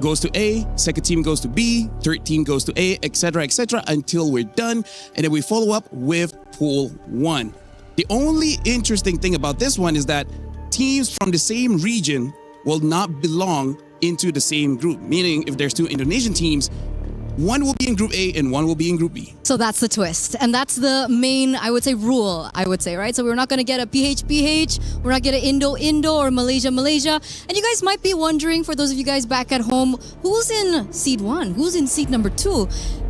goes to A, second team goes to B, third team goes to A, etc., until we're done. And then we follow up with Pool 1. The only interesting thing about this one is that teams from the same region will not belong into the same group. Meaning, if there's two Indonesian teams, one will be in Group A and one will be in Group B. So that's the twist. And that's the main, I would say, rule, right? So we're not going to get a PH, we're not going to Indo, or Malaysia. And you guys might be wondering, for those of you guys back at home, who's in seed 1? Who's in seed number 2?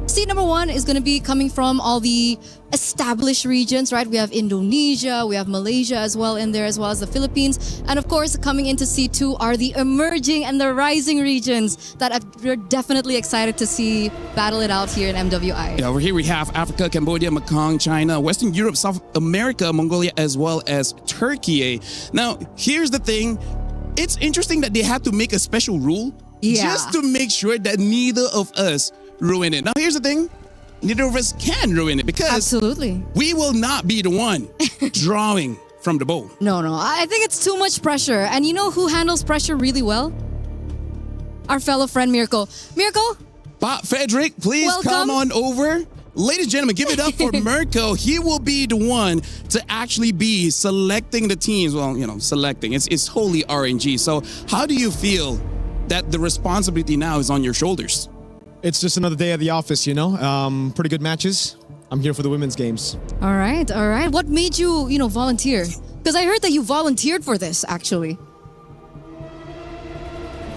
Seed number 1 is going to be coming from all the established regions, right? We have Indonesia, we have Malaysia as well in there, as well as the Philippines. And of course, coming into seed 2 are the emerging and the rising regions that we're definitely excited to see battle it out here in MWI. Yeah, over here we have Africa, Cambodia, Mekong, China, Western Europe, South America, Mongolia, as well as Turkey. Now, here's the thing. It's interesting that they had to make a special rule just to make sure that neither of us ruin it. Now, here's the thing. Neither of us can ruin it because absolutely, we will not be the one drawing from the bowl. No. I think it's too much pressure. And you know who handles pressure really well? Our fellow friend, Miracle. Miracle? Frederick, please welcome. Come on over. Ladies and gentlemen, give it up for Mirko. He will be the one to actually be selecting the teams. Well, selecting. It's wholly RNG. So how do you feel that the responsibility now is on your shoulders? It's just another day at the office, pretty good matches. I'm here for the women's games. All right. What made you, volunteer? Because I heard that you volunteered for this, actually.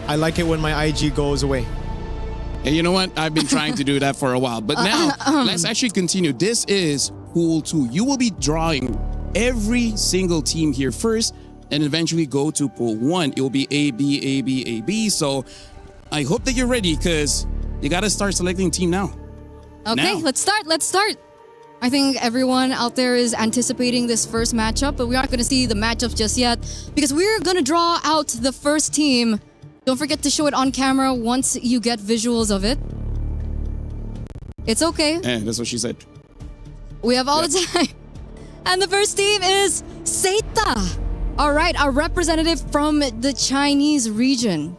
I like it when my IG goes away. And you know what? I've been trying to do that for a while. But now, let's actually continue. This is Pool 2. You will be drawing every single team here first and eventually go to Pool 1. It will be A, B, A, B, A, B. So I hope that you're ready because you got to start selecting team now. Okay, let's start. I think everyone out there is anticipating this first matchup, but we aren't going to see the matchups just yet because we're going to draw out the first team. Don't forget to show it on camera once you get visuals of it. It's okay. That's what she said. We have all the time. And the first team is Seita. All right, our representative from the Chinese region.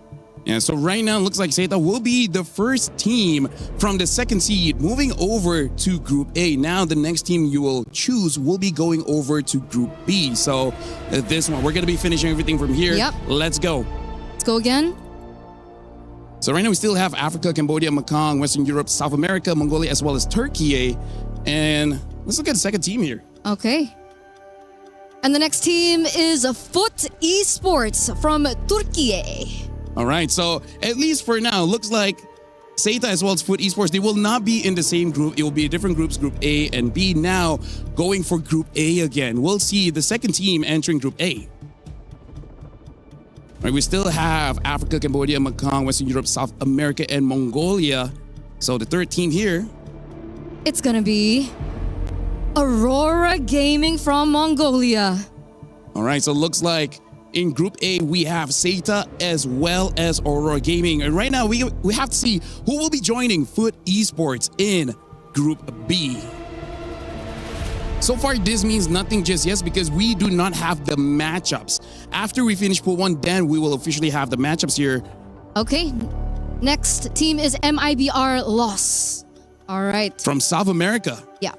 Yeah, so right now it looks like Seita will be the first team from the second seed moving over to Group A. Now the next team you will choose will be going over to Group B. So this one, we're going to be finishing everything from here. Yep. Let's go. Let's go again. So right now we still have Africa, Cambodia, Mekong, Western Europe, South America, Mongolia, as well as Turkey. And let's look at the second team here. Okay. And the next team is Foot Esports from Turkey. All right, so at least for now, looks like Seita as well as Foot Esports, they will not be in the same group. It will be different groups, Group A and B. Now going for Group A again. We'll see the second team entering Group A. All right, we still have Africa, Cambodia, Mekong, Western Europe, South America, and Mongolia. So the third team here. It's going to be Aurora Gaming from Mongolia. All right, so it looks like in Group A, we have Seita as well as Aurora Gaming. And right now, we have to see who will be joining Foot Esports in Group B. So far, this means nothing just yet because we do not have the matchups. After we finish Pool 1, then we will officially have the matchups here. Okay, next team is MIBR Loss. All right. From South America. Yeah.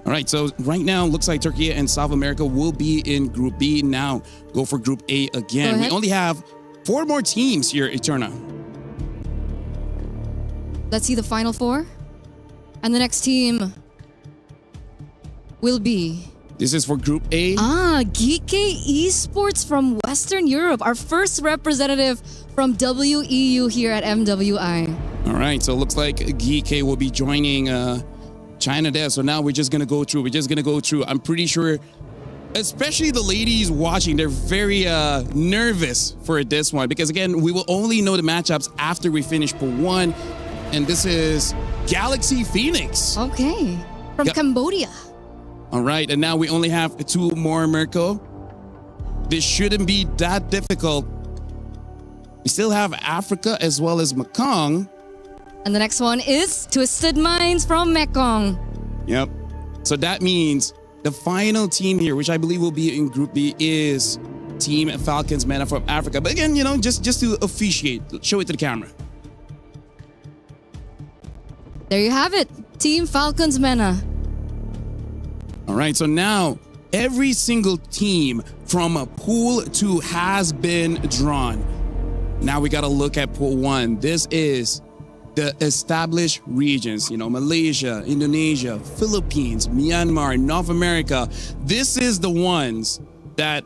All right, so right now, looks like Turkey and South America will be in Group B. Now, go for Group A again. We only have 4 more teams here, Eterna. Let's see the final 4. And the next team will be... This is for Group A. Geeke Esports from Western Europe. Our first representative from WEU here at MWI. All right, so it looks like Geeke will be joining... China there. So now we're just going to go through. I'm pretty sure, especially the ladies watching, they're very nervous for this one because, again, we will only know the matchups after we finish Pool 1. And this is Galaxy Phoenix. Okay. From Cambodia. All right. And now we only have 2 more, Mirko. This shouldn't be that difficult. We still have Africa as well as Mekong. And the next one is Twisted Minds from Mekong. Yep. So that means the final team here, which I believe will be in Group B, is Team Falcons MENA from Africa. But again, just to officiate, show it to the camera. There you have it. Team Falcons MENA. All right, so now every single team from Pool 2 has been drawn. Now we got to look at Pool 1. This is the established regions, Malaysia, Indonesia, Philippines, Myanmar, North America. This is the ones that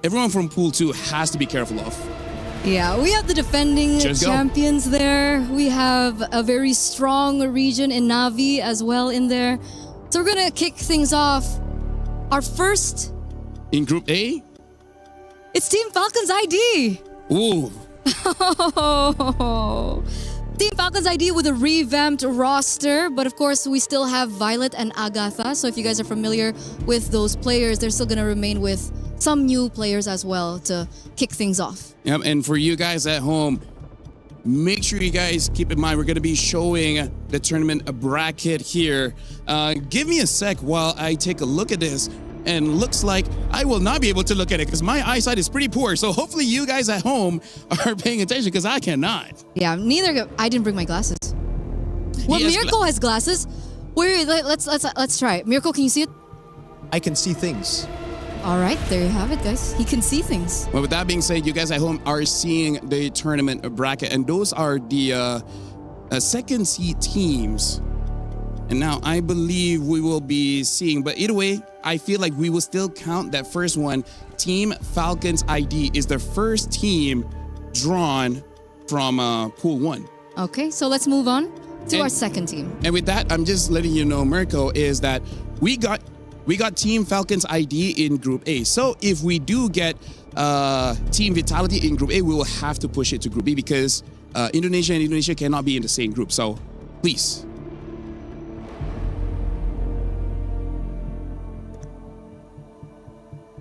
everyone from Pool 2 has to be careful of. Yeah, we have the defending champions there. We have a very strong region in Navi as well in there. So we're going to kick things off. Our first... In Group A? It's Team Falcons ID. Ooh. Team Falcons ID with a revamped roster, but of course we still have Violet and Agatha. So if you guys are familiar with those players, they're still going to remain with some new players as well to kick things off. Yep, and for you guys at home, make sure you guys keep in mind we're going to be showing the tournament bracket here. Give me a sec while I take a look at this. And looks like I will not be able to look at it because my eyesight is pretty poor. So hopefully you guys at home are paying attention because I cannot. Yeah, neither. I didn't bring my glasses. Well, Miracle has glasses. Wait, let's try it. Miracle, can you see it? I can see things. All right, there you have it, guys. He can see things. Well, with that being said, you guys at home are seeing the tournament bracket, and those are the second seed teams. And now I believe we will be seeing, but either way, I feel like we will still count that first one. Team Falcons ID is the first team drawn from Pool 1. Okay, so let's move on to our second team. And with that, I'm just letting you know, Mirko, is that we got Team Falcons ID in Group A. So if we do get Team Vitality in Group A, we will have to push it to Group B because Indonesia and Indonesia cannot be in the same group. So please.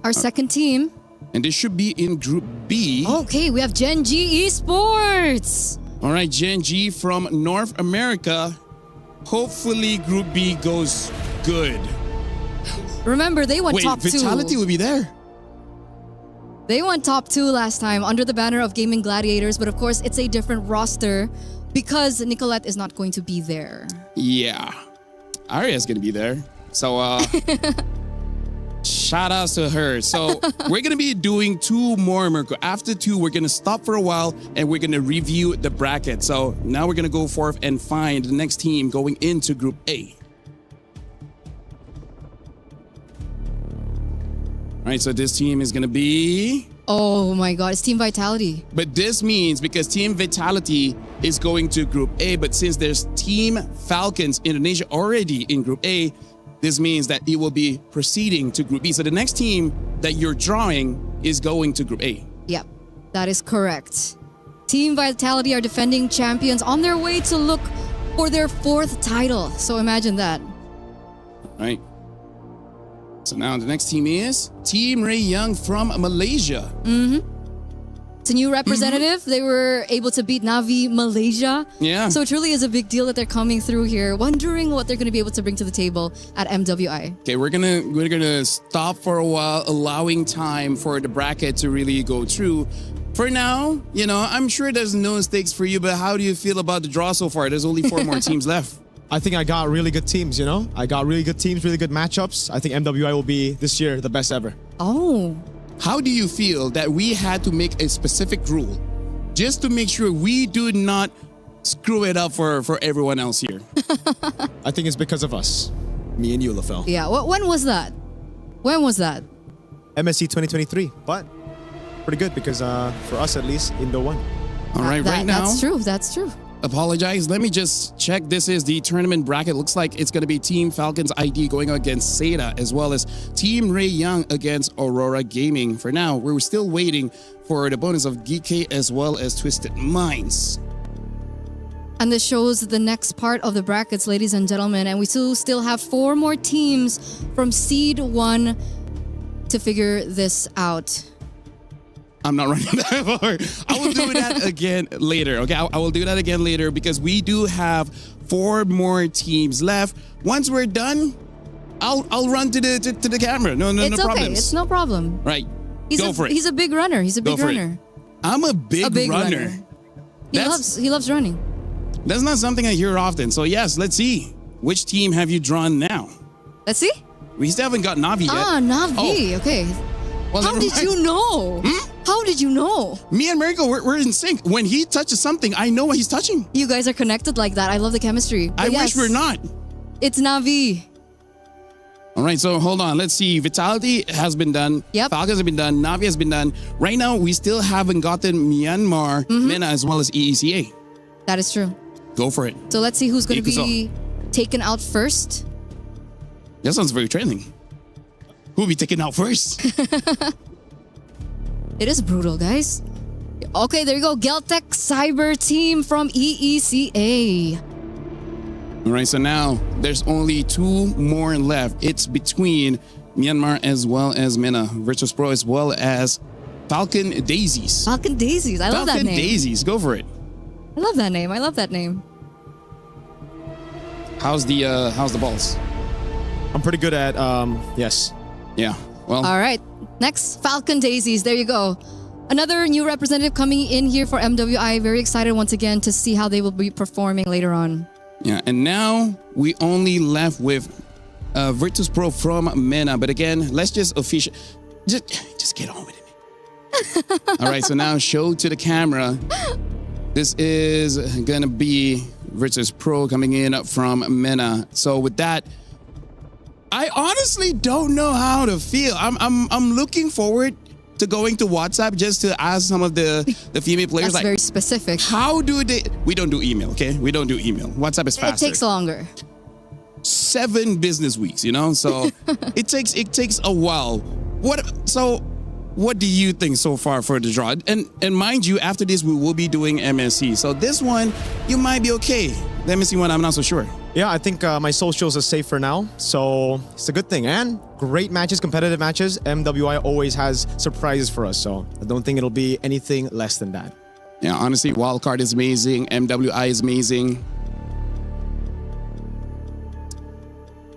Our second team. And this should be in Group B. Okay, we have Gen G Esports. All right, Gen G from North America. Hopefully Group B goes good. Remember, they went top 2. Vitality will be there. They went top 2 last time under the banner of Gaming Gladiators, but of course it's a different roster because Nicolette is not going to be there. Yeah. Aria's going to be there. So, shout outs to her. So we're going to be doing 2 more, Mirko. After 2, we're going to stop for a while and we're going to review the bracket. So now we're going to go forth and find the next team going into Group A. All right, so this team is going to be... Oh my God, it's Team Vitality. But this means because Team Vitality is going to Group A, but since there's Team Falcons Indonesia already in Group A, this means that it will be proceeding to Group B. So the next team that you're drawing is going to Group A. Yep, that is correct. Team Vitality are defending champions on their way to look for their 4th title. So imagine that. All right. So now the next team is Team Ray Young from Malaysia. It's a new representative. They were able to beat Navi Malaysia. Yeah. So it truly is a big deal that they're coming through here. Wondering what they're going to be able to bring to the table at MWI. Okay, we're gonna stop for a while, allowing time for the bracket to really go through. For now, I'm sure there's no stakes for you, but how do you feel about the draw so far? There's only 4 more teams left. I think I got really good teams, I got really good teams, really good matchups. I think MWI will be, this year, the best ever. Oh. How do you feel that we had to make a specific rule just to make sure we do not screw it up for everyone else here? I think it's because of us. Me and you, LaFell. Yeah, when was that? When was that? MSC 2023, but pretty good because for us at least, Indo won. All right, right now. That's true. Apologize. Let me just check. This is the tournament bracket. Looks like it's going to be Team Falcons ID going against Seda, as well as Team Ray Young against Aurora Gaming. For now, we're still waiting for the bonus of GK as well as Twisted Minds. And this shows the next part of the brackets, ladies and gentlemen. And we still have 4 more teams from Seed 1 to figure this out. I'm not running that far. I will do that again later. Okay, I will do that again later because we do have 4 more teams left. Once we're done, I'll run to the camera. No It's okay. problems. It's no problem. Right. Go for it. He's a big runner. He's a big Go for it. runner. I'm a big runner. He loves running. That's not something I hear often. So yes, let's see. Which team have you drawn now? Let's see. We still haven't got Navi yet. Navi. Okay. Well, How never did mind. you know? How did you know? Me and Mirko, we're in sync. When he touches something, I know what he's touching. You guys are connected like that. I love the chemistry. But I yes, wish we're not. It's Navi. All right, so hold on. Let's see. Vitality has been done. Yep. Falcons have been done. Navi has been done. Right now, we still haven't gotten Myanmar, MENA, as well as EECA. That is true. Go for it. So let's see who's going to Ikuso. be taken out first. That sounds very trending. Who'll be taken out first? It is brutal, guys. Okay, there you go. Geltec Cyber Team from EECA. All right, so now there's only two more left. It's between Myanmar as well as MENA, Virtus Pro as well as Falcon Daisies. Falcon Daisies. I love that Falcon name. Daisies, go for it. I love that name. I love that name. How's the balls? I'm pretty good at, yes. Yeah, well, All right. Next, Falcon Daisies. There you go. Another new representative coming in here for MWI. Very excited once again to see how they will be performing later on. yeah, and now we only left with Virtus Pro from MENA. But again, let's just just get on with it. All right, so now show to the camera. This is gonna be Virtus Pro coming in from MENA. So with that, I honestly don't know how to feel. I'm looking forward to going to WhatsApp just to ask some of the female players That's like, very specific. how do they? We don't do email, okay? We don't do email. WhatsApp is faster. It takes longer. 7 business weeks, you know. So it takes a while. What do you think so far for the draw? And mind you, after this we will be doing MSC. So this one you might be okay. The MSC one I'm not so sure. Yeah, I think my socials are safe for now, so it's a good thing. And great matches, competitive matches. MWI always has surprises for us, so I don't think it'll be anything less than that. Yeah, honestly, Wildcard is amazing. MWI is amazing.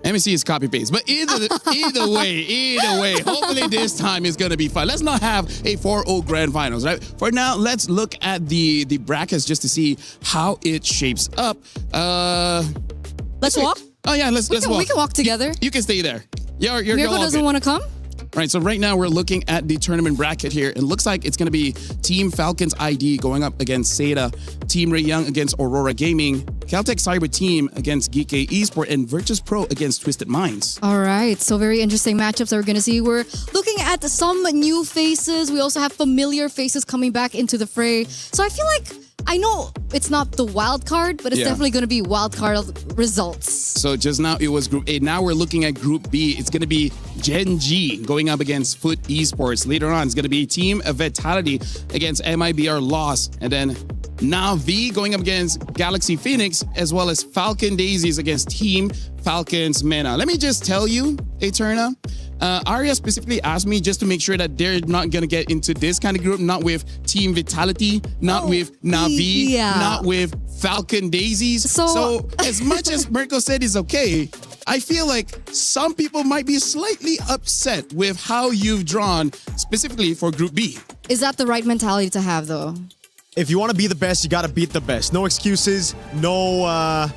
MSC is copy paste, but either way, hopefully this time is gonna be fun. Let's not have a 4-0 grand finals, right? For now, let's look at the brackets just to see how it shapes up. Let's walk. Oh yeah, let's walk. We can walk together. You can stay there. You're Mirko all doesn't good. want to come? Right, so right now we're looking at the tournament bracket here. It looks like it's going to be Team Falcons ID going up against Seda, Team Ray Young against Aurora Gaming, Caltech Cyber Team against Geek Esport, and Virtus Pro against Twisted Minds. All right, so very interesting matchups that we're going to see. We're looking at some new faces. We also have familiar faces coming back into the fray. So I feel like, I know it's not the wild card, but it's Yeah. definitely going to be wild card results. So just now it was Group A. Now we're looking at Group B. It's going to be Gen G going up against Foot Esports. Later on, it's going to be Team Vitality against MIBR Loss. And then Navi going up against Galaxy Phoenix, as well as Falcon Daisies against Team Falcons MENA. Let me just tell you, Eterna, Arya specifically asked me just to make sure that they're not going to get into this kind of group, not with Team Vitality, not with Navi, yeah. not with Falcon Daisies. So as much as Mirko said is okay, I feel like some people might be slightly upset with how you've drawn specifically for Group B. Is that the right mentality to have, though? If you want to be the best, you got to beat the best. No excuses, no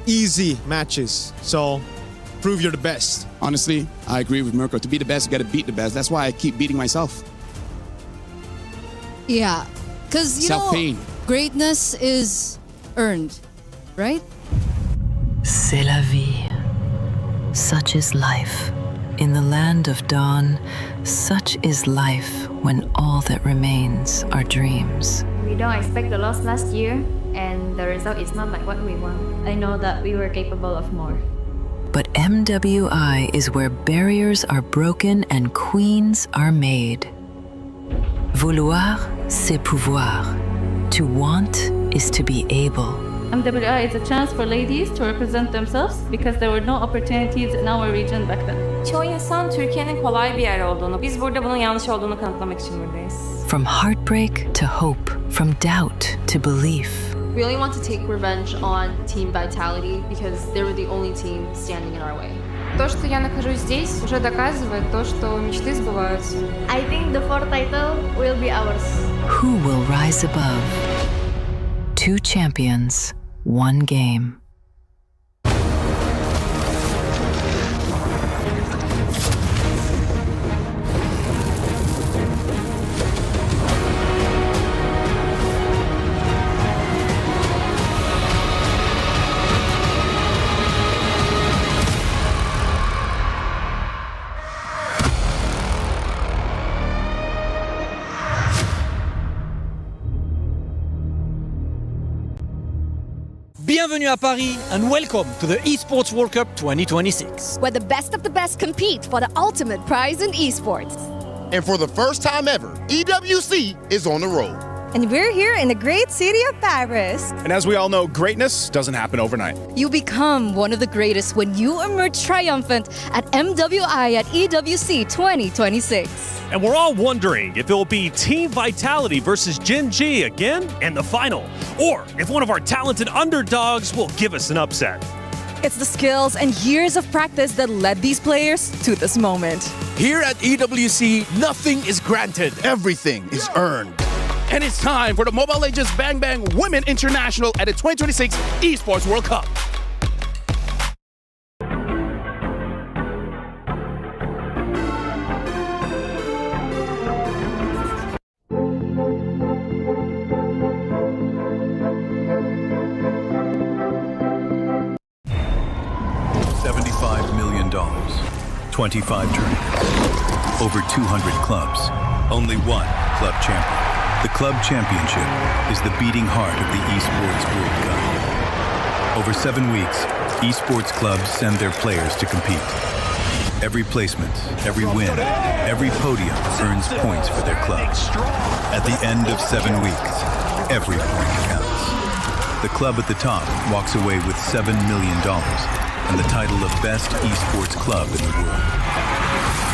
easy matches. So prove you're the best. Honestly, I agree with Mirko. To be the best, you got to beat the best. That's why I keep beating myself. Yeah, because, you know, Self-pain. greatness is earned, right? C'est la vie. Such is life. In the land of dawn, such is life when all that remains are dreams. We don't expect the loss last year, and the result is not like what we want. I know that we were capable of more. But MWI is where barriers are broken and queens are made. Vouloir, c'est pouvoir. To want is to be able. MWI is a chance for ladies to represent themselves because there were no opportunities in our region back then. Çoğu insan Türkiye'nin kolay bir yer olduğunu, biz burada bunun yanlış olduğunu kanıtlamak için buradayız. From heartbreak to hope, from doubt to belief. We only want to take revenge on Team Vitality because they were the only team standing in our way. То, что я нахожусь здесь, уже доказывает то, что мечты сбываются. I think the fourth title will be ours. Who will rise above? Two champions, one game. Bienvenue à Paris and welcome to the Esports World Cup 2026. Where the best of the best compete for the ultimate prize in esports. And for the first time ever, EWC is on the road. And we're here in the great city of Paris. And as we all know, greatness doesn't happen overnight. You become one of the greatest when you emerge triumphant at MWI at EWC 2026. And we're all wondering if it will be Team Vitality versus Gen G again in the final, or if one of our talented underdogs will give us an upset. It's the skills and years of practice that led these players to this moment. Here at EWC, nothing is granted. Everything is earned. And it's time for the Mobile Legends Bang Bang Women International at the 2026 Esports World Cup. $75 million, 25 tournaments, over 200 clubs, only one club champion. The club championship is the beating heart of the Esports World Cup. Over 7 weeks, esports clubs send their players to compete. Every placement, every win, every podium earns points for their club. At the end of 7 weeks, every point counts. The club at the top walks away with $7 million and the title of Best Esports Club in the world.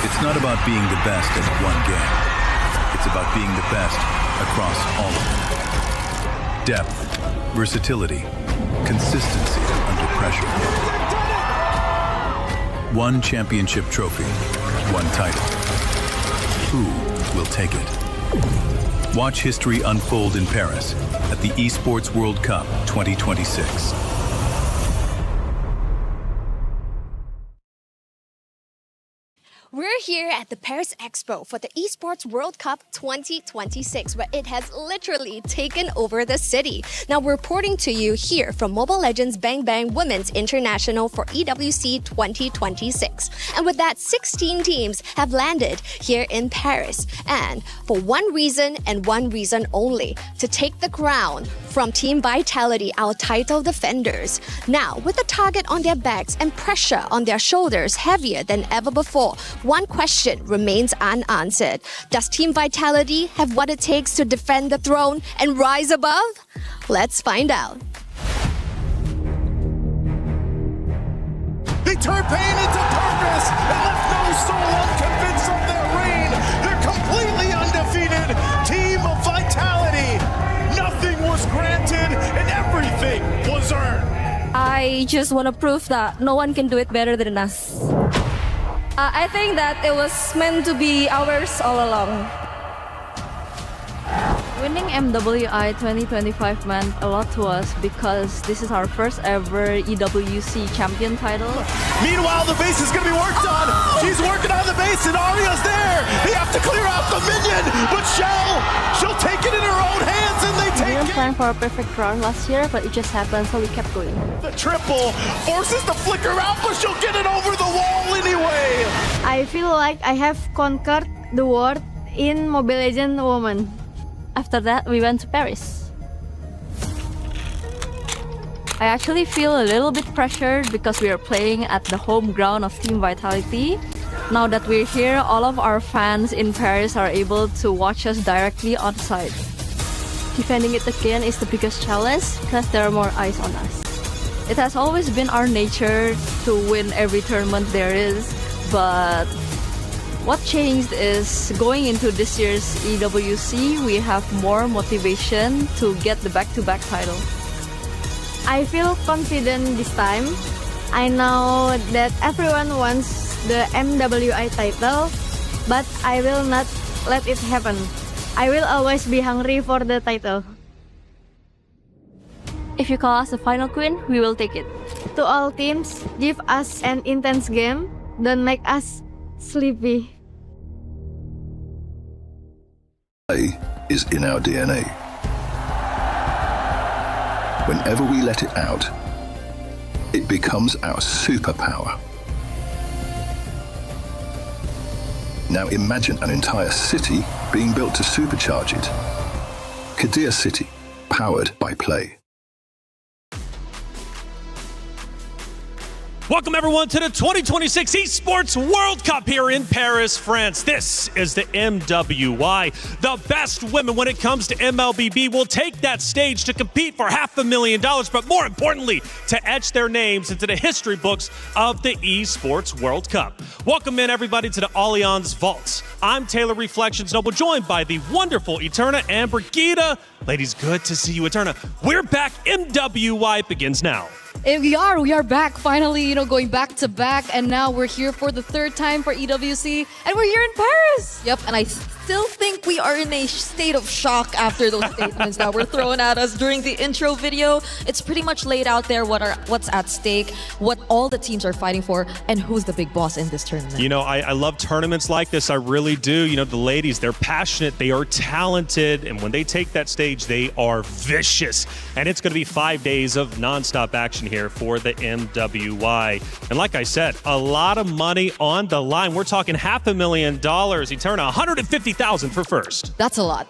It's not about being the best at one game. It's about being the best across all of them. Depth, versatility, consistency under pressure. One championship trophy, one title. Who will take it? Watch history unfold in Paris at the Esports World Cup 2026. We're here at the Paris Expo for the Esports World Cup 2026, where it has literally taken over the city. Now, we're reporting to you here from Mobile Legends Bang Bang Women's International for EWC 2026. And with that, 16 teams have landed here in Paris. And for one reason and one reason only, to take the crown from Team Vitality, our title defenders. Now, with the target on their backs and pressure on their shoulders heavier than ever before, one question remains unanswered. Does Team Vitality have what it takes to defend the throne and rise above? Let's find out. They turned pain into purpose and left no soul unconvinced of their reign. They're completely undefeated. Team of Vitality. Nothing was granted and everything was earned. I just want to prove that no one can do it better than us. I think that it was meant to be ours all along. Winning MWI 2025 meant a lot to us because this is our first ever EWC champion title. Meanwhile, the base is going to be worked on. She's working on the base and Arya's there. They have to clear out the minion, but she'll take it in her own hands and they take it. We didn't plan for a perfect run last year, but it just happened, so we kept going. The triple forces the flicker out, but she'll get it over the wall anyway. I feel like I have conquered the world in Mobile Legends Women. After that, we went to Paris. I actually feel a little bit pressured because we are playing at the home ground of Team Vitality. Now that we're here, all of our fans in Paris are able to watch us directly on site. Defending it again is the biggest challenge, plus there are more eyes on us. It has always been our nature to win every tournament there is, but what changed is going into this year's EWC, we have more motivation to get the back-to-back title. I feel confident this time I know that everyone wants the MWI title, but I will not let it happen. I will always be hungry for the title. If you call us the final queen, we will take it. To all teams, give us an intense game. Don't make us sleepy. Play is in our DNA. Whenever we let it out, it becomes our superpower. Now imagine an entire city being built to supercharge it. Kadir City, powered by play. Welcome, everyone, to the 2026 Esports World Cup here in Paris, France. This is the MWI. The best women when it comes to MLBB will take that stage to compete for $500,000, but more importantly, to etch their names into the history books of the Esports World Cup. Welcome in, everybody, to the Allianz Vaults. I'm Taylor Reflections Noble, joined by the wonderful Eterna and Brigida. Ladies, good to see you, Eterna. We're back. MWI begins now. We are back finally, going back to back, and now we're here for the third time for EWC, and we're here in Paris. Yep, and I still think we are in a state of shock after those statements that were thrown at us during the intro video. It's pretty much laid out there what's at stake, what all the teams are fighting for, and who's the big boss in this tournament. I love tournaments like this. I really do. The ladies, they're passionate, they are talented, and when they take that stage, they are vicious. And it's going to be 5 days of nonstop action here for the MWI. And like I said, a lot of money on the line. We're talking $500,000. Eterna, $150,000 for first. That's a lot.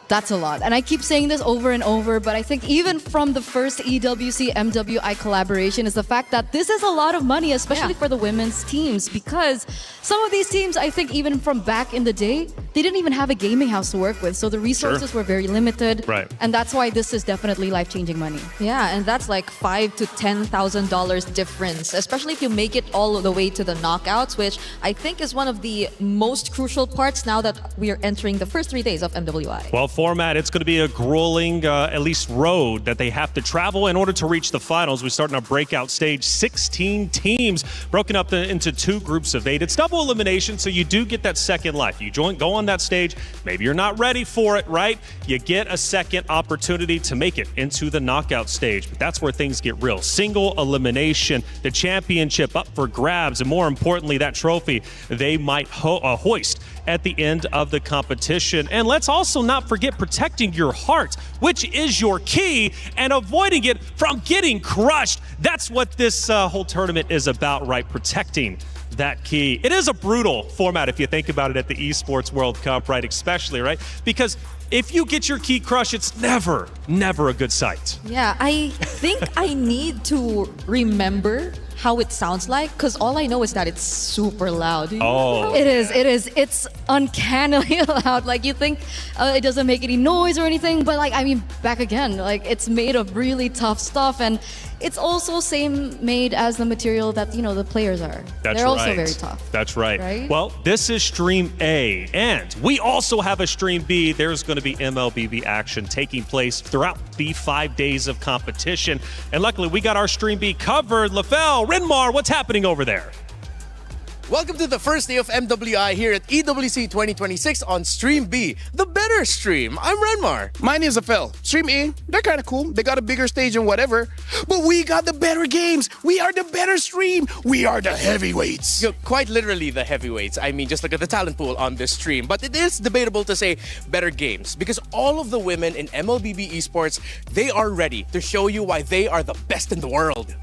And I keep saying this over and over, but I think even from the first EWC MWI collaboration is the fact that this is a lot of money, especially for the women's teams, because some of these teams, I think even from back in the day, they didn't even have a gaming house to work with, so the resources were very limited. Right. And that's why this is definitely life-changing money. Yeah, and that's like $5,000 to $10,000 difference, especially if you make it all the way to the knockouts, which I think is one of the most crucial parts now that we are entering the first 3 days of MWI. Well, format, it's going to be a grueling, at least road that they have to travel in order to reach the finals. We start in a breakout stage, 16 teams broken up into 2 groups of 8. It's double elimination, so you do get that second life. You go on that stage, maybe you're not ready for it, right? You get a second opportunity to make it into the knockout stage, but that's where things get real. Single elimination, the championship up for grabs, and more importantly, that trophy they might hoist at the end of the competition. And let's also not forget protecting your heart, which is your key, and avoiding it from getting crushed. That's what this whole tournament is about, right? Protecting that key. It is a brutal format if you think about it at the Esports World Cup, right? Especially, right? Because if you get your key crushed, it's never a good sight. Yeah, I think I need to remember how it sounds like, because all I know is that it's super loud. Oh. It is. It's uncannily loud. Like, you think it doesn't make any noise or anything, but back again, it's made of really tough stuff, and it's also same made as the material that, the players are. They're also very tough. That's right. Right? Well, this is Stream A, and we also have a Stream B. There's going to be MLBB action taking place throughout the 5 days of competition. And luckily, we got our Stream B covered. LaFell, Renmar, what's happening over there? Welcome to the first day of MWI here at EWC26 on Stream B, the better stream. I'm Renmar. Mine is Phil. Stream A, they're kind of cool. They got a bigger stage and whatever. But we got the better games. We are the better stream. We are the heavyweights. Quite literally the heavyweights. I mean, just look at the talent pool on this stream. But it is debatable to say better games, because all of the women in MLBB esports, they are ready to show you why they are the best in the world.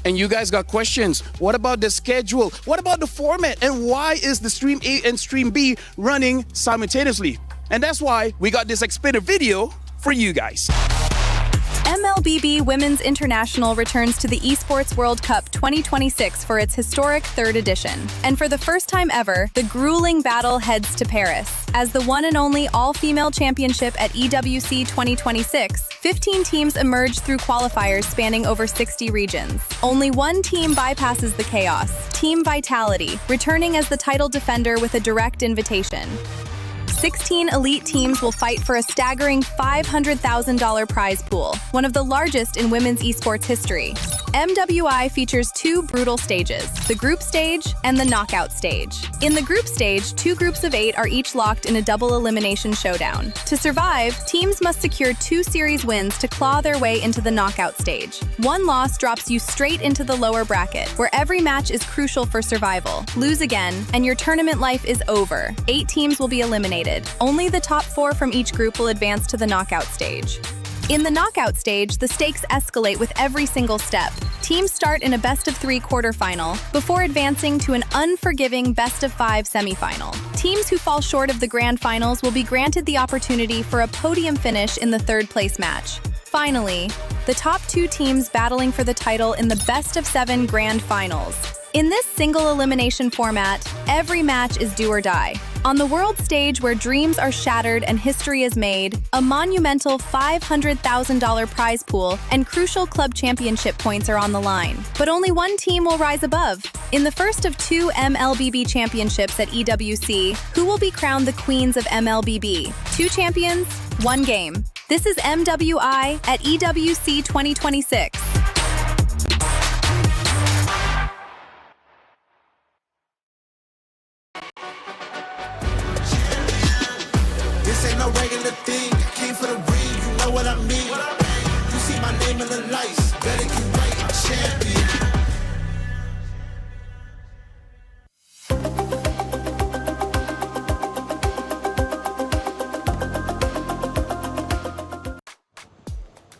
And you guys got questions. What about the schedule? What about the format? And why is the Stream A and Stream B running simultaneously? And that's why we got this explainer video for you guys. MLBB Women's International returns to the Esports World Cup 2026 for its historic 3rd edition. And for the first time ever, the grueling battle heads to Paris. As the one and only all-female championship at EWC 2026, 15 teams emerge through qualifiers spanning over 60 regions. Only one team bypasses the chaos, Team Vitality, returning as the title defender with a direct invitation. 16 elite teams will fight for a staggering $500,000 prize pool, one of the largest in women's esports history. MWI features 2 brutal stages, the group stage and the knockout stage. In the group stage, 2 groups of 8 are each locked in a double elimination showdown. To survive, teams must secure 2 series wins to claw their way into the knockout stage. One loss drops you straight into the lower bracket, where every match is crucial for survival. Lose again, and your tournament life is over. 8 teams will be eliminated. Only the top 4 from each group will advance to the knockout stage. In the knockout stage, the stakes escalate with every single step. Teams start in a best-of-3 quarterfinal before advancing to an unforgiving best-of-5 semifinal. Teams who fall short of the grand finals will be granted the opportunity for a podium finish in the third-place match. Finally, the top 2 teams battling for the title in the best-of-7 grand finals. In this single elimination format, every match is do or die. On the world stage where dreams are shattered and history is made, a monumental $500,000 prize pool and crucial club championship points are on the line. But only one team will rise above. In the first of 2 MLBB championships at EWC, who will be crowned the queens of MLBB? 2 champions, 1 game. This is MWI at EWC26. This ain't no regular thing. I came for the ring, you know what I mean. You see my name in the lights, better get right, I'm champion.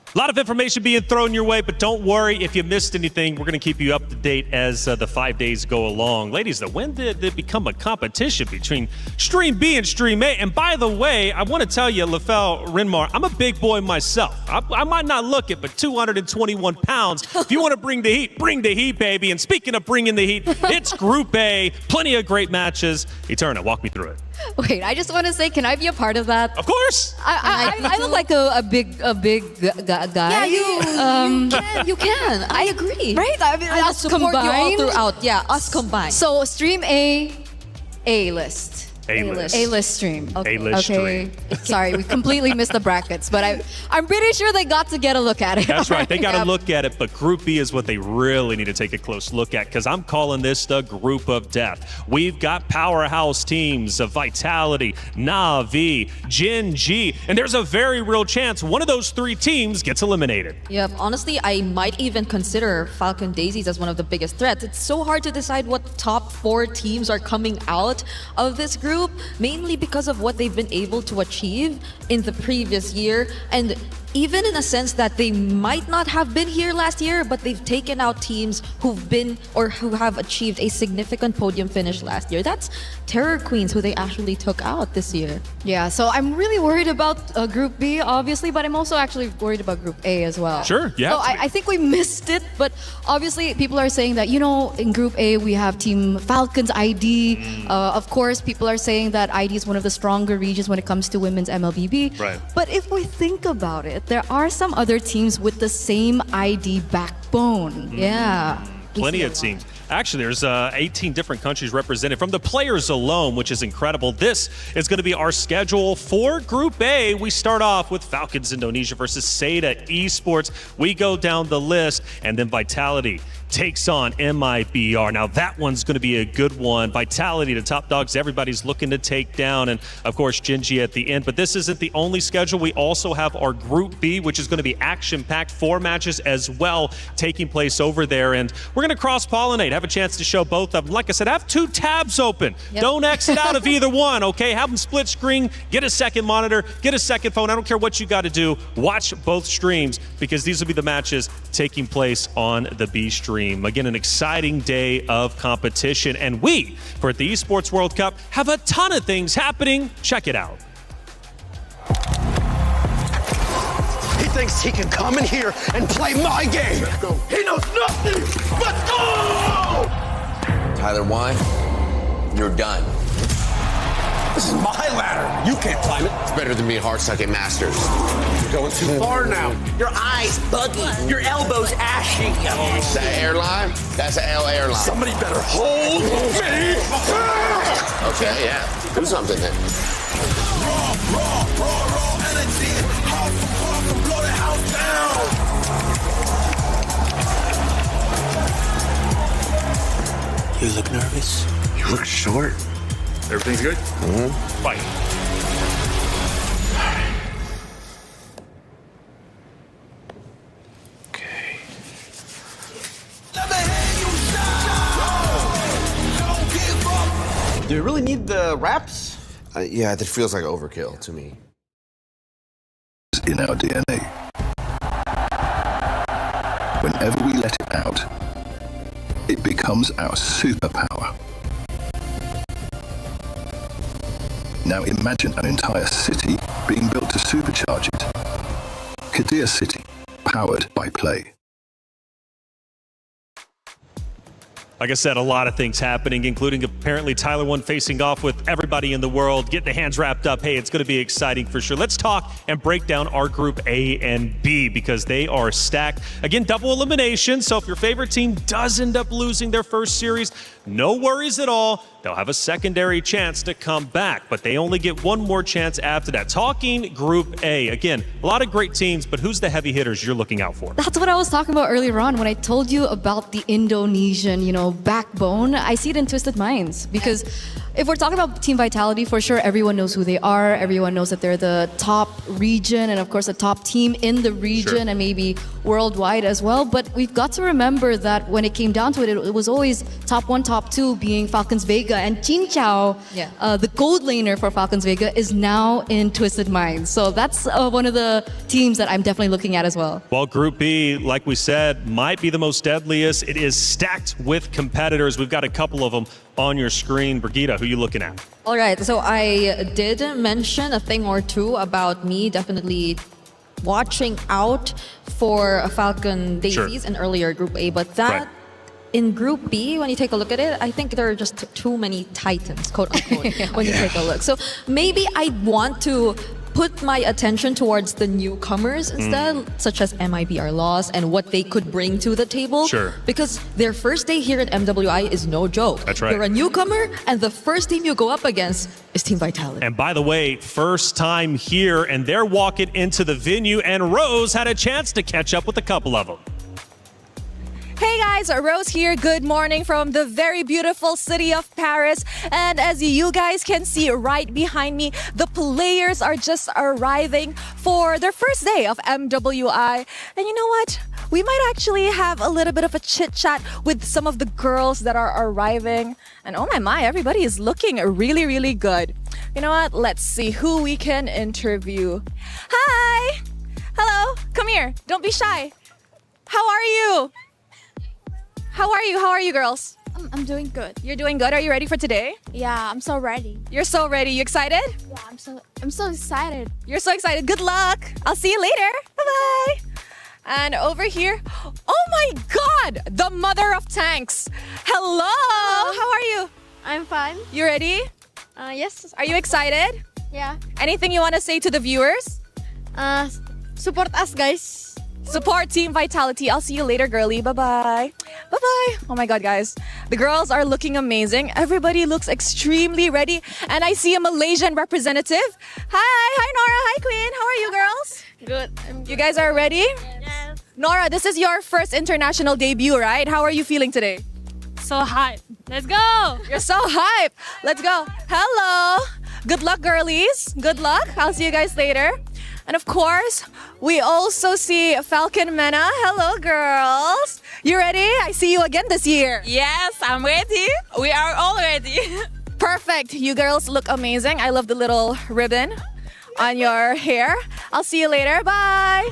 A lot of information being thrown your way, but don't worry if you missed anything. We're going to keep you up to date as the 5 days go along. Ladies, when did it become a competition between Stream B and Stream A? And by the way, I want to tell you, Lefel Renmar, I'm a big boy myself. I might not look it, but 221 pounds. If you want to bring the heat, baby. And speaking of bringing the heat, it's Group A. Plenty of great matches. Eterna, walk me through it. Wait, I just want to say, can I be a part of that? Of course. I look like a big guy. Yeah, you can. I agree. Right? I mean, I'll us support combined. you all throughout. Yeah, us combined. So Stream A-list. A-list. A-list stream. A-list stream. Sorry, we completely missed the brackets, but I'm pretty sure they got to get a look at it. That's right. They got to look at it, but Group B is what they really need to take a close look at, because I'm calling this the group of death. We've got powerhouse teams of Vitality, Na'Vi, Gen G, and there's a very real chance one of those 3 teams gets eliminated. Yep, honestly, I might even consider Falcon Daisies as one of the biggest threats. It's so hard to decide what top 4 teams are coming out of this group, mainly because of what they've been able to achieve in the previous year, and even in a sense that they might not have been here last year, but they've taken out teams who've been or who have achieved a significant podium finish last year. That's Terror Queens, who they actually took out this year. Yeah, so I'm really worried about Group B, obviously, but I'm also actually worried about Group A as well. Sure, yeah. So I think we missed it, but obviously people are saying that, in Group A we have Team Falcons ID. Of course, people are saying that ID is one of the stronger regions when it comes to women's MLBB. Right. But if we think about it, there are some other teams with the same ID backbone. Yeah. Plenty of teams. Actually, there's 18 different countries represented from the players alone, which is incredible. This is going to be our schedule for Group A. We start off with Falcons Indonesia versus Seda Esports. We go down the list, and then Vitality takes on MIBR. Now, that one's going to be a good one. Vitality, the top dogs everybody's looking to take down, and of course, Genji at the end. But this isn't the only schedule. We also have our Group B, which is going to be action-packed, 4 matches as well taking place over there. And we're going to cross-pollinate, have a chance to show both of them. Like I said, have 2 tabs open. Yep. Don't exit out of either one, okay? Have them split screen, get a second monitor, get a second phone. I don't care what you got to do. Watch both streams, because these will be the matches taking place on the B stream. Again, an exciting day of competition. And we, for the Esports World Cup, have a ton of things happening. Check it out. He thinks he can come in here and play my game. Let's go. He knows nothing. Let's go! Tyler, why? You're done. This is my ladder. You can't climb it. It's better than me hard-sucking masters. You're going too far now. Your eyes buggy. Your elbows ashy. Is that airline? That's an L airline. Somebody better hold me. Okay, yeah. Do something then. Raw energy. House from blow the house down. You look nervous. You look short. Everything's good? Mm-hmm. Fight. Do you really need the wraps? Yeah, that feels like overkill to me. In our DNA. Whenever we let it out, it becomes our superpower. Now imagine an entire city being built to supercharge it. Kadir City, powered by play. Like I said, a lot of things happening, including apparently Tyler 1 facing off with everybody in the world, getting the hands wrapped up. Hey, it's going to be exciting for sure. Let's talk and break down our Group A and B because they are stacked. Again, double elimination, so if your favorite team does end up losing their first series, no worries at all. They'll have a secondary chance to come back, but they only get one more chance after that. Talking Group A, again, a lot of great teams, but who's the heavy hitters you're looking out for? That's what I was talking about earlier on when I told you about the Indonesian, backbone. I see it in Twisted Minds because if we're talking about Team Vitality, for sure, everyone knows who they are. Everyone knows that they're the top region and, of course, the top team in the region and maybe worldwide as well. But we've got to remember that when it came down to it, it was always top 1, top 2 being Falcons Vega. And Chin Chao, the gold laner for Falcons Vega, is now in Twisted Minds. So that's one of the teams that I'm definitely looking at as well. Well, Group B, like we said, might be the most deadliest. It is stacked with competitors. We've got a couple of them on your screen. Brigitte, who are you looking at? All right, so I did mention a thing or two about me definitely watching out for Falcon Daisies in earlier Group A, but that in Group B, when you take a look at it, I think there are just too many titans, quote unquote, when you take a look. So maybe I want to put my attention towards the newcomers instead, such as MIBR Lost and what they could bring to the table. Because their first day here at MWI is no joke. That's right. You're a newcomer, and the first team you go up against is Team Vitality. And by the way, first time here, and they're walking into the venue, and Rose had a chance to catch up with a couple of them. Hey guys, Rose here. Good morning from the very beautiful city of Paris. And as you guys can see right behind me, the players are just arriving for their first day of MWI. And you know what? We might actually have a little bit of a chit chat with some of the girls that are arriving. And oh my, everybody is looking really, really good. You know what? Let's see who we can interview. Hi! Hello, come here. Don't be shy. How are you? How are you? How are you, girls? I'm doing good. You're doing good? Are you ready for today? Yeah, I'm so ready. You're so ready. You excited? Yeah, I'm so excited. You're so excited. Good luck. I'll see you later. Bye-bye. And over here, oh my God, the mother of tanks. Hello. How are you? I'm fine. You ready? Yes. Are you excited? Yeah. Anything you want to say to the viewers? Support us, guys. Support Team Vitality. I'll see you later, girly. Bye-bye. Bye-bye. Oh my God, guys. The girls are looking amazing. Everybody looks extremely ready. And I see a Malaysian representative. Hi Nora. Hi, Queen. How are you, girls? Good. You guys are ready? Yes. Nora, this is your first international debut, right? How are you feeling today? So hype. Let's go. You're so hype. Let's go. Hello. Good luck, girlies. Good luck. I'll see you guys later. And of course, we also see Falcon Mena. Hello, girls. You ready? I see you again this year. Yes, I'm ready. We are all ready. Perfect. You girls look amazing. I love the little ribbon on your hair. I'll see you later. Bye.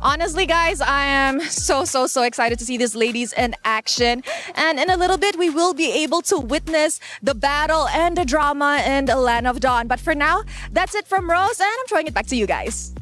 Honestly, guys, I am so excited to see these ladies in action. And in a little bit, we will be able to witness the battle and the drama in the Land of Dawn. But for now, that's it from Rose, and I'm throwing it back to you guys.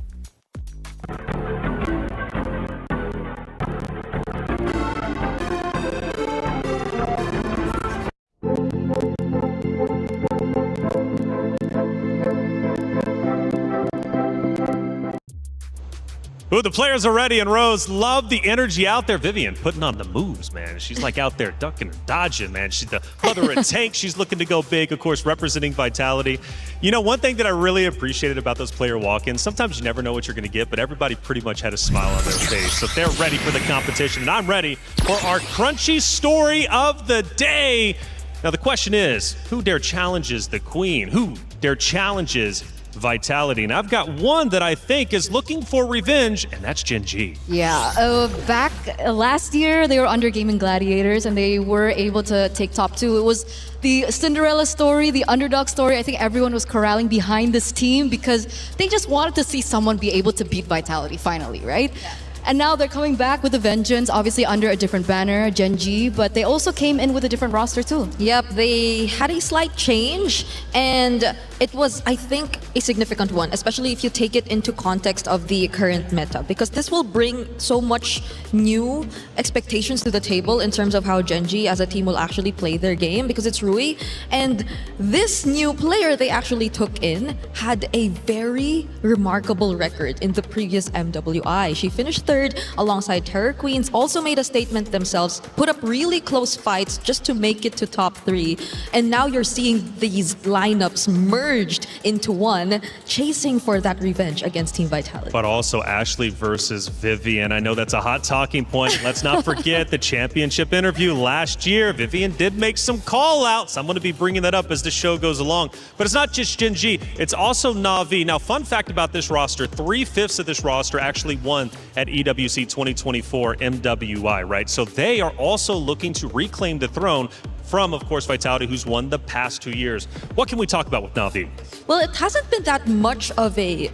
Ooh, the players are ready, and Rose, love the energy out there. Vivian putting on the moves, man. She's like out there ducking and dodging, man. She's the mother of tank. She's looking to go big, of course, representing Vitality. You know, one thing that I really appreciated about those player walk-ins, sometimes you never know what you're going to get, but everybody pretty much had a smile on their face. So they're ready for the competition, and I'm ready for our crunchy story of the day. Now, the question is, who dare challenges the queen? Who dare challenges Vitality? And I've got one that I think is looking for revenge, and that's Gen G. Yeah, back last year, they were under Gaming Gladiators, and they were able to take top 2. It was the Cinderella story, the underdog story. I think everyone was corralling behind this team because they just wanted to see someone be able to beat Vitality finally, right? Yeah. And now they're coming back with a vengeance, obviously under a different banner, Gen G, but they also came in with a different roster too. Yep, they had a slight change, and it was, I think, a significant one, especially if you take it into context of the current meta, because this will bring so much new expectations to the table in terms of how Gen G as a team will actually play their game, because it's Rui. And this new player they actually took in had a very remarkable record in the previous MWI. She finished third alongside Terror Queens, also made a statement themselves, put up really close fights just to make it to top 3. And now you're seeing these lineups merged into one, chasing for that revenge against Team Vitality. But also Ashley versus Vivian. I know that's a hot talking point. Let's not forget the championship interview last year. Vivian did make some call outs. I'm going to be bringing that up as the show goes along. But it's not just Gen G, it's also Na'Vi. Now, fun fact about this roster, 3/5 of this roster actually won at EWC26 MWI, right? So they are also looking to reclaim the throne from, of course, Vitality, who's won the past 2 years. What can we talk about with Na'Vi? Well, it hasn't been that much of a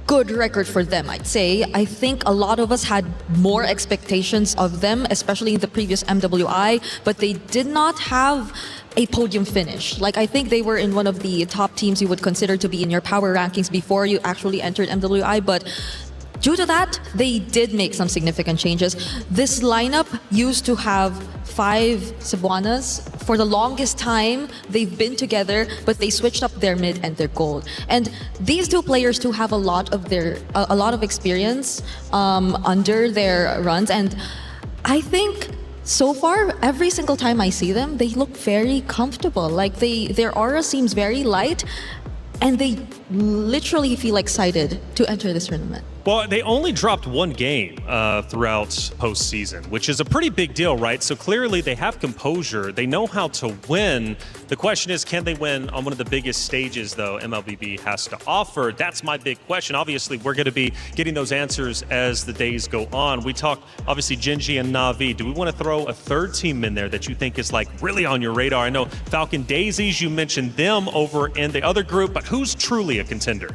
good record for them, I'd say. I think a lot of us had more expectations of them, especially in the previous MWI, but they did not have a podium finish. Like, I think they were in one of the top teams you would consider to be in your power rankings before you actually entered MWI, but due to that, they did make some significant changes. This lineup used to have 5 Cebuanas. For the longest time, they've been together, but they switched up their mid and their gold. And these two players too have a lot of experience under their runs. And I think so far, every single time I see them, they look very comfortable. Like their aura seems very light, and they literally feel excited to enter this tournament. Well, they only dropped 1 game throughout postseason, which is a pretty big deal, right? So clearly they have composure. They know how to win. The question is, can they win on one of the biggest stages, though, MLBB has to offer? That's my big question. Obviously, we're going to be getting those answers as the days go on. We talk, obviously, Gen G and Na'Vi. Do we want to throw a third team in there that you think is, like, really on your radar? I know Falcon Daisies, you mentioned them over in the other group, but who's truly a contender?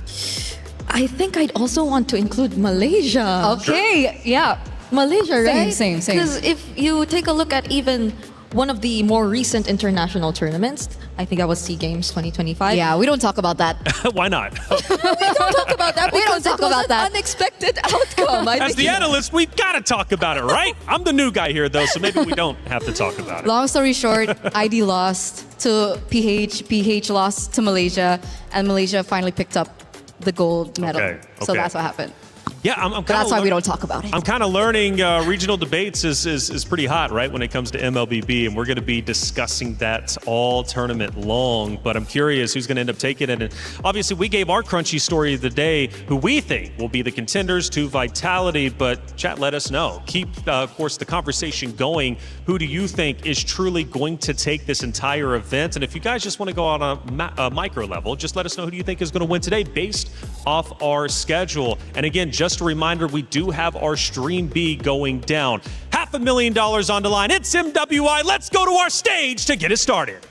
I think I'd also want to include Malaysia. Okay, yeah. Malaysia, right? Same. Because if you take a look at even one of the more recent international tournaments, I think that was SEA Games 2025. Yeah, we don't talk about that. Why not? We don't talk about that because it was an unexpected outcome. As the analyst, we've got to talk about it, right? I'm the new guy here, though, so maybe we don't have to talk about it. Long story short, ID lost to PH lost to Malaysia, and Malaysia finally picked up the gold medal. Okay. So that's what happened. Yeah, I'm that's why we don't talk about it. I'm kind of learning regional debates is pretty hot, right, when it comes to MLBB, and we're going to be discussing that all tournament long. But I'm curious who's going to end up taking it. And obviously, we gave our crunchy story of the day, who we think will be the contenders to Vitality. But chat, let us know. Keep, of course, the conversation going. Who do you think is truly going to take this entire event? And if you guys just want to go on a micro level, just let us know who do you think is going to win today based off our schedule. And again, just a reminder, we do have our Stream B going down. $500,000 on the line. It's MWI. Let's go to our stage to get it started.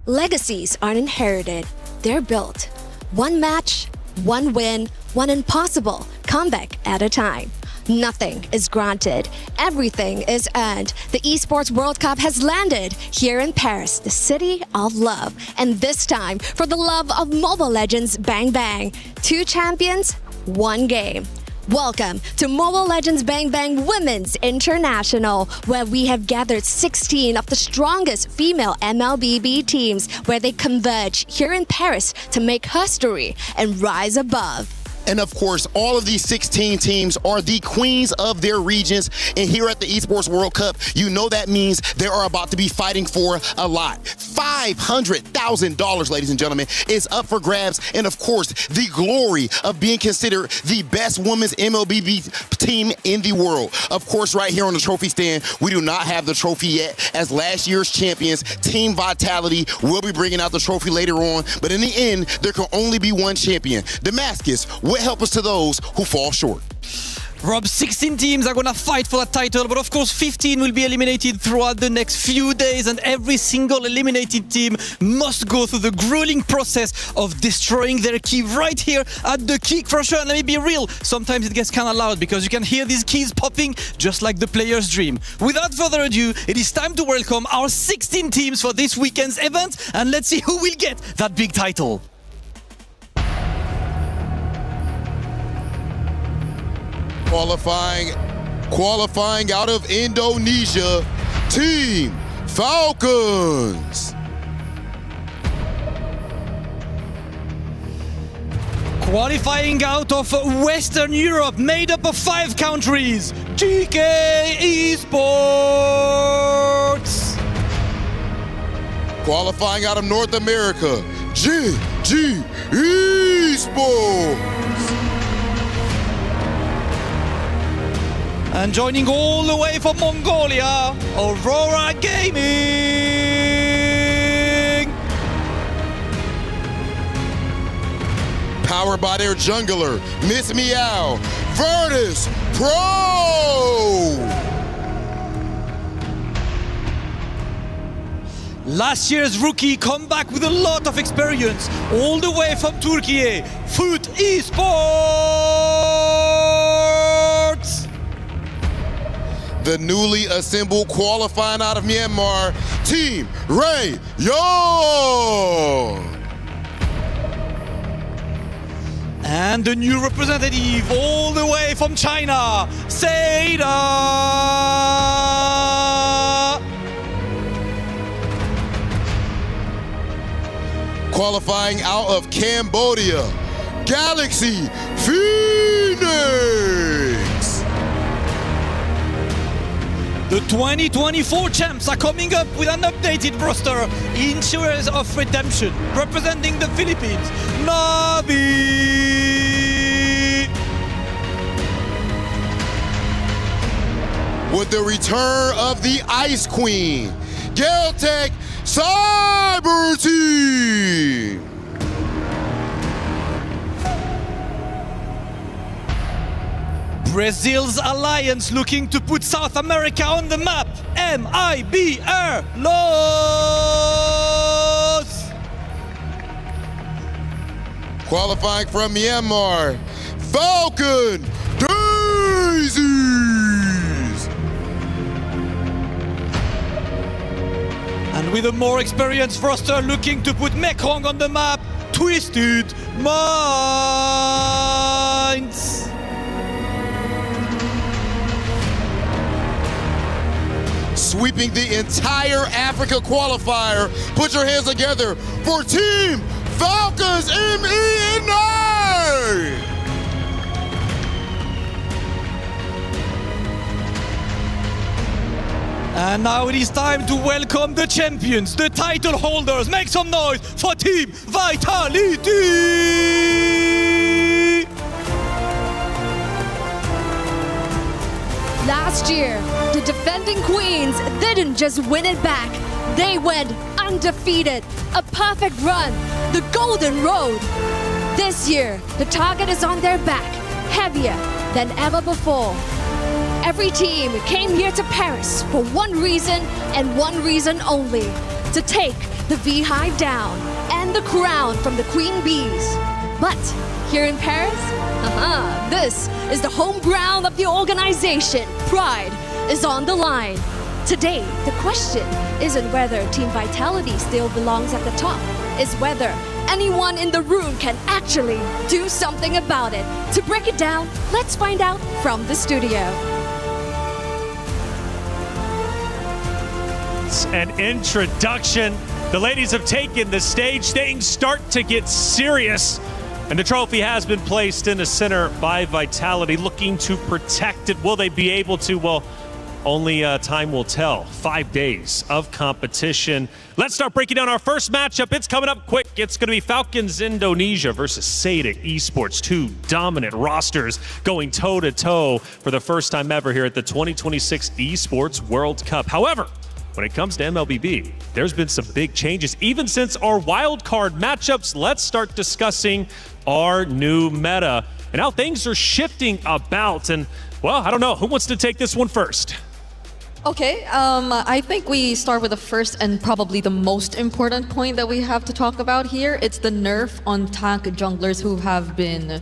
Legacies aren't inherited, they're built. One match, one win, one impossible comeback at a time. Nothing is granted. Everything is earned. The Esports World Cup has landed here in Paris, the city of love. And this time, for the love of Mobile Legends Bang Bang. 2 champions, 1 game. Welcome to Mobile Legends Bang Bang Women's International, where we have gathered 16 of the strongest female MLBB teams, where they converge here in Paris to make history and rise above. And of course, all of these 16 teams are the queens of their regions. And here at the Esports World Cup, you know that means they are about to be fighting for a lot. $500,000, ladies and gentlemen, is up for grabs. And of course, the glory of being considered the best women's MLBB team in the world. Of course, right here on the trophy stand, we do not have the trophy yet, as last year's champions, Team Vitality, will be bringing out the trophy later on. But in the end, there can only be one champion. Damascus, what help us to those who fall short? Rob, 16 teams are going to fight for that title, but of course 15 will be eliminated throughout the next few days, and every single eliminated team must go through the grueling process of destroying their key right here at the Key Crusher. And let me be real, sometimes it gets kind of loud because you can hear these keys popping just like the player's dream. Without further ado, it is time to welcome our 16 teams for this weekend's event, and let's see who will get that big title. Qualifying out of Indonesia, Team Falcons. Qualifying out of Western Europe, made up of 5 countries, GK Esports. Qualifying out of North America, GG Esports. And joining all the way from Mongolia, Aurora Gaming. Powered by their jungler, Miss Meow, Virtus Pro. Last year's rookie come back with a lot of experience, all the way from Turkey, Foot Esports. The newly assembled qualifying out of Myanmar, Team Ray Young. And the new representative all the way from China, Seda. Qualifying out of Cambodia, Galaxy Phoenix. The 2024 champs are coming up with an updated roster in Shares of Redemption, representing the Philippines, Navi. With the return of the Ice Queen, Galtech Cyber Team. Brazil's alliance looking to put South America on the map, MIBR Los. Qualifying from Myanmar, Falcon Daisies. And with a more experienced roster looking to put Mekong on the map, Twisted Minds. Sweeping the entire Africa qualifier, put your hands together for Team Falcons MENA! And now it is time to welcome the champions, the title holders. Make some noise for Team Vitality! Last year, the defending queens didn't just win it back. They went undefeated. A perfect run. The golden road. This year, the target is on their back, heavier than ever before. Every team came here to Paris for one reason and one reason only: to take the beehive down, and the crown from the queen bees. But here in Paris, this is the home ground of the organization. Pride is on the line. Today, the question isn't whether Team Vitality still belongs at the top, it's whether anyone in the room can actually do something about it. To break it down, let's find out from the studio. It's an introduction. The ladies have taken the stage. Things start to get serious. And the trophy has been placed in the center by Vitality, looking to protect it. Will they be able to? Well, only time will tell. 5 days of competition. Let's start breaking down our first matchup. It's coming up quick. It's going to be Falcons Indonesia versus Seda Esports. Two dominant rosters going toe-to-toe for the first time ever here at the 2026 Esports World Cup. However, when it comes to MLBB, there's been some big changes even since our wild card matchups. Let's start discussing our new meta and how things are shifting about. And, well, I don't know. Who wants to take this one first? Okay, I think we start with the first and probably the most important point that we have to talk about here. It's the nerf on tank junglers who have been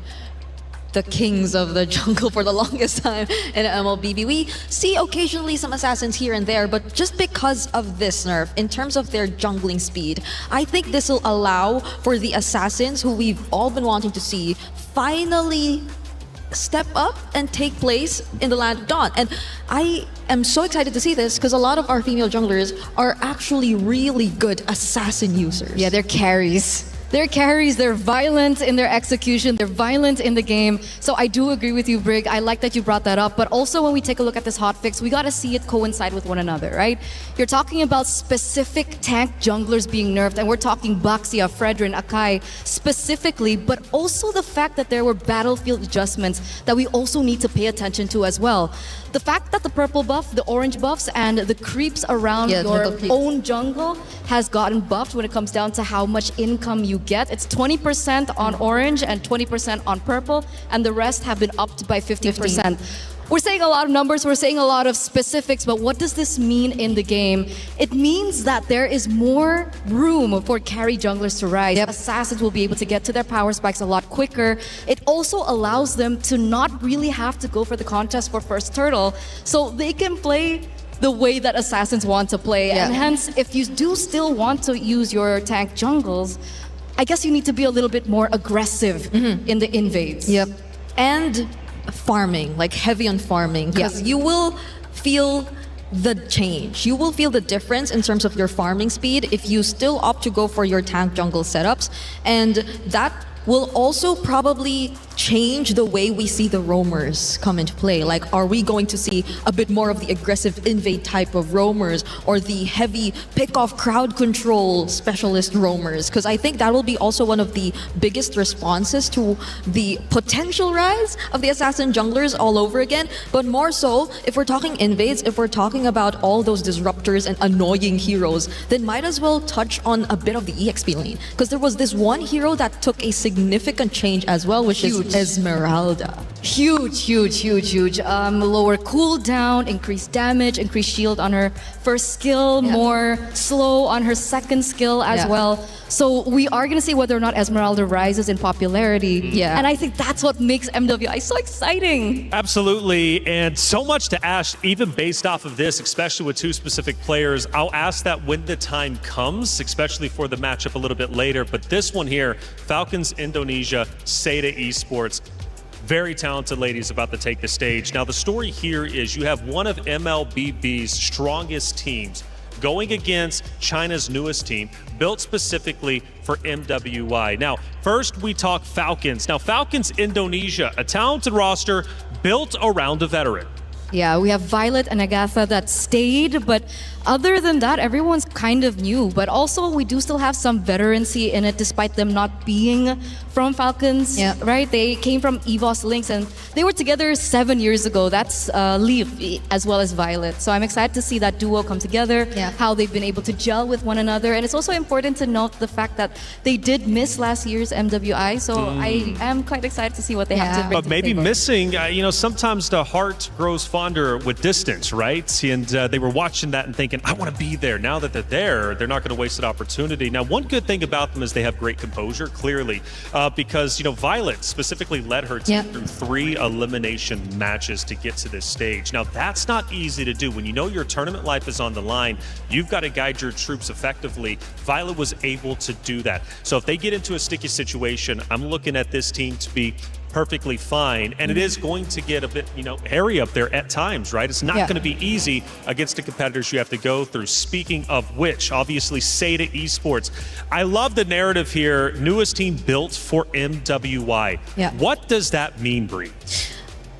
the kings of the jungle for the longest time in MLBB. We see occasionally some assassins here and there, but just because of this nerf, in terms of their jungling speed, I think this will allow for the assassins who we've all been wanting to see finally step up and take place in the Land of Dawn. And I am so excited to see this because a lot of our female junglers are actually really good assassin users. Yeah, they're carries. They're carries, they're violent in their execution, they're violent in the game. So I do agree with you, Brig. I like that you brought that up. But also when we take a look at this hotfix, we got to see it coincide with one another, right? You're talking about specific tank junglers being nerfed, and we're talking Baxia, Fredrin, Akai specifically, but also the fact that there were battlefield adjustments that we also need to pay attention to as well. The fact that the purple buff, the orange buffs, and the creeps around your own jungle has gotten buffed when it comes down to how much income you get. It's 20% on orange and 20% on purple, and the rest have been upped by 50%. We're saying a lot of numbers, we're saying a lot of specifics, but what does this mean in the game? It means that there is more room for carry junglers to rise. Assassins will be able to get to their power spikes a lot quicker. It also allows them to not really have to go for the contest for first turtle, so they can play the way that assassins want to play. And hence, if you do still want to use your tank jungles, I guess you need to be a little bit more aggressive in the invades. And farming, like heavy on farming, because you will feel the change. You will feel the difference in terms of your farming speed if you still opt to go for your tank jungle setups. And that will also probably change the way we see the roamers come into play. Like, are we going to see a bit more of the aggressive invade type of roamers or the heavy pick-off crowd control specialist roamers? Because I think that will be also one of the biggest responses to the potential rise of the assassin junglers all over again. But more so, if we're talking invades, if we're talking about all those disruptors and annoying heroes, then might as well touch on a bit of the EXP lane. Because there was this one hero that took a significant change as well, which is Esmeralda. Huge. Lower cooldown, increased damage, increased shield on her first skill, more slow on her second skill as well. So we are going to see whether or not Esmeralda rises in popularity. And I think that's what makes MWI so exciting. Absolutely, and so much to ask, even based off of this, especially with two specific players. I'll ask that when the time comes, especially for the matchup a little bit later. But this one here, Falcons Indonesia, Seda Esports. Very talented ladies about to take the stage. Now, the story here is you have one of MLBB's strongest teams going against China's newest team, built specifically for MWI. Now, first we talk Falcons. Now, Falcons Indonesia, a talented roster built around a veteran. Yeah, we have Violet and Agatha that stayed, but other than that, everyone's kind of new. But also, we do still have some veterancy in it, despite them not being from Falcons, right? They came from EVOS Lynx, and they were together 7 years ago. That's Leaf as well as Violet. So I'm excited to see that duo come together, how they've been able to gel with one another. And it's also important to note the fact that they did miss last year's MWI, so I am quite excited to see what they have to bring But to the maybe table. missing, sometimes the heart grows fonder with distance, right? And they were watching that and thinking, thinking, I want to be there. Now that they're there, they're not going to waste that opportunity. Now, one good thing about them is they have great composure, clearly, because, Violet specifically led her team through 3 elimination matches to get to this stage. Now, that's not easy to do. When you know your tournament life is on the line, you've got to guide your troops effectively. Violet was able to do that. So if they get into a sticky situation, I'm looking at this team to be perfectly fine, and it is going to get a bit hairy up there at times, right? It's not going to be easy against the competitors you have to go through. Speaking of which, obviously Seda Esports, I love the narrative here. Newest team built for MWI. What does that mean, Bree?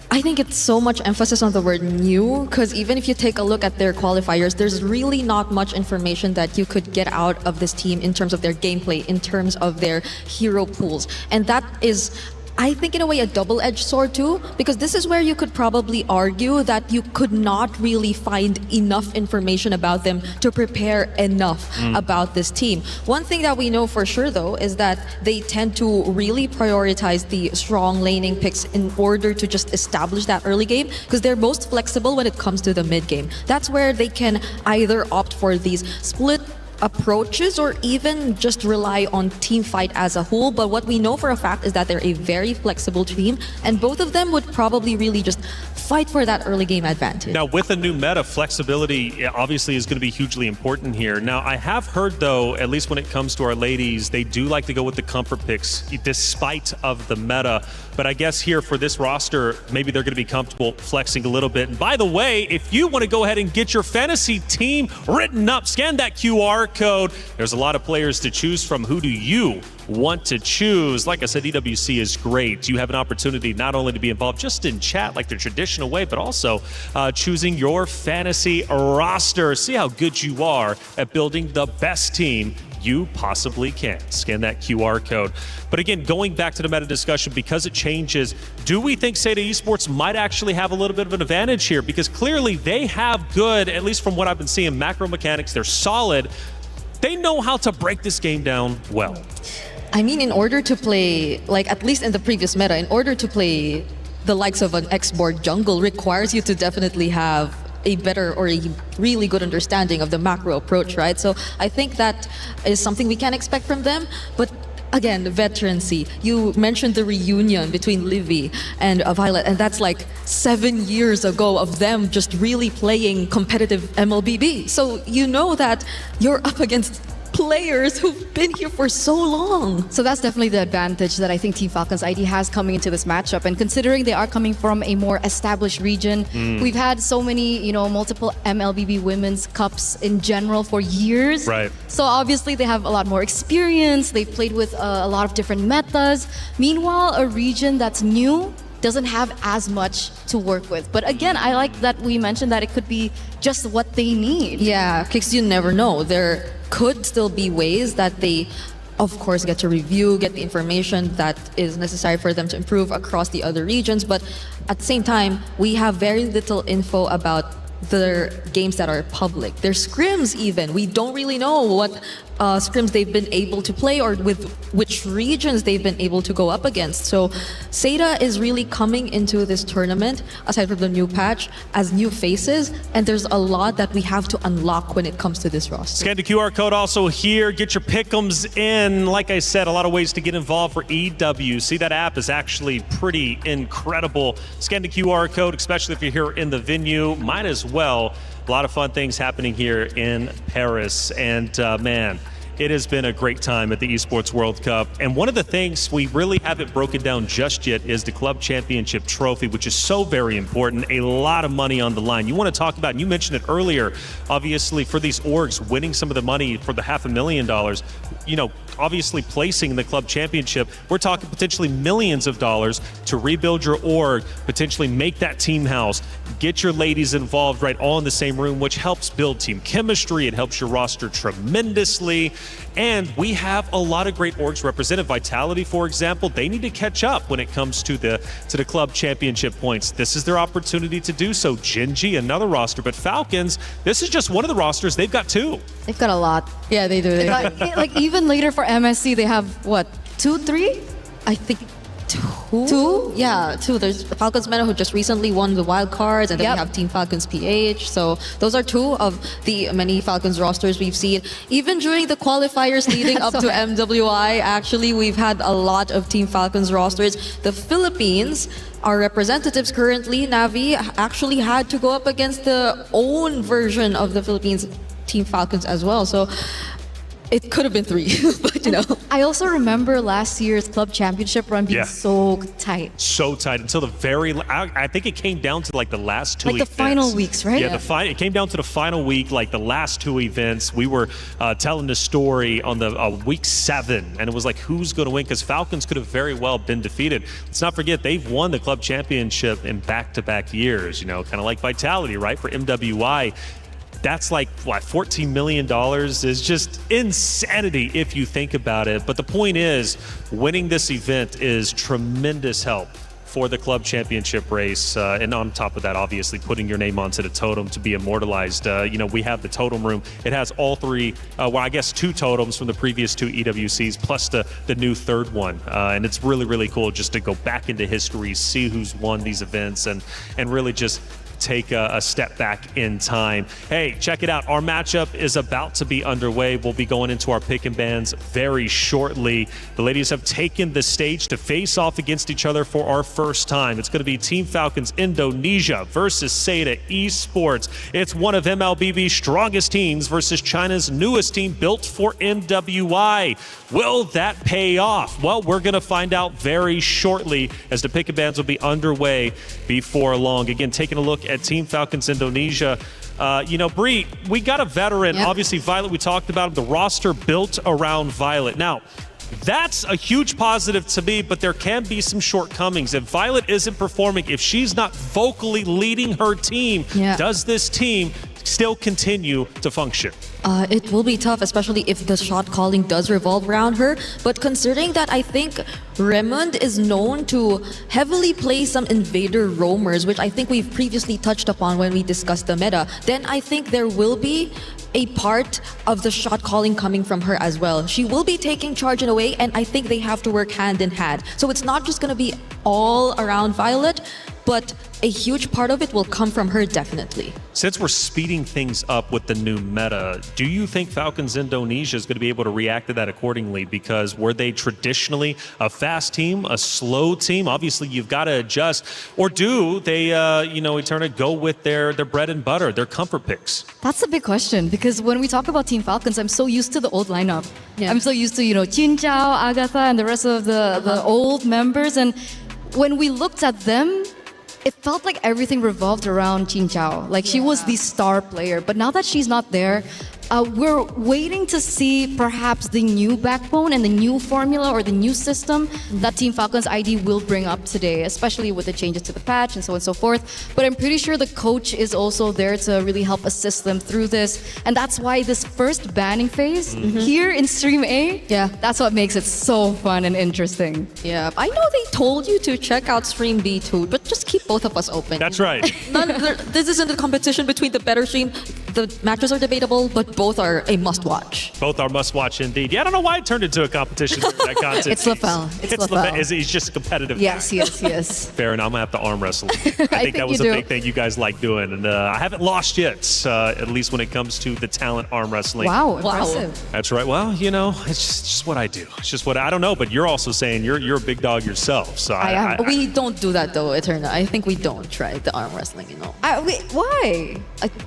I think it's so much emphasis on the word new, because even if you take a look at their qualifiers, there's really not much information that you could get out of this team in terms of their gameplay, in terms of their hero pools. And that is, I think, in a way, a double-edged sword too, because this is where you could probably argue that you could not really find enough information about them to prepare enough about this team. One thing that we know for sure, though, is that they tend to really prioritize the strong laning picks in order to just establish that early game, because they're most flexible when it comes to the mid game. That's where they can either opt for these split approaches or even just rely on team fight as a whole. But what we know for a fact is that they're a very flexible team, and both of them would probably really just fight for that early game advantage. Now, with a new meta, flexibility obviously is going to be hugely important here. Now, I have heard, though, at least when it comes to our ladies, they do like to go with the comfort picks despite of the meta. But I guess here for this roster, maybe they're going to be comfortable flexing a little bit. And by the way, if you want to go ahead and get your fantasy team written up, scan that QR code. There's a lot of players to choose from. Who do you want to choose? Like I said, EWC is great. You have an opportunity not only to be involved just in chat like the traditional way, but also choosing your fantasy roster. See how good you are at building the best team you possibly can. Scan that QR code. But again, going back to the meta discussion, because it changes, do we think Seda Esports might actually have a little bit of an advantage here? Because clearly they have good, at least from what I've been seeing, macro mechanics. They're solid. They know how to break this game down well. I mean, in order to play, like at least in the previous meta, in order to play the likes of an X-board jungle requires you to definitely have a better or a really good understanding of the macro approach, right? So I think that is something we can expect from them. But again, veterancy. You mentioned the reunion between Livy and Violet, and that's like 7 years ago of them just really playing competitive MLBB. So you know that you're up against players who've been here for so long. So that's definitely the advantage that I think Team Falcons ID has coming into this matchup. And considering they are coming from a more established region, we've had so many, multiple MLBB Women's Cups in general for years. Right. So obviously they have a lot more experience. They've played with a lot of different metas. Meanwhile, a region that's new doesn't have as much to work with. But again, I like that we mentioned that it could be just what they need. Yeah, because you never know. There could still be ways that they, of course, get to review, get the information that is necessary for them to improve across the other regions. But at the same time, we have very little info about their games that are public. Their scrims even. We don't really know what scrims they've been able to play or with which regions they've been able to go up against. So Seda is really coming into this tournament, aside from the new patch, as new faces, and there's a lot that we have to unlock when it comes to this roster. Scan the QR code also here. Get your pick'ems in. Like I said, a lot of ways to get involved for EWC. That app is actually pretty incredible. Scan the QR code, especially if you're here in the venue. Might as well. A lot of fun things happening here in Paris. And man, it has been a great time at the Esports World Cup. And one of the things we really haven't broken down just yet is the Club Championship Trophy, which is so very important. A lot of money on the line. You want to talk about, and you mentioned it earlier, obviously for these orgs winning some of the money for the $500,000, obviously placing in the club championship, we're talking potentially millions of dollars to rebuild your org, potentially make that team house, get your ladies involved right all in the same room, which helps build team chemistry. It helps your roster tremendously. And we have a lot of great orgs represented. Vitality, for example, they need to catch up when it comes to the club championship points. This is their opportunity to do so. Genji, another roster, but Falcons, this is just one of the rosters. They've got 2. They've got a lot. Yeah, they do. Like even later for MSC, they have what, 2, 3? I think 2. Two? Yeah, two. There's Falcons Meta who just recently won the wild cards, and then we have Team Falcons PH. So those are two of the many Falcons rosters we've seen. Even during the qualifiers leading up to MWI, actually, we've had a lot of Team Falcons rosters. The Philippines, our representatives currently, Navi, actually had to go up against the own version of the Philippines Team Falcons as well. So it could have been three, but you know. I also remember last year's club championship run being so tight. So tight until the very. I think it came down to like the last two. Like the events. final weeks, right? Yeah, it came down to the final week, like the last two events. We were telling the story on the week 7, and it was like, who's going to win? Because Falcons could have very well been defeated. Let's not forget they've won the club championship in back-to-back years. You know, kind of like Vitality, right? For MWI. That's like, what, $14 million is just insanity if you think about it. But the point is, winning this event is tremendous help for the club championship race. And on top of that, obviously, putting your name onto the totem to be immortalized. You know, we have the totem room. It has all three, well, I guess 2 totems from the previous 2 EWCs, plus the new third one. And it's really, really cool just to go back into history, see who's won these events, and really just take a step back in time. Hey, check it out. Our matchup is about to be underway. We'll be going into our pick and bans very shortly. The ladies have taken the stage to face off against each other for our first time. It's going to be Team Falcons Indonesia versus Seda Esports. It's one of MLBB's strongest teams versus China's newest team built for MWI. Will that pay off? Well, we're going to find out very shortly as the pick and bans will be underway before long. Again, taking a look at Team Falcons Indonesia. You know, Bree, we got a veteran. Obviously, Violet, we talked about him. The roster built around Violet. Now, that's a huge positive to me, but there can be some shortcomings. If Violet isn't performing, if she's not vocally leading her team, does this team still continue to function? It will be tough, especially if the shot calling does revolve around her. But considering that I think Raymond is known to heavily play some invader roamers, which I think we've previously touched upon when we discussed the meta, then I think there will be a part of the shot calling coming from her as well. She will be taking charge in a way, and I think they have to work hand in hand. So it's not just going to be all around Violet, but a huge part of it will come from her, definitely. Since we're speeding things up with the new meta, do you think Falcons Indonesia is going to be able to react to that accordingly? Because were they traditionally a fast team, a slow team? Obviously, you've got to adjust. Or do they, Eterna, go with their bread and butter, their comfort picks? That's a big question, because when we talk about Team Falcons, I'm so used to the old lineup. I'm so used to, Chin Chao, Agatha, and the rest of the old members. And when we looked at them, it felt like everything revolved around Chin Chao. Like she was the star player. But now that she's not there, we're waiting to see perhaps the new backbone and the new formula or the new system that Team Falcons ID will bring up today, especially with the changes to the patch and so on and so forth. But I'm pretty sure the coach is also there to really help assist them through this. And that's why this first banning phase here in Stream A, that's what makes it so fun and interesting. Yeah, I know they told you to check out Stream B too, but just keep both of us open. That's right. This isn't a competition between the better stream. The matches are debatable, but both are a must-watch. Both are must-watch indeed. Yeah, I don't know why it turned into a competition during that content. It's LaFell. It's LaFell. He's just a competitive guy. Yes. Fair enough. I'm going to have to arm wrestle. I think that was a big thing you guys like doing. And I haven't lost yet, at least when it comes to the talent arm wrestling. Wow, impressive. That's right. Well, it's just what I do. It's just what I don't know, but you're also saying you're a big dog yourself. So I am. We don't do that though, Eterna. I think we don't try the arm wrestling, Why?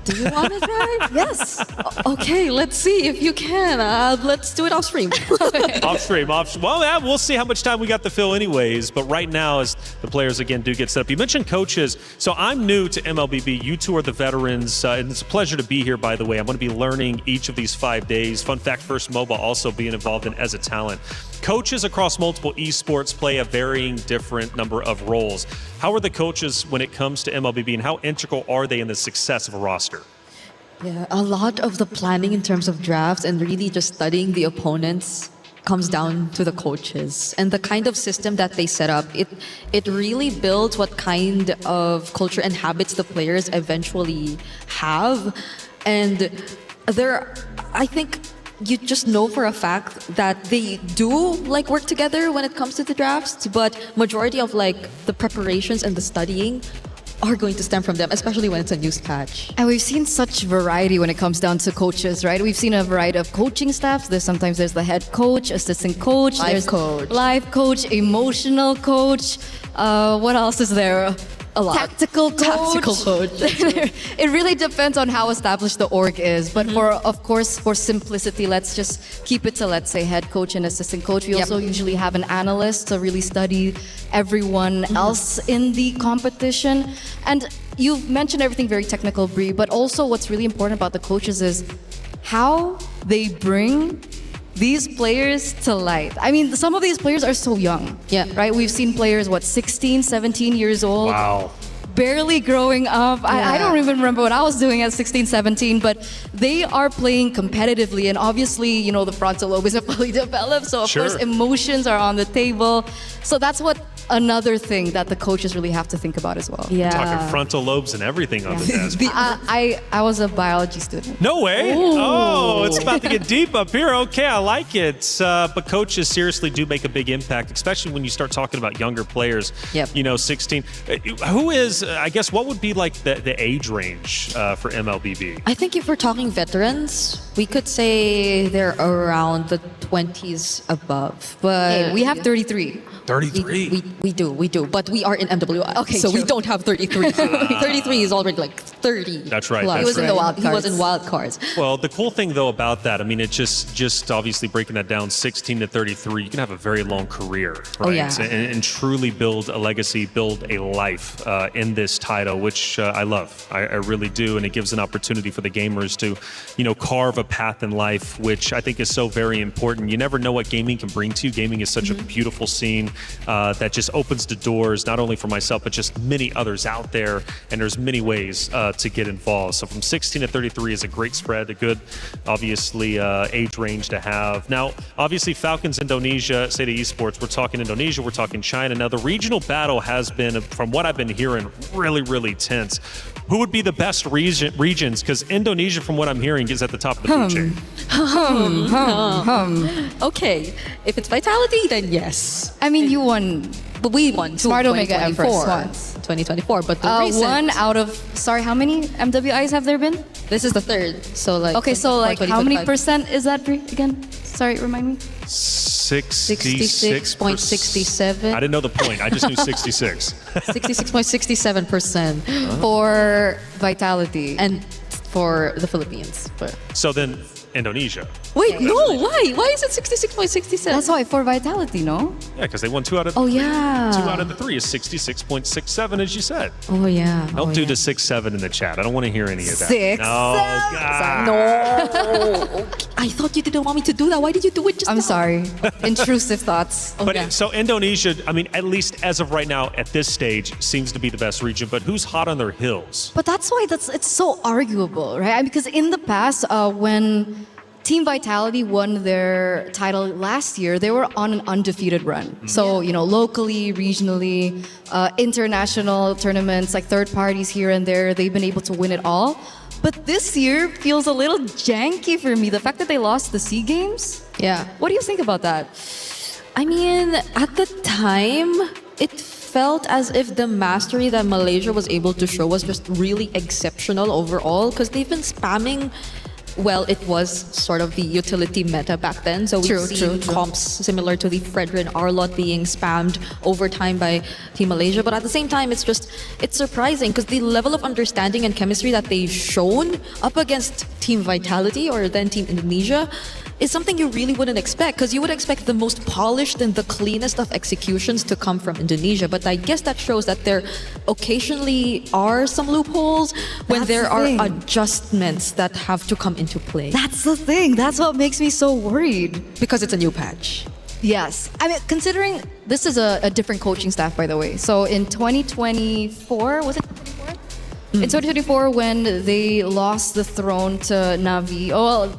Do you want to try? Yes. Okay, let's see if you can. Let's do it off stream. Off stream. Well, yeah, we'll see how much time we got to fill anyways. But right now, as the players again do get set up, you mentioned coaches. So I'm new to MLBB. You two are the veterans, and it's a pleasure to be here. By the way, I'm going to be learning each of these 5 days. Fun fact: First Mobile also being involved in as a talent. Coaches across multiple esports play a varying different number of roles. How are the coaches when it comes to MLBB, and how integral are they in the success of a roster? Yeah, a lot of the planning in terms of drafts and really just studying the opponents comes down to the coaches and the kind of system that they set up. It really builds what kind of culture and habits the players eventually have. And I think you just know for a fact that they do like work together when it comes to the drafts, but majority of like the preparations and the studying are going to stem from them, especially when it's a news patch. And we've seen such variety when it comes down to coaches, right? We've seen a variety of coaching staffs. Sometimes there's the head coach, assistant coach, Life coach. life coach, emotional coach. What else is there? A lot. Tactical coach. It really depends on how established the org is. But for simplicity, let's just keep it to, let's say, head coach and assistant coach. We also usually have an analyst to really study everyone else in the competition. And you've mentioned everything very technical, Brie, but also what's really important about the coaches is how they bring these players to light. I mean, some of these players are so young. Yeah. Right? We've seen players, 16, 17 years old. Wow. Barely growing up. I don't even remember what I was doing at 16, 17, but they are playing competitively. And obviously, the frontal lobe isn't fully developed. So, of course, emotions are on the table. So that's what another thing that the coaches really have to think about as well. We're talking frontal lobes and everything on the desk. I was a biology student. No way. Ooh. Oh, it's about to get deep up here. Okay, I like it. But coaches seriously do make a big impact, especially when you start talking about younger players. Yep. 16. Who is, I guess, what would be like the age range for MLBB? I think if we're talking veterans, we could say they're around the 20s above. But Hey, we have 33. 33. We do, but we are in MWI. Okay, so true. we don't have 33. 33 is already like 30. That's right. plus. That's He was in the wild He was cards. in wild cards. Well, the cool thing though about that, I mean, it's just obviously breaking that down, 16 to 33, you can have a very long career, right? Oh, yeah. And truly build a legacy, build a life in this title, which I love. I really do, and it gives an opportunity for the gamers to, carve a path in life, which I think is so very important. You never know what gaming can bring to you. Gaming is such a beautiful scene that just opens the doors, not only for myself, but just many others out there. And there's many ways to get involved. So from 16 to 33 is a great spread, a good, obviously, age range to have. Now, obviously, Falcons Indonesia, Seta Esports, we're talking Indonesia, we're talking China. Now, the regional battle has been, from what I've been hearing, really, really tense. Who would be the best regions? Because Indonesia, from what I'm hearing, is at the top of the food chain. Okay, if it's Vitality, then yes. I mean, you won. But we won Smart Omega Empress 2024, but the recent, one out of, how many MWIs have there been? this is the third. So like Okay, so like how many 2025. percent is that again? Sorry, remind me. 66.67. I didn't know the point. I just knew 66. 66.67% For Vitality. and for the Philippines. So then Indonesia. Wait, no, why? Why is it 66.67? That's why, for Vitality, no? Yeah, because they won 2 out of Oh, yeah. 2 out of the 3 is 66.67, as you said. Oh, yeah. Don't do the 6-7 in the chat. I don't want to hear any of that. 6, No, God. No. I thought you didn't want me to do that. Why did you do it just I'm now? sorry. Intrusive thoughts. But so Indonesia, I mean, at least as of right now, at this stage, seems to be the best region. But who's hot on their heels? But that's why it's so arguable, right? Because in the past, when Team Vitality won their title last year, they were on an undefeated run. So, locally, regionally, international tournaments, like third parties here and there, they've been able to win it all. But this year feels a little janky for me. The fact that they lost the SEA Games. Yeah. What do you think about that? I mean, at the time, it felt as if the mastery that Malaysia was able to show was just really exceptional overall, because they've been spamming. Well, it was sort of the utility meta back then. So we've seen comps similar to the Fredrin and Arlot being spammed over time by Team Malaysia. But at the same time, it's surprising because the level of understanding and chemistry that they've shown up against Team Vitality or then Team Indonesia is something you really wouldn't expect, because you would expect the most polished and the cleanest of executions to come from Indonesia. But I guess that shows that there occasionally are some loopholes when there are adjustments that have to come into play. That's the thing. That's what makes me so worried. Because it's a new patch. Yes. I mean, considering this is a different coaching staff, by the way. So in 2024, was it 2024? In 2024, when they lost the throne to Navi,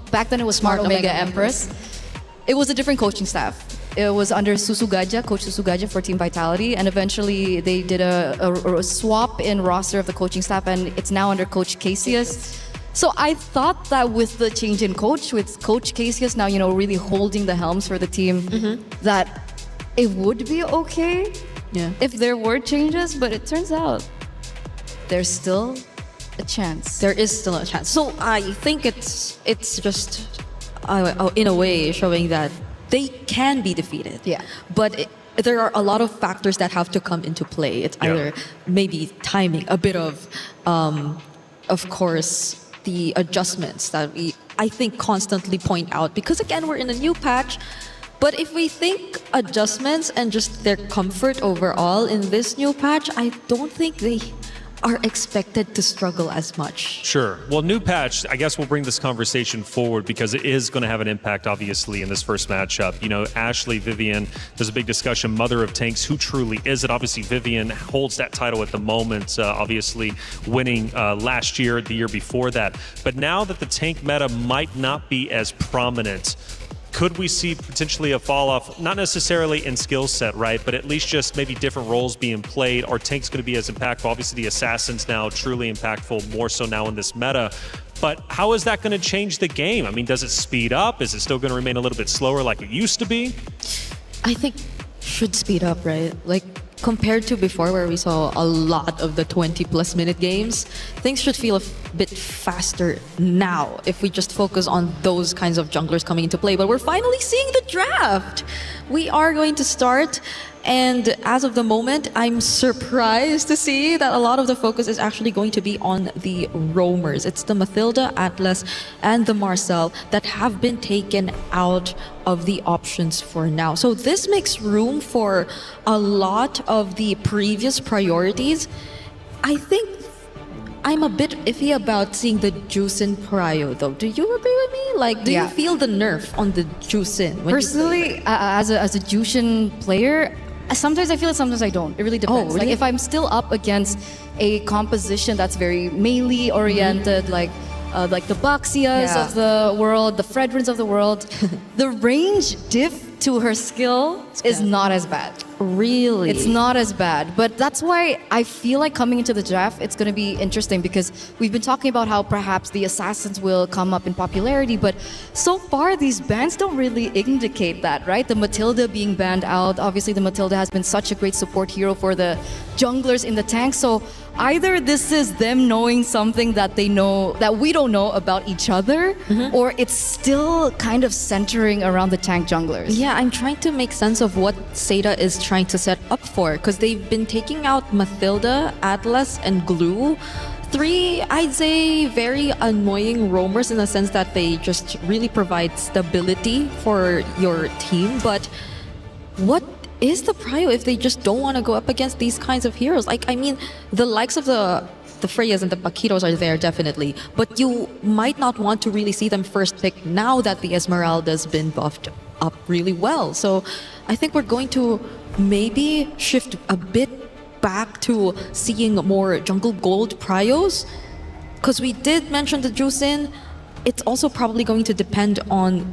back then it was Smart Omega Empress. It was a different coaching staff. It was under Susugaja, Coach Susugaja for Team Vitality, and eventually they did a swap in roster of the coaching staff, and it's now under Coach Casius. So I thought that with the change in coach, with Coach Casius now, really holding the helms for the team, that it would be okay if there were changes, but it turns out there's still a chance. There is still a chance. So I think it's just in a way showing that they can be defeated. Yeah. But there are a lot of factors that have to come into play. It's either maybe timing, a bit of course, the adjustments that I think constantly point out, because again, we're in a new patch. But if we think adjustments and just their comfort overall in this new patch, I don't think they are expected to struggle as much. Sure. Well, new patch, I guess we'll bring this conversation forward because it is going to have an impact, obviously, in this first matchup. Ashley, Vivian, there's a big discussion, Mother of Tanks, who truly is it? Obviously, Vivian holds that title at the moment, obviously winning last year, the year before that. But now that the tank meta might not be as prominent, could we see potentially a fall off, not necessarily in skill set, right? But at least just maybe different roles being played. Are tanks going to be as impactful? Obviously, the assassins now truly impactful, more so now in this meta. But how is that going to change the game? I mean, does it speed up? Is it still going to remain a little bit slower like it used to be? I think should speed up, right? Like compared to before where we saw a lot of the 20+ minute games, things should feel a bit faster now if we just focus on those kinds of junglers coming into play. But we're finally seeing the draft. We are going to start, and as of the moment, I'm surprised to see that a lot of the focus is actually going to be on the roamers. It's the Mathilda, Atlas, and the Marcel that have been taken out of the options for now. So this makes room for a lot of the previous priorities. I think I'm a bit iffy about seeing the Juicin Prio though. Do you agree with me? Like, do you feel the nerf on the Juicin? Personally, as a Juicin player, sometimes I feel it, sometimes I don't. It really depends. really? Like if I'm still up against a composition that's very melee oriented, like the Baxias of the world, the Fredrins of the world, the range diff to her skill is not as bad. Really? It's not as bad. But that's why I feel like coming into the draft, it's going to be interesting because we've been talking about how perhaps the assassins will come up in popularity, but so far these bans don't really indicate that, right? The Matilda being banned out, obviously the Matilda has been such a great support hero for the junglers in the tank, so either this is them knowing something that they know that we don't know about each other, or it's still kind of centering around the tank junglers. Yeah, I'm trying to make sense of what Seda is trying to set up for, because they've been taking out Mathilda, Atlas, and Glue. 3, I'd say, very annoying roamers in the sense that they just really provide stability for your team. But what is the prio if they just don't want to go up against these kinds of heroes? Like, I mean, the likes of the Freyas and the Paquitos are there definitely, but you might not want to really see them first pick now that the Esmeralda's been buffed up really well. So I think we're going to maybe shift a bit back to seeing more jungle gold prios, because we did mention the Juicin. It's also probably going to depend on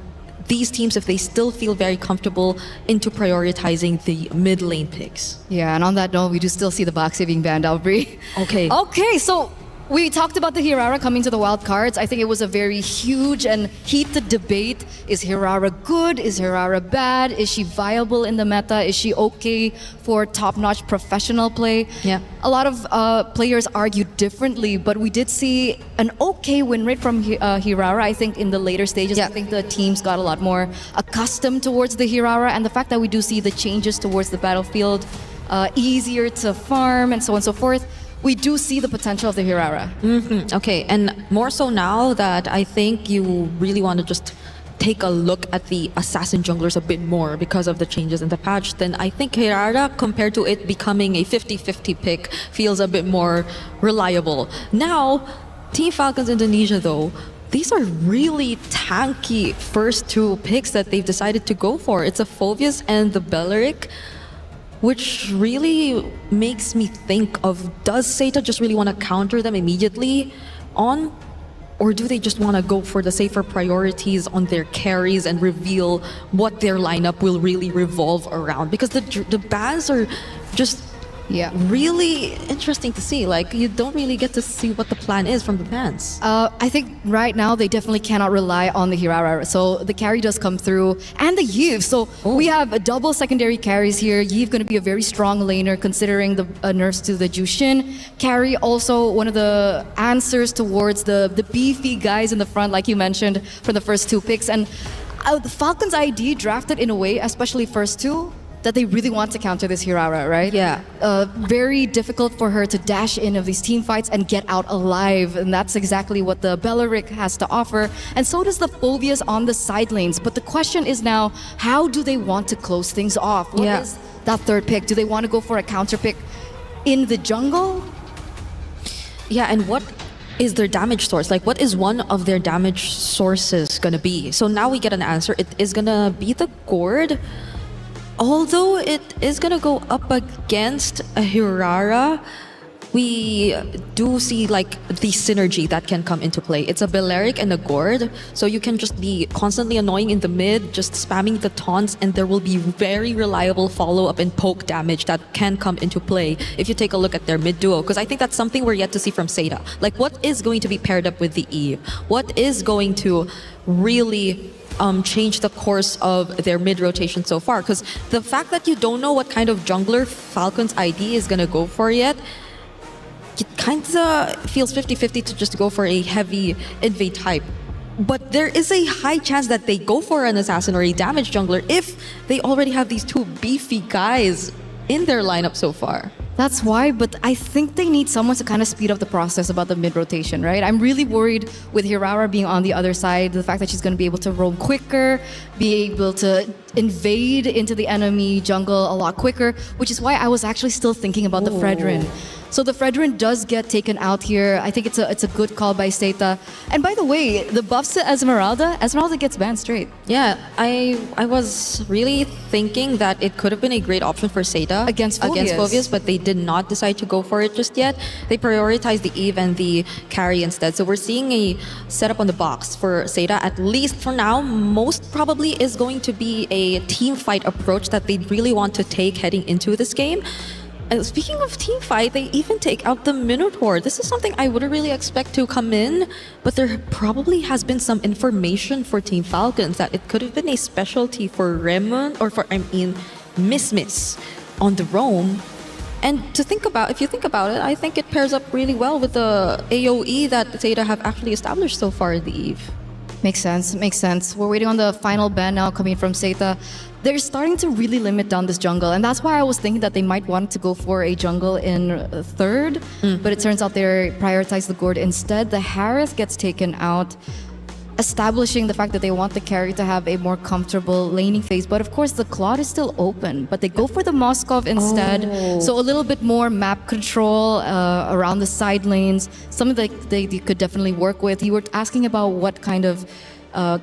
these teams if they still feel very comfortable into prioritizing the mid lane picks. Yeah, and on that note, we do still see the Baxi being banned out, Brie. Okay, so we talked about the Hirara coming to the wild cards. I think it was a very huge and heated debate. Is Hirara good? Is Hirara bad? Is she viable in the meta? Is she okay for top-notch professional play? Yeah. A lot of players argued differently, but we did see an okay win rate from Hirara. I think in the later stages, I think the teams got a lot more accustomed towards the Hirara, and the fact that we do see the changes towards the battlefield, easier to farm and so on and so forth, we do see the potential of the Hirara. Okay, and more so now that I think you really want to just take a look at the assassin junglers a bit more because of the changes in the patch, then I think Hirara, compared to it becoming a 50-50 pick, feels a bit more reliable. Now, Team Falcons Indonesia though, these are really tanky first 2 picks that they've decided to go for. It's a Phoveus and the Belleric, which really makes me think of, does Seta just really want to counter them immediately on, or do they just want to go for the safer priorities on their carries and reveal what their lineup will really revolve around? Because the bans are just Yeah. Really interesting to see. Like, you don't really get to see what the plan is from the fans. I think right now they definitely cannot rely on the Hirara. So the carry does come through, and the Yves. So we have a double secondary carries here. Yves going to be a very strong laner considering the nerfs to the Jushin. Carry also one of the answers towards the beefy guys in the front, like you mentioned, for the first two picks. And the Falcons ID drafted in a way, especially first two, that they really want to counter this Hirara, right? Yeah. Very difficult for her to dash in of these team fights and get out alive. And that's exactly what the Belleric has to offer. And so does the Phobias on the side lanes. But the question is now, how do they want to close things off? What is that third pick? Do they want to go for a counter pick in the jungle? Yeah, and what is their damage source? Like, what is one of their damage sources gonna be? So now we get an answer. It is gonna be the Gourd. Although it is gonna go up against a Hirara, we do see like the synergy that can come into play. It's a Belleric and a Gourd, so you can just be constantly annoying in the mid, just spamming the taunts, and there will be very reliable follow-up and poke damage that can come into play if you take a look at their mid duo, because I think that's something we're yet to see from Seda. Like, what is going to be paired up with the Eve? What is going to really change the course of their mid rotation so far? Because the fact that you don't know what kind of jungler Falcon's ID is going to go for yet, it kind of feels 50-50 to just go for a heavy invade type. But there is a high chance that they go for an assassin or a damage jungler if they already have these two beefy guys in their lineup so far. That's why, but I think they need someone to kind of speed up the process about the mid-rotation, right? I'm really worried with Hirara being on the other side, the fact that she's going to be able to roam quicker, be able to invade into the enemy jungle a lot quicker, which is why I was actually still thinking about the Fredrin. So the Fredrin does get taken out here. I think it's a good call by Seta. And by the way, the buffs to Esmeralda gets banned straight. Yeah, I was really thinking that it could have been a great option for Seta against Phobias, but they did not decide to go for it just yet. They prioritized the Eve and the carry instead. So we're seeing a setup on the box for Seta, at least for now. Most probably is going to be a team fight approach that they really want to take heading into this game. And speaking of team fight, they even take out the Minotaur. This is something I wouldn't really expect to come in, but there probably has been some information for Team Falcons that it could have been a specialty for Remon, or for, Miss on the roam. And if you think about it, I think it pairs up really well with the AoE that Zeta have actually established so far in the Eve. Makes sense. We're waiting on the final ban now coming from Zeta. They're starting to really limit down this jungle, and that's why I was thinking that they might want to go for a jungle in third, but it turns out they prioritize the Gourd instead. The Harith gets taken out, establishing the fact that they want the carry to have a more comfortable laning phase. But of course, the Claude is still open, but they go for the Moskov instead. So a little bit more map control around the side lanes, something that they could definitely work with. You were asking about what kind of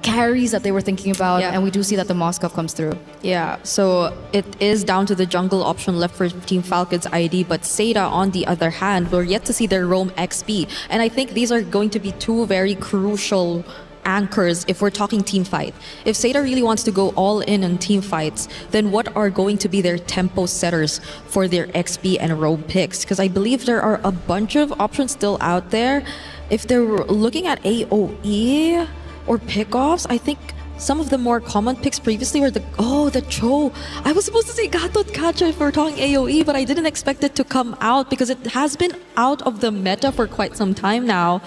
carries that they were thinking about, and we do see that the Moskov comes through. Yeah, so it is down to the jungle option left for Team Falcon's ID, but Seda, on the other hand, we're yet to see their roam XP. And I think these are going to be two very crucial anchors if we're talking team fight. If Seda really wants to go all in on team fights, then what are going to be their tempo setters for their XP and roam picks? Because I believe there are a bunch of options still out there. If they're looking at AoE or pickoffs, I think some of the more common picks previously were the Cho. I was supposed to say Gatot Kacha if we're talking AoE, but I didn't expect it to come out because it has been out of the meta for quite some time now.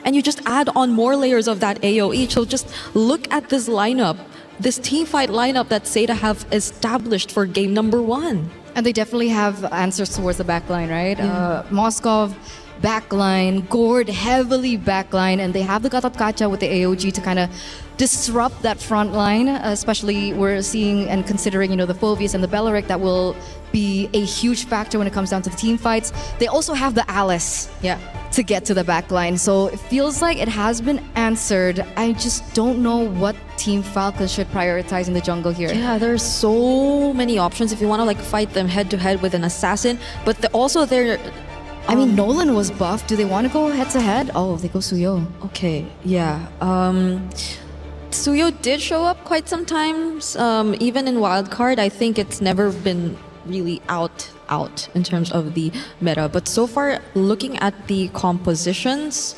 And you just add on more layers of that AoE. So just look at this lineup, this team fight lineup that Seda have established for game number 1. And they definitely have answers towards the backline, right? Moskov, backline, Gourd, heavily backline, and they have the Gatot Kacha with the AOG to kind of disrupt that front line, especially we're seeing and considering, the Phobias and the Belleric that will be a huge factor when it comes down to the team fights. They also have the Alice to get to the backline. So it feels like it has been answered. I just don't know what Team Falcons should prioritize in the jungle here. Yeah, there's so many options if you want to fight them head to head with an assassin, but also they're Nolan was buffed. Do they want to go head to head? Oh, they go Suyo. Okay, yeah. Suyo did show up quite sometimes, even in Wildcard. I think it's never been really out in terms of the meta. But so far, looking at the compositions,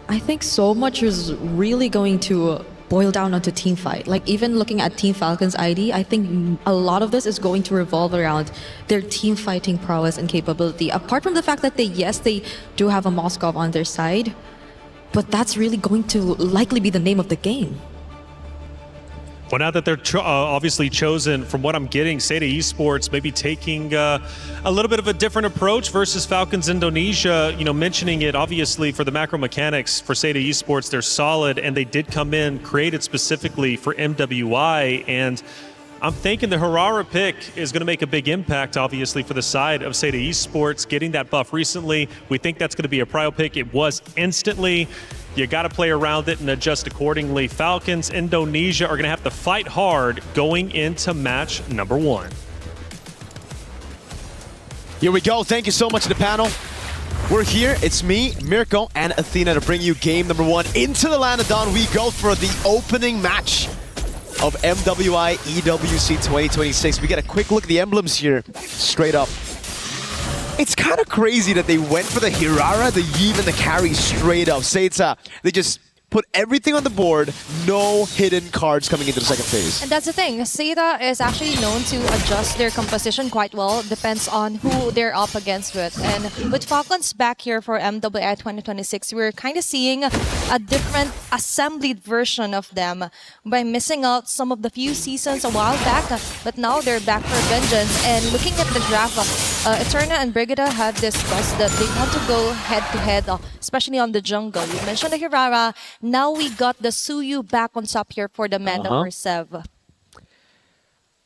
I think so much is really going to boil down onto team fight. Like even looking at Team Falcon's ID, I think a lot of this is going to revolve around their team fighting prowess and capability. Apart from the fact that they do have a Moskov on their side, but that's really going to likely be the name of the game. Well, now that they're obviously chosen, from what I'm getting, Seda Esports maybe taking a little bit of a different approach versus Falcons Indonesia. You know, mentioning it obviously for the macro mechanics for Seda Esports, they're solid, and they did come in created specifically for MWI. And I'm thinking the Hirara pick is going to make a big impact, obviously, for the side of Seda Esports. Getting that buff recently, we think that's going to be a prio pick. It was instantly. You got to play around it and adjust accordingly. Falcons Indonesia are going to have to fight hard going into match number 1. Here we go. Thank you so much to the panel. We're here. It's me, Mirko, and Athena to bring you game number 1. Into the land of dawn we go for the opening match of MWI EWC26. We get a quick look at the emblems here, straight up. It's kind of crazy that they went for the Hirara, the Yeve, and the carry straight up. Seita, they just put everything on the board, no hidden cards coming into the second phase. And that's the thing, Seda is actually known to adjust their composition quite well, depends on who they're up against with. And with Falcons back here for MWI 2026, we're kind of seeing a different assembled version of them by missing out some of the few seasons a while back, but now they're back for vengeance. And looking at the draft, Eterna and Brigida have discussed that they want to go head-to-head, especially on the jungle. You mentioned the Hirara. Now we got the Suyu back on top here for the Manda for Sev.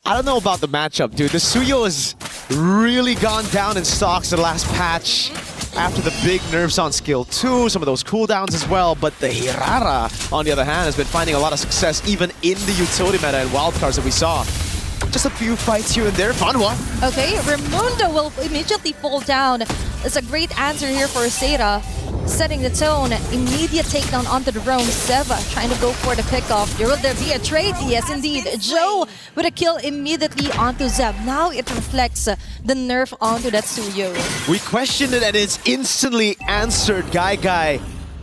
I don't know about the matchup, dude. The Suyo has really gone down in stocks the last patch after the big nerfs on skill 2, some of those cooldowns as well. But the Hirara, on the other hand, has been finding a lot of success even in the utility meta and wildcards that we saw. Just a few fights here and there. Fun one. Okay, Raimundo will immediately fall down. It's a great answer here for Seda. Setting the tone, immediate takedown onto the roam. Seva trying to go for the pickoff. Will there be a trade? Yes, indeed. Joe with a kill immediately onto Zeb. Now it reflects the nerf onto that Suyo. We questioned it and it's instantly answered. Guy.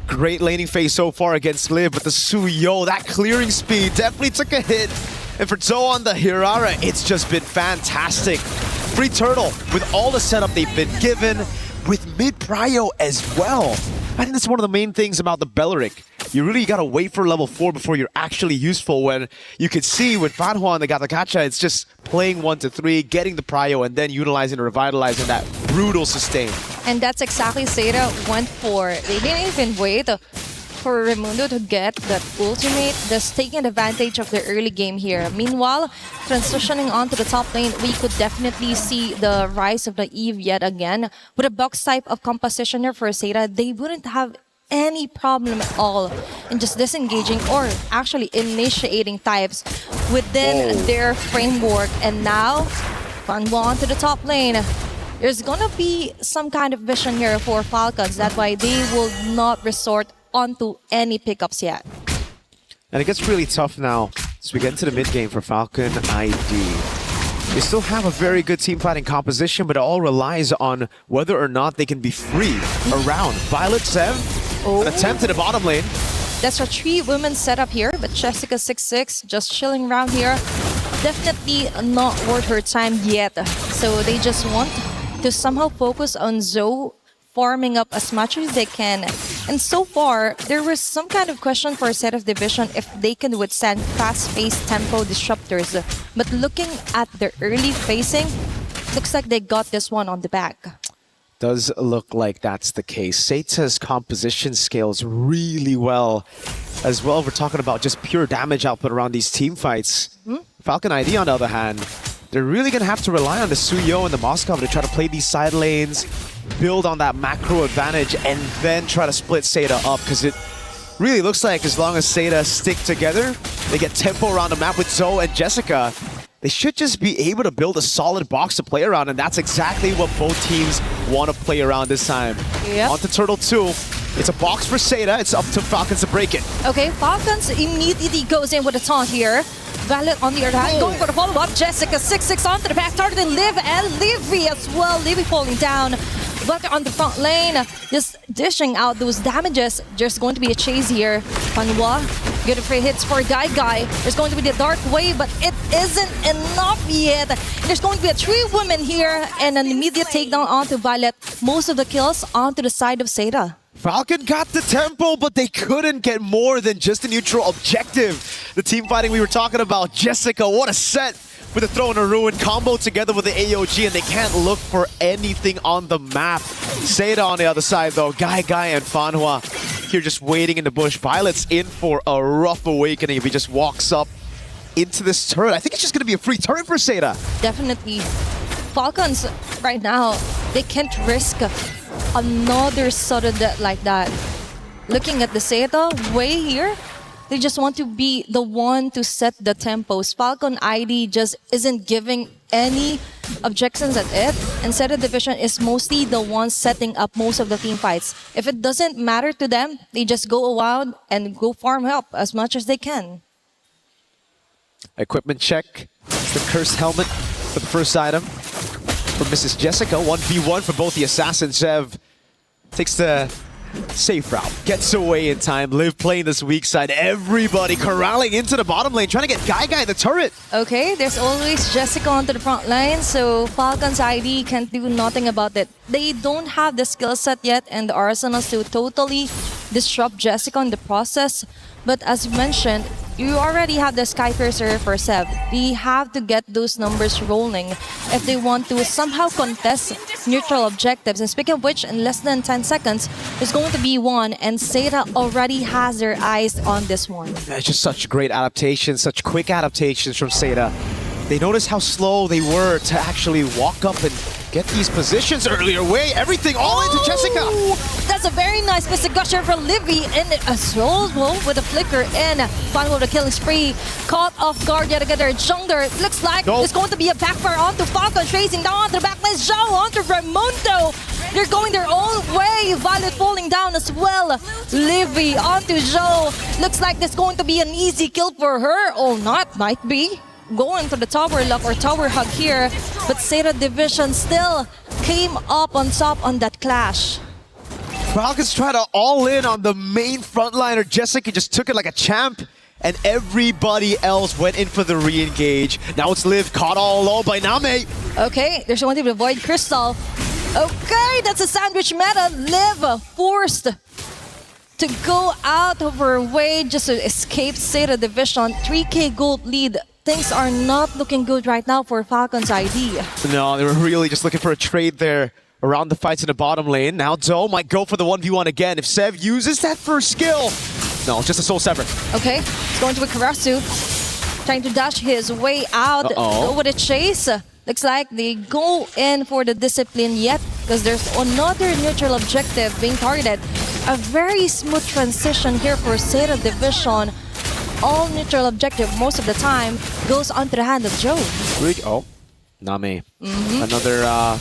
Great laning phase so far against Liv, but the Suyo, that clearing speed definitely took a hit. And for Zoe on the Hirara, it's just been fantastic. Free Turtle with all the setup they've been given, with mid-prio as well. I think that's one of the main things about the Belleric. You really gotta wait for level 4 before you're actually useful, when you could see with Fanhua and the Gatakacha, it's just playing 1 to 3, getting the prio, and then utilizing and revitalizing that brutal sustain. And that's exactly Seda went for. They didn't even wait for Raimundo to get that ultimate, just taking advantage of the early game here. Meanwhile, transitioning onto the top lane, we could definitely see the rise of the Eve yet again. With a box type of composition here for Seda, they wouldn't have any problem at all in just disengaging or actually initiating types within their framework. And now, Fanwa onto the top lane. There's gonna be some kind of vision here for Falcons. That's why they will not resort onto any pickups yet. And it gets really tough now as we get into the mid game for Falcon ID. They still have a very good team fighting composition, but it all relies on whether or not they can be free around. Violet Sev, an attempt in the bottom lane. That's a 3-woman setup here, but Jessica 6-6 just chilling around here. Definitely not worth her time yet. So they just want to somehow focus on Zoe farming up as much as they can. And so far, there was some kind of question for a set of division if they can withstand fast-paced tempo disruptors. But looking at their early facing, looks like they got this one on the back. Does look like that's the case. Seita's composition scales really well as well. We're talking about just pure damage output around these team fights. Falcon ID, on the other hand, they're really going to have to rely on the Suyo and the Moskov to try to play these side lanes, build on that macro advantage, and then try to split Seda up, because it really looks like as long as Seda stick together, they get tempo around the map with Zoe and Jessica, they should just be able to build a solid box to play around, and that's exactly what both teams want to play around this time. Yep. On to Turtle 2. It's a box for Seda. It's up to Falcons to break it. Okay, Falcons immediately goes in with a taunt here. Violet on the other hand, going for the follow-up. Jessica 6-6 onto the back, targeting Liv and Livy as well. Livy falling down. But on the front lane, just dishing out those damages. There's going to be a chase here. Panwa, good free hits for Guy. There's going to be the dark wave, but it isn't enough yet. There's going to be a 3 women here and an immediate takedown onto Violet. Most of the kills onto the side of Seda. Falcon got the tempo, but they couldn't get more than just a neutral objective. The team fighting we were talking about, Jessica, what a set with a throw and a ruin combo together with the AOG, and they can't look for anything on the map. Seda on the other side though, Guy and Fanhua here just waiting in the bush. Violet's in for a rough awakening if he just walks up into this turret. I think it's just going to be a free turret for Seda. Definitely. Falcons right now, they can't risk another sudden death like that. Looking at the Seda way here, they just want to be the one to set the tempos. Falcon ID just isn't giving any objections at it, and Seda Division is mostly the one setting up most of the team fights. If it doesn't matter to them, they just go around and go farm help as much as they can. Equipment check. It's the cursed helmet for the first item for Mrs. Jessica. 1v1 for both the assassins. Zev takes the safe route, gets away in time. Liv playing this weak side. Everybody corralling into the bottom lane, trying to get Guy the turret. Okay, there's always Jessica onto the front line, so Falcons ID can't do nothing about it. They don't have the skill set yet and the arsenals to totally disrupt Jessica in the process. But as you mentioned, you already have the Sky Piercer for Sev. They have to get those numbers rolling if they want to somehow contest neutral objectives. And speaking of which, in less than 10 seconds, there's going to be one, and Seda already has their eyes on this one. It's just such great adaptations, such quick adaptations from Seda. They noticed how slow they were to actually walk up and get these positions earlier. Everything all into Jessica. That's a very nice missed gusher for Livy in as well with a flicker in. Final the killing spree. Caught off guard yet again. Jungler, it looks like it's going to be a backfire onto Falcon, tracing down onto the backline. Zhao onto Raimundo. They're going their own way. Violet falling down as well. Livy onto Zhao. Looks like there's going to be an easy kill for her, or not, might be. Going for the tower lock or tower hug here, but Seda Division still came up on top on that clash. Falcons try to all in on the main frontliner. Jessica just took it like a champ, and everybody else went in for the re-engage. Now it's Liv caught all alone by Name. Okay, there's one to avoid Crystal. Okay, that's a sandwich meta. Liv forced to go out of her way just to escape Seda Division. 3K gold lead. Things are not looking good right now for Falcons ID. No, they were really just looking for a trade there around the fights in the bottom lane. Now Zoe might go for the 1v1 again. If Sev uses that first skill. No, just a soul sever. Okay, it's going to be Karasu. Trying to dash his way out. Go with a chase. Looks like they go in for the discipline yet because there's another neutral objective being targeted. A very smooth transition here for Seda Division. All neutral objective most of the time goes onto the hand of Joe. Oh, Name. Another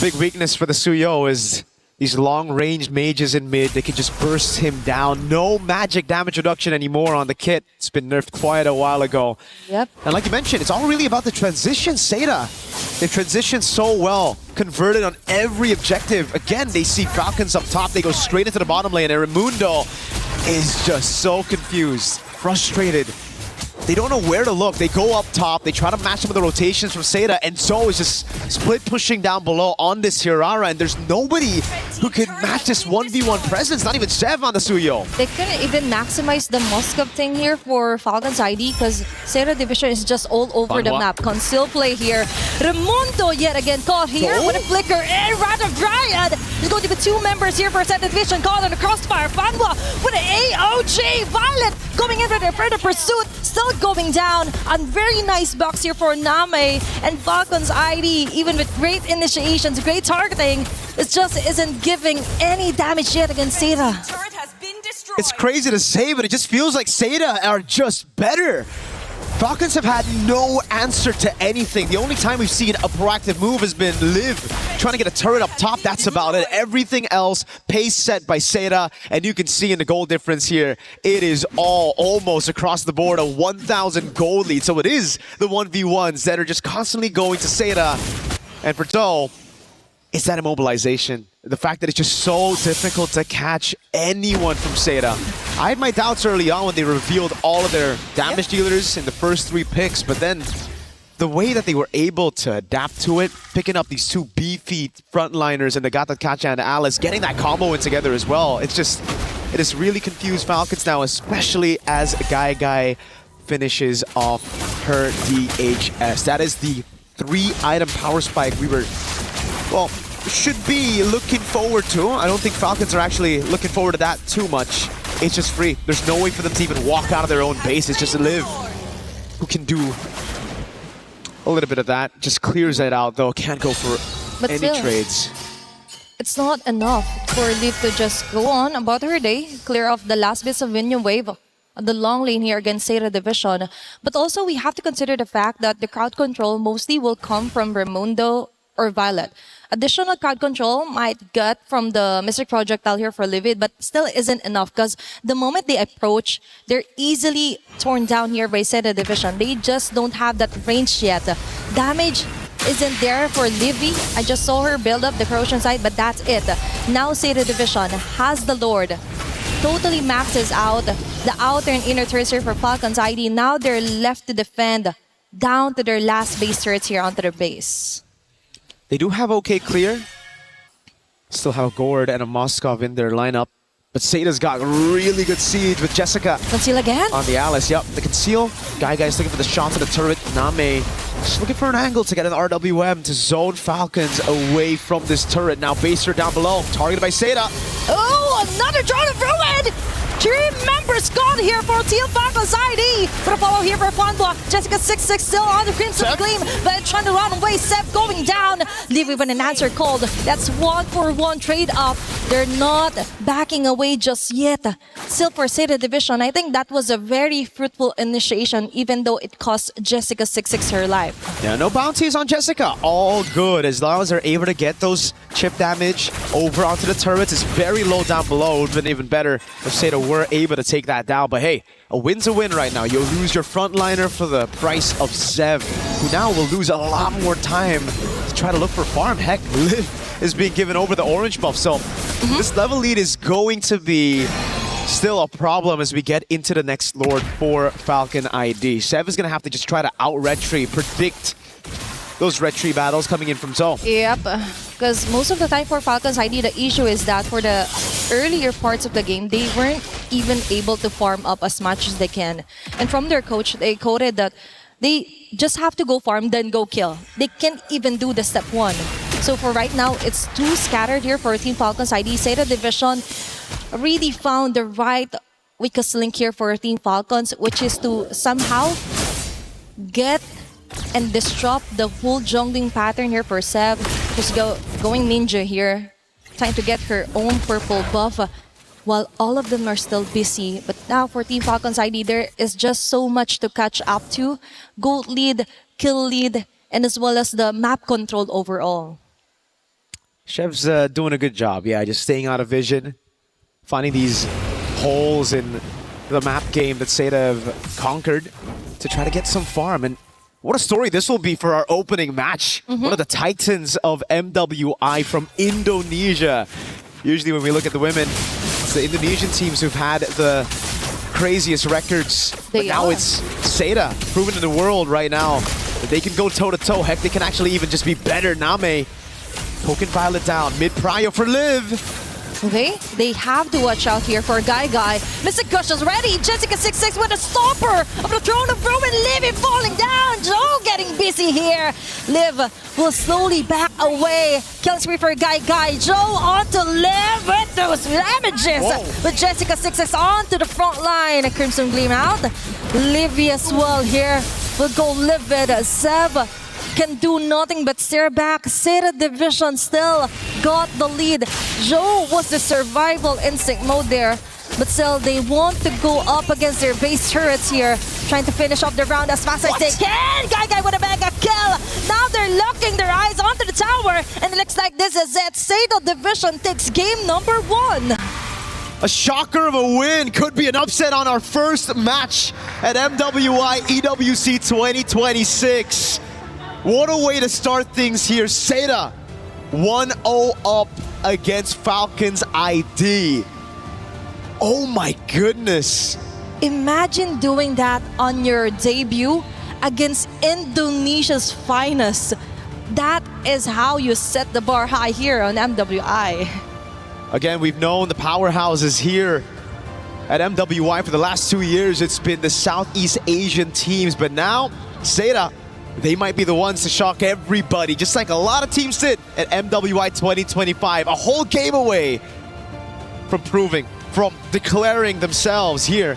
big weakness for the Suyo is these long-range mages in mid. They can just burst him down. No magic damage reduction anymore on the kit. It's been nerfed quite a while ago. Yep. And like you mentioned, it's all really about the transition. Seda, they transitioned so well, converted on every objective. Again, they see Falcons up top. They go straight into the bottom lane. And Raimundo is just so confused, frustrated. They don't know where to look. They go up top. They try to match some of the rotations from Seda, and Zoe is just split pushing down below on this Hirara, and there's nobody who can match this 1v1 presence, not even Sev on the Suyo. They couldn't even maximize the Moskov thing here for Falcons ID because Seda Division is just all over the map. Conceal play here. Raimundo yet again caught here with a flicker and Rat of Dryad. There's going to be 2 members here for Seda Division caught on the crossfire. Fanwa with an AOG. Violet going in for the further pursuit. Still going down. A very nice box here for Name and Falcons ID. Even with great initiations, great targeting, it just isn't giving any damage yet against Seda. It's crazy to say, but it just feels like Seda are just better. Falcons have had no answer to anything. The only time we've seen a proactive move has been Liv trying to get a turret up top. That's about it. Everything else, pace set by Seda. And you can see in the goal difference here, it is all almost across the board, a 1,000 goal lead. So it is the 1v1s that are just constantly going to Seda. And for Doe, it's that immobilization. The fact that it's just so difficult to catch anyone from Seda. I had my doubts early on when they revealed all of their damage dealers in the first 3 picks, but then the way that they were able to adapt to it, picking up these 2 beefy frontliners and the Gata Kacha and Alice, getting that combo in together as well. It has really confused Falcons now, especially as Guy finishes off her DHS. That is the 3-item power spike we were, well, should be looking forward to. I don't think Falcons are actually looking forward to that too much. It's just free. There's no way for them to even walk out of their own base. It's just Liv who can do a little bit of that. Just clears it out though. Can't go for any trades. It's not enough for Liv to just go on about her day, clear off the last bits of minion wave on the long lane here against Seda Division. But also we have to consider the fact that the crowd control mostly will come from Raimundo or Violet. Additional crowd control might get from the Mystic Projectile here for Livid, but still isn't enough because the moment they approach, they're easily torn down here by Seda Division. They just don't have that range yet. Damage isn't there for Livy. I just saw her build up the corrosion side, but that's it. Now Seda Division has the Lord. Totally maxes out the outer and inner turrets here for Falcons ID. Now they're left to defend down to their last base turrets here onto their base. They do have okay clear. Still have a Gord and a Moskov in their lineup. But Seda's got really good siege with Jessica. Conceal again? On the Alice, yep. The conceal. Guy's looking for the shot to the turret. Name just looking for an angle to get an RWM to zone Falcons away from this turret. Now Baser down below. Targeted by Seda. Oh, another drone of ruin! 3 members gone here for Team Falcons ID. But a follow here for Fanblock. Jessica26 still on the Crimson Gleam, but trying to run away. Seb going down. Leave with an answer called. That's 1-for-1 trade up. They're not backing away just yet. Still for Seda Division, I think that was a very fruitful initiation, even though it cost Jessica26 her life. Yeah, no bounties on Jessica. All good as long as they're able to get those chip damage over onto the turrets. It's very low down below. It would have been even better if Seda were able to take that down. But hey, a win's a win right now. You'll lose your frontliner for the price of Zev, who now will lose a lot more time to try to look for farm. Heck, Liv is being given over the orange buff. So this level lead is going to be still a problem as we get into the next Lord for Falcon ID. Sev is going to have to just try to out-red tree, predict those red tree battles coming in from Zoe. Yep, because most of the time for Falcons ID, the issue is that for the earlier parts of the game, they weren't even able to farm up as much as they can. And from their coach, they quoted that they just have to go farm, then go kill. They can't even do the step 1. So for right now, it's too scattered here for Team Falcons ID. Seda Division really found the right weakest link here for Team Falcons, which is to somehow get and disrupt the whole jungling pattern here for Seb. Just going ninja here, trying to get her own purple buff while all of them are still busy. But now for Team Falcons ID, there is just so much to catch up to. Gold lead, kill lead, and as well as the map control overall. Chev's doing a good job, yeah, just staying out of vision, finding these holes in the map game that Seda have conquered to try to get some farm. And what a story this will be for our opening match. One of the titans of MWI from Indonesia. Usually when we look at the women, it's the Indonesian teams who've had the craziest records. But now it's Seda, proven in the world right now that they can go toe-to-toe. Heck, they can actually even just be better. Name poking Violet down. Mid-prio for Liv. Okay, they have to watch out here for Guy. Mystic Kush is ready. Jessica26 with a stopper of the Throne of Ruin. Liv falling down. Joe getting busy here. Liv will slowly back away. Killing spree for Guy. Joe on to Liv with those damages. With Jessica26 on to the front line. A Crimson Gleam out. Livy as well here will go livid. Seb can do nothing but stare back. Seda Division still got the lead. Joe was the survival instinct mode there. But still, they want to go up against their base turrets here, trying to finish off the round as fast as they can. Guy with a mega kill. Now they're locking their eyes onto the tower, and it looks like this is it. Sado Division takes game number 1. A shocker of a win. Could be an upset on our first match at MWI EWC 2026. What a way to start things here. Seda 1-0 up against Falcons ID. Oh my goodness. Imagine doing that on your debut against Indonesia's finest. That is how you set the bar high here on MWI. Again, we've known the powerhouses here at MWI for the last 2 years. It's been the Southeast Asian teams, but now Seda, they might be the ones to shock everybody, just like a lot of teams did at MWI 2025. A whole game away from declaring themselves here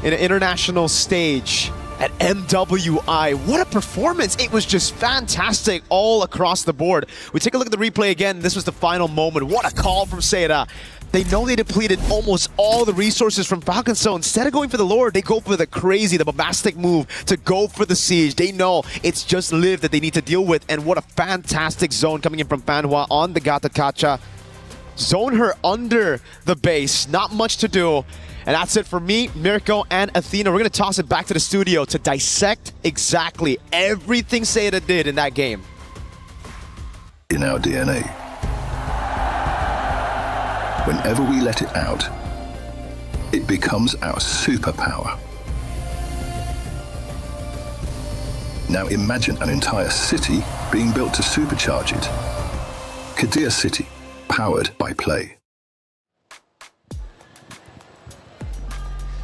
in an international stage at MWI. What a performance. It was just fantastic all across the board. We take a look at the replay again. This was the final moment. What a call from Seda. They know they depleted almost all the resources from Falcons, so instead of going for the Lord, they go for the bombastic move to go for the siege. They know it's just Liv that they need to deal with, and what a fantastic zone coming in from Fanhua on the Gata Kacha. Zone her under the base, not much to do. And that's it for me, Mirko, and Athena. We're going to toss it back to the studio to dissect exactly everything Seda did in that game. In our DNA. Whenever we let it out, it becomes our superpower. Now imagine an entire city being built to supercharge it. Kadir City, powered by play.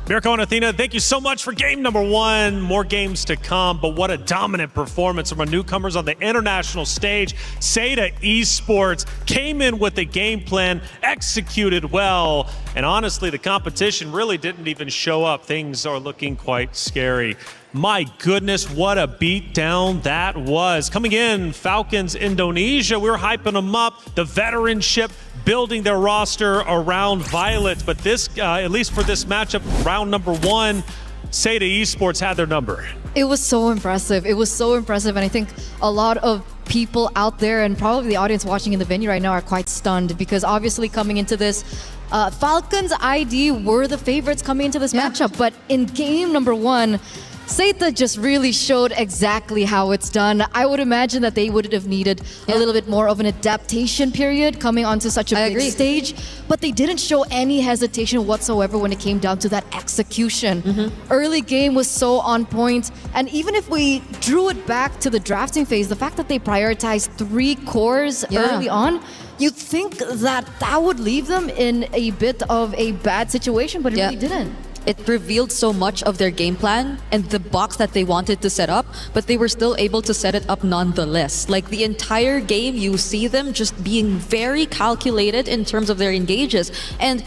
Mirko and Athena, thank you so much for game number 1. More games to come, but what a dominant performance from our newcomers on the international stage. Seda Esports came in with a game plan, executed well, and honestly, the competition really didn't even show up. Things are looking quite scary. My goodness, what a beatdown that was. Coming in, Falcons Indonesia, we were hyping them up. The veteranship, building their roster around Violet. But this, at least for this matchup, round number 1, Seda Esports had their number. It was so impressive. It was so impressive. And I think a lot of people out there and probably the audience watching in the venue right now are quite stunned because obviously coming into this, Falcons ID were the favorites coming into this matchup. But in game number 1, Seda just really showed exactly how it's done. I would imagine that they would have needed a little bit more of an adaptation period coming onto such a big stage, but they didn't show any hesitation whatsoever when it came down to that execution. Early game was so on point, and even if we drew it back to the drafting phase, the fact that they prioritized 3 cores early on, you'd think that that would leave them in a bit of a bad situation, but it really didn't. It revealed so much of their game plan and the box that they wanted to set up, but they were still able to set it up nonetheless. Like the entire game, you see them just being very calculated in terms of their engages. And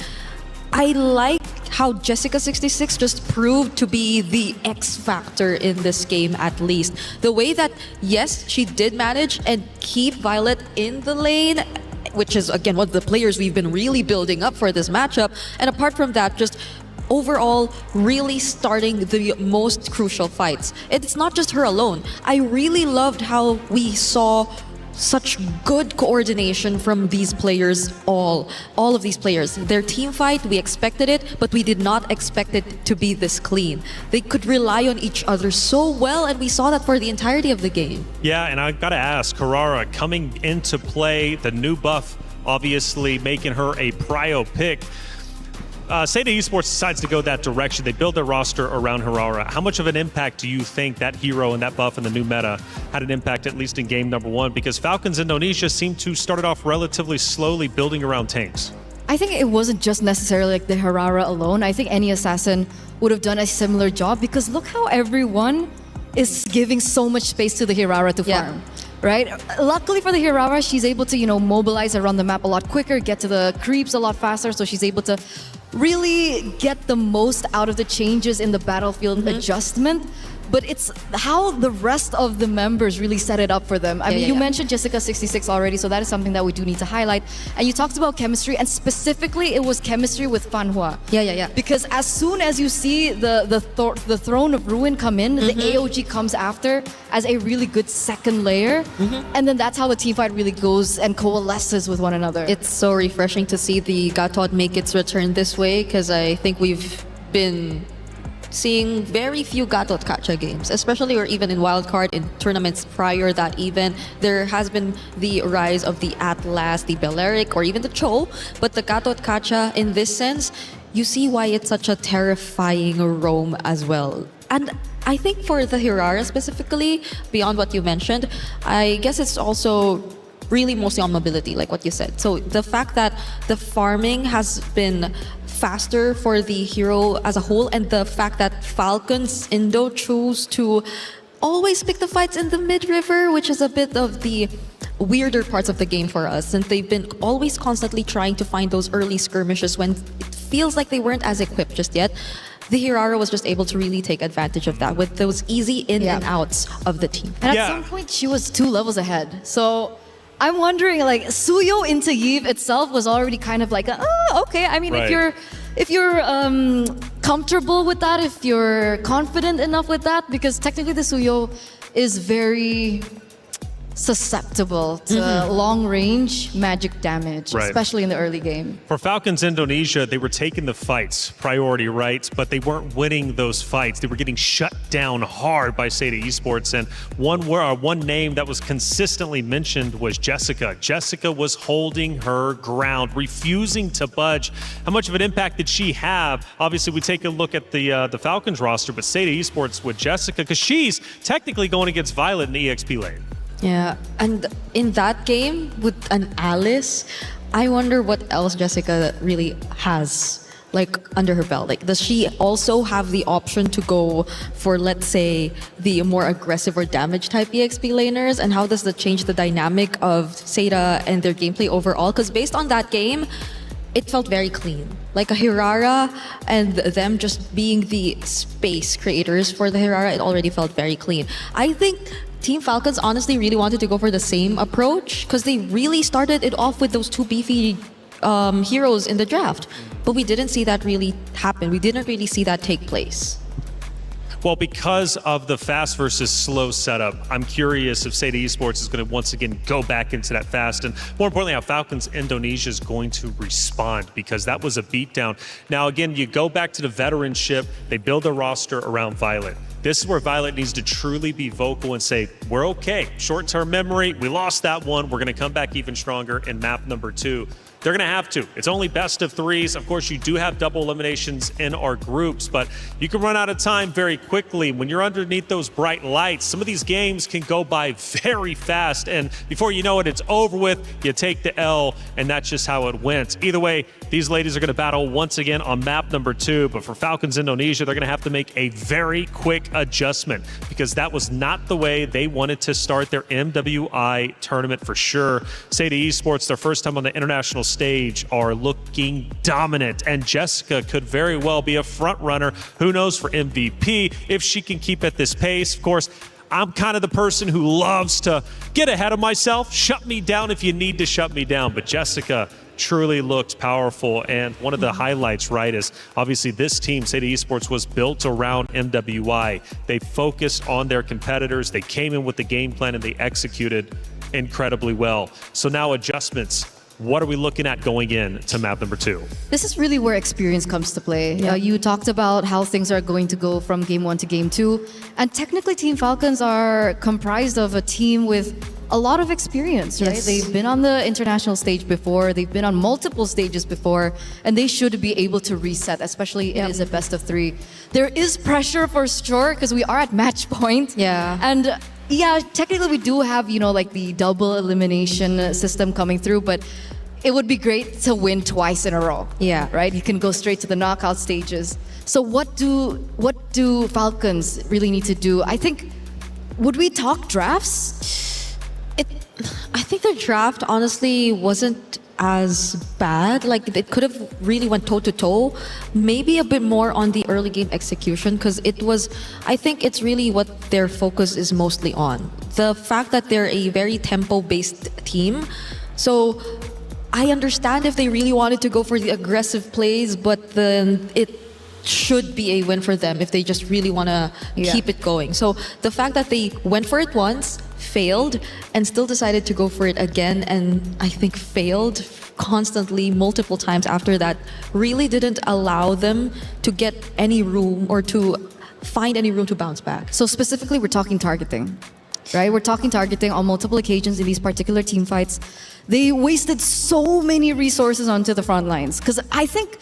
I like how Jessica26 just proved to be the X factor in this game, at least. The way that, yes, she did manage and keep Violet in the lane, which is, again, one of the players we've been really building up for this matchup. And apart from that, just overall really starting the most crucial fights. It's not just her alone. I really loved how we saw such good coordination from these players, all of these players. Their team fight, we expected it, but we did not expect it to be this clean. They could rely on each other so well, and we saw that for the entirety of the game. Yeah, and I gotta ask, Carrara coming into play, the new buff obviously making her a prio pick. Seda Esports decides to go that direction. They build their roster around Harara. How much of an impact do you think that hero and that buff and the new meta had an impact, at least in game number 1? Because Falcons Indonesia seemed to start it off relatively slowly, building around tanks. I think it wasn't just necessarily like the Harara alone. I think any assassin would have done a similar job because look how everyone is giving so much space to the Harara to farm. Right? Luckily for the Harara, she's able to, mobilize around the map a lot quicker, get to the creeps a lot faster, so she's able to really get the most out of the changes in the battlefield adjustment. but it's how the rest of the members really set it up for them. I mean, you mentioned Jessica26 already, so that is something that we do need to highlight. And you talked about chemistry, and specifically it was chemistry with Fanhua. Yeah. Because as soon as you see the Throne of Ruin come in, the AOG comes after as a really good second layer, and then that's how the team fight really goes and coalesces with one another. It's so refreshing to see the Gatot make its return this way, because I think we've been seeing very few Gatot Kacha games, especially or even in wildcard in tournaments prior that even. There has been the rise of the Atlas, the Balearic, or even the Cho, but the Gatot Kacha in this sense, you see why it's such a terrifying roam as well. And I think for the Hirara specifically, beyond what you mentioned, I guess it's also really mostly on mobility, like what you said. So the fact that the farming has been faster for the hero as a whole, and the fact that Falcons Indo choose to always pick the fights in the mid-river, which is a bit of the weirder parts of the game for us, and they've been always constantly trying to find those early skirmishes when it feels like they weren't as equipped just yet. The Hirara was just able to really take advantage of that with those easy in and outs of the team. And at some point, she was 2 levels ahead. So I'm wondering, like, Suyo into Yves itself was already kind of like, okay. I mean, if you're comfortable with that, if you're confident enough with that, because technically the Suyo is very susceptible to long-range magic damage, especially in the early game. For Falcons Indonesia, they were taking the fights, priority, right? But they weren't winning those fights. They were getting shut down hard by Seda Esports. And one name that was consistently mentioned was Jessica. Jessica was holding her ground, refusing to budge. How much of an impact did she have? Obviously, we take a look at the Falcons roster, but Seda Esports with Jessica, because she's technically going against Violet in the EXP lane. Yeah, and in that game with an Alice, I wonder what else Jessica really has, like, under her belt. Like, does she also have the option to go for, let's say, the more aggressive or damage type EXP laners? And how does that change the dynamic of Seda and their gameplay overall? Because based on that game, it felt very clean. Like a Hirara and them just being the space creators for the Hirara, it already felt very clean. I think Team Falcons honestly really wanted to go for the same approach, because they really started it off with those 2 beefy heroes in the draft. But we didn't see that really happen. We didn't really see that take place. Well, because of the fast versus slow setup, I'm curious if Seda Esports is going to once again go back into that fast, and more importantly, how Falcons Indonesia is going to respond, because that was a beatdown. Now, again, you go back to the veteranship, they build a roster around Violet. This is where Violet needs to truly be vocal and say, we're okay. Short-term memory, we lost that one. We're going to come back even stronger in map number 2. They're going to have to. It's only best of 3s. Of course, you do have double eliminations in our groups, but you can run out of time very quickly. When you're underneath those bright lights, some of these games can go by very fast, and before you know it, it's over with. You take the L, and that's just how it went. Either way, these ladies are going to battle once again on map number 2, but for Falcons Indonesia, they're going to have to make a very quick adjustment, because that was not the way they wanted to start their MWI tournament for sure. Seda Esports, their first time on the international stage, are looking dominant, and Jessica could very well be a front runner. Who knows for MVP if she can keep at this pace. Of course, I'm kind of the person who loves to get ahead of myself. Shut me down if you need to shut me down, but Jessica truly looked powerful. And one of the highlights, right, is obviously this team, Seda Esports, was built around MWI. They focused on their competitors. They came in with the game plan and they executed incredibly well. So now adjustments. What are we looking at going in to map number 2? This is really where experience comes to play. You talked about how things are going to go from game 1 to game 2. And technically, Team Falcons are comprised of a team with a lot of experience, right? Yes. They've been on the international stage before. They've been on multiple stages before. And they should be able to reset, especially it is a best of 3. There is pressure for sure, because we are at match point. Yeah. And yeah, technically we do have, you know, like the double elimination system coming through, but it would be great to win twice in a row. Yeah. Right? You can go straight to the knockout stages. So what do Falcons really need to do? I think, would we talk drafts? I think the draft honestly wasn't as bad. Like it could have really went toe to toe. Maybe a bit more on the early game execution, because I think it's really what their focus is mostly on. The fact that they're a very tempo-based team. So I understand if they really wanted to go for the aggressive plays, but then it should be a win for them if they just really want to keep it going. So the fact that they went for it once, failed, and still decided to go for it again, and I think failed constantly multiple times after that, really didn't allow them to get any room or to find any room to bounce back. So specifically, we're talking targeting, right? We're talking targeting on multiple occasions in these particular team fights. They wasted so many resources onto the front lines, because I think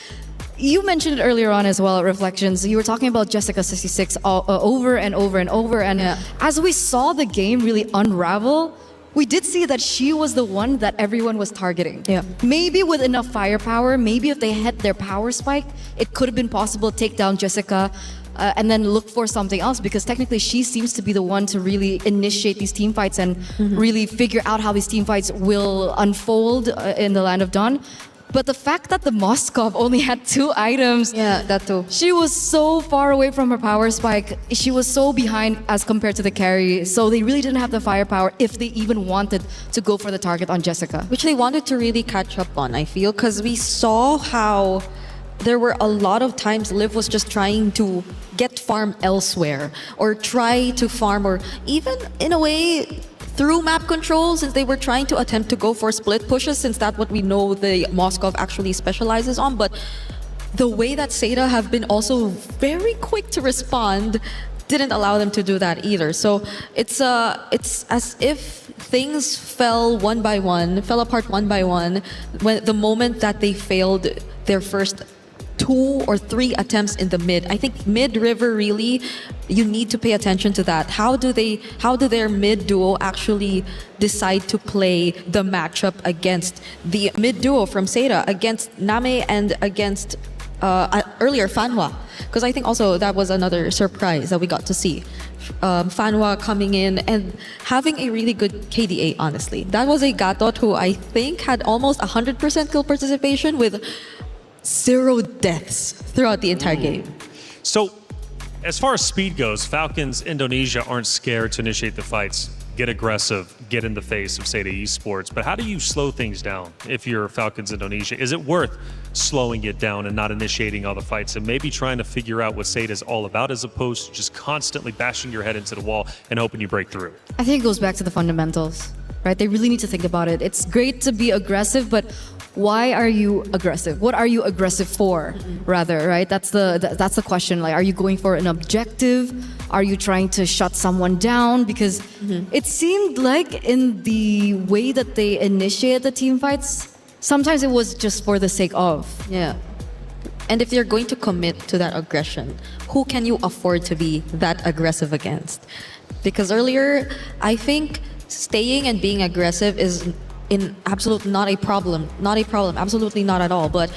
you mentioned it earlier on as well at Reflections. You were talking about Jessica66 over and over and over. And as we saw the game really unravel, we did see that she was the one that everyone was targeting. Yeah. Maybe with enough firepower, maybe if they had their power spike, it could have been possible to take down Jessica and then look for something else, because technically she seems to be the one to really initiate these team fights and really figure out how these team fights will unfold in the Land of Dawn. But the fact that the Moskov only had 2 items, that too. She was so far away from her power spike. She was so behind as compared to the carry. So they really didn't have the firepower if they even wanted to go for the target on Jessica. Which they wanted to really catch up on, I feel, because we saw how there were a lot of times Liv was just trying to get farm elsewhere, or try to farm, or even in a way through map control, since they were trying to attempt to go for split pushes, since that's what we know the Moskov actually specializes on. But the way that Seda have been also very quick to respond didn't allow them to do that either. So it's as if things fell apart one by one, when the moment that they failed their first 2 or 3 attempts in the mid. I think mid-river, really, you need to pay attention to that. How do their mid duo actually decide to play the matchup against the mid duo from Seda, against Name and against earlier Fanhua? Because I think also that was another surprise that we got to see. Fanhua coming in and having a really good KDA, honestly. That was a Gatot who I think had almost 100% kill participation with 0 deaths throughout the entire game. So, as far as speed goes, Falcons Indonesia aren't scared to initiate the fights, get aggressive, get in the face of Seda Esports. But how do you slow things down if you're Falcons Indonesia? Is it worth slowing it down and not initiating all the fights and maybe trying to figure out what Seda is all about, as opposed to just constantly bashing your head into the wall and hoping you break through? I think it goes back to the fundamentals, right? They really need to think about it. It's great to be aggressive, but why are you aggressive? What are you aggressive for, rather, right? That's the question. Like, are you going for an objective? Are you trying to shut someone down? Because it seemed like in the way that they initiated the team fights, sometimes it was just for the sake of. Yeah. And if you're going to commit to that aggression, who can you afford to be that aggressive against? Because earlier, I think staying and being aggressive is not a problem, absolutely not at all. But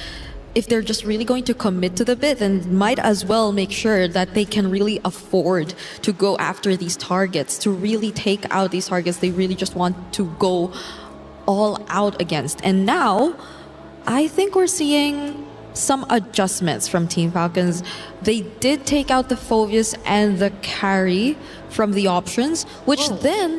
if they're just really going to commit to the bit, then might as well make sure that they can really afford to go after these targets, to really take out these targets they really just want to go all out against. And now, I think we're seeing some adjustments from Team Falcons. They did take out the Phoveus and the carry from the options, which then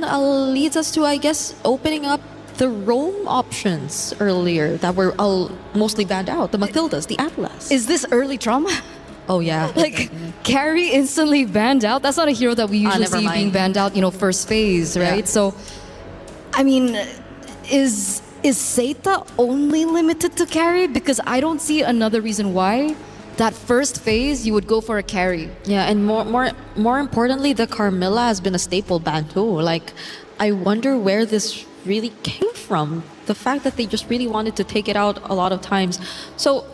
leads us to, I guess, opening up the roam options earlier that were all mostly banned out. The Matildas, the Atlas. Is this early trauma? Oh yeah. Like, carry instantly banned out? That's not a hero that we usually see being banned out, first phase, right? Yeah. So, I mean, is Seita only limited to carry? Because I don't see another reason why that first phase you would go for a carry. Yeah, and more importantly, the Carmilla has been a staple ban too. Like, I wonder where this really came from. The fact that they just really wanted to take it out a lot of times. So,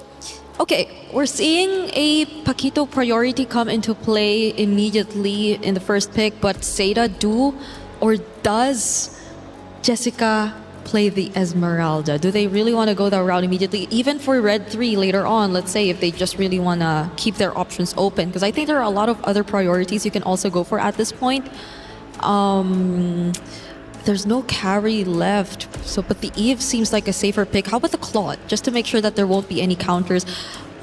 okay, we're seeing a Paquito priority come into play immediately in the first pick, but Seda does Jessica play the Esmeralda? Do they really want to go that route immediately? Even for Red 3 later on, let's say, if they just really want to keep their options open, because I think there are a lot of other priorities you can also go for at this point. there's no carry left. So, but the Eve seems like a safer pick. How about the Claude? Just to make sure that there won't be any counters.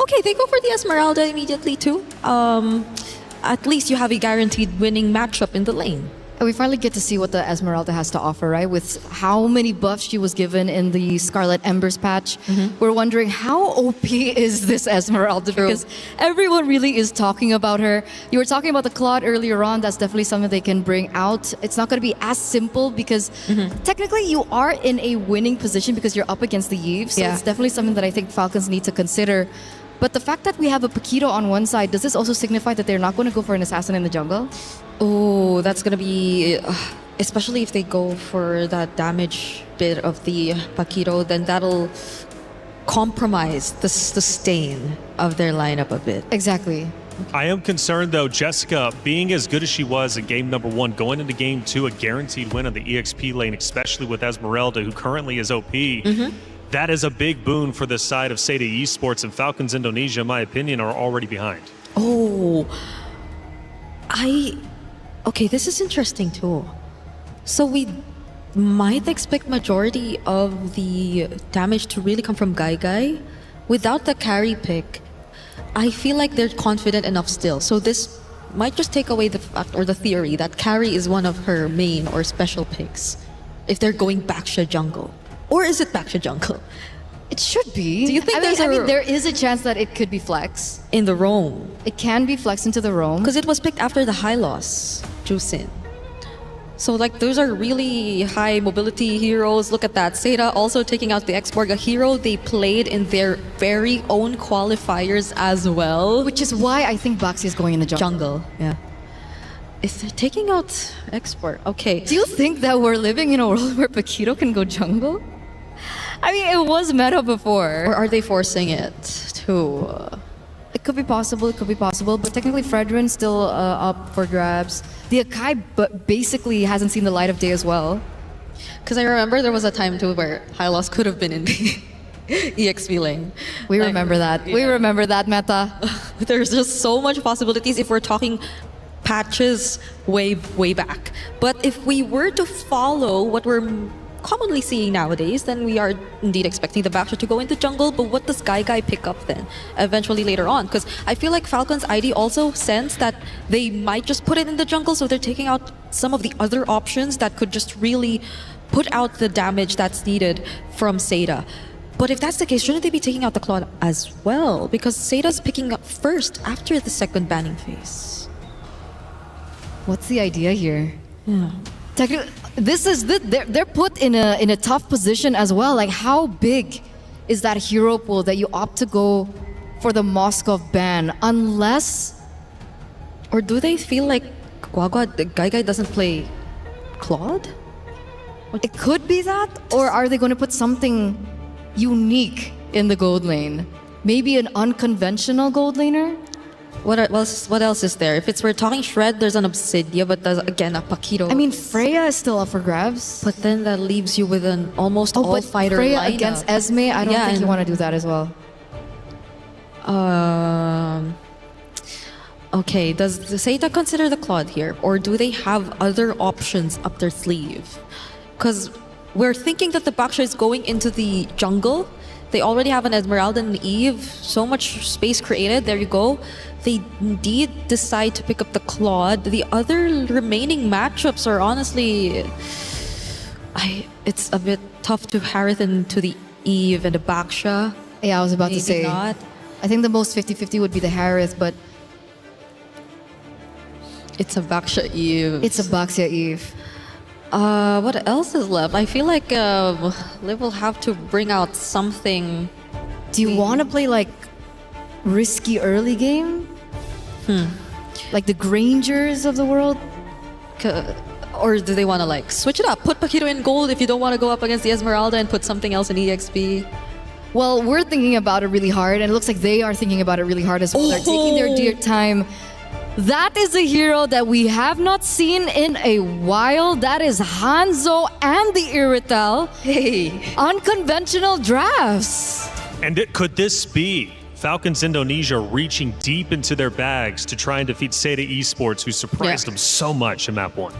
Okay, they go for the Esmeralda immediately too. At least you have a guaranteed winning matchup in the lane. And we finally get to see what the Esmeralda has to offer, right? With how many buffs she was given in the Scarlet Embers patch. We're wondering how OP is this Esmeralda, because everyone really is talking about her. You were talking about the Claude earlier on. That's definitely something they can bring out. It's not going to be as simple because technically you are in a winning position because you're up against the Eve. So it's definitely something that I think Falcons need to consider. But the fact that we have a Paquito on one side, does this also signify that they're not going to go for an assassin in the jungle? Oh, that's gonna be, especially if they go for that damage bit of the Paquito, then that'll compromise the sustain of their lineup a bit. Exactly. I am concerned though, Jessica, being as good as she was in game number 1, going into game 2, a guaranteed win on the EXP lane, especially with Esmeralda, who currently is OP. That is a big boon for this side of Seda Esports, and Falcons Indonesia, in my opinion, are already behind. Oh, okay, this is interesting too. So we might expect majority of the damage to really come from Guy. Without the carry pick, I feel like they're confident enough still. So this might just take away the fact or the theory that carry is one of her main or special picks if they're going Baksha jungle. Or is it Baksha jungle? It should be. Do you think there is a chance that it could be flex in the roam? It can be flex into the roam because it was picked after the high loss, Jusin. So like those are really high mobility heroes. Look at that. Seda also taking out the Expo, a hero they played in their very own qualifiers as well. Which is why I think Baxi is going in the jungle. Yeah. If they're taking out Expo, okay. Do you think that we're living in a world where Paquito can go jungle? I mean, it was meta before. Or are they forcing it to? It could be possible, but technically Fredrin's still up for grabs. The Akai basically hasn't seen the light of day as well. Because I remember there was a time too where Hylos could have been in the EXP lane. We remember that. Yeah. We remember that meta. There's just so much possibilities if we're talking patches way back. But if we were to follow what we're commonly seeing nowadays, then we are indeed expecting the Baksha to go into jungle. But what does Guy pick up then eventually later on? Because I feel like Falcons ID also sense that they might just put it in the jungle, so they're taking out some of the other options that could just really put out the damage that's needed from Seda. But if that's the case, shouldn't they be taking out the Claude as well? Because Seda's picking up first after the second banning phase. What's the idea here? Yeah. Technically, they're put in a tough position as well. Like, how big is that hero pool that you opt to go for the Moscow ban? Unless, or do they feel like Guy doesn't play Claude? It could be that, or are they going to put something unique in the gold lane? Maybe an unconventional gold laner? What else is there? If we're talking Shred, there's an Obsidia, but there's again a Paquito. I mean, Freya is still up for grabs. But then that leaves you with an almost all-fighter Freya lineup. Against Esme, I don't think you want to do that as well. Okay, does Seda consider the Claude here? Or do they have other options up their sleeve? Because we're thinking that the Baksha is going into the jungle. They already have an Esmeralda and Eve. So much space created. There you go. They indeed decide to pick up the Claude. The other remaining matchups are honestly... it's a bit tough to Harith into the Eve and the Baksha. Yeah, I was about to say. Not. I think the most 50-50 would be the Harith, but... It's a Baksha Eve. It's a Baksha Eve. What else is left? I feel like Liv will have to bring out something. Do you want to play like risky early game? Like the Grangers of the world? Or do they want to like switch it up? Put Paquito in gold if you don't want to go up against the Esmeralda and put something else in EXP? Well, we're thinking about it really hard, and it looks like they are thinking about it really hard as well. They're taking their dear time. That is a hero that we have not seen in a while. That is Hanzo and the Irrital. Hey. Unconventional drafts. And could this be Falcons Indonesia reaching deep into their bags to try and defeat Seda Esports, who surprised them so much in Map 1?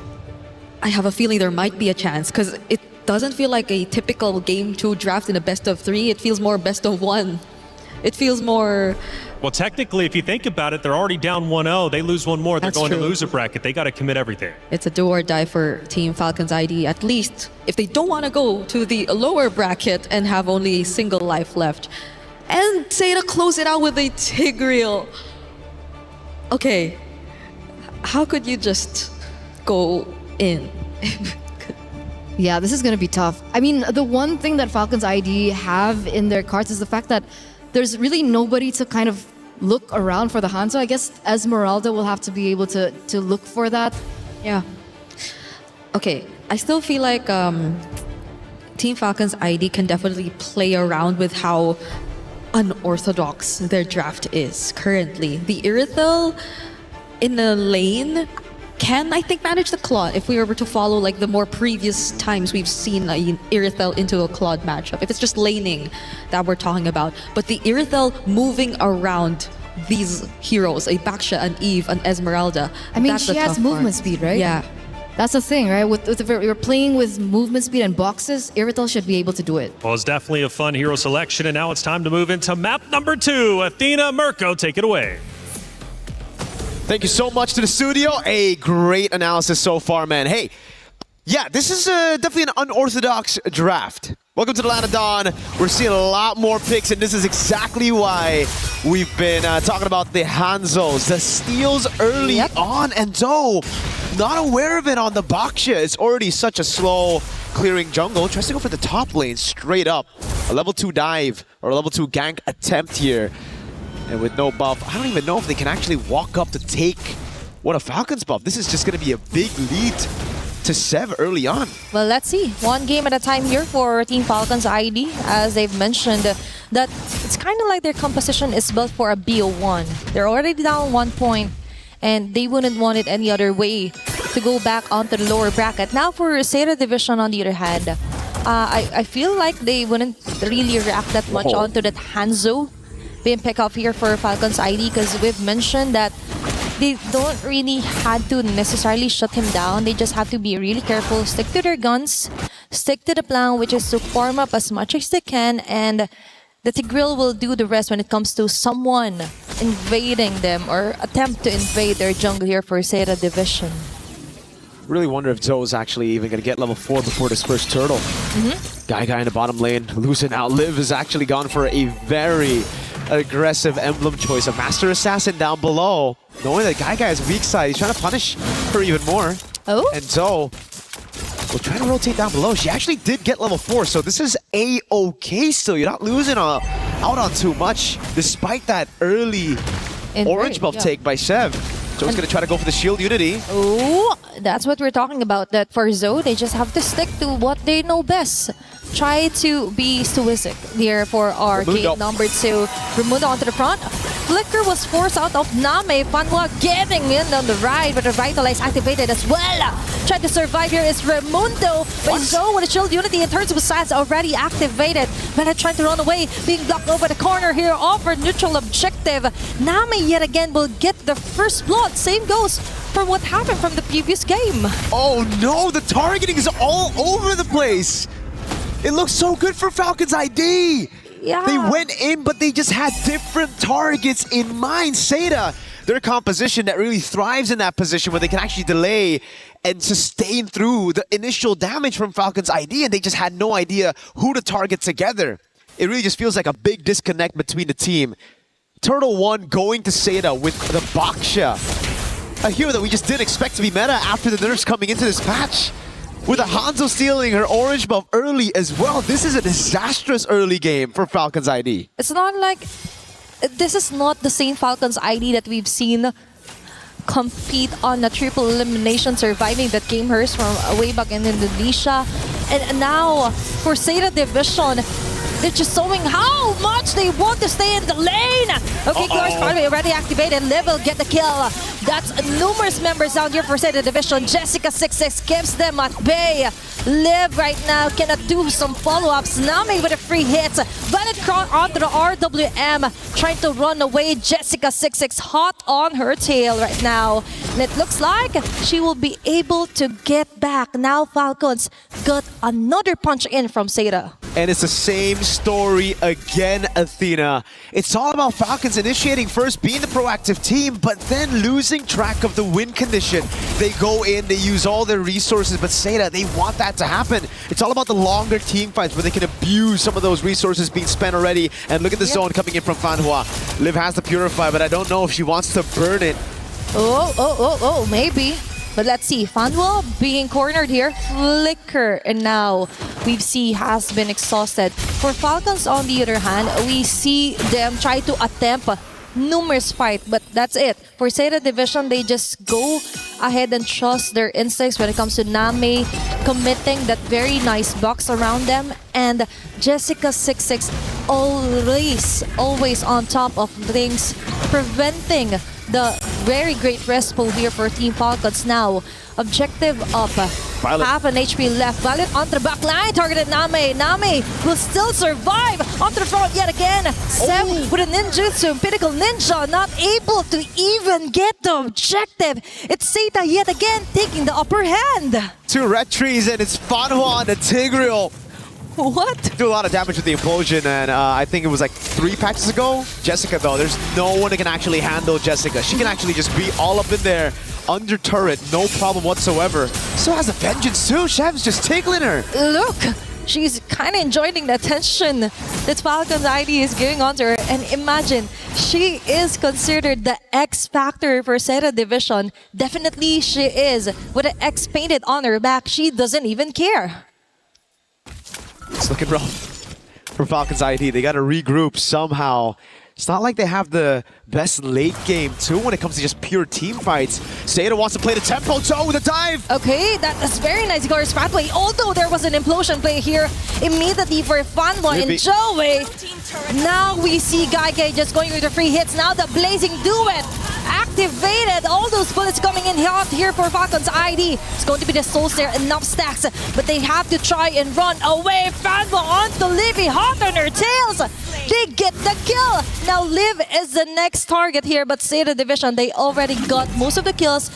I have a feeling there might be a chance because it doesn't feel like a typical Game 2 draft in a best of 3. It feels more best of 1. It feels more... Well, technically, if you think about it, they're already down 1-0. They lose one more, they're That's going true. to loser bracket. They got to commit everything. It's a do or die for Team Falcons ID, at least if they don't want to go to the lower bracket and have only a single life left. And say to close it out with a Tigreal. Okay, how could you just go in? Yeah, this is going to be tough. I mean, the one thing that Falcons ID have in their cards is the fact that there's really nobody to kind of look around for the Hanzo. I guess Esmeralda will have to be able to look for that. Yeah. Okay, I still feel like Team Falcons ID can definitely play around with how unorthodox their draft is currently. The Irithel in the lane can, I think, manage the Claude if we were to follow like the more previous times we've seen Irithel into a Claude matchup. If it's just laning that we're talking about. But the Irithel moving around these heroes, a Baksha, an Eve, an Esmeralda. I mean, that's she the has tough movement part. speed, right? Yeah. That's the thing, right? With we're playing with movement speed and boxes, Irithel should be able to do it. Well, it's definitely a fun hero selection, and now it's time to move into map number 2. Athena, Mirko, take it away. Thank you so much to the studio. A great analysis so far, man. Hey, yeah, this is definitely an unorthodox draft. Welcome to the Land of Dawn. We're seeing a lot more picks, and this is exactly why we've been talking about the Hanzos. The steals early on, and though not aware of it on the Baksha. It's already such a slow clearing jungle. Tries to go for the top lane straight up. A level 2 dive or a level 2 gank attempt here. And with no buff, I don't even know if they can actually walk up to take what a Falcons buff. This is just going to be a big lead to Sev early on. Well, let's see. One game at a time here for Team Falcons ID. As they've mentioned, that it's kind of like their composition is built for a BO1. They're already down 1 point, and they wouldn't want it any other way to go back onto the lower bracket. Now for Sera Division, on the other hand, I feel like they wouldn't really react that much onto that Hanzo being picked up here for Falcons ID, because we've mentioned that they don't really had to necessarily shut him down. They just have to be really careful, stick to their guns, stick to the plan, which is to farm up as much as they can, and the Tigreal will do the rest when it comes to someone invading them or attempt to invade their jungle here for Sera Division. Really wonder if Zoe's actually even going to get level 4 before this first turtle. Guy in the bottom lane, losing out. Liv has actually gone for a very aggressive emblem choice. A Master Assassin down below. Knowing that Guy has weak side, he's trying to punish her even more. Oh? And Zoe will try to rotate down below. She actually did get level 4, so this is A-okay still. You're not losing out on too much, despite that early orange buff take by Sev. Zoe's going to try to go for the shield unity. Oh, that's what we're talking about. That for Zoe, they just have to stick to what they know best. Try to be stoic here for our game number 2. Raimundo onto the front. Flicker was forced out of Name. Fanwa getting in on the right, but Revitalize activated as well. Trying to survive here is Raimundo. But Zoe with a shield unity in turns with Sands already activated. Meta trying to run away, being blocked over the corner here, offer neutral objective. Name yet again will get the first blood. Same goes for what happened from the previous game. Oh no, the targeting is all over the place. It looks so good for Falcons ID. Yeah. They went in, but they just had different targets in mind. Seda, their composition that really thrives in that position where they can actually delay and sustain through the initial damage from Falcons ID, and they just had no idea who to target together. It really just feels like a big disconnect between the team. Turtle 1 going to Seda with the Baksha. A hero that we just didn't expect to be meta after the nerfs coming into this patch. With a Hanzo stealing her orange buff early as well. This is a disastrous early game for Falcons ID. It's not like... This is not the same Falcons ID that we've seen compete on a triple elimination, surviving that game hers from way back in Indonesia. And now, for Sera Division, they're just showing how much they want to stay in the lane. Okay, Glorious Party already activated. Liv will get the kill. That's numerous members down here for Seda Division. Jessica26 keeps them at bay. Liv right now cannot do some follow-ups. Nami with a free hit. Valid crawl onto the RWM, trying to run away. Jessica26 hot on her tail right now. And it looks like she will be able to get back. Now Falcons got another punch in from Seda. And it's the same story again, Athena. It's all about Falcons initiating first, being the proactive team, but then losing track of the win condition. They go in, they use all their resources, but Seda, they want that to happen. It's all about the longer team fights where they can abuse some of those resources being spent already. And look at the zone coming in from Fanhua. Liv has the Purify, but I don't know if she wants to burn it. Oh, maybe. But let's see, Fanwa being cornered here, Flicker, and now we see has been exhausted. For Falcons, on the other hand, we see them try to attempt numerous fight, but that's it. For Seda Division, they just go ahead and trust their instincts when it comes to Nami committing that very nice box around them, and Jessica26 always on top of things, preventing the very great rest pool here for Team Falcons now. Objective up. Violet. Half an HP left. Violet onto the back line, targeted Nami. Nami will still survive. Onto the front yet again. Seb with a ninjutsu. Pinnacle Ninja not able to even get the objective. It's Seita yet again taking the upper hand. 2 red trees, and it's Fanhua on the Tigreal. What? Do a lot of damage with the implosion, and I think it was like 3 patches ago. Jessica, though, there's no one that can actually handle Jessica. She can actually just be all up in there, under turret, no problem whatsoever. So has a vengeance too. Chef's just tickling her. Look, she's kind of enjoying the attention that Falcon's ID is giving onto her. And imagine, she is considered the X factor for Seda Division. Definitely she is. With an X painted on her back, she doesn't even care. It's looking rough for Falcons ID. They got to regroup somehow. It's not like they have the best late game too when it comes to just pure team fights. Seda wants to play the tempo toe with a dive. Okay, that's very nice Gar's pathway. Although there was an implosion play here immediately for Fanwa and Joey. Now we see Gaige just going with the free hits. Now the blazing duet activated. All those bullets coming in hot here for Falcons ID. It's going to be the Soul Stare, enough stacks, but they have to try and run away. Fanwa onto Livy, hot on her tails. They get the kill. Now Liv is the next target here, but Seda Division, they already got most of the kills,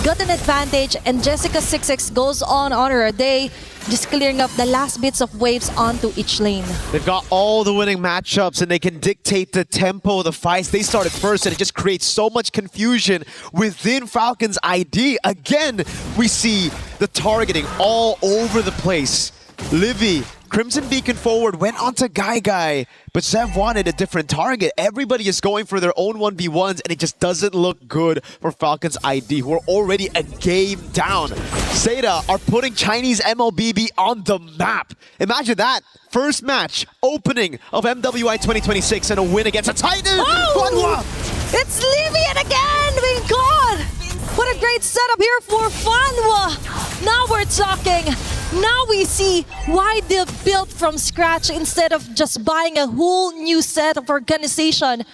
got an advantage, and Jessica26 goes on her day, just clearing up the last bits of waves onto each lane. They've got all the winning matchups, and they can dictate the tempo of the fights. They started first, and it just creates so much confusion within Falcons ID. Again, we see the targeting all over the place. Livy, Crimson Beacon forward, went onto Guy, but Sev wanted a different target. Everybody is going for their own 1v1s, and it just doesn't look good for Falcons ID, who are already a game down. Seda are putting Chinese MLBB on the map. Imagine that. First match, opening of MWI 2026, and a win against a Titan. Oh! It's Livy and again! My God! What a great setup here for Fanwa! Now we're talking. Now we see why they've built from scratch instead of just buying a whole new set of organization.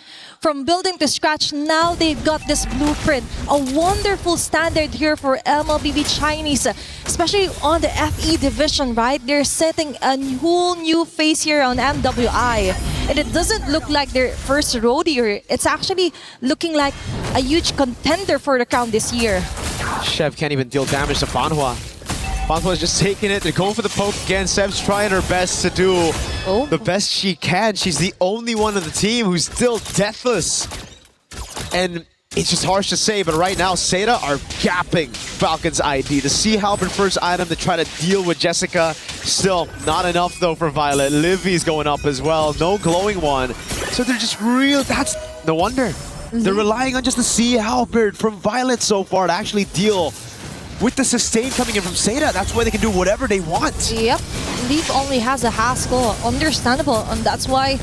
From building to scratch, now they've got this blueprint. A wonderful standard here for MLBB Chinese, especially on the FE division, right? They're setting a whole new face here on MWI. And it doesn't look like their first rodeo. It's actually looking like a huge contender for the crown this year. Chef can't even deal damage to Fanhua. Fanhua is just taking it. They're going for the poke again. Seb's trying her best to do the best she can. She's the only one on the team who's still deathless. And it's just harsh to say, but right now, Seda are gapping Falcons ID. The Sea Halberd first item to try to deal with Jessica. Still not enough though for Violet. Livy's going up as well. No glowing one. So they're just real. That's no wonder. They're relying on just the Sea Halberd from Violet so far to actually deal with the sustain coming in from Seda. That's why they can do whatever they want. Yep. Leaf only has a Haskell. Understandable. And that's why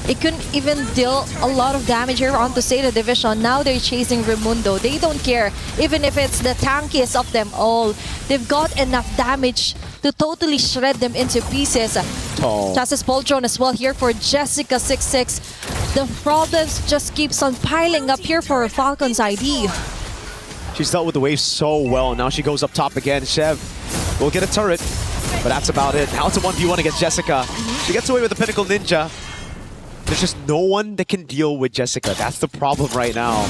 it couldn't even deal a lot of damage here onto Seda Division. Now they're chasing Raimundo. They don't care. Even if it's the tankiest of them all. They've got enough damage to totally shred them into pieces. Chassis Poltron as well here for Jessica26. The problems just keeps on piling up here for Falcons ID. She's dealt with the wave so well. Now she goes up top again. Chev will get a turret, but that's about it. Now it's a 1v1 against Jessica. She gets away with the Pinnacle Ninja. There's just no one that can deal with Jessica. That's the problem right now.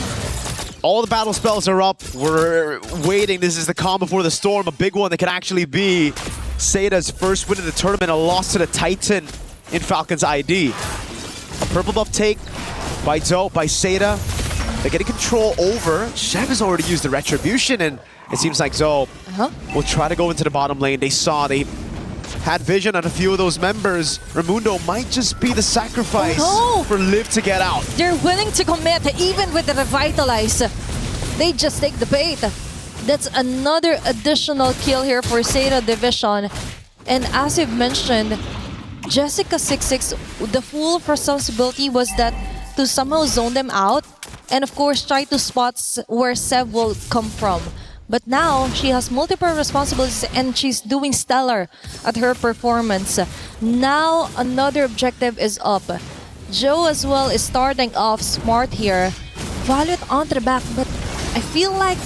All the battle spells are up. We're waiting. This is the calm before the storm. A big one that can actually be Seida's first win in the tournament. A loss to the Titan in Falcon's ID. A purple buff take by Zoe, by Seida. They're getting control over. Chev has already used the Retribution, and it seems like Zoe will try to go into the bottom lane. They had vision on a few of those members. Raimundo might just be the sacrifice for Liv to get out. They're willing to commit even with the Revitalize. They just take the bait. That's another additional kill here for Seida Division. And as you've mentioned, Jessica26, the full responsibility was that to somehow zone them out and of course try to spot where Sev will come from. But now she has multiple responsibilities and she's doing stellar at her performance. Now another objective is up. Joe as well is starting off smart here. Violet on the back, but I feel like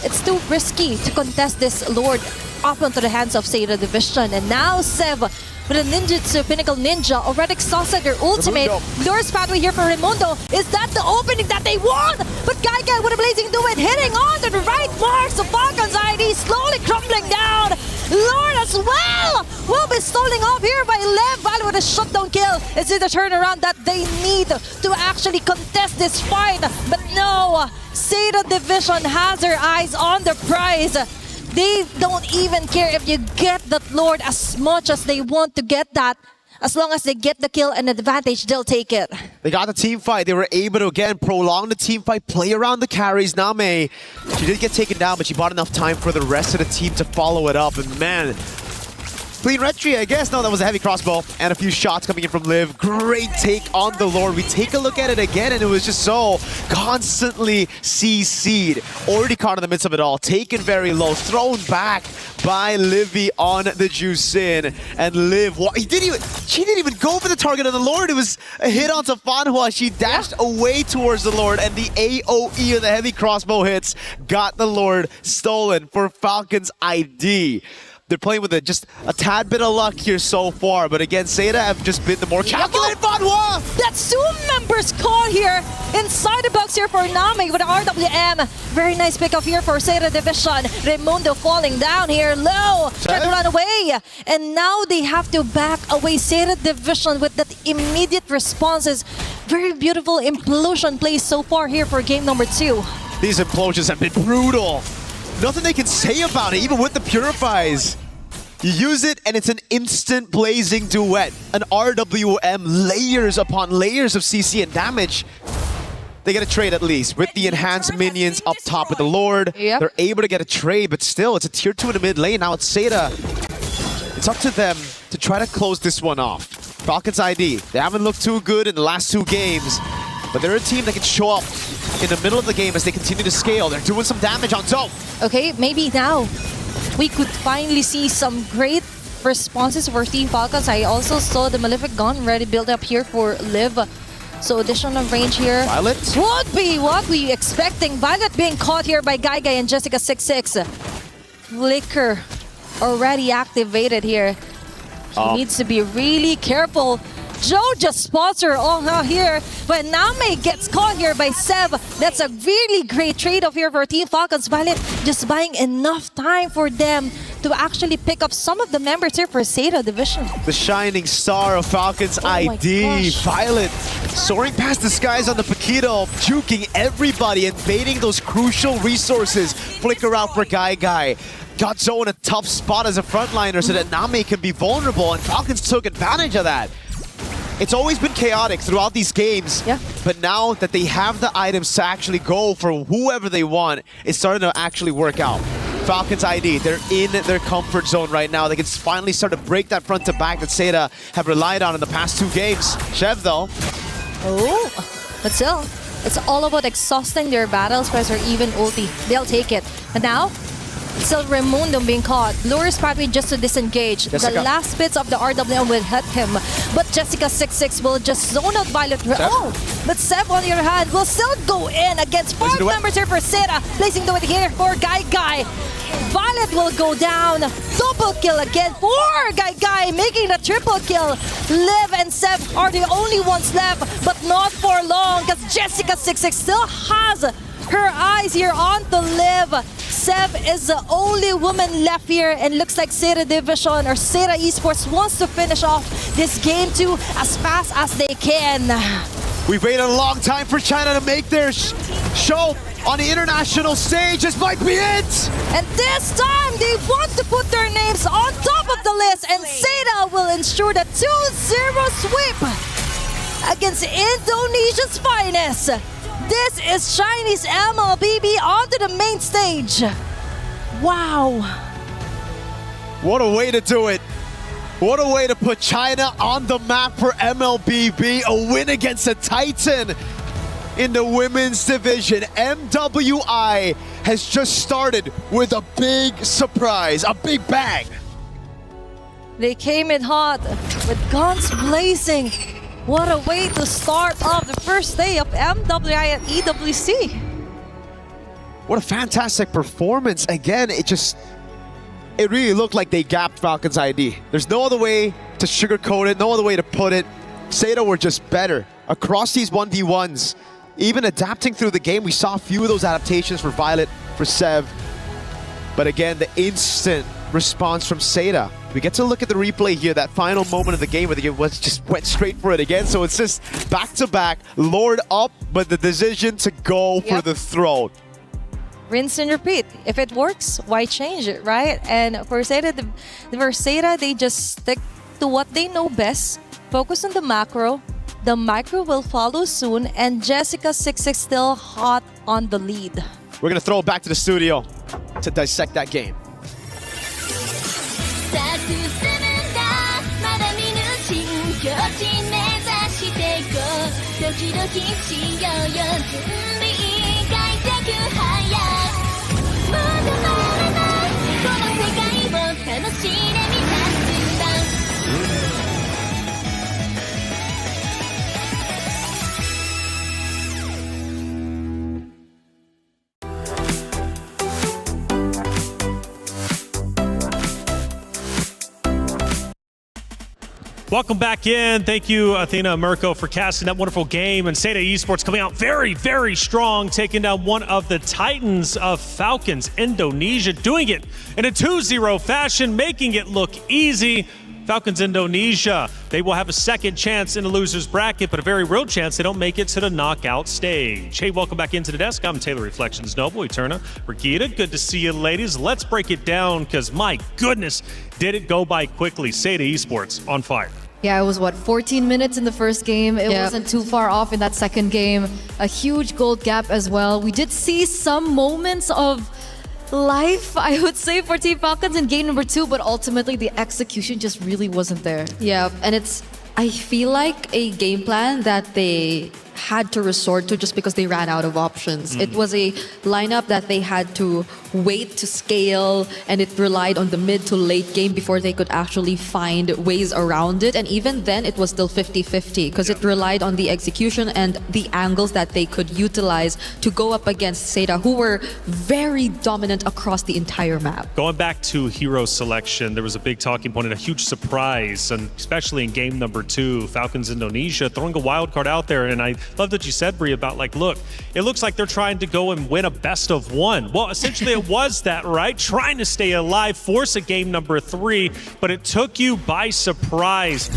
it's too risky to contest this Lord up onto the hands of Seida Division. And now Sev with a ninjutsu, Pinnacle Ninja, already exhausted their ultimate. Lures pathway here for Raimundo. Is that the opening that they want? But Gaigai with a blazing duet hitting on to the right marks of Falcon's ID, slowly crumbling down. Lord as well will be stolen off here by Lev. Violet with a shutdown kill. Is it the turnaround that they need to actually contest this fight? But no, Seida Division has their eyes on the prize. They don't even care if you get that Lord as much as they want to get that. As long as they get the kill and advantage, they'll take it. They got the team fight. They were able to, again, prolong the team fight, play around the carries. Name, she did get taken down, but she bought enough time for the rest of the team to follow it up. And man, clean retry, I guess. No, that was a heavy crossbow and a few shots coming in from Liv. Great take on the Lord. We take a look at it again, and it was just so constantly CC'd. Already caught in the midst of it all. Taken very low, thrown back by Livy on the juice in. And Liv, she didn't even go for the target of the Lord. It was a hit onto Fanhua. She dashed away towards the Lord, and the AoE of the heavy crossbow hits got the Lord stolen for Falcon's ID. They're playing with just a tad bit of luck here so far, but again, Seida have just been the more calculated Fanhua! That's two members caught here inside the box here for Nami with RWM. Very nice pickup here for Seida Division. Raimundo falling down here low, trying to run away. And now they have to back away. Seida Division with that immediate responses. Very beautiful implosion plays so far here for game number 2. These implosions have been brutal. Nothing they can say about it, even with the Purifies. You use it and it's an instant blazing duet. An RWM, layers upon layers of CC and damage. They get a trade at least with the enhanced minions up top with the Lord. Yep. They're able to get a trade, but still, it's a tier 2 in the mid lane. Now it's Seida. It's up to them to try to close this one off. Falcon's ID, they haven't looked too good in the last 2 games, but they're a team that can show up in the middle of the game as they continue to scale. They're doing some damage on Zoe. Okay, maybe now we could finally see some great responses for Team Falcons. I also saw the Malefic gun ready build up here for Liv. So additional range here. Violet would be what we expecting. Violet being caught here by Gaigai and Jessica26. Flicker already activated here. He needs to be really careful. Joe just spots her on here, but Name gets caught here by Sev. That's a really great trade-off here for Team Falcons. Violet just buying enough time for them to actually pick up some of the members here for Seida Division. The shining star of Falcon's ID, Violet, soaring past the skies on the Paquito, juking everybody and baiting those crucial resources. Flicker out for Gaigai. Got Zoe in a tough spot as a frontliner so that Name can be vulnerable, and Falcons took advantage of that. It's always been chaotic throughout these games, but now that they have the items to actually go for whoever they want, it's starting to actually work out. Falcons ID, they're in their comfort zone right now. They can finally start to break that front to back that Seida have relied on in the past 2 games. Chev, though. Oh, but still, it's all about exhausting their battle space or even ulti. They'll take it. And now, Still Raimundo being caught. Lures pathway just to disengage. Jessica. The last bits of the RWM will hit him. But Jessica26 will just zone out Violet. Oh! But Seb, on the other hand, will still go in against 5 members here for Seda. Placing the weight here for Guy. Violet will go down. Double kill again for Guy, making the triple kill. Liv and Seb are the only ones left, but not for long because Jessica26 still has her eyes here on the Liv. Seb is the only woman left here, and looks like Seda Division or Seda Esports wants to finish off this game 2 as fast as they can. We've waited a long time for China to make their show on the international stage. This might be it! And this time, they want to put their names on top of the list, and Seda will ensure the 2-0 sweep against Indonesia's finest. This is Chinese MLBB onto the main stage. Wow. What a way to do it. What a way to put China on the map for MLBB. A win against a Titan in the women's division. MWI has just started with a big surprise, a big bang. They came in hot with guns blazing. What a way to start off the first day of MWI at EWC. What a fantastic performance. Again, it really looked like they gapped Falcon's ID. There's no other way to sugarcoat it, no other way to put it. Seda were just better across these 1v1s. Even adapting through the game, we saw a few of those adaptations for Violet, for Sev. But again, the instant response from Seda. We get to look at the replay here, that final moment of the game where the game just went straight for it again. So it's just back-to-back, Lord up, but the decision to go for the throne. Rinse and repeat. If it works, why change it, right? And for Seda, they just stick to what they know best, focus on the macro. The micro will follow soon, and Jessica26 still hot on the lead. We're going to throw it back to the studio to dissect that game. Welcome back in. Thank you, Athena and Mirko, for casting that wonderful game. And Seda Esports coming out very, very strong, taking down one of the titans of Falcons, Indonesia, doing it in a 2-0 fashion, making it look easy. Falcons Indonesia, they will have a second chance in the loser's bracket, but a very real chance they don't make it to the knockout stage. Hey, welcome back into the desk. I'm Taylor Reflections Noble, Eterna, Brigida. Good to see you, ladies. Let's break it down, because my goodness, did it go by quickly. Seda Esports on fire. Yeah, it was 14 minutes in the first game. It wasn't too far off in that second game. A huge gold gap as well. We did see some moments of life, I would say, for Team Falcons in game number 2, but ultimately the execution just really wasn't there. Yeah, and I feel like a game plan that they had to resort to just because they ran out of options. It was a lineup that they had to wait to scale, and it relied on the mid to late game before they could actually find ways around it. And even then, it was still 50-50 because it relied on the execution and the angles that they could utilize to go up against Seda, who were very dominant across the entire map. Going back to hero selection, there was a big talking point and a huge surprise, and especially in game number 2, Falcons Indonesia throwing a wild card out there. And I love that you said, Brie, about like, look, it looks like they're trying to go and win a best of 1. Well, essentially it was that, right? Trying to stay alive, force a game number 3, but it took you by surprise.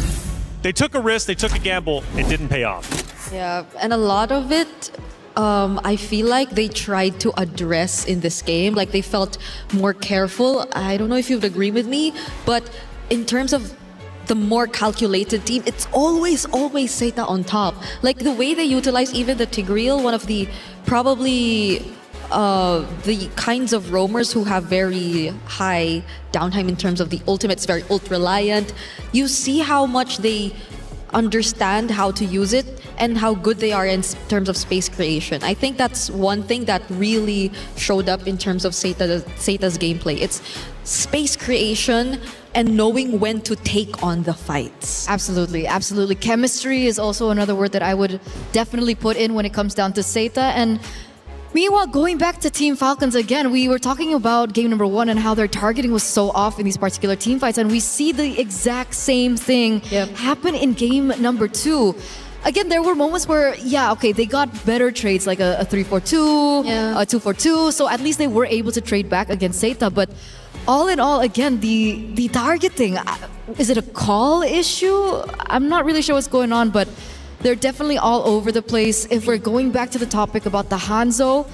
They took a risk, they took a gamble, it didn't pay off. Yeah, and a lot of it, I feel like they tried to address in this game. Like, they felt more careful. I don't know if you would agree with me, but in terms of the more calculated team, it's always Seda on top. Like, the way they utilize even the Tigreal, one of the probably the kinds of roamers who have very high downtime in terms of the ultimates, very ult reliant. You see how much they understand how to use it and how good they are in terms of space creation. I think that's one thing that really showed up in terms of Seita's gameplay. It's space creation and knowing when to take on the fights. Absolutely, absolutely. Chemistry is also another word that I would definitely put in when it comes down to Seita. And meanwhile, going back to Team Falcons again, we were talking about game number 1 and how their targeting was so off in these particular team fights, and we see the exact same thing happen in game number 2. Again, there were moments where, they got better trades, like a 3-4-2, a 2-4-2, so at least they were able to trade back against Seita. But all in all, again, the targeting, is it a call issue? I'm not really sure what's going on, but they're definitely all over the place. If we're going back to the topic about the Hanzo,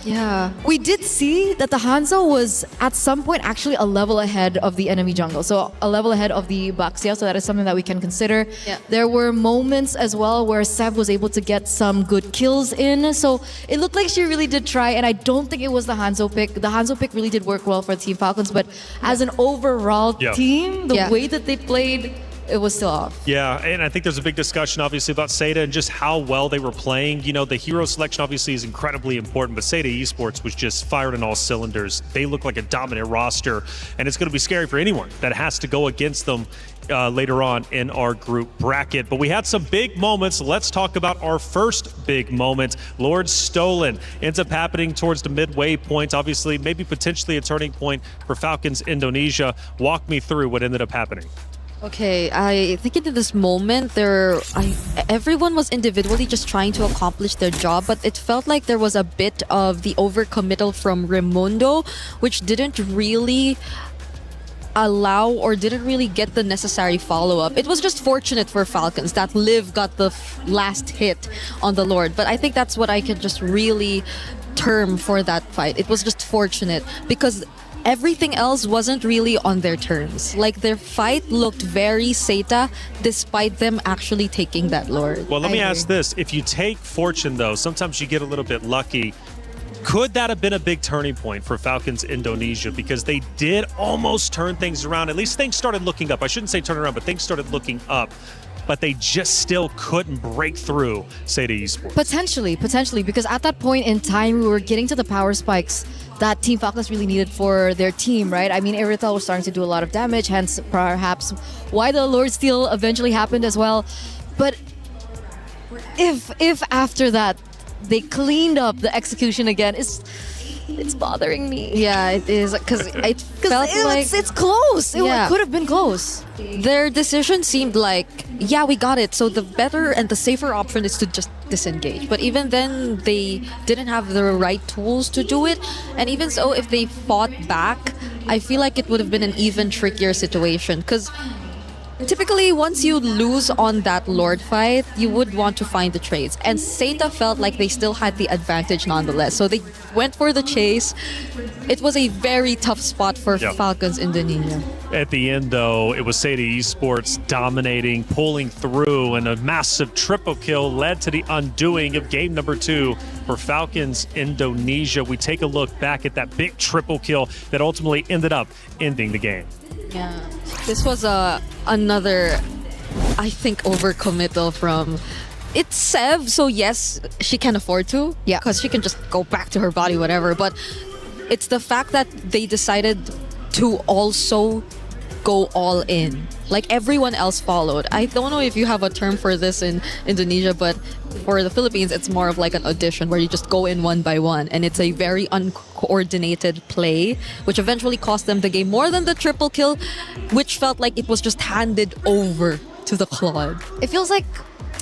we did see that the Hanzo was at some point actually a level ahead of the enemy jungle. So a level ahead of the Baxia, so that is something that we can consider. There were moments as well where Sev was able to get some good kills in. So it looked like she really did try, and I don't think it was the Hanzo pick. The Hanzo pick really did work well for Team Falcons, but as an overall team, the way that they played, it was still off. Yeah, and I think there's a big discussion obviously about Seita and just how well they were playing. You know, the hero selection obviously is incredibly important, but Seita Esports was just fired on all cylinders. They look like a dominant roster, and it's going to be scary for anyone that has to go against them later on in our group bracket. But we had some big moments. Let's talk about our first big moment. Lord Stolen ends up happening towards the midway point. Obviously, maybe potentially a turning point for Falcons Indonesia. Walk me through what ended up happening. Okay, I think in this moment, everyone was individually just trying to accomplish their job, but it felt like there was a bit of the overcommittal from Raimundo, which didn't really allow or didn't really get the necessary follow-up. It was just fortunate for Falcons that Liv got the last hit on the Lord, but I think that's what I could just really term for that fight. It was just fortunate because everything else wasn't really on their terms. Like, their fight looked very Seita despite them actually taking that Lord. Well, let me ask this. If you take fortune, though, sometimes you get a little bit lucky. Could that have been a big turning point for Falcons Indonesia? Because they did almost turn things around. At least things started looking up. I shouldn't say turn around, but things started looking up. But they just still couldn't break through Seita Esports. Potentially, because at that point in time, we were getting to the power spikes that Team Falcons really needed for their team, right? I mean, Irithel was starting to do a lot of damage, hence perhaps why the Lord Steal eventually happened as well. But if after that they cleaned up the execution again, it's bothering me. Yeah, it is, because it felt like it's close. It could have been close. Their decision seemed like, we got it. So the better and the safer option is to just disengage. But even then, they didn't have the right tools to do it. And even so, if they fought back, I feel like it would have been an even trickier situation. Because typically, once you lose on that Lord fight, you would want to find the trades. And Seita felt like they still had the advantage nonetheless. So they went for the chase. It was a very tough spot for Falcons Indonesia. At the end, though, it was Seita Esports dominating, pulling through, and a massive triple kill led to the undoing of game number 2 for Falcons Indonesia. We take a look back at that big triple kill that ultimately ended up ending the game. Yeah, this was another, I think, overcommittal from... It's Sev, so yes, she can afford to. Yeah. Because she can just go back to her body, whatever. But it's the fact that they decided to also go all in. Like, everyone else followed. I don't know if you have a term for this in Indonesia, but for the Philippines, it's more of like an audition where you just go in one by one. And it's a very uncoordinated play, which eventually cost them the game more than the triple kill, which felt like it was just handed over to the Claude. It feels like,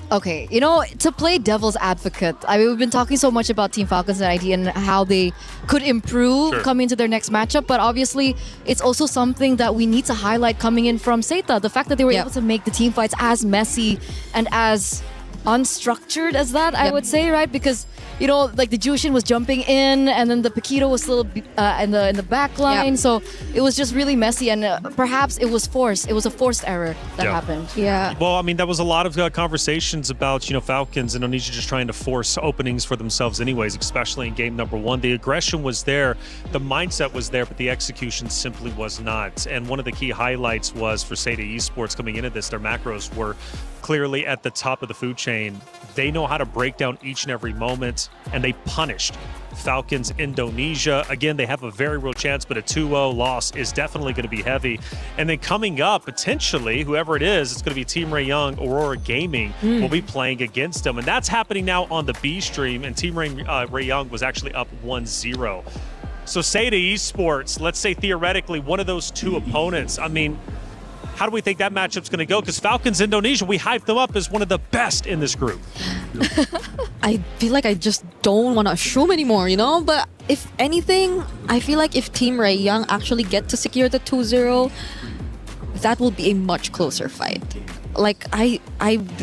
okay, you know, to play devil's advocate, I mean, we've been talking so much about Team Falcons and ID and how they could improve coming into their next matchup, but obviously it's also something that we need to highlight coming in from Seita. The fact that they were able to make the team fights as messy and as unstructured as that, I would say, right? Because, you know, like the Jushin was jumping in and then the Paquito was still in the back line. Yep. So it was just really messy and perhaps it was forced. It was a forced error that happened. Yeah. Well, I mean, that was a lot of conversations about, you know, Falcons, Indonesia just trying to force openings for themselves anyways, especially in game number 1. The aggression was there, the mindset was there, but the execution simply was not. And one of the key highlights was for Seda Esports coming into this, their macros were clearly at the top of the food chain. They know how to break down each and every moment, and they punished Falcons Indonesia. Again, they have a very real chance, but a 2-0 loss is definitely going to be heavy. And then coming up, potentially, whoever it is, it's going to be Team Ray Young, Aurora Gaming will be playing against them. And that's happening now on the B stream, and Team Ray Young was actually up 1-0. So Seda Esports, let's say theoretically one of those two opponents, I mean, how do we think that matchup's going to go? Because Falcons Indonesia, we hyped them up as one of the best in this group. I feel like I just don't want to assume anymore, you know? But if anything, I feel like if Team Ray Young actually get to secure the 2-0, that will be a much closer fight. Like, I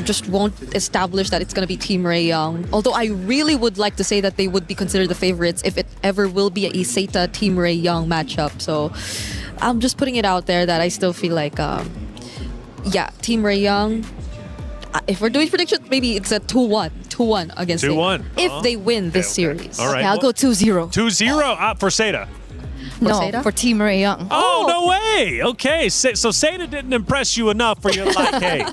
just won't establish that it's going to be Team Ray Young. Although I really would like to say that they would be considered the favorites if it ever will be a Iseta Team Ray Young matchup. So I'm just putting it out there that I still feel like, Team Ray Young. If we're doing predictions, maybe it's a 2-1 against 2-1. Seda, if they win this series. All right. Okay, I'll go 2-0. 2-0 for Seda. No, for Team Ray Young. Oh, no way. Okay, so Seda didn't impress you enough for you like, hey,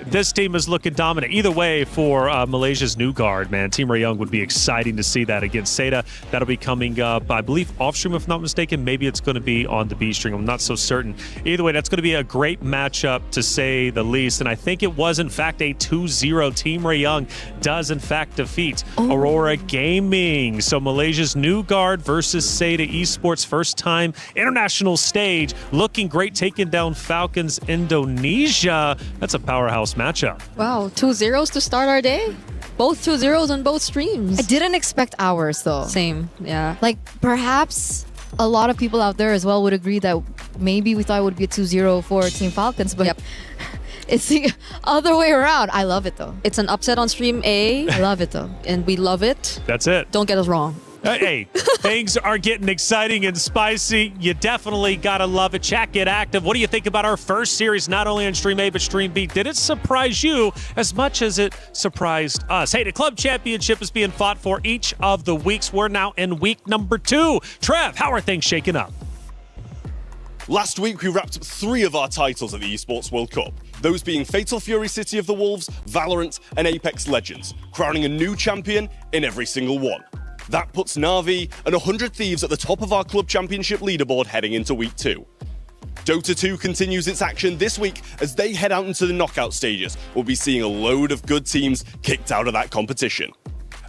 this team is looking dominant. Either way, for Malaysia's new guard, man, Team Ray Young would be exciting to see that against Seda. That'll be coming up, I believe, off stream, if not mistaken. Maybe it's going to be on the B stream. I'm not so certain. Either way, that's going to be a great matchup, to say the least. And I think it was, in fact, a 2-0. Team Ray Young does, in fact, defeat Aurora Gaming. So Malaysia's new guard versus Seda Esports, first time international stage. Looking great, taking down Falcons Indonesia. That's a powerhouse matchup. Wow, 2-0s to start our day? Both 2-0s on both streams. I didn't expect ours, though. Same, yeah. Like, perhaps a lot of people out there as well would agree that maybe we thought it would be a 2-0 for Team Falcons, but it's the other way around. I love it, though. It's an upset on stream A. I love it, though. And we love it. That's it. Don't get us wrong. Hey, things are getting exciting and spicy. You definitely got to love it. Chat, get active. What do you think about our first series, not only on Stream A, but Stream B? Did it surprise you as much as it surprised us? Hey, the club championship is being fought for each of the weeks. We're now in week number 2. Trev, how are things shaking up? Last week, we wrapped up 3 of our titles at the Esports World Cup. Those being Fatal Fury City of the Wolves, Valorant, and Apex Legends, crowning a new champion in every single one. That puts Na'Vi and 100 Thieves at the top of our club championship leaderboard heading into week 2. Dota 2 continues its action this week as they head out into the knockout stages. We'll be seeing a load of good teams kicked out of that competition.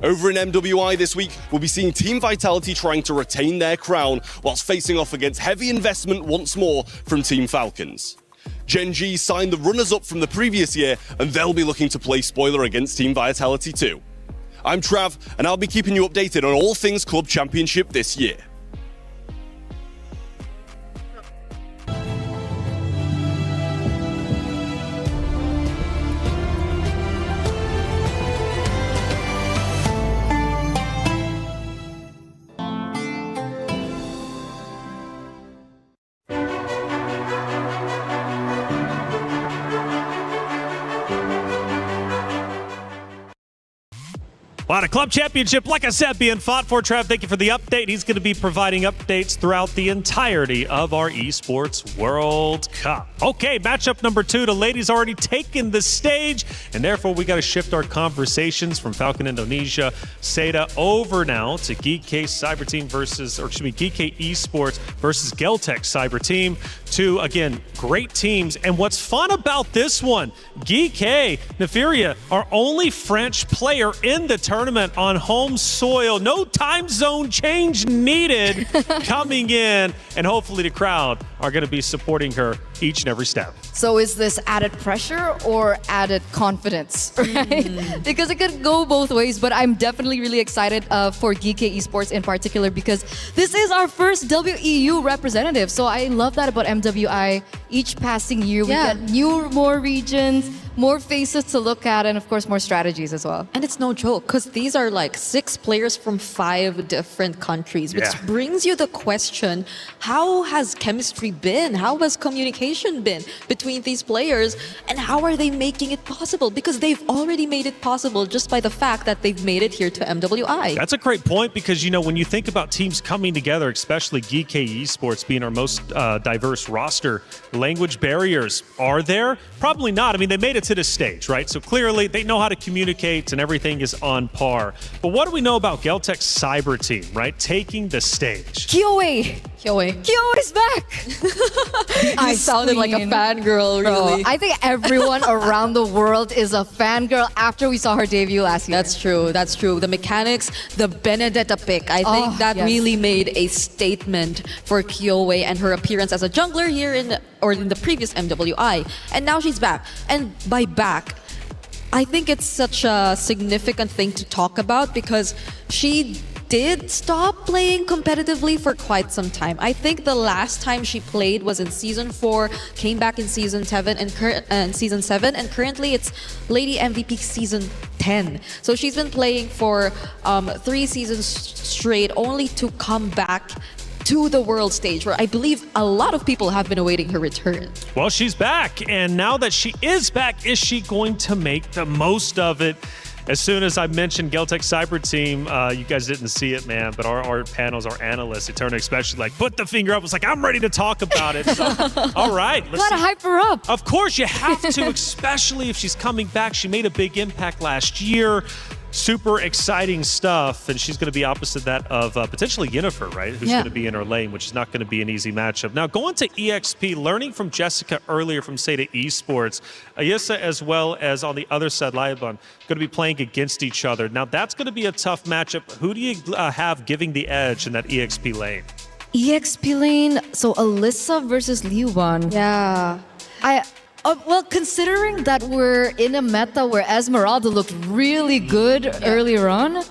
Over in MWI this week, we'll be seeing Team Vitality trying to retain their crown whilst facing off against heavy investment once more from Team Falcons. Gen G signed the runners-up from the previous year, and they'll be looking to play spoiler against Team Vitality too. I'm Trav, and I'll be keeping you updated on all things Club Championship this year. Wow, the club championship, like I said, being fought for. Trav, thank you for the update. He's going to be providing updates throughout the entirety of our Esports World Cup. Okay, matchup number 2. The ladies already taken the stage, and therefore we got to shift our conversations from Falcon Indonesia, Seda, over now to GK Cyber Team GK Esports versus Geltech Cyber Team. 2, again, great teams. And what's fun about this one, GK Nefiria, our only French player in the tournament on home soil. No time zone change needed coming in, and hopefully the crowd are going to be supporting her each and every step. So is this added pressure or added confidence, right? Because it could go both ways, but I'm definitely really excited for GK Esports in particular because this is our first WEU representative. So I love that about MWI. Each passing year, we get more regions, more faces to look at, and of course more strategies as well. And it's no joke because these are like 6 players from 5 different countries, which Yeah. brings you the question, how has chemistry been? How has communication been between these players? And how are they making it possible? Because they've already made it possible just by the fact that they've made it here to MWI. That's a great point because, you know, when you think about teams coming together, especially GK Esports being our most diverse roster, language barriers, are there? Probably not. I mean, they made it to this stage, right? So clearly they know how to communicate and everything is on par. But what do we know about Geltech's cyber team, right? Taking the stage. Kyoe! Kyoe is back! I sounded like a fangirl, really. I think everyone around the world is a fangirl after we saw her debut last year. That's true. That's true. The mechanics, the Benedetta pick, I think that yes. really made a statement for Kyoe and her appearance as a jungler here in the previous MWI. And now she's back. And by back, I think it's such a significant thing to talk about because she did stop playing competitively for quite some time. I think the last time she played was in season 4, came back in season 7 and currently it's Lady MVP season 10. So she's been playing for 3 seasons straight only to come back to the world stage where I believe a lot of people have been awaiting her return. Well, she's back. And now that she is back, is she going to make the most of it? As soon as I mentioned Geltech Cyber Team, you guys didn't see it, man, but our panels, our analysts, Eterna especially, like, put the finger up. I was like, I'm ready to talk about it. So, all right. Gotta hype her up. Of course, you have to, especially if she's coming back. She made a big impact last year. Super exciting stuff, and she's going to be opposite that of potentially Yennefer, right? Who's going to be in her lane, which is not going to be an easy matchup. Now, going to EXP, learning from Jessica earlier from Seda Esports, Ayissa as well as on the other side, Liabon, going to be playing against each other. Now, that's going to be a tough matchup. Who do you have giving the edge in that EXP lane? EXP lane, so Alyssa versus Liuban. Yeah. Well, considering that we're in a meta where Esmeralda looked really good earlier on,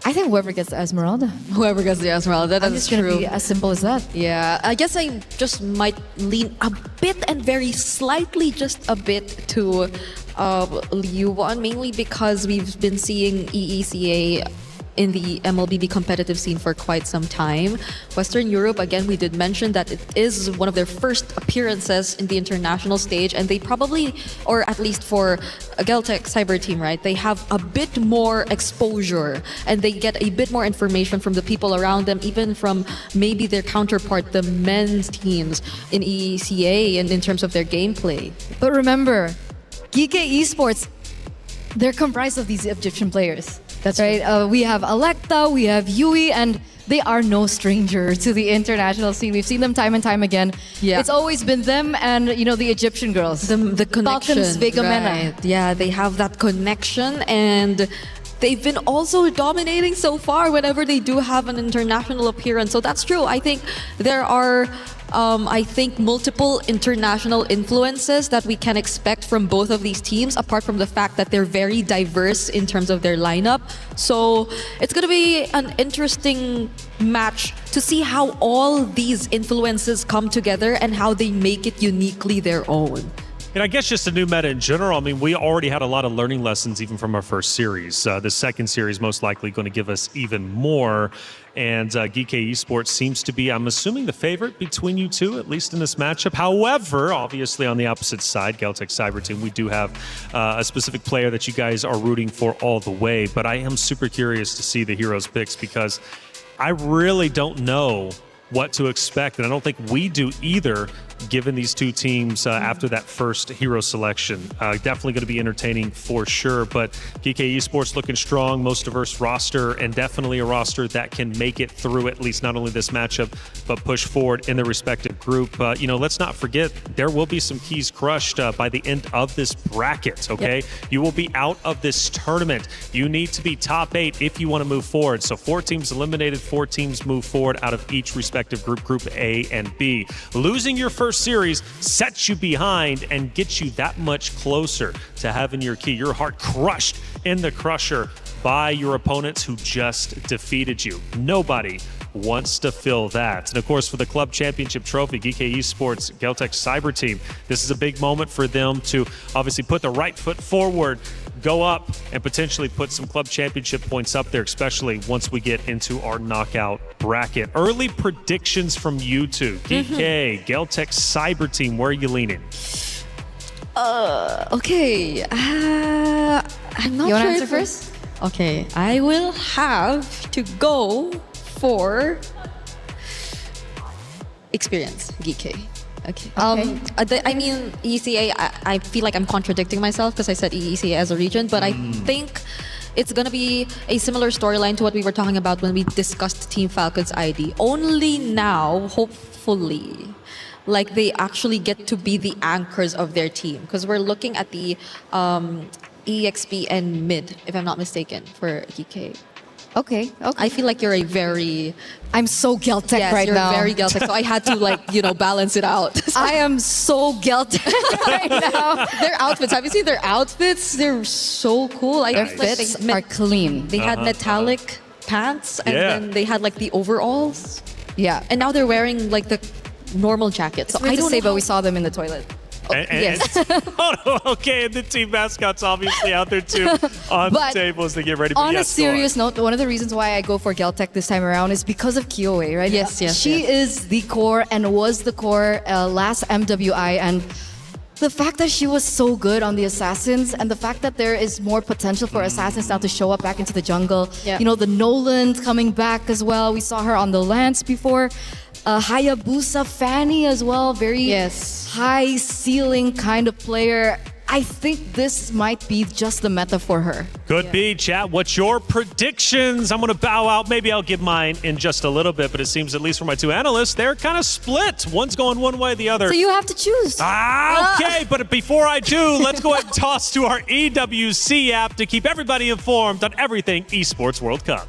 I think whoever gets the Esmeralda. Whoever gets the Esmeralda, that's just gonna be as simple as that. Yeah, I guess I just might lean a bit and very slightly just a bit to Liuban, mainly because we've been seeing EECA in the MLBB competitive scene for quite some time. Western Europe, again, we did mention that it is one of their first appearances in the international stage, and they probably, or at least for a Geltech Cyber Team, right, they have a bit more exposure and they get a bit more information from the people around them, even from maybe their counterpart, the men's teams in EECA and in terms of their gameplay. But remember, GK Esports, they're comprised of these Egyptian players. That's right. We have Alecta, we have Yui, and they are no stranger to the international scene. We've seen them time and time again. Yeah. It's always been them and, you know, the Egyptian girls. The connection. Right. Yeah, they have that connection, and they've been also dominating so far whenever they do have an international appearance. So that's true. I think there are multiple international influences that we can expect from both of these teams, apart from the fact that they're very diverse in terms of their lineup. So it's going to be an interesting match to see how all these influences come together and how they make it uniquely their own. And I guess just a new meta in general. I mean, we already had a lot of learning lessons even from our first series. The second series most likely going to give us even more. And GK Esports seems to be, I'm assuming, the favorite between you two, at least in this matchup. However, obviously on the opposite side, Geltech Cyber Team, we do have a specific player that you guys are rooting for all the way. But I am super curious to see the heroes picks because I really don't know what to expect. And I don't think we do either, given these two teams after that first hero selection. Definitely going to be entertaining for sure, but GK Esports looking strong, most diverse roster, and definitely a roster that can make it through at least not only this matchup, but push forward in their respective group. You know, let's not forget, there will be some keys crushed by the end of this bracket, okay? Yep. You will be out of this tournament. You need to be top 8 if you want to move forward. So 4 teams eliminated, 4 teams move forward out of each respective group, Group A and B. Losing your first series sets you behind and gets you that much closer to having your key, your heart crushed in the crusher by your opponents who just defeated you. Nobody wants to fill that. And of course, for the club championship trophy, GK Esports, Geltec Cyber Team, this is a big moment for them to obviously put the right foot forward, go up, and potentially put some club championship points up there, especially once we get into our knockout bracket. Early predictions from you two. GK, Geltec Cyber Team, where are you leaning? Okay. I'm not You want sure. to answer first? Okay, I will have to go for experience, GK. Okay. I mean, EECA, I feel like I'm contradicting myself because I said EECA as a region, but I think it's going to be a similar storyline to what we were talking about when we discussed Team Falcon's ID. Only now, hopefully, like they actually get to be the anchors of their team, because we're looking at the EXP and mid, if I'm not mistaken, for GK. Okay. I feel like you're a very... I'm so Geltec yes, right you're now. very Geltec, so I had to balance it out. I am so Geltec right now. Their outfits, have you seen their outfits? They're so cool. Their fits are clean. They had metallic pants, and then they had like the overalls. Yeah. And now they're wearing like the normal jackets. So I don't say, but we saw them in the toilet. Yes. Okay, and the team mascots obviously out there too on the table as they get ready. On a serious note, one of the reasons why I go for Geltec this time around is because of Kyoe, right? Yes. She is the core and was the core last MWI, and the fact that she was so good on the Assassins, and the fact that there is more potential for Assassins now to show up back into the jungle. Yeah. You know, the Noland coming back as well. We saw her on the Lance before. Hayabusa Fanny as well, very high ceiling kind of player. I think this might be just the meta for her. Could be, chat. What's your predictions? I'm going to bow out. Maybe I'll give mine in just a little bit, but it seems, at least for my two analysts, they're kind of split. One's going one way, the other. So you have to choose. Okay, but before I do, let's go ahead and toss to our EWC app to keep everybody informed on everything Esports World Cup.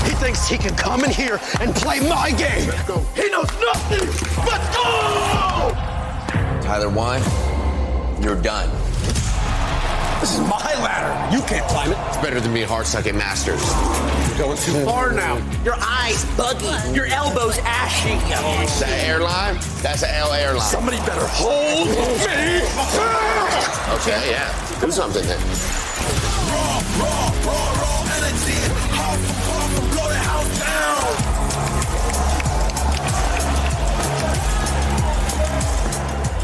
He thinks he can come in here and play my game. He knows nothing but go! Tyler Wine, you're done. This is my ladder. You can't climb it. It's better than being hard-sucking masters. You're going too far now. Your eyes buggy. Your elbows ashy. Is that airline? That's an L airline. Somebody better hold me. Okay, yeah. Do something then. Raw energy. Blow the house down.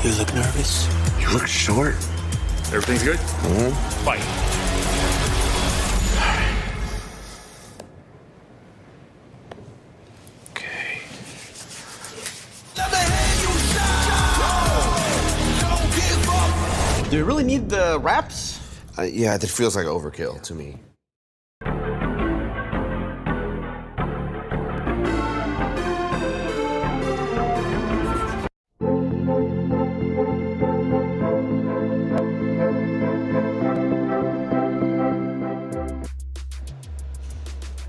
You look nervous. You look short. Everything's good? Fight. Okay. Do you really need the wraps? Yeah, that feels like overkill to me.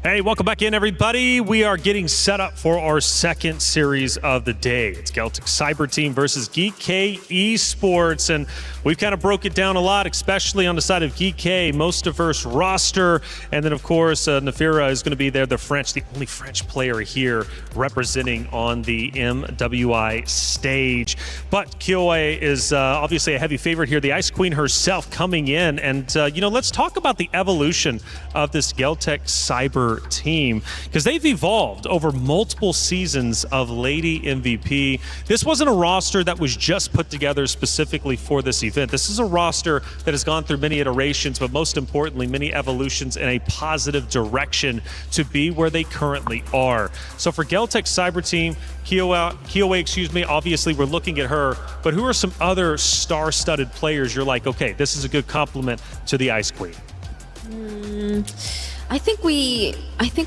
Hey, welcome back in, everybody. We are getting set up for our second series of the day. It's Geltec Cyber Team versus GK Esports, and we've kind of broke it down a lot, especially on the side of GK, most diverse roster, and then of course Nafira is going to be there, the only French player here representing on the MWI stage. But Kyoe is obviously a heavy favorite here, the Ice Queen herself coming in, and let's talk about the evolution of this Geltec Cyber team, because they've evolved over multiple seasons of Lady MVP. This wasn't a roster that was just put together specifically for this event. This is a roster that has gone through many iterations, but most importantly, many evolutions in a positive direction to be where they currently are. So for Geltec Cyber Team, Kyoe, obviously we're looking at her, but who are some other star-studded players you're like, okay, this is a good compliment to the Ice Queen? I think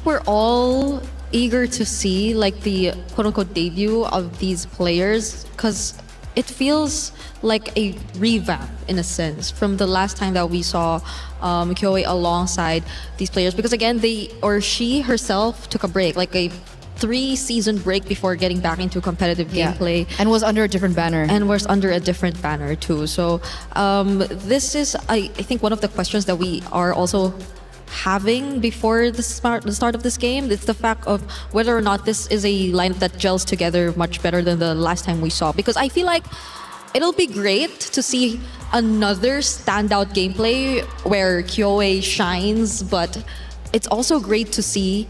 we're all eager to see like the quote-unquote debut of these players, because it feels like a revamp in a sense from the last time that we saw Kyoe alongside these players, because again she herself took a break, like a 3-season break before getting back into competitive gameplay, and was under a different banner too. So this is I think one of the questions that we are also having before the start of this game. It's the fact of whether or not this is a lineup that gels together much better than the last time we saw. Because I feel like it'll be great to see another standout gameplay where Kyoe shines, but it's also great to see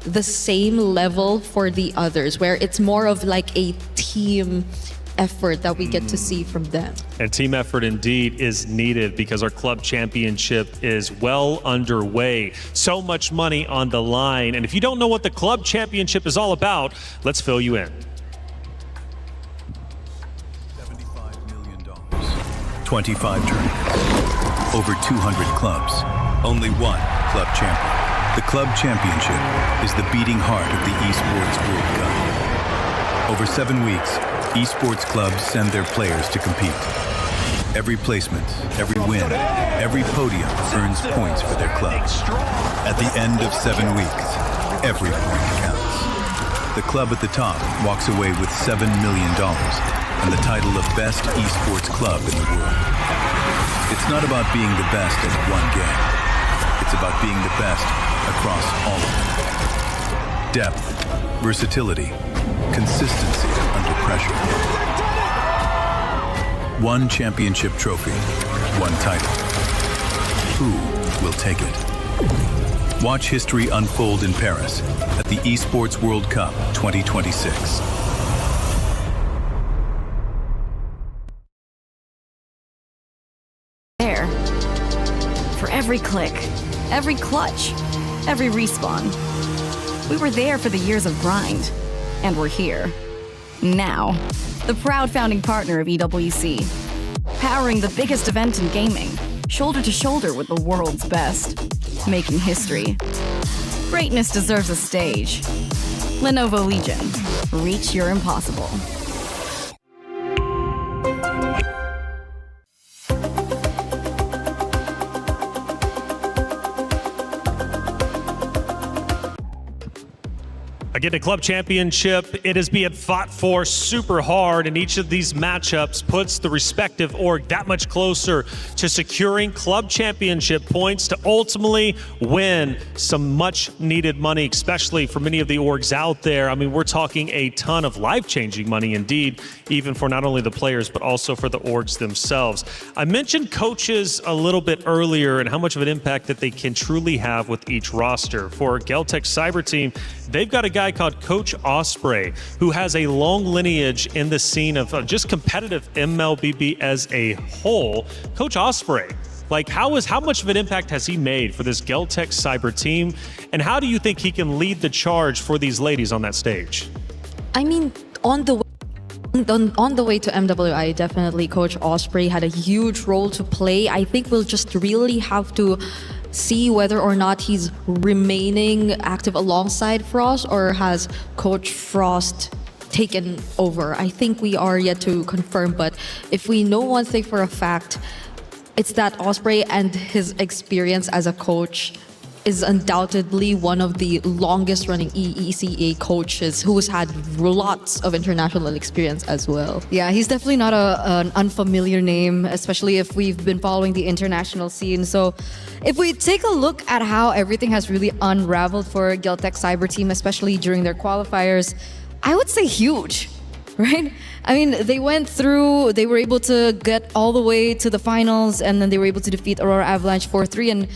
the same level for the others, where it's more of like a team effort that we get to see from them. And team effort indeed is needed because our club championship is well underway. So much money on the line. And if you don't know what the club championship is all about, let's fill you in. 25 tournaments, over 200 clubs, only one club champion. The club championship is the beating heart of the Esports World Cup. Over 7 weeks, esports clubs send their players to compete. Every placement, every win, every podium earns points for their club. At the end of 7 weeks, every point counts. The club at the top walks away with $7 million and the title of Best Esports Club in the world. It's not about being the best at one game. It's about being the best across all of them. Depth, versatility, consistency under pressure. One championship trophy, one title. Who will take it? Watch history unfold in Paris at the Esports World Cup 2026. There. For every click, every clutch, every respawn. We were there for the years of grind, and we're here. Now, the proud founding partner of EWC, powering the biggest event in gaming, shoulder to shoulder with the world's best, making history. Greatness deserves a stage. Lenovo Legion, reach your impossible. Again, the club championship, it is being fought for super hard, and each of these matchups puts the respective org that much closer to securing club championship points to ultimately win some much needed money, especially for many of the orgs out there. I mean, we're talking a ton of life-changing money indeed, even for not only the players, but also for the orgs themselves. I mentioned coaches a little bit earlier and how much of an impact that they can truly have with each roster. For Geltec Cyber Team, they've got a guy called Coach Osprey, who has a long lineage in the scene of just competitive MLBB as a whole. Coach Osprey, like how much of an impact has he made for this Geltec Cyber Team, and how do you think he can lead the charge for these ladies on that stage? I mean, on the way to MWI, definitely Coach Osprey had a huge role to play. I think we'll just really have to see whether or not he's remaining active alongside Frost, or has Coach Frost taken over. I think we are yet to confirm, but if we know one thing for a fact, it's that Osprey and his experience as a coach is undoubtedly one of the longest running EECA coaches who's had lots of international experience as well. Yeah, he's definitely not an unfamiliar name, especially if we've been following the international scene. So if we take a look at how everything has really unraveled for Geltec Cyber Team, especially during their qualifiers, I would say huge, right? I mean, they were able to get all the way to the finals, and then they were able to defeat Aurora Avalanche 4-3, and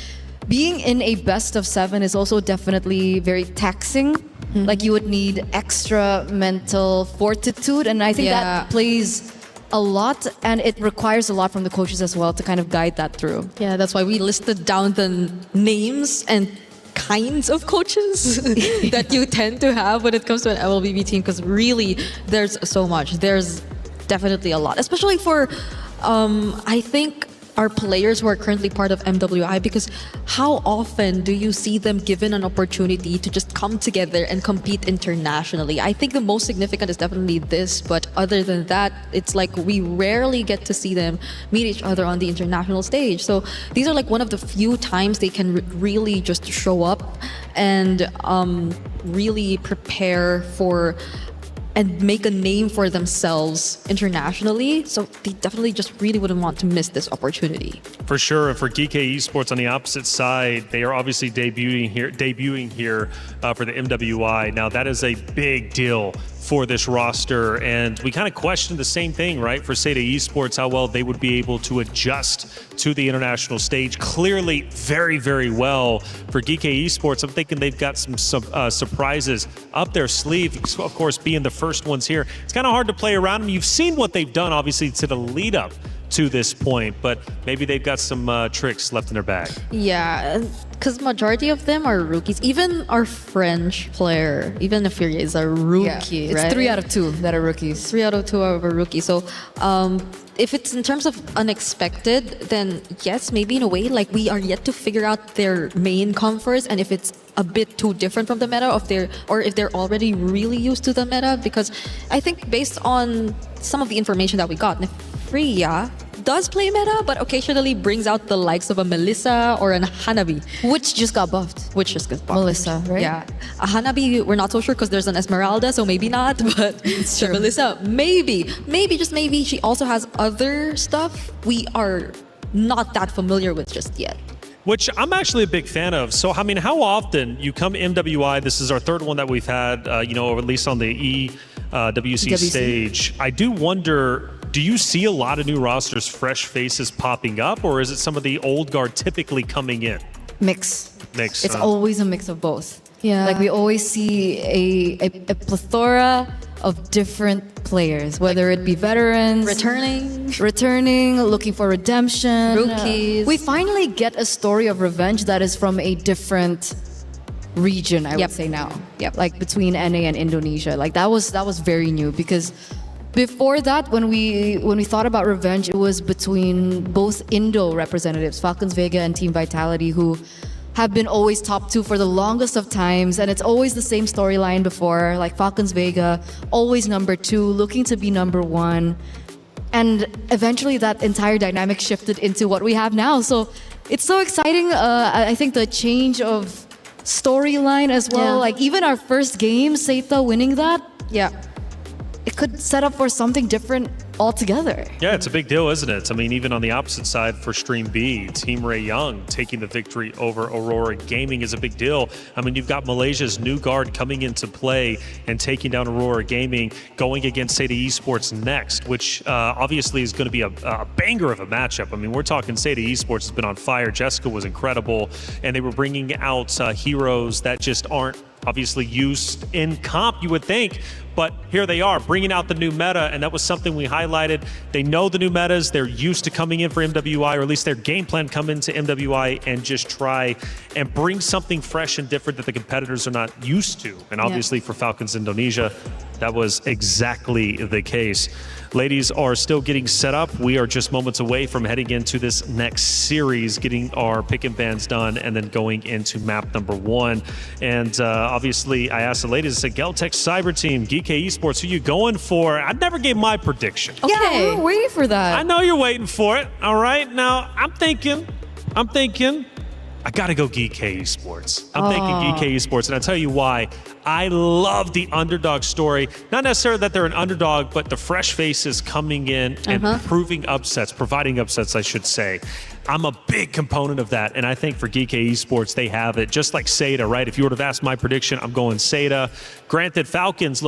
being in a best of 7 is also definitely very taxing. Mm-hmm. Like, you would need extra mental fortitude, and I think that plays a lot, and it requires a lot from the coaches as well to kind of guide that through. Yeah, that's why we listed down the names and kinds of coaches that you tend to have when it comes to an MLBB team, because really there's so much. There's definitely a lot, especially for I think our players who are currently part of MWI, because how often do you see them given an opportunity to just come together and compete internationally? I think the most significant is definitely this, but other than that, it's like we rarely get to see them meet each other on the international stage. So these are like one of the few times they can really just show up and really prepare for and make a name for themselves internationally. So they definitely just really wouldn't want to miss this opportunity. For sure, and for GK Esports on the opposite side, they are obviously debuting here for the MWI. Now that is a big deal for this roster, and we kind of questioned the same thing, right? For Seda Esports, how well they would be able to adjust to the international stage. Clearly, very, very well for GK Esports. I'm thinking they've got some surprises up their sleeve. Of course, being the first ones here, it's kind of hard to play around them. You've seen what they've done, obviously, to the lead up to this point, but maybe they've got some tricks left in their bag. Yeah, because majority of them are rookies. Even our French player, even Furia is a rookie, It's right? 3 out of 2 that are rookies. 3 out of 2 are rookies. So if it's in terms of unexpected, then yes, maybe in a way, like we are yet to figure out their main comforts and if it's a bit too different from the meta or if they're already really used to the meta. Because I think based on some of the information that we got, Freya does play meta, but occasionally brings out the likes of a Melissa or an Hanabi. Which just got buffed. Melissa, right? Yeah. A Hanabi, we're not so sure because there's an Esmeralda, so maybe not, but the Melissa, maybe, just maybe she also has other stuff we are not that familiar with just yet. Which I'm actually a big fan of. So, I mean, how often you come MWI, this is our third one that we've had, or at least on the EWC stage. I do wonder, do you see a lot of new rosters, fresh faces popping up, or is it some of the old guard typically coming in? Mix. Mix. It's always a mix of both. Yeah. Like we always see a plethora of different players, whether it be veterans, returning, looking for redemption, rookies. We finally get a story of revenge that is from a different region, I would say now. Yep. Like between NA and Indonesia. Like that was very new because before that, when we thought about revenge, it was between both Indo representatives, Falcons Vega and Team Vitality, who have been always top 2 for the longest of times, and it's always the same storyline before, like Falcons Vega, always number 2, looking to be number 1. And eventually that entire dynamic shifted into what we have now. So it's so exciting. I think the change of storyline as well, Yeah. like even our first game, Seita winning that, yeah, it could set up for something different altogether. Yeah, it's a big deal, isn't it? I mean, even on the opposite side for Stream B, Team Ray Young taking the victory over Aurora Gaming is a big deal. I mean, you've got Malaysia's new guard coming into play and taking down Aurora Gaming, going against Seda Esports next, which obviously is going to be a banger of a matchup. I mean, we're talking Seda Esports has been on fire. Jessica was incredible, and they were bringing out heroes that just aren't obviously used in comp, you would think, but here they are bringing out the new meta, and that was something we highlighted. They know the new metas, they're used to coming in for MWI, or at least their game plan come into MWI and just try and bring something fresh and different that the competitors are not used to. And obviously for Falcons Indonesia, that was exactly the case. Ladies are still getting set up. We are just moments away from heading into this next series, getting our pick and bans done, and then going into map number 1. And obviously, I asked the ladies, I said, Geltech Cyber Team, GK Esports, who you going for? I never gave my prediction. Okay. Yeah, we're waiting for that. I know you're waiting for it. All right. Now, I'm thinking, I got to go GK Esports. I'm thinking GK Esports, and I'll tell you why. I love the underdog story. Not necessarily that they're an underdog, but the fresh faces coming in and providing upsets, I should say. I'm a big component of that, and I think for GK Esports, they have it. Just like Seda, right? If you would have asked my prediction, I'm going Seda. Granted, Falcons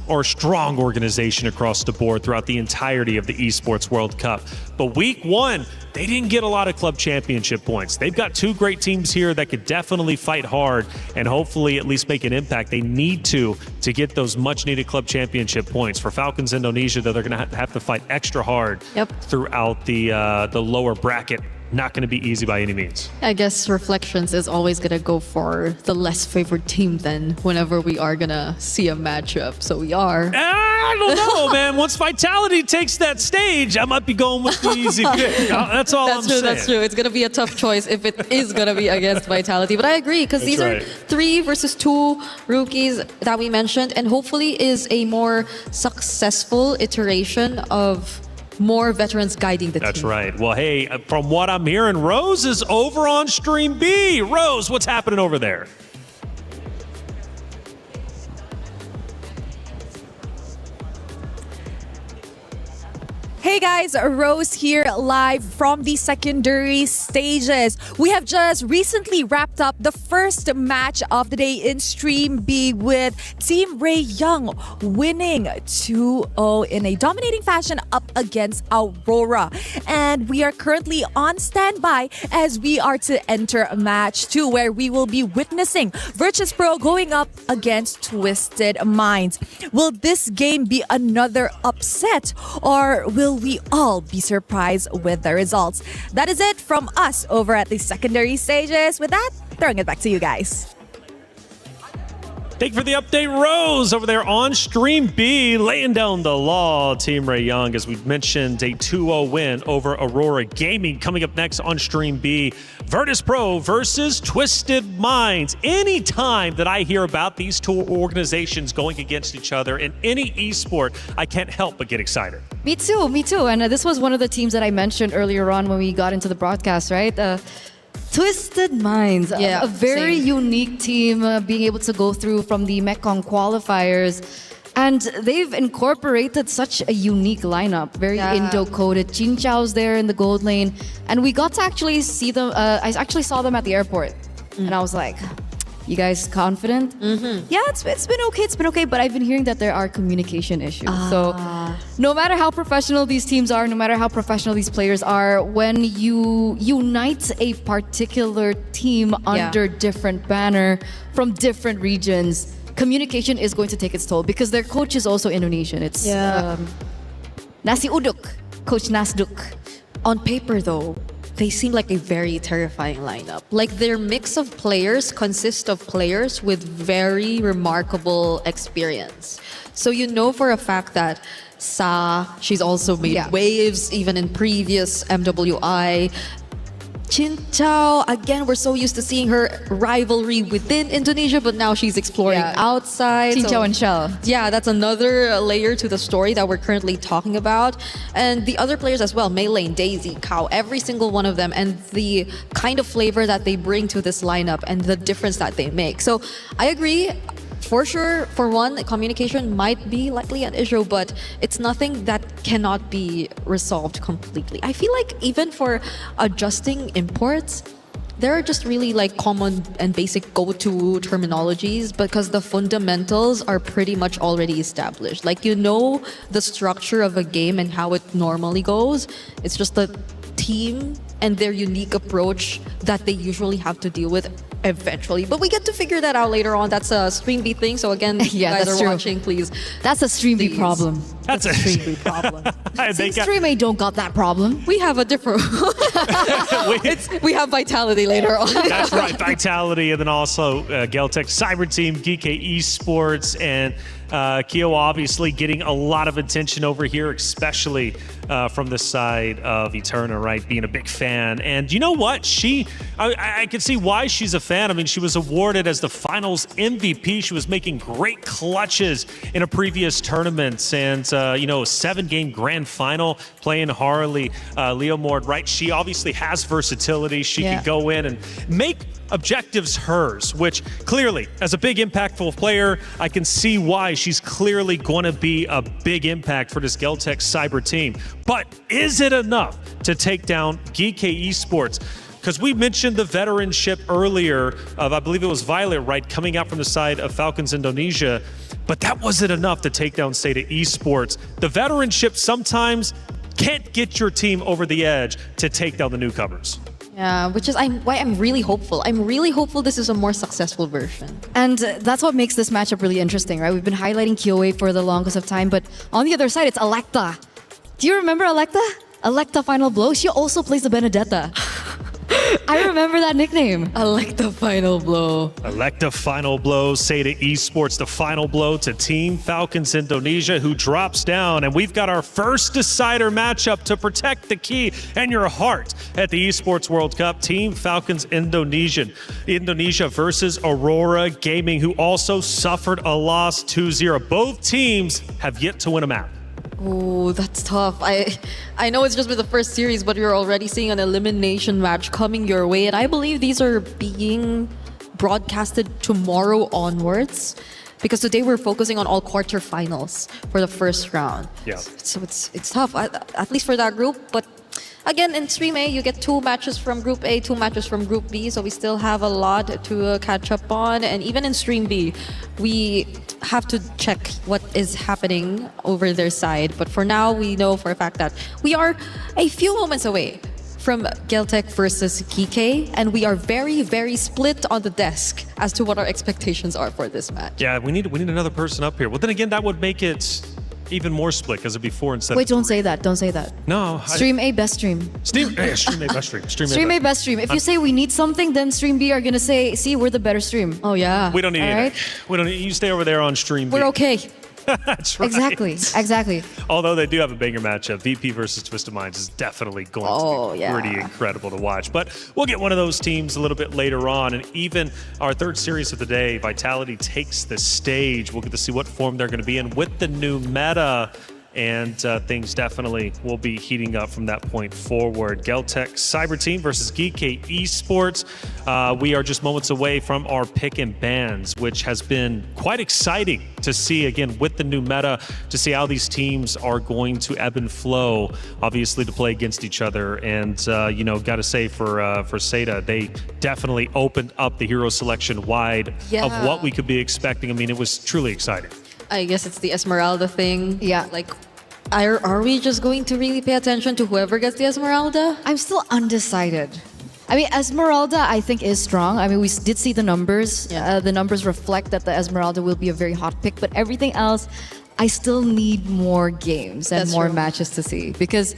are a strong organization across the board throughout the entirety of the Esports World Cup. But week 1, they didn't get a lot of club championship points. They've got 2 great teams here that could definitely fight hard and hopefully at least make an impact. They need to get those much-needed club championship points. For Falcons Indonesia, though, they're going to have to fight extra hard throughout the lower bracket. Not going to be easy by any means. I guess Reflections is always going to go for the less favored team then whenever we are going to see a matchup. So we are. I don't know, man. Once Vitality takes that stage, I might be going with the easy pick. That's all I'm saying. That's true. It's going to be a tough choice if it is going to be against Vitality. But I agree, because these are 3 versus 2 rookies that we mentioned, and hopefully is a more successful iteration of more veterans guiding the team. That's right. Well, hey, from what I'm hearing, Rose is over on Stream B. Rose, what's happening over there? Hey guys, Rose here live from the secondary stages. We have just recently wrapped up the first match of the day in Stream B with Team Ray Young winning 2-0 in a dominating fashion up against Aurora. And we are currently on standby as we are to enter match 2 where we will be witnessing Virtus Pro going up against Twisted Minds. Will this game be another upset or will we all be surprised with the results? That is it from us over at the secondary stages. With that, throwing it back to you guys. Thank you for the update, Rose, over there on Stream B, laying down the law. Team Ray Young, as we mentioned, a 2-0 win over Aurora Gaming. Coming up next on Stream B, Virtus Pro versus Twisted Minds. Anytime that I hear about these two organizations going against each other in any esport, I can't help but get excited. Me too, me too. And this was one of the teams that I mentioned earlier on when we got into the broadcast, right? Twisted Minds, Yeah, a very same. unique team, being able to go through from the Mekong qualifiers. And they've incorporated such a unique lineup, very Indo-coded. Jin Chao's there in the gold lane. And we got to actually see them, I actually saw them at the airport. And I was like, you guys confident? Yeah, it's been okay, but I've been hearing that there are communication issues. So no matter how professional these teams are, no matter how professional these players are, when you unite a particular team under different banner from different regions, communication is going to take its toll because their coach is also Indonesian. It's Nasi Uduk, Coach Nasduk. On paper, though, they seem like a very terrifying lineup. Like their mix of players consists of players with very remarkable experience. So you know for a fact that she's also made waves even in previous MWI. Jin Chao, again, we're so used to seeing her rivalry within Indonesia, but now she's exploring outside. Jin Chao and Shell. Yeah, that's another layer to the story that we're currently talking about. And the other players as well, Mei Lane, Daisy, Kao, every single one of them, and the kind of flavor that they bring to this lineup and the difference that they make. So I agree. For sure, for one, communication might be likely an issue, but it's nothing that cannot be resolved completely. I feel like even for adjusting imports, there are just really like common and basic go-to terminologies because the fundamentals are pretty much already established. Like you know the structure of a game and how it normally goes. It's just the team and their unique approach that they usually have to deal with eventually. But we get to figure that out later on. That's a Stream B thing. So again, if you guys are watching, please. That's a Stream B problem. That's a Stream B problem. They got- Stream A don't got that problem. We have a different... we have Vitality later on. That's right, Vitality, and then also Geltech Cyber Team, GK Esports, and Kyo obviously getting a lot of attention over here, especially from the side of Eterna, right? Being a big fan. And you know what? I can see why she's a fan. I mean, she was awarded as the finals MVP. She was making great clutches in a previous tournament. And, a 7-game grand final playing Harley, Leomord, right? She obviously has versatility. She can go in and make objectives hers, which clearly, as a big impactful player, I can see why she's clearly going to be a big impact for this Geltech Cyber team. But is it enough to take down GK Esports? Because we mentioned the veteranship earlier of, I believe it was Violet, right, coming out from the side of Falcons Indonesia, but that wasn't enough to take down Seda Esports. The veteranship sometimes can't get your team over the edge to take down the newcomers. Yeah, which is why I'm really hopeful. I'm really hopeful this is a more successful version. And that's what makes this matchup really interesting, right? We've been highlighting Kyoe for the longest of time, but on the other side, it's Electa. Do you remember Electa? Electa Final Blow? She also plays the Benedetta. I remember that nickname. Electa Final Blow. Electa Final Blow, Seda Esports, the final blow to Team Falcons Indonesia, who drops down. And we've got our first decider matchup to protect the key and your heart at the Esports World Cup. Team Falcons Indonesia versus Aurora Gaming, who also suffered a loss 2-0. Both teams have yet to win a map. Oh, that's tough. I know it's just been the first series, but you're already seeing an elimination match coming your way. And I believe these are being broadcasted tomorrow onwards. because today we're focusing on all quarterfinals for the first round. Yeah. So it's tough, at least for that group. But again, in Stream A, you get 2 matches from Group A, 2 matches from Group B. So we still have a lot to catch up on. And even in Stream B, we have to check what is happening over their side. But for now, we know for a fact that we are a few moments away from Geltec versus GK, and we are very, very split on the desk as to what our expectations are for this match. Yeah, we need another person up here. Well, then again, that would make it even more split because it'd be 4 instead Wait, of don't say that. Don't say that. No. Stream A, best stream. Stream A, best stream. Stream A, best stream. If you say we need something, then Stream B are going to say, see, we're the better stream. Oh, yeah. We don't need All it. right? We don't need, you stay over there on Stream B. We're okay. That's right. Exactly. Although they do have a banger matchup, VP versus Twisted Minds is definitely going to be pretty incredible to watch. But we'll get one of those teams a little bit later on. And even our third series of the day, Vitality takes the stage. We'll get to see what form they're going to be in with the new meta. And things definitely will be heating up from that point forward. Geltec Cyber Team versus GK Esports. We are just moments away from our pick and bans, which has been quite exciting to see, again, with the new meta, to see how these teams are going to ebb and flow, obviously, to play against each other. And, got to say for Seda, they definitely opened up the hero selection wide of what we could be expecting. I mean, it was truly exciting. I guess it's the Esmeralda thing. Yeah. Like, are we just going to really pay attention to whoever gets the Esmeralda? I'm still undecided. I mean, Esmeralda, I think, is strong. I mean, we did see the numbers. The numbers reflect that the Esmeralda will be a very hot pick, but everything else, I still need more games and more matches to see. Because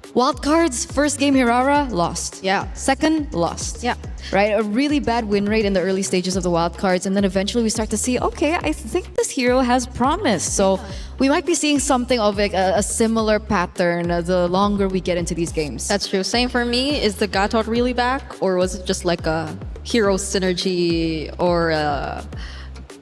wildcards, first game Hirara, lost. Yeah. Second, lost. Yeah. Right? A really bad win rate in the early stages of the wildcards. And then eventually we start to see, okay, I think this hero has promise. So we might be seeing something of a similar pattern the longer we get into these games. That's true. Same for me. Is the Gatot really back? Or was it just like a hero synergy or a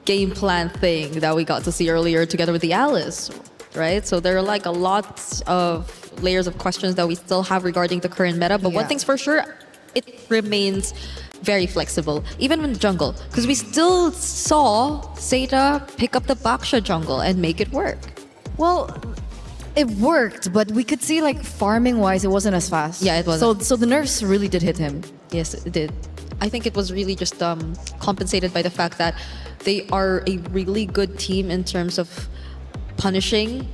game plan thing that we got to see earlier together with the Alice? Right? So there are like a lot of layers of questions that we still have regarding the current meta. But one thing's for sure, it remains very flexible, even in the jungle. Because we still saw Seda pick up the Baksha jungle and make it work. Well, it worked, but we could see like farming-wise, it wasn't as fast. Yeah, it wasn't. So the nerfs really did hit him. Yes, it did. I think it was really just compensated by the fact that they are a really good team in terms of punishing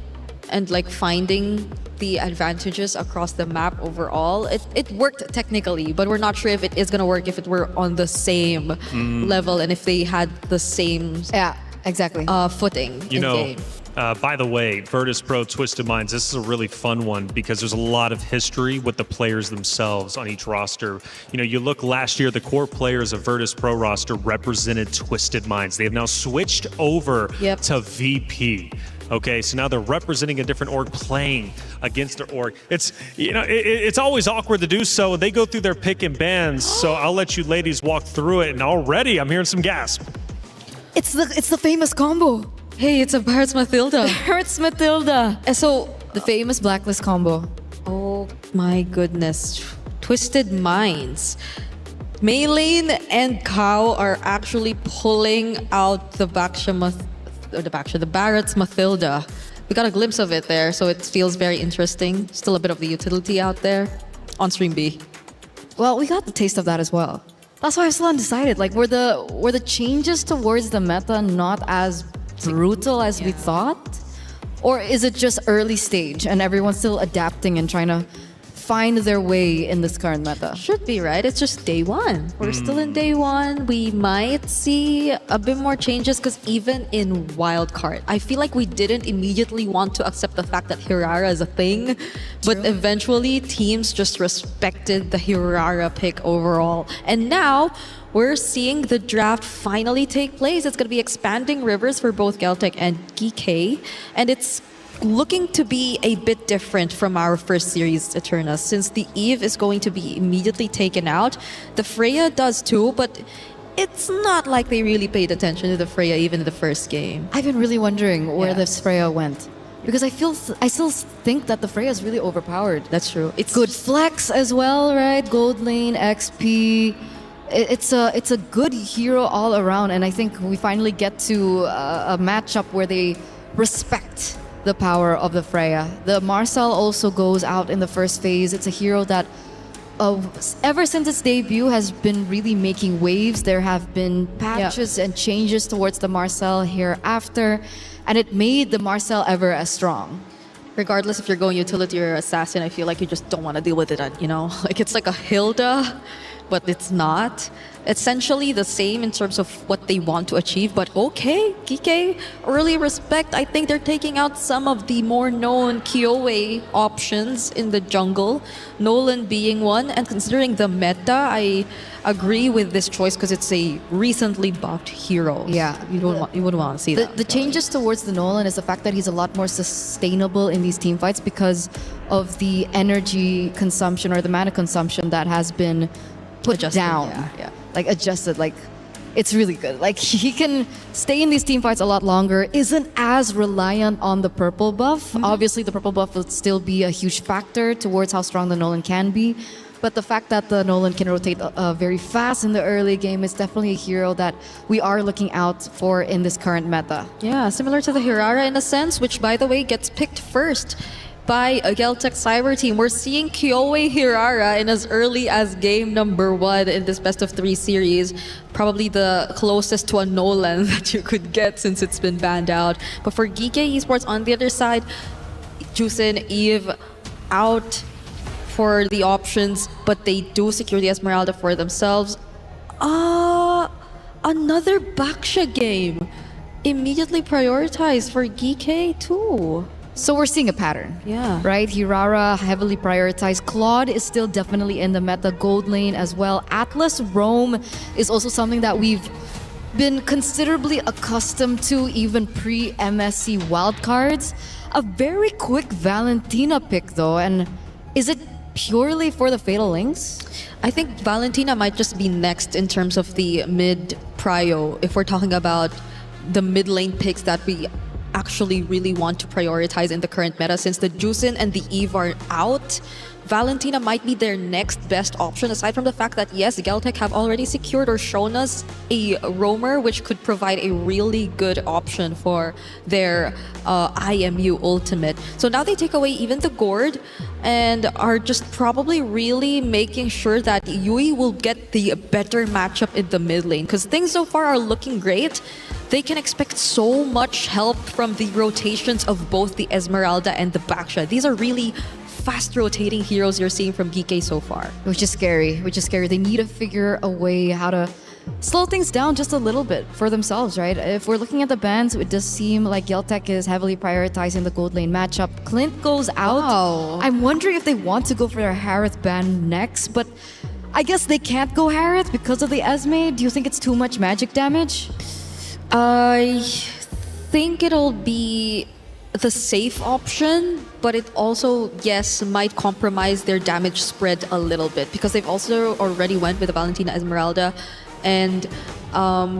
and like finding the advantages across the map overall. It worked technically, but we're not sure if it is going to work if it were on the same level and if they had the same footing in game. By the way, Virtus Pro Twisted Minds, this is a really fun one because there's a lot of history with the players themselves on each roster. You look last year, the core players of Virtus Pro roster represented Twisted Minds. They have now switched over to VP. Okay, so now they're representing a different org, playing against their org. It's always awkward to do so. They go through their pick and bans, so I'll let you ladies walk through it. And already, I'm hearing some gasp. It's the famous combo. Hey, it's a Barrett's Mathilda. Barrett's Mathilda. So the famous Blacklist combo. Oh my goodness, Twisted Minds. Maylane and Kao are actually pulling out the Barrett's Mathilda. We got a glimpse of it there, so it feels very interesting. Still a bit of the utility out there on Stream B. Well, we got the taste of that as well. That's why I'm still undecided. Like, were the changes towards the meta not as brutal as we thought? Or is it just early stage and everyone's still adapting and trying to find their way in this current meta? Should be, right? It's just day one. We're still in day one. We might see a bit more changes because even in wildcard, I feel like we didn't immediately want to accept the fact that Hirara is a thing, but eventually teams just respected the Hirara pick overall. And now we're seeing the draft finally take place. It's going to be expanding rivers for both Geltec and GK, and it's looking to be a bit different from our first series, Eterna, since the Eve is going to be immediately taken out. The Freya does too, but it's not like they really paid attention to the Freya even in the first game. I've been really wondering where this Freya went. Because I still think that the Freya is really overpowered. That's true. It's good flex as well, right? Gold lane, XP. it's a good hero all around, and I think we finally get to a matchup where they respect the power of the Freya. The Marcel also goes out in the first phase. It's a hero that ever since its debut has been really making waves. There have been patches and changes towards the Marcel hereafter, and it made the Marcel ever as strong. Regardless if you're going utility or assassin, I feel like you just don't want to deal with it, you know? Like it's like a Hilda, but it's not. Essentially the same in terms of what they want to achieve, but okay, Kike, early respect. I think they're taking out some of the more known Kyoei options in the jungle, Nolan being one, and considering the meta, I agree with this choice because it's a recently buffed hero. Yeah. You wouldn't want to see that. The changes towards the Nolan is the fact that he's a lot more sustainable in these team fights because of the energy consumption or the mana consumption that has been put down. Yeah. Like adjusted, like it's really good. Like he can stay in these team fights a lot longer, isn't as reliant on the purple buff. Obviously the purple buff will still be a huge factor towards how strong the Nolan can be. But the fact that the Nolan can rotate very fast in the early game is definitely a hero that we are looking out for in this current meta. Yeah, similar to the Hirara in a sense, which by the way gets picked first by a Geltec Cyber team. We're seeing Kyoei Hirara in as early as game number 1 in this best of 3 series. Probably the closest to a Nolan that you could get since it's been banned out. But for Geekei Esports on the other side, Jusin, Eve out for the options, but they do secure the Esmeralda for themselves. Another Baksha game. Immediately prioritized for Geekei too. So we're seeing a pattern. Yeah. Right? Hirara heavily prioritized. Claude is still definitely in the meta. Gold lane as well. Atlas Roam is also something that we've been considerably accustomed to even pre-MSC wildcards. A very quick Valentina pick though, and is it purely for the Fatal Links? I think Valentina might just be next in terms of the mid prio if we're talking about the mid lane picks that we actually really want to prioritize in the current meta. Since the Jusin and the Eve are out, Valentina might be their next best option, aside from the fact that yes, Geltec have already secured or shown us a roamer which could provide a really good option for their IMU ultimate. So now they take away even the Gourd and are just probably really making sure that Yui will get the better matchup in the mid lane, because things so far are looking great. They can expect so much help from the rotations of both the Esmeralda and the Baksha. These are really fast rotating heroes you're seeing from Geekei so far. Which is scary. They need to figure a way how to slow things down just a little bit for themselves, right? If we're looking at the bans, it does seem like Geltec is heavily prioritizing the gold lane matchup. Clint goes out. Wow. I'm wondering if they want to go for their Harith ban next, but I guess they can't go Harith because of the Esme. Do you think it's too much magic damage? I think it'll be the safe option, but it also, yes, might compromise their damage spread a little bit because they've also already went with the Valentina Esmeralda, and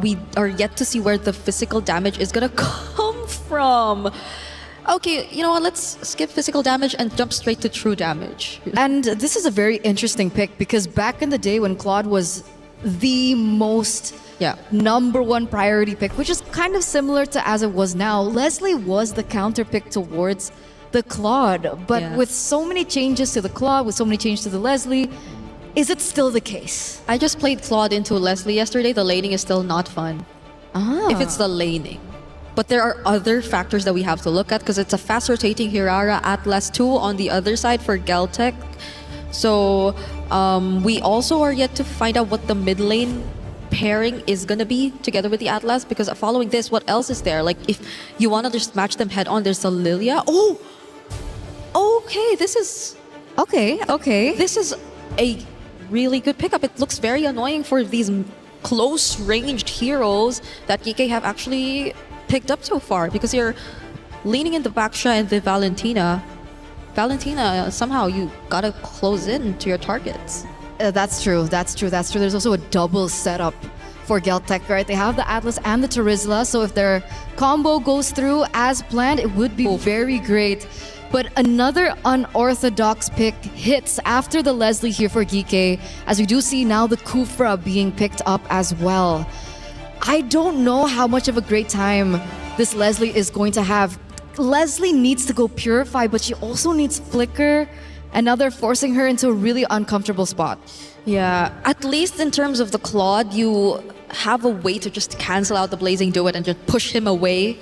we are yet to see where the physical damage is gonna come from. Okay, you know what, let's skip physical damage and jump straight to true damage. And this is a very interesting pick because back in the day when Claude was the most #1 priority pick, which is kind of similar to as it was now, Leslie was the counter pick towards the Claude. But with so many changes to the Claude, with so many changes to the Leslie, is it still the case? I just played Claude into Leslie yesterday. The laning is still not fun. If it's the laning. But there are other factors that we have to look at because it's a fast rotating Hirara Atlas 2 on the other side for Geltec. So we also are yet to find out what the mid lane pairing is gonna be together with the Atlas, because following this, what else is there? Like if you wanna just match them head on, there's a Lilia. Oh, okay, this is okay. This is a really good pickup. It looks very annoying for these close ranged heroes that Geekei have actually picked up so far, because you're leaning in the Baksha and the Valentina, somehow you gotta close in to your targets. That's true. There's also a double setup for Geltec, right? They have the Atlas and the Terizla, so if their combo goes through as planned, it would be very great. But another unorthodox pick hits after the Leslie here for Geeke, as we do see now the Kufra being picked up as well. I don't know how much of a great time this Leslie is going to have. Leslie needs to go Purify, but she also needs Flicker, and now they're forcing her into a really uncomfortable spot. Yeah, at least in terms of the Claude, you have a way to just cancel out the Blazing Duet and just push him away.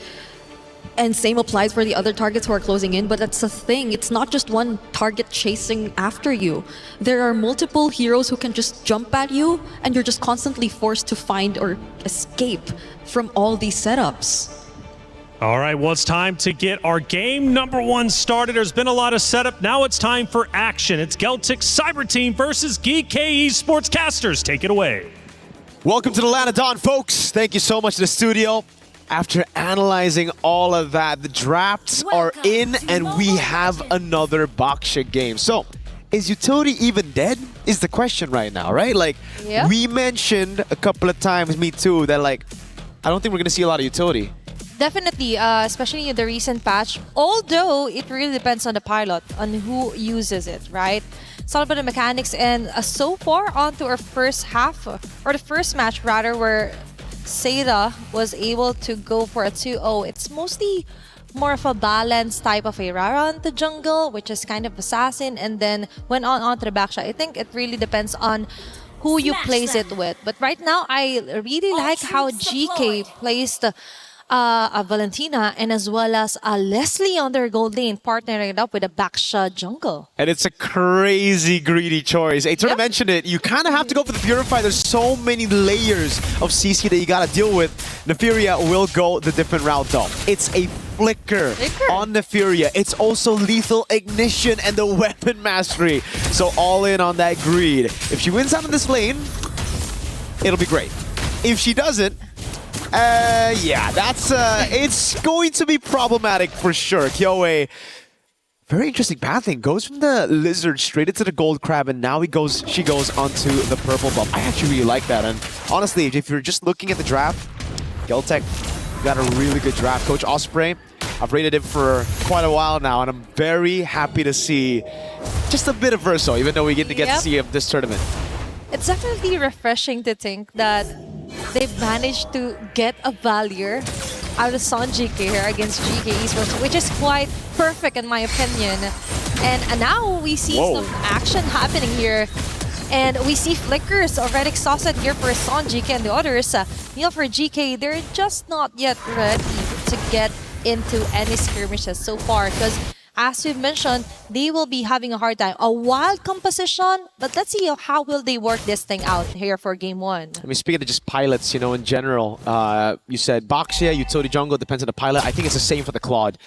And same applies for the other targets who are closing in, but that's the thing. It's not just one target chasing after you. There are multiple heroes who can just jump at you, and you're just constantly forced to find or escape from all these setups. All right, well, it's time to get our game number 1 started. There's been a lot of setup. Now it's time for action. It's Geltec Cyber Team versus Geeke Esports Casters. Take it away. Welcome to the Land of Dawn, folks. Thank you so much to the studio. After analyzing all of that, the drafts are in and we have another Baksha game. So, is utility even dead? Is the question right now, right? Like, we mentioned a couple of times, me too, that like, I don't think we're going to see a lot of utility. Definitely, especially in the recent patch. Although it really depends on the pilot, on who uses it, right? It's all about the mechanics. And so far, on to our first half, or the first match rather, where Seda was able to go for a 2-0. It's mostly more of a balanced type of a Rara on the jungle, which is kind of assassin, and then went on to the backshot. I think it really depends on who you place it with. But right now, I really like how GK placed a Valentina and as well as a Leslie on their gold lane, partnering it up with a Baksha jungle. And it's a crazy greedy choice. Aitor mentioned it. You kind of have to go for the Purify. There's so many layers of CC that you got to deal with. Nefiria will go the different route though. It's a flicker on Nefiria. It's also lethal ignition and the weapon mastery. So all in on that greed. If she wins out in this lane, it'll be great. If she doesn't, yeah, that's it's going to be problematic for sure. Kyoe, very interesting pathing. Goes from the lizard straight into the gold crab, and now she goes onto the purple buff. I actually really like that. And honestly, if you're just looking at the draft, Geltec got a really good draft. Coach Osprey, I've rated him for quite a while now, and I'm very happy to see just a bit of Verso, even though we get to see him this tournament. It's definitely refreshing to think that they've managed to get a Valier out of Son GK here against GK Esports, which is quite perfect in my opinion. And now we see some action happening here. And we see Flickers already exhausted here for Son GK and the others. Neil for GK, they're just not yet ready to get into any skirmishes so far, because as we've mentioned, they will be having a hard time. A wild composition, but let's see how will they work this thing out here for game 1. I mean, speaking of just pilots, you know, in general, you said Baksha, utility jungle, depends on the pilot. I think it's the same for the Claude.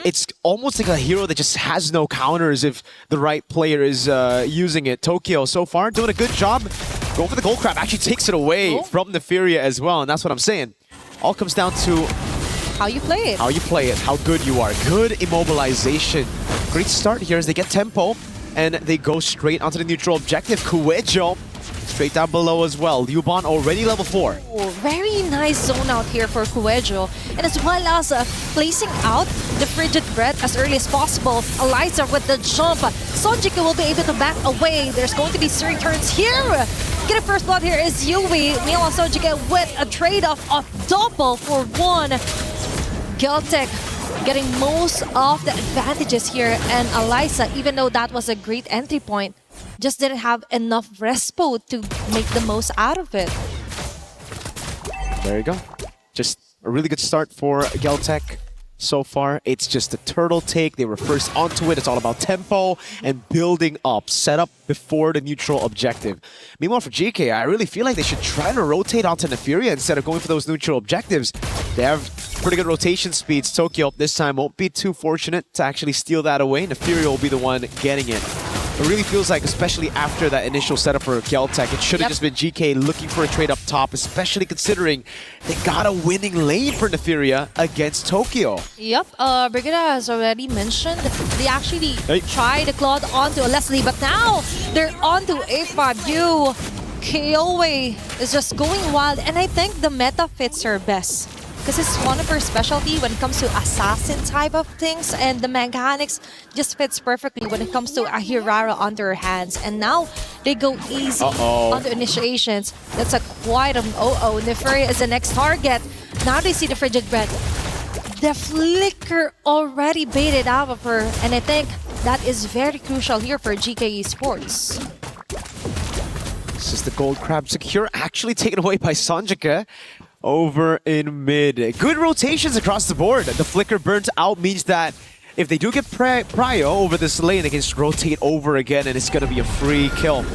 It's almost like a hero that just has no counters if the right player is using it. Tokyo, so far, doing a good job. Going for the gold crab, actually takes it away from Nefiria as well, and that's what I'm saying. All comes down to how you play it. How you play it, how good you are. Good immobilization. Great start here as they get tempo and they go straight onto the neutral objective. Kuejo straight down below as well. Liuban already level 4. Oh, very nice zone out here for Kuejo. And as well as placing out the Frigid Breath as early as possible. Eliza with the jump. Sonjika will be able to back away. There's going to be steering turns here. Get a first blood here is Yui. Mila Sonjika with a trade-off of double for 1. Geltec getting most of the advantages here, and Eliza, even though that was a great entry point, just didn't have enough respo to make the most out of it. There you go. Just a really good start for Geltec. So far, it's just a turtle take. They were first onto it. It's all about tempo and building up. Set up before the neutral objective. Meanwhile, for GK, I really feel like they should try to rotate onto Nefiria instead of going for those neutral objectives. They have pretty good rotation speeds. Tokyo this time won't be too fortunate to actually steal that away. Nefiria will be the one getting it. It really feels like, especially after that initial setup for Geltec, it should have just been GK looking for a trade up top, especially considering they got a winning lane for Nefiria against Tokyo. Yep, Brigida has already mentioned they actually tried the Claude onto a Leslie, but now they're onto A5U. Kyowe is just going wild, and I think the meta fits her best. Because it's one of her specialty when it comes to assassin type of things, and the mechanics just fits perfectly when it comes to a Hirara under her hands. And now they go easy on the initiations. That's a quite an Neferia is the next target. Now they see the frigid bread. The flicker already baited out of her, and I think that is very crucial here for GK Esports. This is the gold crab secure, actually taken away by Sanjika over in mid. Good rotations across the board. The flicker burnt out means that if they do get prio over this lane, they can just rotate over again, and it's going to be a free kill.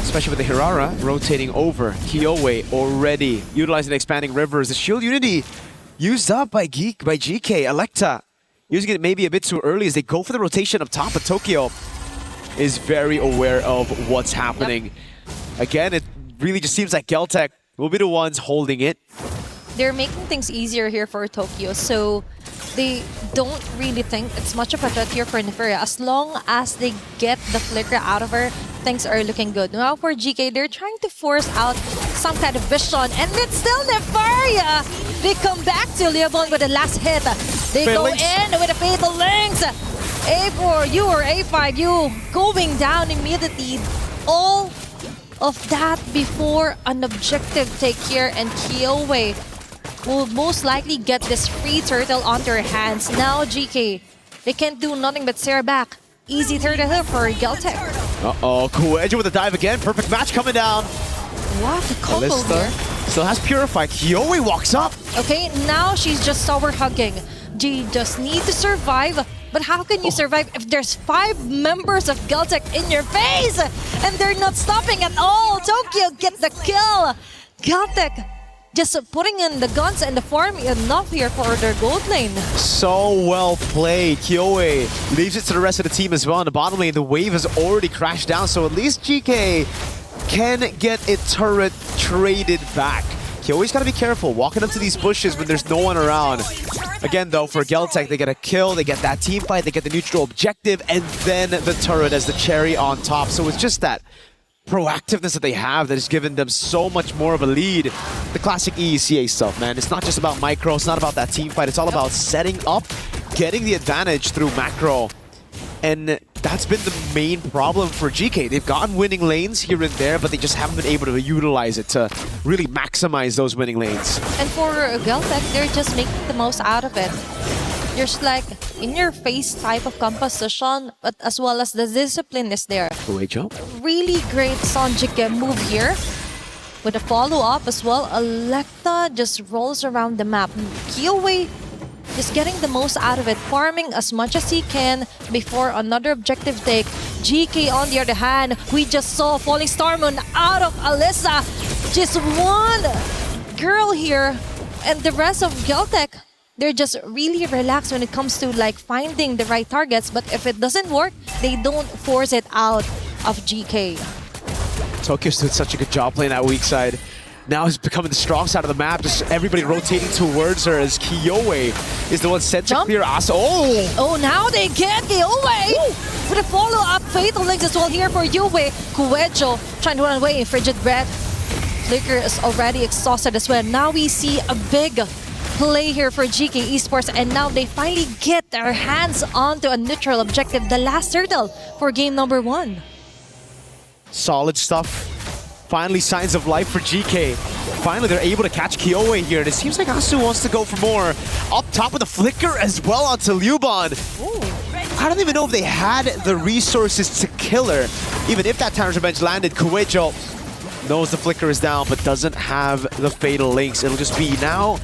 Especially with the Hirara rotating over. Kyowe already utilizing expanding rivers. The shield unity used up by GK. Electa using it maybe a bit too early as they go for the rotation up top, but Tokyo is very aware of what's happening. Yep. Again, it really just seems like Geltec will be the ones holding it. They're making things easier here for Tokyo, so they don't really think it's much of a threat here for Neferia. As long as they get the flicker out of her, things are looking good. Now for GK, they're trying to force out some kind of vision, and it's still Neferia! They come back to Leobon with the last hit. They go in with a Fatal Links. A4, you or A5, you going down immediately. All of that before an objective take here, and Kyowe will most likely get this free turtle on their hands. Now GK, they can't do nothing but stare back. Easy turtle here for Geltec. Kuejo with a dive again. Perfect match coming down. What a combo here. Still has Purify. Kyowe walks up. Okay, now she's just tower hugging. She just need to survive. But how can you survive if there's 5 members of Geltec in your face and they're not stopping at all? Tokyo get the kill. Geltec just putting in the guns and the farm enough here for their gold lane. So well played. Kyowe leaves it to the rest of the team as well. In the bottom lane, the wave has already crashed down, so at least GK can get a turret traded back. Kyowe's got to be careful walking up to these bushes when there's no one around. Again, though, for Geltec, they get a kill, they get that team fight, they get the neutral objective, and then the turret as the cherry on top. So it's just that proactiveness that they have that has given them so much more of a lead. The classic EECA stuff, man. It's not just about micro, it's not about that team fight, it's all about setting up, getting the advantage through macro. And that's been the main problem for GK. They've gotten winning lanes here and there, but they just haven't been able to utilize it to really maximize those winning lanes. And for Geltec, they're just making the most out of it. There's like in-your-face type of composition, but as well as the discipline is there. Great job. Really great Sanjika move here. With a follow-up as well, Electa just rolls around the map. Kyowe just getting the most out of it, farming as much as he can before another objective take. GK on the other hand, we just saw Falling Star Moon out of Alyssa. Just one girl here, and the rest of Geltec, they're just really relaxed when it comes to like finding the right targets, but if it doesn't work, they don't force it out of GK. Tokyo's doing such a good job playing that weak side. Now he's becoming the strong side of the map, just everybody rotating towards her as Kyowe is the one sent to clear Asa. Oh, now they get Kyowe! With a follow-up Fatal Links as well here for Yue. Kuejo trying to run away, Frigid Breath. Flicker is already exhausted as well. Now we see a big play here for GK Esports, and now they finally get their hands onto a neutral objective, the last turtle for game number 1. Solid stuff. Finally, signs of life for GK. Finally, they're able to catch Kyowe here. And it seems like Asu wants to go for more. Up top with a flicker as well onto Liuban. I don't even know if they had the resources to kill her. Even if that Tyrant's Revenge landed, Kuejo knows the flicker is down, but doesn't have the Fatal Links. It'll just be now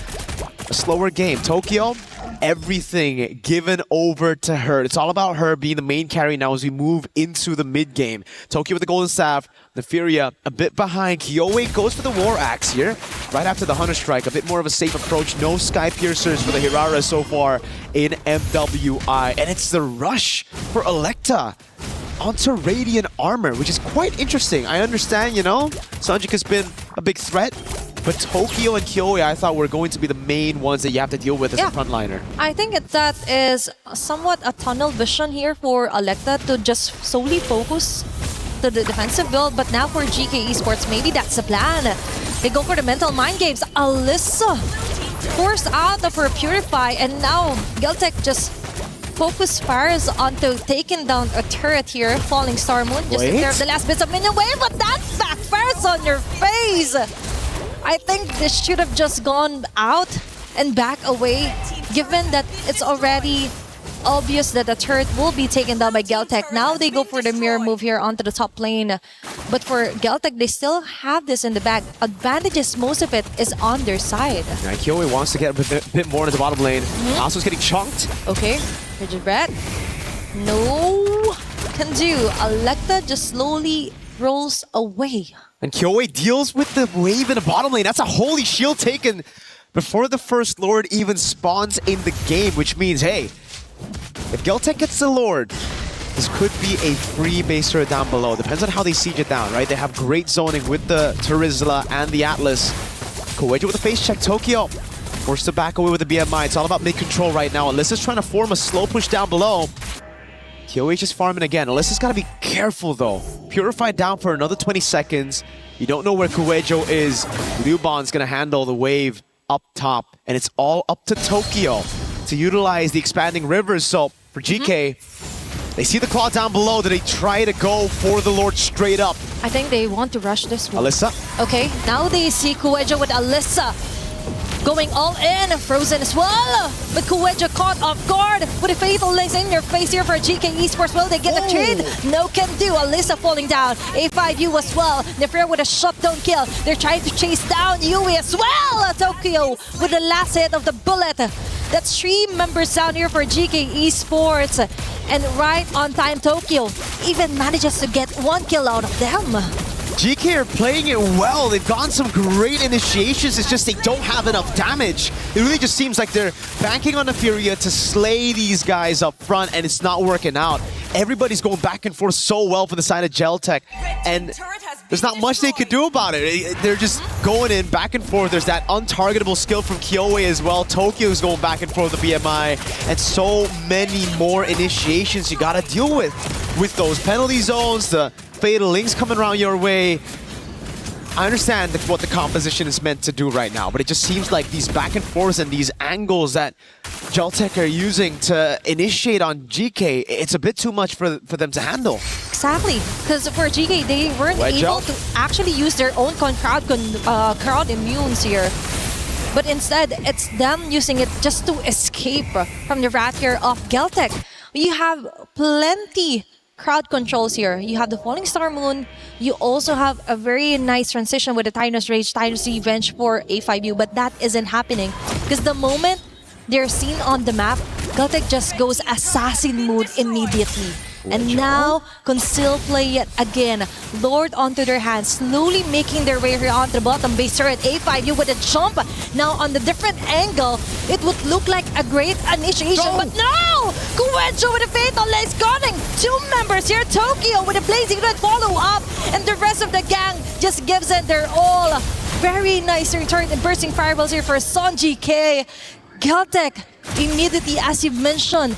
a slower game. Tokyo, everything given over to her. It's all about her being the main carry now as we move into the mid game. Tokyo with the Golden Staff, Neferia a bit behind. Kyowe goes for the War Axe here, right after the Hunter Strike. A bit more of a safe approach. No Sky Piercers for the Hirara so far in MWI. And it's the rush for Electa onto Radiant Armor, which is quite interesting. I understand, you know, Sanjika's been a big threat, but Tokyo and Kyowe I thought were going to be the main ones that you have to deal with as a frontliner. I think that is somewhat a tunnel vision here for Electa to just solely focus to the defensive build, but now for GK Esports, maybe that's the plan. They go for the mental mind games. Alyssa forced out of her Purify, and now Geltec just focus fires onto taking down a turret here. Falling Star Moon just in there, the last bits of minion wave, but that backfires on your face. I think this should have just gone out and back away, given that it's already obvious that the turret will be taken down by Geltec. Now they go for the mirror move here onto the top lane. But for Geltec, they still have this in the bag. Advantages, most of it is on their side. Yeah, Kyoe wants to get a bit more into the bottom lane. Asu's getting chunked. Okay, Rigid Red. No can do. Electa just slowly rolls away. And Kyoe deals with the wave in the bottom lane. That's a holy shield taken before the first Lord even spawns in the game, which means, hey, if Geltec gets the Lord, this could be a free base turret down below. Depends on how they siege it down, right? They have great zoning with the Terizla and the Atlas. Kowejo with a face check. Tokyo forced to back away with the BMI. It's all about mid-control right now. Alyssa's trying to form a slow push down below. Kyoe just farming again. Alyssa's got to be careful, though. Purified down for another 20 seconds. You don't know where Kowejo is. Liuban's going to handle the wave up top. And it's all up to Tokyo to utilize the expanding rivers. So for GK, they see the claw down below. Do they try to go for the Lord straight up? I think they want to rush this one. Alyssa. Okay, now they see Kowejo with Alyssa going all in, frozen as well. But Kowejo caught off guard with a fatal lace in your face here for GK Esports. Will they get the trade? No can do. Alyssa falling down. A5U as well. Nefer with a shutdown kill. They're trying to chase down Yui as well. Tokyo with the last hit of the bullet. That's 3 members down here for GK Esports. And right on time, Tokyo even manages to get 1 kill out of them. GK are playing it well. They've gotten some great initiations. It's just they don't have enough damage. It really just seems like they're banking on the Furia to slay these guys up front, and it's not working out. Everybody's going back and forth so well for the side of Geltec, and there's not much they could do about it. They're just going in back and forth. There's that untargetable skill from Kyoe as well. Tokyo's going back and forth with the BMI, and so many more initiations you gotta deal with those penalty zones, the fatal links coming around your way. I understand what the composition is meant to do right now, but it just seems like these back and forths and these angles that Geltec are using to initiate on GK, it's a bit too much for them to handle. Exactly, because for GK, they weren't able to actually use their own crowd immunes here. But instead, it's them using it just to escape from the wrath here of Geltec. You have plenty crowd controls here. You have the Falling Star Moon. You also have a very nice transition with the Titan's Rage, Titan's Revenge for A5U, but that isn't happening. Because the moment they're seen on the map, Geltec just goes assassin mode immediately. And now, Conceal play it again. Lord onto their hands, slowly making their way here onto the bottom base turret. A5U with a jump. Now on the different angle, it would look like a great initiation, but no! Kowejo with a fatal lace gunning. 2 members here. Tokyo with a blazing red follow-up. And the rest of the gang just gives it their all. Very nice return and bursting fireballs here for Son GK. Geltec, immediately, as you mentioned,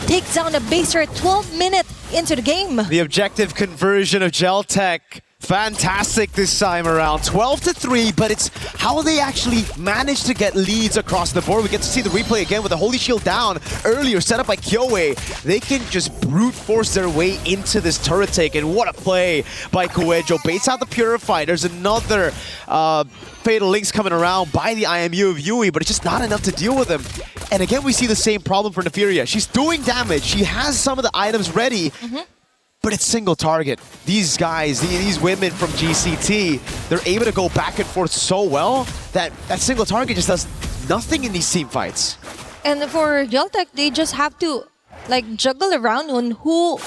takes down a base turret 12 minutes into the game. The objective conversion of Geltec, fantastic this time around. 12-3, but it's how they actually manage to get leads across the board. We get to see the replay again with the Holy Shield down earlier, set up by Kyoe. They can just brute force their way into this turret take, and what a play by Kowejo. Baits out the Purify. There's another fatal links coming around by the IMU of Yui, but it's just not enough to deal with him. And again, we see the same problem for Neferia. She's doing damage. She has some of the items ready, but it's single target. These guys, these women from GCT, they're able to go back and forth so well that that single target just does nothing in these team fights. And for Geltec, they just have to like juggle around on who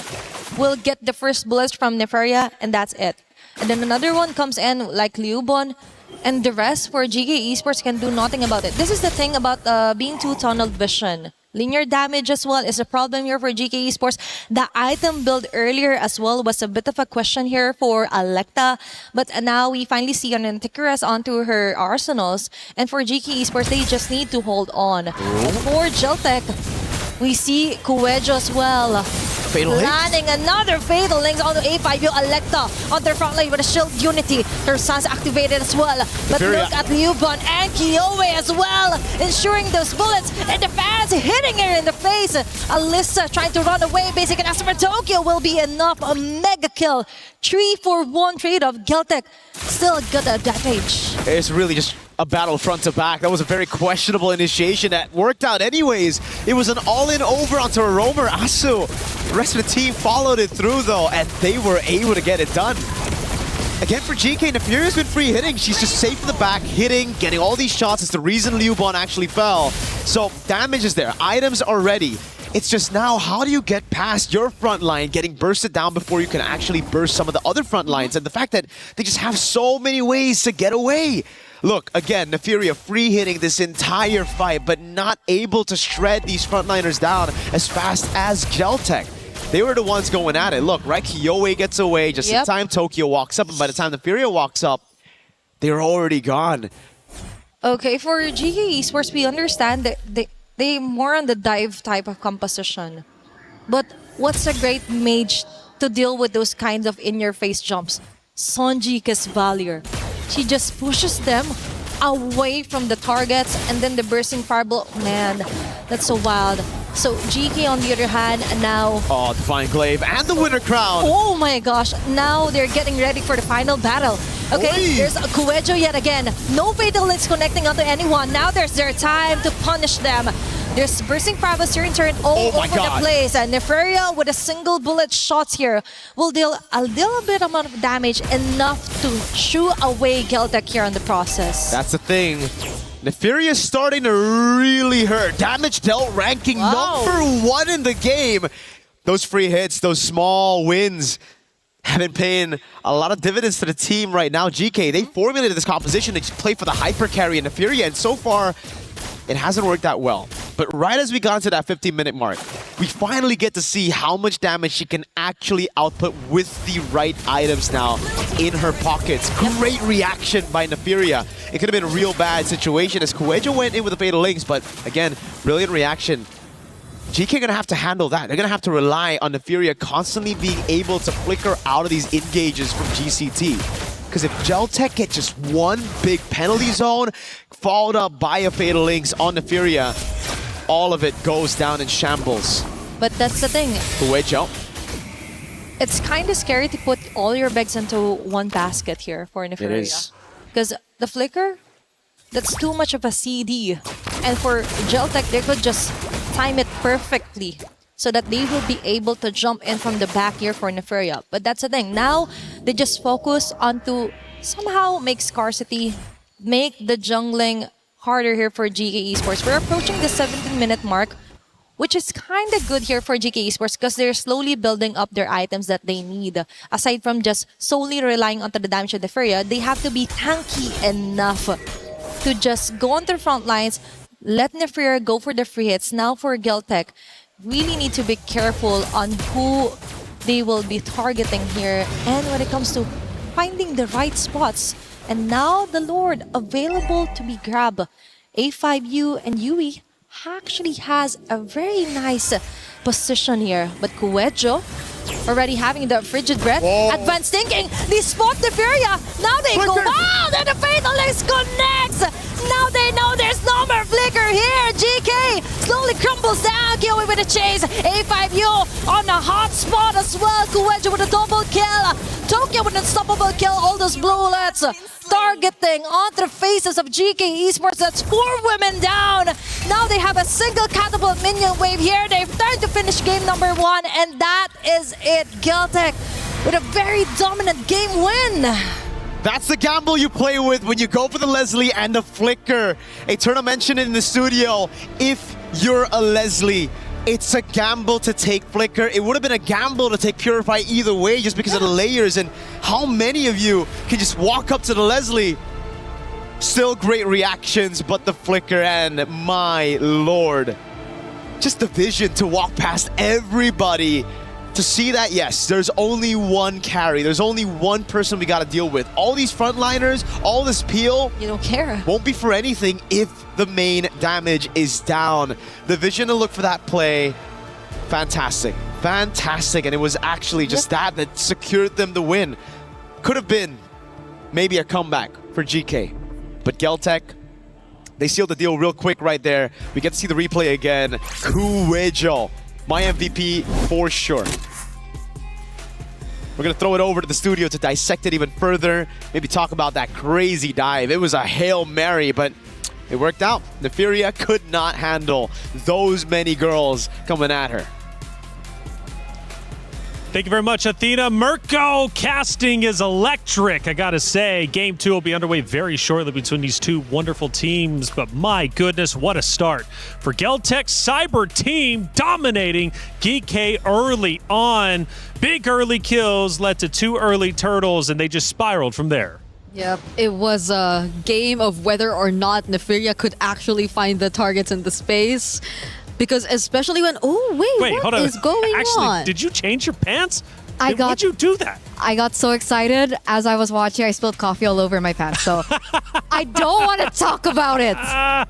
will get the first bullets from Neferia, and that's it. And then another one comes in like Liubon, and the rest for GK Esports can do nothing about it. This is the thing about being too tunnel vision. Linear damage as well is a problem here for GK Esports. The item build earlier as well was a bit of a question here for Electa. But now we finally see an Antikythera onto her arsenals. And for GK Esports, they just need to hold on. And for Geltec, we see Kowejo as well. Fatal Links. Landing another Fatal Links onto A5U. Alecta on their front line with a shield unity. Her sons activated as well. But look at Liubon and Kiowe as well, ensuring those bullets and the fans hitting her in the face. Alyssa trying to run away. Basic and as for Tokyo will be enough. A mega kill. 3-for-1 trade of Geltec. Still a good advantage. It's really just a battle front to back. That was a very questionable initiation that worked out anyways. It was an all-in over onto a roamer. Asu. The rest of the team followed it through though, and they were able to get it done. Again for GK, Neferia's been free hitting. She's just safe in the back, hitting, getting all these shots. It's the reason Liubon actually fell. So damage is there. Items are ready. It's just now, how do you get past your front line getting bursted down before you can actually burst some of the other front lines? And the fact that they just have so many ways to get away. Look, again, Neferia free hitting this entire fight, but not able to shred these frontliners down as fast as Geltec. They were the ones going at it. Look, right? Kiowe gets away just in time Tokyo walks up, and by the time Neferia walks up, they're already gone. Okay, for GK Esports, we understand that they more on the dive type of composition. But what's a great mage to deal with those kinds of in-your-face jumps? Sonjika's Valier. She just pushes them away from the targets, and then the bursting fireball. Man, that's so wild. So GK on the other hand, now... Oh, Divine Glaive and the winner crown! Oh my gosh, now they're getting ready for the final battle. Okay, there's a Kuejo yet again. No Fatal Links connecting onto anyone. Now there's their time to punish them. There's bursting fireballs here in turn all over the place. And Neferia with a single bullet shot here will deal a little bit amount of damage, enough to shoo away Geltec here on the process. That's the thing. Neferia's starting to really hurt. Damage dealt ranking #1 in the game. Those free hits, those small wins have been paying a lot of dividends to the team right now. GK, they formulated this composition to just play for the hyper carry in Neferia, and so far, it hasn't worked that well. But right as we got into that 15-minute mark, we finally get to see how much damage she can actually output with the right items now in her pockets. Great reaction by Neferia. It could have been a real bad situation as Kuejo went in with the Fatal Links, but again, brilliant reaction. GK gonna have to handle that. They're gonna have to rely on Neferia constantly being able to flicker out of these engages from GCT. Because if Geltec get just one big penalty zone, followed up by a Fatal Links on Neferia, all of it goes down in shambles. But that's the thing. Kuejo. It's kind of scary to put all your bags into one basket here for Neferia. It is. Because the flicker, that's too much of a CD. And for Geltec, they could just time it perfectly so that they will be able to jump in from the back here for Neferia. But that's the thing. Now, they just focus on to somehow make scarcity, make the jungling harder here for GK Esports. We're approaching the 17-minute mark, which is kind of good here for GK Esports because they're slowly building up their items that they need. Aside from just solely relying on the damage of Neferia, they have to be tanky enough to just go on their front lines, let Neferia go for the free hits. Now for Geltec, really need to be careful on who they will be targeting here. And when it comes to finding the right spots, and now the Lord available to be grabbed. A5U and Yui actually has a very nice position here. But Kuejo already having the frigid breath. Advanced thinking. They spot Neferia. Now they go. Wow! Then the Fatal Links connects. Now they know there's no more flicker here. GK slowly crumbles down. Kiowe with a chase. A5U on a hot spot as well. Kuejo with a double kill. Tokyo with an unstoppable kill. All those bullets targeting onto the faces of GK Esports. That's 4 women down. Now they have a single catapult minion wave here. They've tried to finish game number 1, and that is it. Geltec with a very dominant game win. That's the gamble you play with when you go for the Leslie and the flicker. Eterna mentioned it in the studio. If you're a Leslie, it's a gamble to take flicker. It would have been a gamble to take Purify either way just because of the layers and how many of you can just walk up to the Leslie. Still great reactions, but the flicker, and my lord. Just the vision to walk past everybody. To see that, yes, there's only one carry. There's only one person we got to deal with. All these frontliners, all this peel. You don't care. Won't be for anything if the main damage is down. The vision to look for that play, fantastic. fantastic, and it was actually just that secured them the win. Could have been maybe a comeback for GK, but Geltec, they sealed the deal real quick right there. We get to see the replay again. Kuwejo, my MVP for sure. We're gonna throw it over to the studio to dissect it even further, maybe talk about that crazy dive. It was a Hail Mary, but it worked out. Neferia could not handle those many girls coming at her. Thank you very much, Athena. Mirko casting is electric, I gotta say. Game 2 will be underway very shortly between these two wonderful teams, but my goodness, what a start for Geltec's Cyber team, dominating GK early on. Big early kills led to 2 early turtles, and they just spiraled from there. Yep, it was a game of whether or not Neferia could actually find the targets in the space. Because especially when, Wait, hold on. What is going Actually, on? did you change your pants? I got- Why'd you do that? I got so excited as I was watching, I spilled coffee all over my pants. So I don't want to talk about it,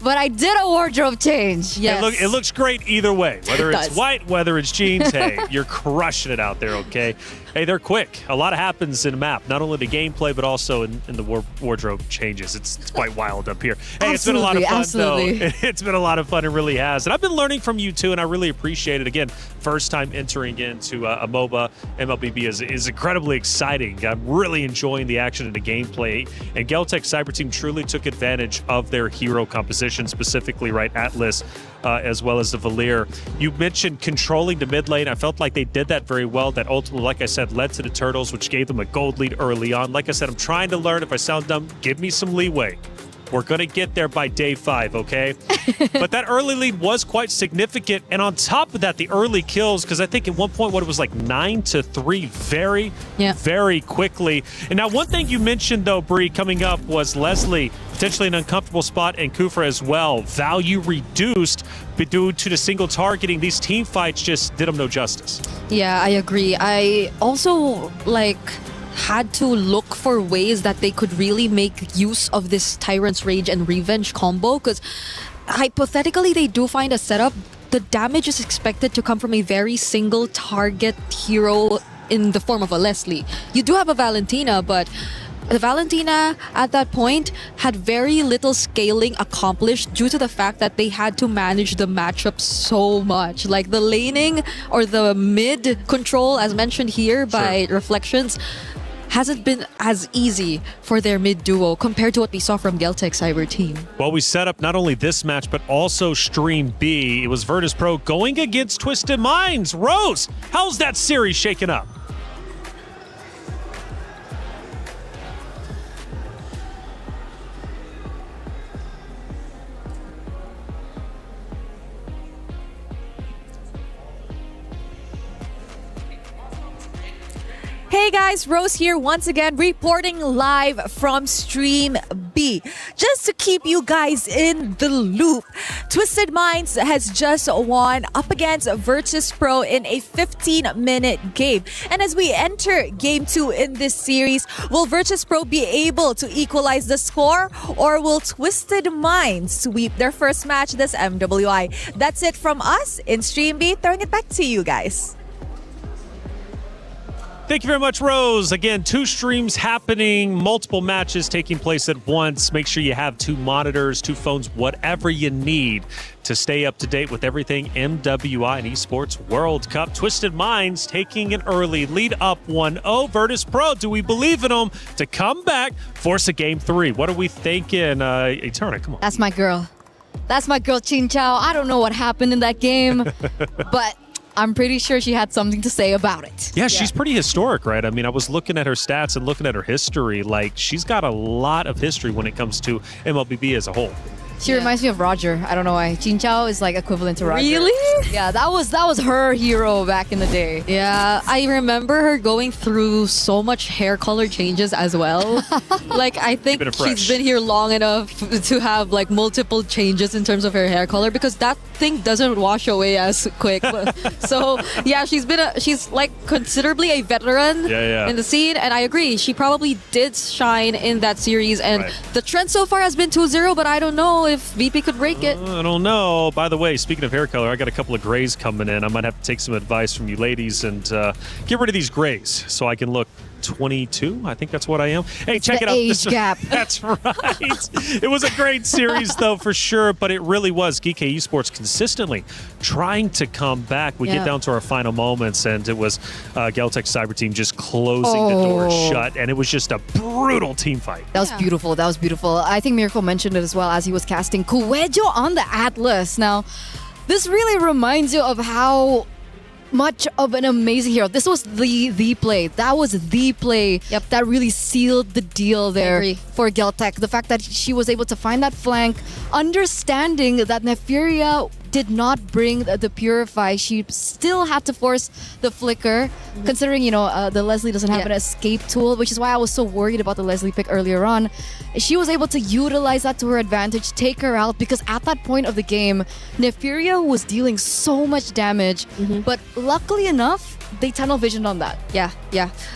but I did a wardrobe change. Yes. It looks great either way. Whether It it's does. white, whether it's jeans, hey, you're crushing it out there, okay? Hey, they're quick. A lot happens in a map, not only the gameplay, but also in the wardrobe changes. It's quite wild up here. Hey, it's been a lot of fun, though. It's been a lot of fun. It really has. And I've been learning from you, too, and I really appreciate it. Again, first time entering into a MOBA. MLBB is incredibly exciting. I'm really enjoying the action and the gameplay. And Geltec Cyber Team truly took advantage of their hero composition, specifically, right, Atlas, as well as the Valir. You mentioned controlling the mid lane. I felt like they did that very well. That ultimately, like I said, led to the Turtles, which gave them a gold lead early on. Like I said, I'm trying to learn. If I sound dumb, give me some leeway. We're going to get there by day 5, okay? But that early lead was quite significant. And on top of that, the early kills, because I think at one point, it was like 9-3 very quickly. And now one thing you mentioned, though, Bree, coming up was Leslie, potentially an uncomfortable spot, and Kufra as well. Value reduced due to the single targeting. These team fights just did them no justice. Yeah, I agree. I also, had to look for ways that they could really make use of this Tyrant's Rage and Revenge combo, because hypothetically they do find a setup. The damage is expected to come from a very single target hero in the form of a Leslie. You do have a Valentina, but the Valentina at that point had very little scaling accomplished due to the fact that they had to manage the matchup so much. Like the laning or the mid control, as mentioned here by Reflections, hasn't been as easy for their mid duo compared to what we saw from Geltec Cyber Team. Well, we set up not only this match, but also Stream B. It was Virtus Pro going against Twisted Minds. Rose, how's that series shaking up? Hey guys, Rose here once again reporting live from Stream B. Just to keep you guys in the loop, Twisted Minds has just won up against Virtus Pro in a 15-minute game. And as we enter Game 2 in this series, will Virtus Pro be able to equalize the score, or will Twisted Minds sweep their first match this MWI? That's it from us in Stream B. Throwing it back to you guys. Thank you very much, Rose. Again, 2 streams happening, multiple matches taking place at once. Make sure you have 2 monitors, 2 phones, whatever you need to stay up to date with everything MWI and Esports World Cup. Twisted Minds taking an early lead up 1-0. Virtus Pro, do we believe in them to come back, force a Game 3? What are we thinking? Eterna, come on. That's my girl. That's my girl, Chin Chao. I don't know what happened in that game, but I'm pretty sure she had something to say about it. Yeah, she's pretty historic, right? I mean, I was looking at her stats and looking at her history. Like, she's got a lot of history when it comes to MLBB as a whole. She reminds me of Roger. I don't know why. Jin Chao is like equivalent to Roger. Really? Yeah, that was her hero back in the day. Yeah, I remember her going through so much hair color changes as well. I think she's been here long enough to have multiple changes in terms of her hair color, because that thing doesn't wash away as quick. So yeah, she's like considerably a veteran in the scene, and I agree. She probably did shine in that series, and the trend so far has been 2-0, but I don't know if VP could break it. I don't know. By the way, speaking of hair color, I got a couple of grays coming in. I might have to take some advice from you ladies and get rid of these grays so I can look 22. I think that's what I am. Hey, check it out. Age gap. That's right. It was a great series, though, for sure. But it really was. GK Esports consistently trying to come back. We get down to our final moments, and it was Geltec Cyber Team just closing the door shut. And it was just a brutal team fight. That was beautiful. That was beautiful. I think Miracle mentioned it as well as he was casting Cuejo on the Atlas. Now, this really reminds you of how much of an amazing hero. This was the play. That was the play that really sealed the deal there for Geltec. The fact that she was able to find that flank, understanding that Neferia did not bring the Purify. She still had to force the Flicker, considering, the Leslie doesn't have an escape tool, which is why I was so worried about the Leslie pick earlier on. She was able to utilize that to her advantage, take her out, because at that point of the game, Neferia was dealing so much damage, but luckily enough, they tunnel visioned on that. Yeah.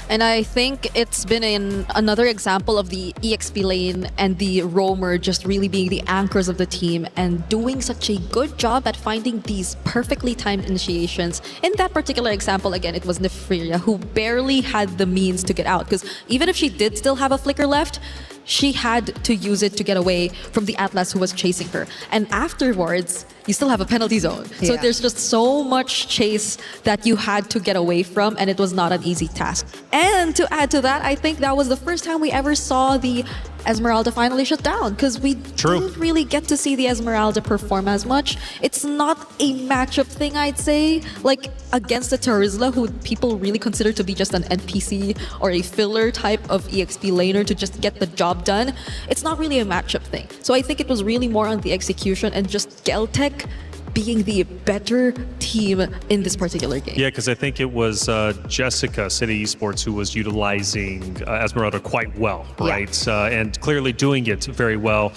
And I think it's been another example of the EXP lane and the roamer just really being the anchors of the team and doing such a good job at finding these perfectly timed initiations. In that particular example, again, it was Neferia who barely had the means to get out, because even if she did still have a flicker left, she had to use it to get away from the Atlas who was chasing her. And afterwards, you still have a penalty zone. So there's just so much chase that you had to get away from, and it was not an easy task. And to add to that, I think that was the first time we ever saw the Esmeralda finally shut down, because we didn't really get to see the Esmeralda perform as much. It's not a matchup thing, I'd say, like against the Terizla, who people really consider to be just an NPC or a filler type of EXP laner to just get the job done. It's not really a matchup thing. So I think it was really more on the execution and just Geltec being the better team in this particular game. Yeah, because I think it was Jessica, City Esports, who was utilizing Esmeralda quite well, right? And clearly doing it very well.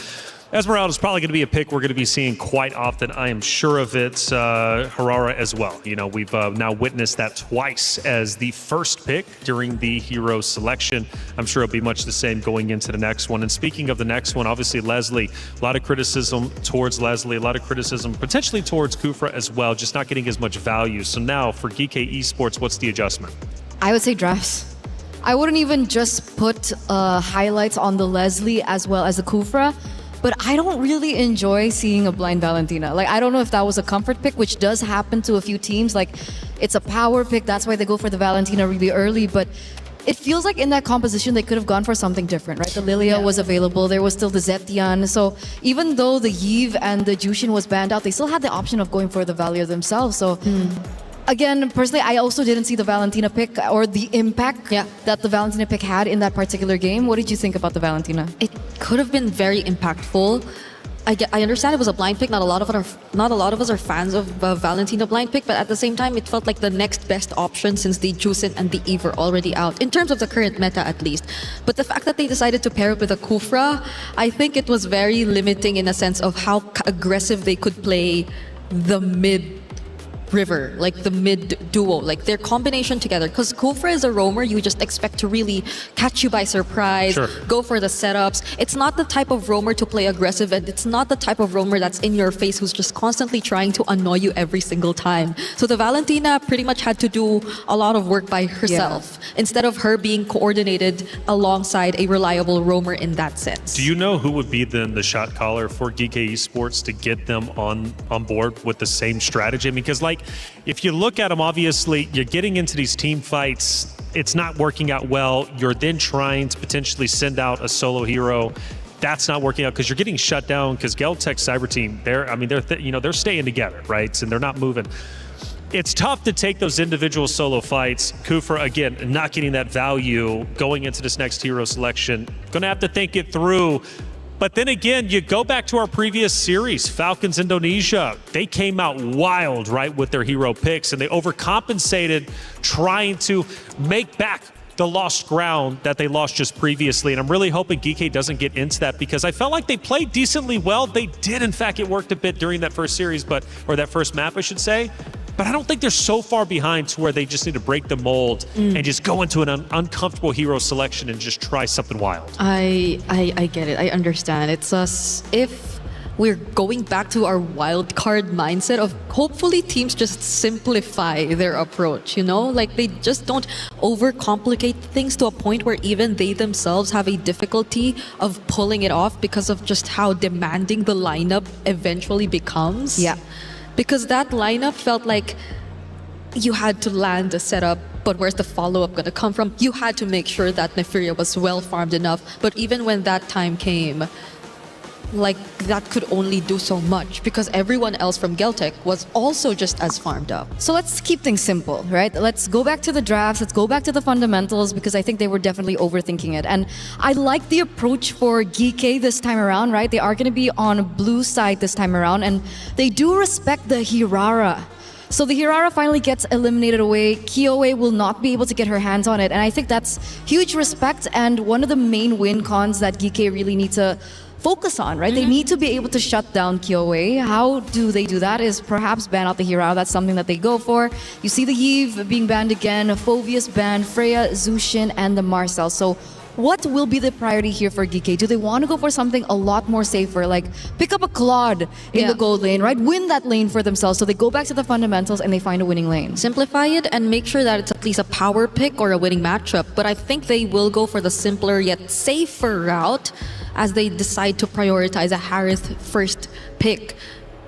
Esmeralda is probably going to be a pick we're going to be seeing quite often. I am sure of it. Harara as well. We've now witnessed that twice as the first pick during the hero selection. I'm sure it'll be much the same going into the next one. And speaking of the next one, obviously Leslie, a lot of criticism towards Leslie, a lot of criticism potentially towards Kufra as well, just not getting as much value. So now for GK Esports, what's the adjustment? I would say drafts. I wouldn't even just put highlights on the Leslie as well as the Kufra. But I don't really enjoy seeing a blind Valentina. Like, I don't know if that was a comfort pick, which does happen to a few teams. Like, it's a power pick. That's why they go for the Valentina really early. But it feels like in that composition, they could have gone for something different, right? The Lilia was available. There was still the Zetian. So even though the Yves and the Jushin was banned out, they still had the option of going for the Valia themselves. So again, personally, I also didn't see the Valentina pick or the impact that the Valentina pick had in that particular game. What did you think about the Valentina? It could have been very impactful. I understand it was a blind pick. Not a lot of us are fans of Valentina blind pick, but at the same time, it felt like the next best option since the Jusin and the Eve were already out, in terms of the current meta at least. But the fact that they decided to pair it with a Kufra, I think it was very limiting in a sense of how aggressive they could play the mid river, like the mid duo, like their combination together. Because Kufra is a roamer, you just expect to really catch you by surprise, go for the setups. It's not the type of roamer to play aggressive, and it's not the type of roamer that's in your face who's just constantly trying to annoy you every single time. So the Valentina pretty much had to do a lot of work by herself instead of her being coordinated alongside a reliable roamer in that sense. Do you know who would be then the shot caller for GK Esports to get them on board with the same strategy? Because if you look at them, obviously you're getting into these team fights, it's not working out well. You're then trying to potentially send out a solo hero. That's not working out because you're getting shut down, because Geltec Cyber Team, they're staying together, right? And they're not moving. It's tough to take those individual solo fights. Kufra, again, not getting that value going into this next hero selection. Gonna have to think it through. But then again, you go back to our previous series, Falcons Indonesia. They came out wild, right, with their hero picks, and they overcompensated trying to make back the lost ground that they lost just previously. And I'm really hoping Geeke doesn't get into that, because I felt like they played decently well. They did, in fact, it worked a bit during that first series, or that first map, I should say. But I don't think they're so far behind to where they just need to break the mold and just go into an uncomfortable hero selection and just try something wild. I get it. I understand. It's us. If we're going back to our wild card mindset of hopefully teams just simplify their approach, you know? Like they just don't overcomplicate things to a point where even they themselves have a difficulty of pulling it off because of just how demanding the lineup eventually becomes. Yeah. Because that lineup felt like you had to land a setup, but where's the follow-up going to come from? You had to make sure that Nefiria was well farmed enough. But even when that time came, like that could only do so much because everyone else from Geltec was also just as farmed up. So let's keep things simple, right? Let's go back to the drafts. Let's go back to the fundamentals, because I think they were definitely overthinking it. And I like the approach for Geeke this time around, right? They are going to be on blue side this time around, and they do respect the Hirara. So the Hirara finally gets eliminated away. Kioe will not be able to get her hands on it. And I think that's huge respect, and one of the main win cons that Geeke really need to focus on, right? They need to be able to shut down Kioe. How do they do that is perhaps ban out the Hirao. That's something that they go for. You see the Yves being banned again, Phovius banned, Freya, Zushin, and the Marcel. So what will be the priority here for Geeke? Do they want to go for something a lot more safer, like pick up a Claude in the gold lane, right? Win that lane for themselves. So they go back to the fundamentals and they find a winning lane. Simplify it and make sure that it's at least a power pick or a winning matchup. But I think they will go for the simpler yet safer route as they decide to prioritize a Harith first pick.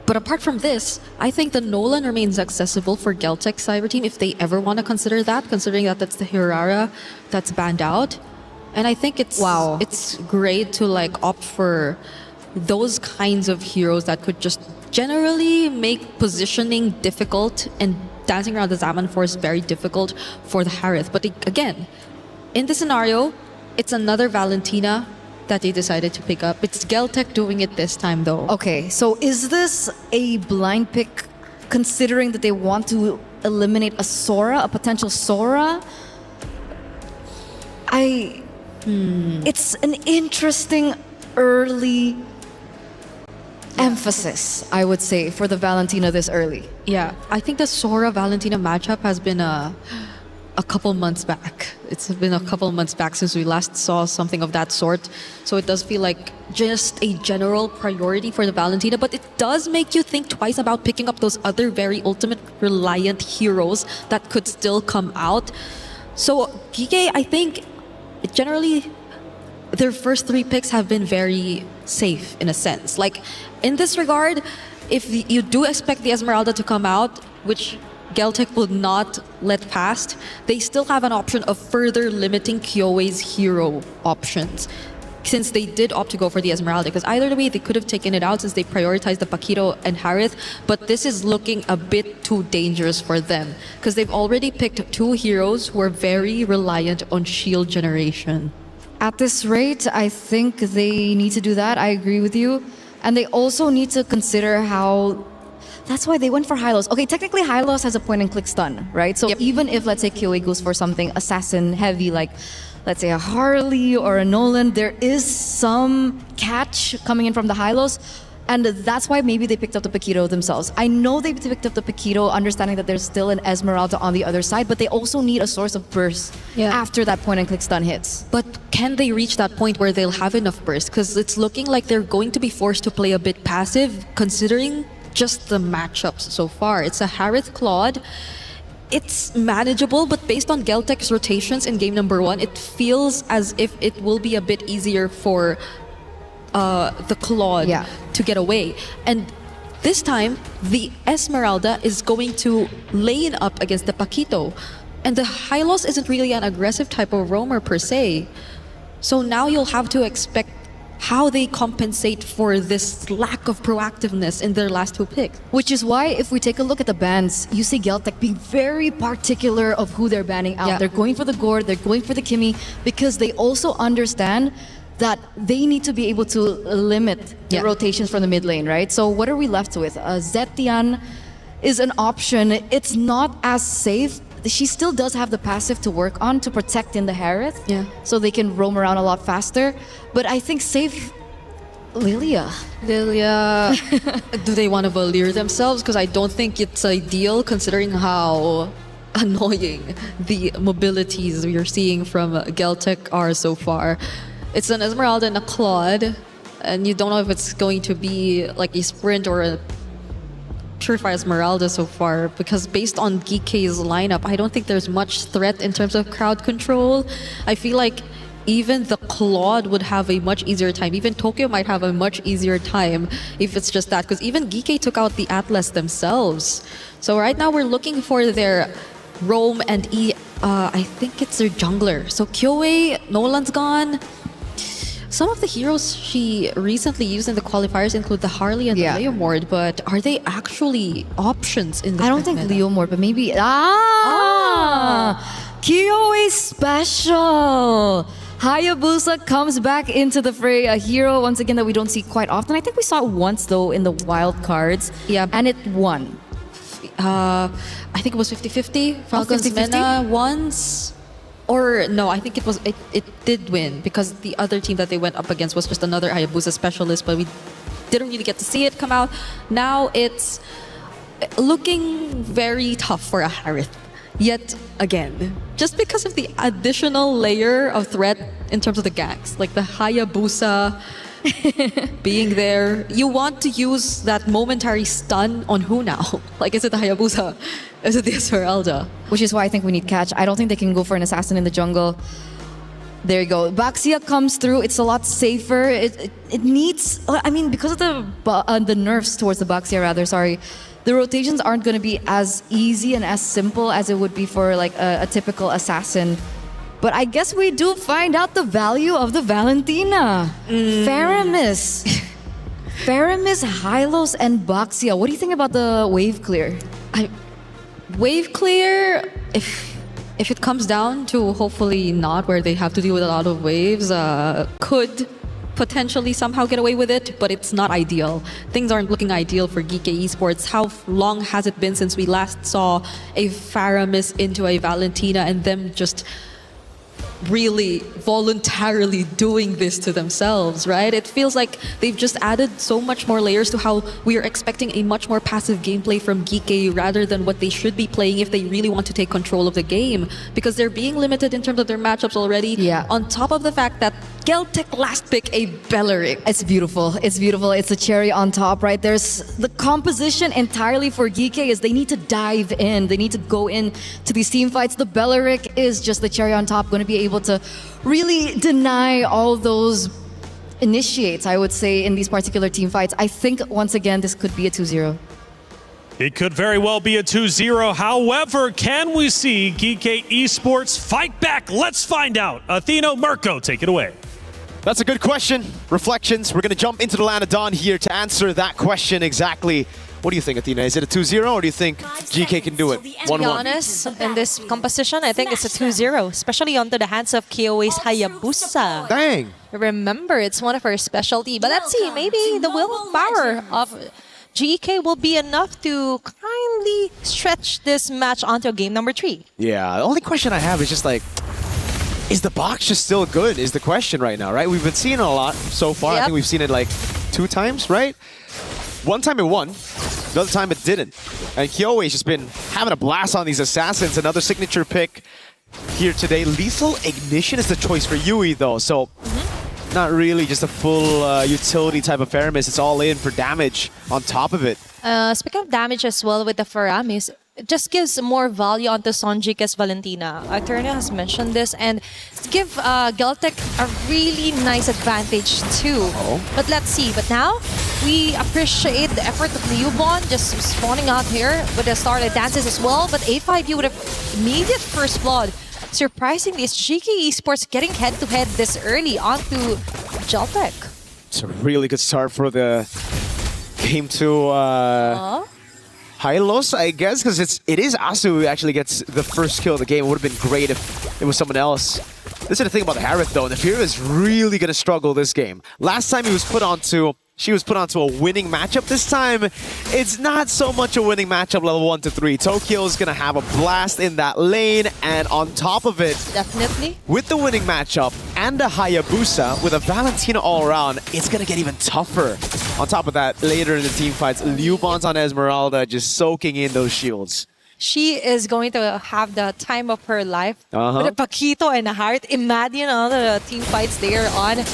But apart from this, I think the Nolan remains accessible for Geltec Cyber Team if they ever want to consider that, considering that that's the Hirara that's banned out. And I think it's great to like opt for those kinds of heroes that could just generally make positioning difficult and dancing around the Zaman Force very difficult for the Harith. But again, in this scenario, it's another Valentina that they decided to pick up. It's Geltec doing it this time though. Okay, so is this a blind pick considering that they want to eliminate a Sora, a potential Sora? It's an interesting early emphasis, I would say, for the Valentina this early. Yeah, I think the Sora Valentina matchup has been a couple months back. It's been a couple months back since we last saw something of that sort. So it does feel like just a general priority for the Valentina, but it does make you think twice about picking up those other very ultimate reliant heroes that could still come out. So Geeke, I think generally their first three picks have been very safe in a sense. Like in this regard, if you do expect the Esmeralda to come out, which Geltec will not let past, they still have an option of further limiting Kioe's hero options, since they did opt to go for the Esmeralda, because either way they could have taken it out since they prioritized the Paquito and Harith, but this is looking a bit too dangerous for them because they've already picked two heroes who are very reliant on shield generation. At this rate, I think they need to do that. I agree with you. And they also need to consider how... That's why they went for Hylos. Okay, technically Hylos has a point-and-click stun, right? So even if, let's say, Kioe goes for something assassin-heavy, like, let's say, a Harley or a Nolan, there is some catch coming in from the Hylos. And that's why maybe they picked up the Paquito themselves. I know they picked up the Paquito, understanding that there's still an Esmeralda on the other side, but they also need a source of burst after that point-and-click stun hits. But can they reach that point where they'll have enough burst? Because it's looking like they're going to be forced to play a bit passive, considering just the matchups so far. It's a Harith Claude. It's manageable, but based on Geltec's rotations in game number 1, it feels as if it will be a bit easier for the Claude to get away. And this time, the Esmeralda is going to lane up against the Paquito. And the Hylos isn't really an aggressive type of roamer per se. So now you'll have to expect how they compensate for this lack of proactiveness in their last two picks. Which is why, if we take a look at the bans, you see Geltec being very particular of who they're banning out. They're going for the Gord, they're going for the Kimi, because they also understand that they need to be able to limit the rotations from the mid lane, right? So what are we left with? Zetian is an option. It's not as safe. she still does have the passive to work on to protect in the Harith. Yeah. So they can roam around a lot faster. But I think save Lilia. Lilia, do they want to Valir themselves? Because I don't think it's ideal considering how annoying the mobilities we're seeing from Geltec are so far. It's an Esmeralda and a Claude, and you don't know if it's going to be like a sprint or a Purify Esmeralda so far, because based on Geek's lineup, I don't think there's much threat in terms of crowd control. I feel like even the Claude would have a much easier time. Even Tokyo might have a much easier time if it's just that, because even Geek took out the Atlas themselves. So right now we're looking for their Roam and I think it's their jungler. So Kyoei, Nolan's gone. Some of the heroes she recently used in the qualifiers include the Harley and the Leomord, but are they actually options in the I don't think Leomord, but maybe... Kyoei special! Hayabusa comes back into the fray, a hero once again that we don't see quite often. I think we saw it once though in the wild cards. Yeah. And it won. I think it was 50-50. Falcon's 50-50? Mena once. Or no, I think it did win because the other team that they went up against was just another Hayabusa specialist, but we didn't really get to see it come out. Now it's looking very tough for a Harith. Yet again, just because of the additional layer of threat in terms of the ganks, like the Hayabusa being there, you want to use that momentary stun on who now? Like, is it the Hayabusa? Is it the Esmeralda? Which is why I think we need catch. I don't think they can go for an assassin in the jungle. There you go. Baxia comes through. It's a lot safer. It needs... I mean, because of the nerfs towards the Baxia, rather, sorry, the rotations aren't going to be as easy and as simple as it would be for like a typical assassin. But I guess we do find out the value of the Valentina. Faramis. Faramis, Hylos, and Baxia. What do you think about the wave clear? Wave clear, if it comes down to hopefully not where they have to deal with a lot of waves, could potentially somehow get away with it, but it's not ideal. Things aren't looking ideal for Geek Esports. How long has it been since we last saw a Faramis into a Valentina and them just really voluntarily doing this to themselves, right? It feels like they've just added so much more layers to how we are expecting a much more passive gameplay from Geek rather than what they should be playing if they really want to take control of the game, because they're being limited in terms of their matchups already. Yeah. On top of the fact that Geltec last pick a Belleric. It's beautiful. It's beautiful. It's a cherry on top, right? There's the composition entirely for Geek is they need to dive in. They need to go in to these team fights. The Belleric is just the cherry on top, going to be able to really deny all those initiates, I would say, in these particular team fights. I think, once again, this could be a 2-0. It could very well be a 2-0. However, can we see Geek Esports fight back? Let's find out. Atheno, Mirko, take it away. That's a good question. Reflections. We're going to jump into the land of Dawn here to answer that question exactly. What do you think, Athena? Is it a 2-0 or do you think GK can do it? 1-1. To be honest, in this composition, I think it's a 2-0, especially onto the hands of Kyoei's Hayabusa. Dang. Remember, it's one of her specialty. But let's see, maybe the willpower of GK will be enough to kindly stretch this match onto game number 3. Yeah, the only question I have is just like, is the box just still good is the question right now, right? We've been seeing it a lot so far. Yep. I think we've seen it like 2 times, right? One time it won, the other time it didn't. And Kyoei's just been having a blast on these assassins. Another signature pick here today. Lethal Ignition is the choice for Yui though, so not really just a full utility type of Faramis. It's all in for damage on top of it. Speaking of damage as well with the Faramis, it just gives more value onto Sonjika's Valentina. Eternia has mentioned this, and give Geltec a really nice advantage too. But let's see. But now, we appreciate the effort of Leobon just spawning out here with the started dances as well. But A5U would have immediate first blood. Surprisingly, it's GK Esports getting head-to-head this early onto Geltec. It's a really good start for the game to Hylos, I guess, because it is Asu who actually gets the first kill of the game. It would have been great if it was someone else. This is the thing about the Harith though, and the Fury is really going to struggle this game. Last time he was put onto she was put onto a winning matchup. This time, it's not so much a winning matchup level 1 to 3. Tokyo's gonna have a blast in that lane, and on top of it, Definitely. with the winning matchup and the Hayabusa, with a Valentina all around, it's gonna get even tougher. On top of that, later in the team fights, Liubon's on Esmeralda just soaking in those shields. She is going to have the time of her life Uh-huh. with a Paquito and a heart. Imagine all the team fights they are on.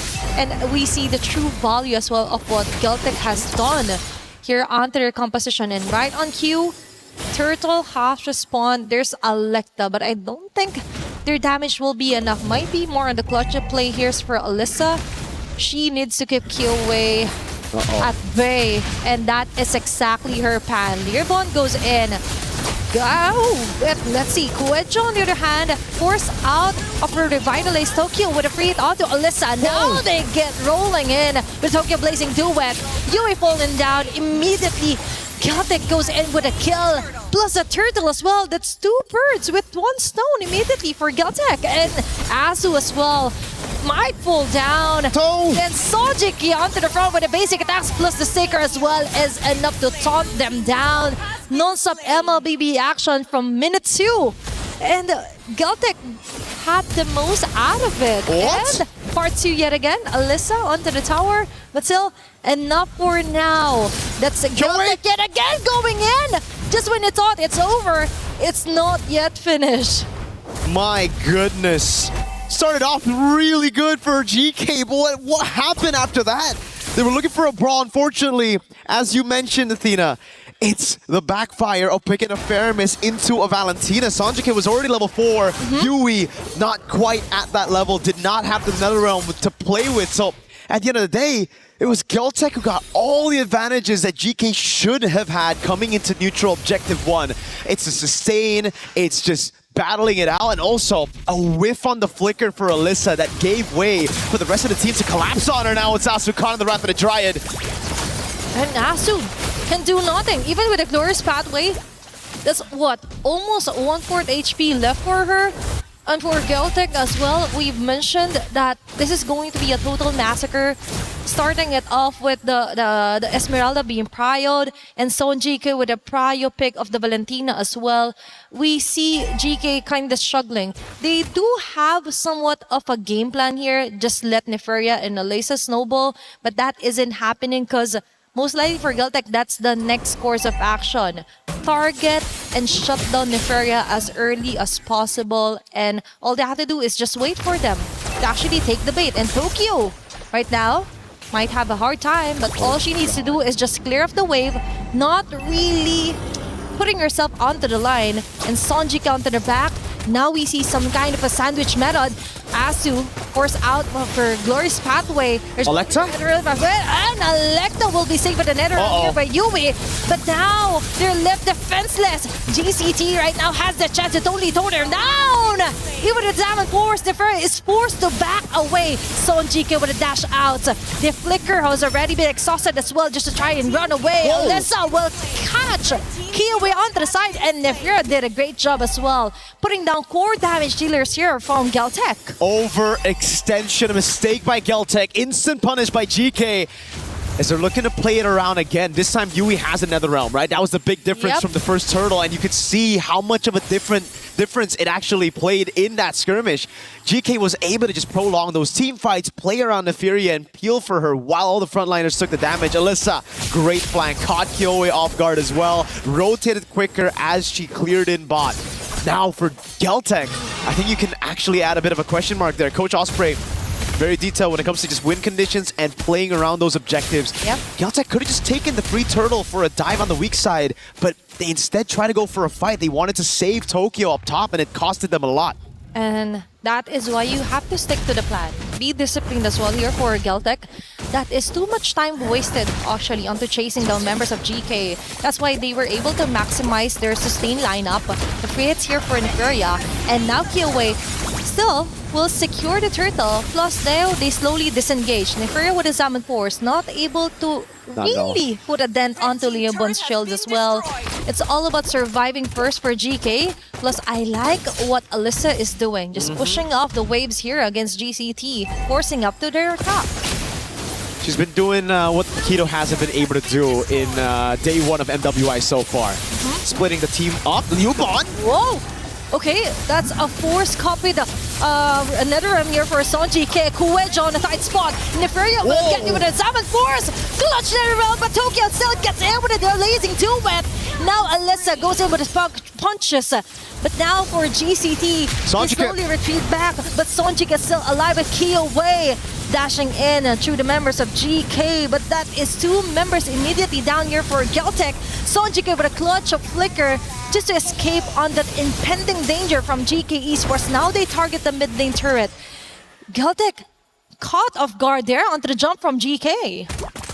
And we see the true value as well of what Geltic has done here onto their composition. And right on cue, Turtle has respawned. There's Alecta, but I don't think their damage will be enough. Might be more on the clutch play here for Alyssa. She needs to keep Killway at bay, and that is exactly her plan. Learbon goes in. Let's see. Kuejo, on the other hand, forced out of her revitalized Tokyo with a free hit onto Alyssa. Now they get rolling in with Tokyo Blazing Duet. Yui falling down immediately. Celtic goes in with a kill, plus a turtle as well. That's 2 birds with 1 stone immediately for Celtic. And Azu as well might fall down. Then Sojiki onto the front with the basic attacks, plus the sticker as well is enough to taunt them down. Non-stop MLBB action from minute 2. And Celtic had the most out of it. What? And part 2 yet again. Alyssa onto the tower, but still enough for now. That's Celtic yet again going in. Just when you thought it's over, it's not yet finished. My goodness. Started off really good for GK, but what happened after that? They were looking for a brawl. Unfortunately, as you mentioned, Athena, it's the backfire of picking a Faramis into a Valentina. Sanjike was already level 4. Yui, not quite at that level, did not have the Netherrealm to play with. So at the end of the day, it was Geltec who got all the advantages that GK should have had coming into neutral objective 1. It's a sustain, it's just battling it out, and also a whiff on the flicker for Alyssa that gave way for the rest of the team to collapse on her. Now it's Asu caught in the wrath of the Dryad. And Asu can do nothing, even with a glorious pathway. That's what, almost 1/4 HP left for her. And for Geltec as well, we've mentioned that this is going to be a total massacre. Starting it off with the Esmeralda being prioed, and Son GK with a prio pick of the Valentina as well. We see GK kind of struggling. They do have somewhat of a game plan here. Just let Neferia and Alyssa snowball, but that isn't happening because most likely for Geltec, that's the next course of action. Target and shut down Neferia as early as possible, and all they have to do is just wait for them to actually take the bait. And Tokyo, right now, might have a hard time, but all she needs to do is just clear off the wave, not really putting herself onto the line, and Sonjika onto the back. Now we see some kind of a sandwich method. Asu forced out of her glorious pathway. There's Alecta? And Alecta will be saved with the nether here by Yui. But now they're left defenseless. GCT right now has the chance to totally tone her down. Even the Diamond Force, Neferia is forced to back away. Son GK with a dash out. The Flicker has already been exhausted as well, just to try and run away. Alyssa will catch Kiwi onto the side, and Neferia did a great job as well, putting down core damage dealers here from Geltec. Overextension, a mistake by Geltec, instant punish by GK. As they're looking to play it around again. This time Yui has a Netherrealm, right? That was the big difference from the first turtle, and you could see how much of a difference it actually played in that skirmish. GK was able to just prolong those team fights, play around Neferia and peel for her while all the frontliners took the damage. Alyssa, great flank, caught Kyoe off guard as well, rotated quicker as she cleared in bot. Now for Geltec, I think you can actually add a bit of a question mark there. Coach Osprey, very detailed when it comes to just win conditions and playing around those objectives. Geltec could have just taken the free turtle for a dive on the weak side, but they instead tried to go for a fight. They wanted to save Tokyo up top, and it costed them a lot. And that is why you have to stick to the plan. Be disciplined as well here for Geltec. That is too much time wasted actually onto chasing down members of GK. That's why they were able to maximize their sustain lineup. The free hits here for Neferia. And now Kyoe still will secure the turtle. Plus they slowly disengage. Neferia with his Salmon Force not able to really put a dent onto Leobon's shield as well. It's all about surviving first for GK. Plus, I like what Alyssa is doing. Just pushing off the waves here against GCT, forcing up to their top. She's been doing what Keto hasn't been able to do in day one of MWI so far. Splitting the team up. Liubon! Whoa! Okay, that's a force copy. Another here for Sonji K. Kuwejo on the tight spot. Neferia will get you with a Zaman Force. Clutch there around, but Tokyo still gets in with a blazing two-wet. Now Alyssa goes in with his punches. But now for GCT, he slowly retreat back. But Sonjik is still alive with key away. Dashing in through the members of GK. But that is two members immediately down here for Geltec. Sonjik with a clutch of flicker just to escape on that impending danger from GK Esports. Now they target the mid lane turret. Geltec caught off guard there onto the jump from GK.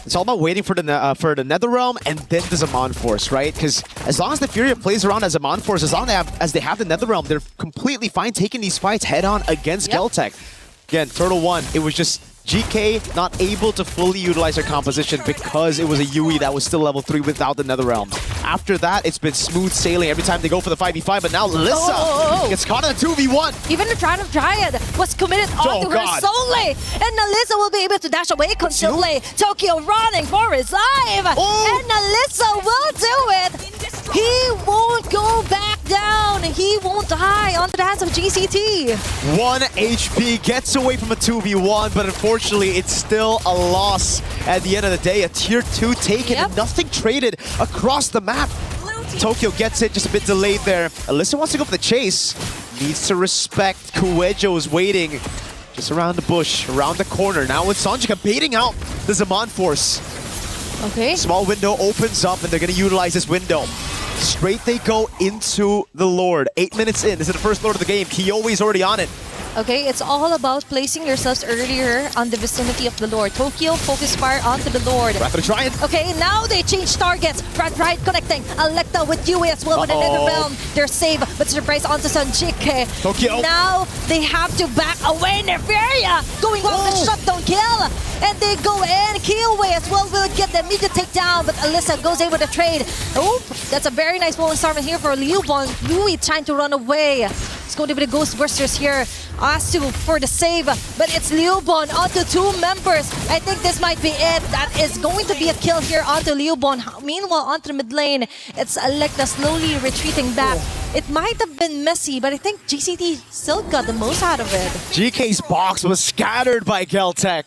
It's all about waiting for the Netherrealm and then the Zaman Force, right? Because as long as the Furia plays around as Zaman Force, as long as they have the Netherrealm, they're completely fine taking these fights head-on against Geltec. Again, Turtle 1, it was just GK not able to fully utilize their composition because it was a Yui that was still level 3 without the Netherrealm. After that, it's been smooth sailing every time they go for the 5v5, but now Alyssa gets caught in a 2v1. Even the Triumph of Dryad was committed onto her solely, and Alyssa will be able to dash away constantly. Tokyo running for his life, and Alyssa will do it. He won't go back down. He won't die onto the hands of GCT. 1 HP gets away from a 2v1, but unfortunately, it's still a loss at the end of the day. A tier 2 taken and nothing traded across the map. Tokyo gets it, just a bit delayed there. Alyssa wants to go for the chase. Needs to respect. Kuwejo is waiting just around the bush, around the corner. Now with Sonjika baiting out the Zaman Force. Okay. Small window opens up and they're going to utilize this window. Straight they go into the Lord. 8 minutes in. This is the first Lord of the game. Kiyoi's already on it. Okay, it's all about placing yourselves earlier on the vicinity of the Lord. Tokyo, focus fire onto the Lord. Rapid trying. Okay, now they change targets. Front right connecting. Electa with Yui as well with another realm. They're safe, but surprise onto Sanjike. Tokyo. Now they have to back away. Neferia going off the shutdown kill. And they go in. Killway as well will get the immediate takedown, but Alyssa goes in with a trade. Oh, that's a very nice falling star here for Liubon. Yui trying to run away. It's going to be the Ghostbusters here. Asu for the save, but it's Liubon onto 2 members. I think this might be it. That is going to be a kill here onto Liubon. Meanwhile, onto the mid lane, it's Electa slowly retreating back. It might have been messy, but I think GCT still got the most out of it. GK's box was scattered by Geltec.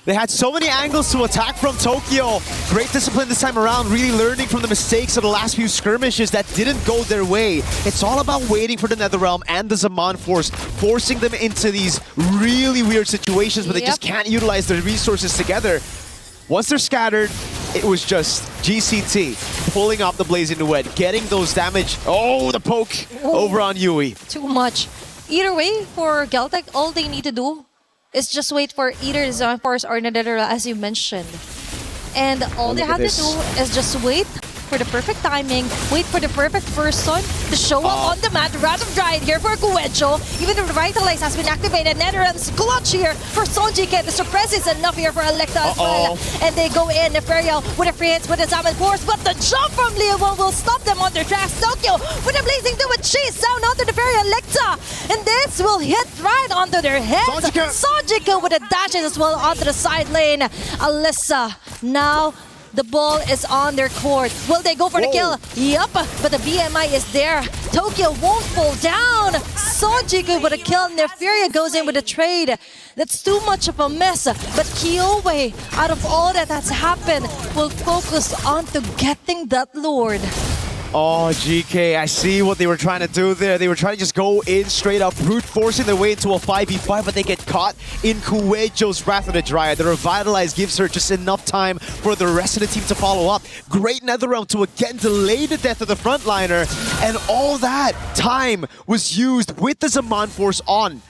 They had so many angles to attack from Tokyo. Great discipline this time around, really learning from the mistakes of the last few skirmishes that didn't go their way. It's all about waiting for the Netherrealm and the Zaman Force, forcing them into these really weird situations where they just can't utilize their resources together. Once they're scattered, it was just GCT pulling up the Blazing Duet, getting those damage. Oh, the poke over on Yui. Too much. Either way, for Geltec, all they need to do is just wait for either the Zaman Force or Netherrealm, as you mentioned. And all they have to do is just wait for the perfect timing, wait for the perfect person to show up on the mat. Wrath of Dryad here for Kuwejo. Even the Revitalize has been activated. Netherrealm's clutch here for Sonjike. The suppress is enough here for Electa as well. And they go in, Neferia with a free hits with the Zaman Force, but the jump from Leo will stop them on their tracks. Tokyo with a blazing duet chase down onto Neferia Electa. And this will hit right onto their heads. Sonjike with a dashes as well onto the side lane. Alyssa now the ball is on their court. Will they go for the kill? Yup, but the BMI is there. Tokyo won't fall down. Sonjike with a kill. Neferia goes in with a trade. That's too much of a mess. But Kyowe, out of all that has happened, will focus on to getting that Lord. Oh, GK, I see what they were trying to do there. They were trying to just go in straight up, brute forcing their way into a 5v5, but they get caught in Kuwejo's Wrath of the Dryad. The Revitalize gives her just enough time for the rest of the team to follow up. Great Netherrealm to again delay the death of the frontliner, and all that time was used with the Zaman Force on.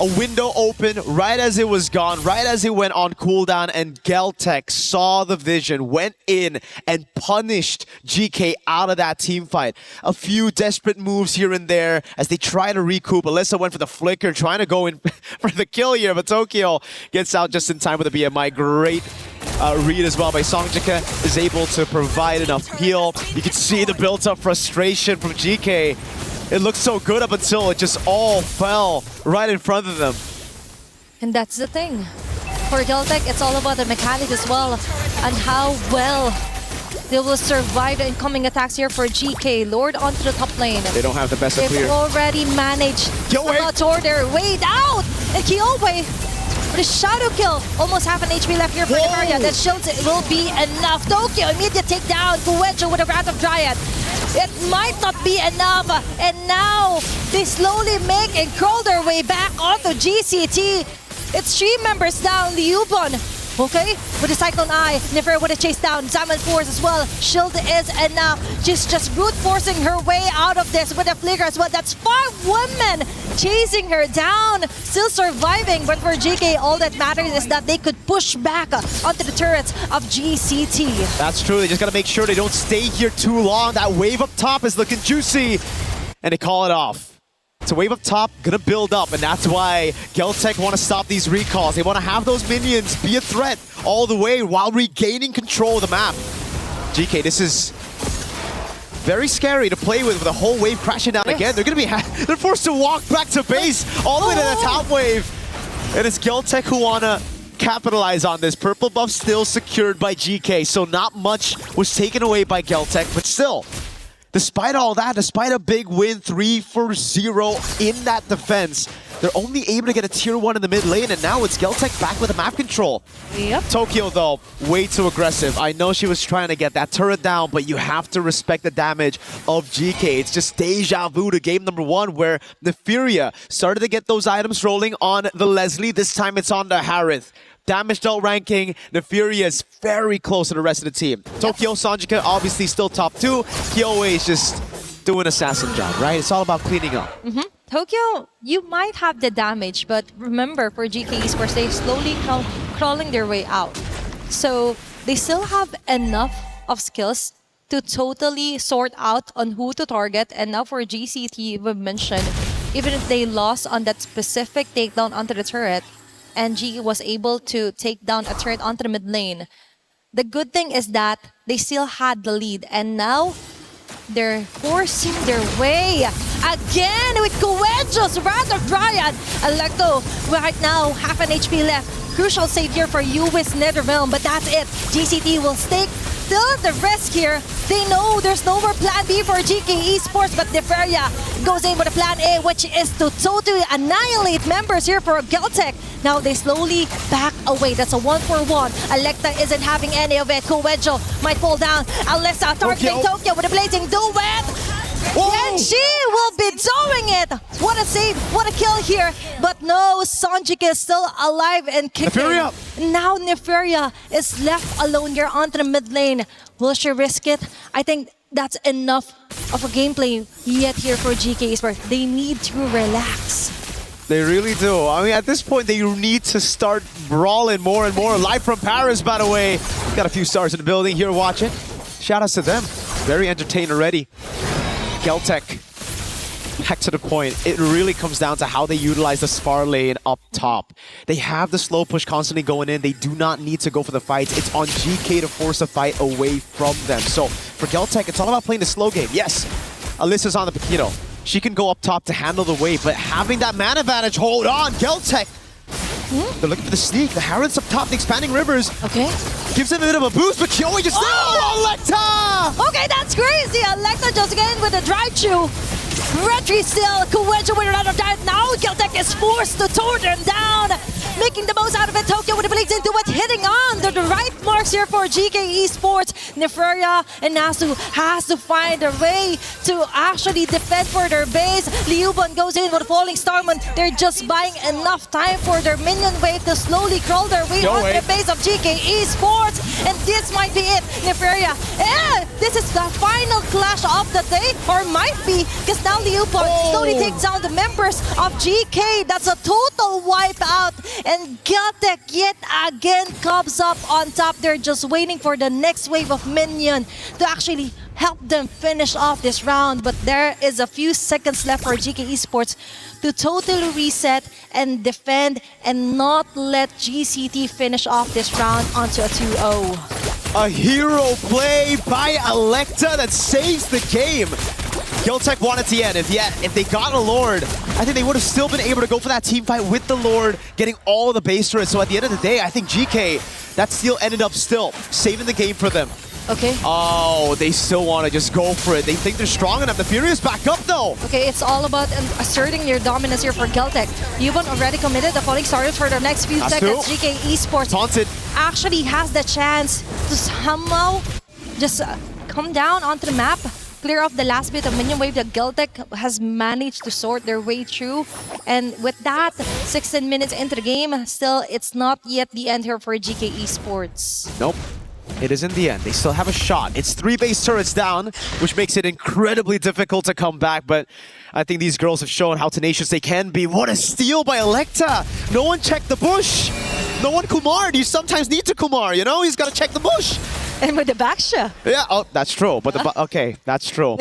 A window open right as it was gone, right as it went on cooldown, and Geltec saw the vision, went in and punished GK out of that team fight. A few desperate moves here and there as they try to recoup. Alyssa went for the flicker, trying to go in for the kill here, but Tokyo gets out just in time with the BMI. Great read as well by Songjika, is able to provide enough heal. You can see the built-up frustration from GK. It looked so good up until it just all fell right in front of them. And that's the thing. for Geltec, it's all about the mechanics as well and how well they will survive the incoming attacks here for GK. Lord onto the top lane. They don't have the best of They've clear. already managed to order their way down. And Kyowe with a shadow kill. Almost half an HP left here for Nefaria. That shield will be enough. Tokyo, immediate takedown. Kuwejo with a Wrath of Dryad. It might not be enough. And now they slowly make and crawl their way back onto GCT. It's 3 members down. Liubon, okay, with the Cyclone Eye. Nefer with a chase down. Zaman Force as well. Shield is enough. She's just brute forcing her way out of this with a flicker as well. That's 5 women chasing her down. Still surviving, but for GK, all that matters is that they could push back onto the turrets of GCT. That's true. They just got to make sure they don't stay here too long. That wave up top is looking juicy. And they call it off. It's a wave up top, gonna build up, and that's why Geltec want to stop these recalls. They want to have those minions be a threat all the way while regaining control of the map. GK, this is very scary to play with a whole wave crashing down again. They're gonna be they're forced to walk back to base all the way to the top wave. And it's Geltec who wanna capitalize on this. Purple buff still secured by GK, so not much was taken away by Geltec, but still. Despite all that, despite a big win, 3-0 in that defense, they're only able to get a tier 1 in the mid lane, and now it's Geltec back with the map control. Yep. Tokyo, though, way too aggressive. I know she was trying to get that turret down, but you have to respect the damage of GK. It's just deja vu to game number 1, where Nefaria started to get those items rolling on the Leslie. This time it's on the Harith. Damage dealt ranking, Nefaria is very close to the rest of the team. Tokyo, Sanjika obviously still top 2. Kyowe is just doing assassin job, right? It's all about cleaning up. Tokyo, you might have the damage, but remember for GK Esports, they're slowly crawling their way out. So they still have enough of skills to totally sort out on who to target. And now for GCT, we've mentioned, even if they lost on that specific takedown onto the turret, NG was able to take down a turret onto the mid lane. The good thing is that they still had the lead, and now they're forcing their way again with Kuwejo's Wrath of Dryad. Electo right now, half an HP left. Crucial save here for US Netherrealm, but that's it. GCT will stake still the risk here. They know there's no more plan B for GK Esports, but Nefaria goes in with a plan A, which is to totally annihilate members here for Geltec. Now they slowly back away. That's a 1-for-1. Electa isn't having any of it. Kuwejo might fall down. Alyssa targeting Tokyo with a blazing duet. And she will be doing it! What a save, what a kill here. But no, Sanjik is still alive and kicking. Nefaria. Now Nefaria is left alone here onto the mid lane. Will she risk it? I think that's enough of a gameplay yet here for GK Esports. They need to relax. They really do. I mean, at this point, they need to start brawling more and more. Live from Paris, by the way. Got a few stars in the building here watching. Shout outs to them. Very entertained already. Geltec, back to the point, it really comes down to how they utilize the Spar lane up top. They have the slow push constantly going in. They do not need to go for the fights. It's on GK to force a fight away from them. So for Geltec, it's all about playing the slow game. Yes, Alyssa's on the, she can go up top to handle the wave, but having that man advantage, hold on, Geltec. They're looking for the sneak. The Harrods up top, the expanding rivers. Okay. Gives them a bit of a boost, but Kyowe just... Electa! Okay, that's crazy. Electa just again with a drive through. Retry still. Kuwejo with another dive. Now Geltec is forced to tore them down. Making the most out of it. Tokyo with a blades into it. Hitting on the right marks here for GK Esports. Nefaria and Nasu has to find a way to actually defend for their base. Liubon goes in with a falling Starman. They're just buying enough time for their minion wave to slowly crawl their way onto the base of GK Esports. And this might be it. Nefaria, this is the final clash of the day, or might be, because now Liubon slowly takes down the members of GK. That's a total wipeout. And Geltec yet again comes up on top. They're just waiting for the next wave of minion to actually help them finish off this round. But there is a few seconds left for GK Esports to totally reset and defend and not let GCT finish off this round onto a 2-0. A hero play by Electa that saves the game. Geltech wanted to end. If they got a Lord, I think they would have still been able to go for that team fight with the Lord, getting all the base turrets. So at the end of the day, I think GK, that steal ended up still saving the game for them. Okay. Oh, they still want to just go for it. They think they're strong enough. The Fury is back up though. Okay, it's all about asserting your dominance here for Geltech. Yuban already committed the falling stars for the next few seconds. GK Esports Taunted. actually has the chance to somehow just come down onto the map, clear off the last bit of minion wave that Geltech has managed to sort their way through. And with that, 16 minutes into the game, still it's not yet the end here for GK Esports. Nope. It is in the end. They still have a shot. It's 3 base turrets down, which makes it incredibly difficult to come back. But I think these girls have shown how tenacious they can be. What a steal by Electa! No one checked the bush. No one Kumar'd. You sometimes need to Kumar, you know? He's got to check the bush. And with the Baksha. Yeah, oh, that's true. But okay, that's true.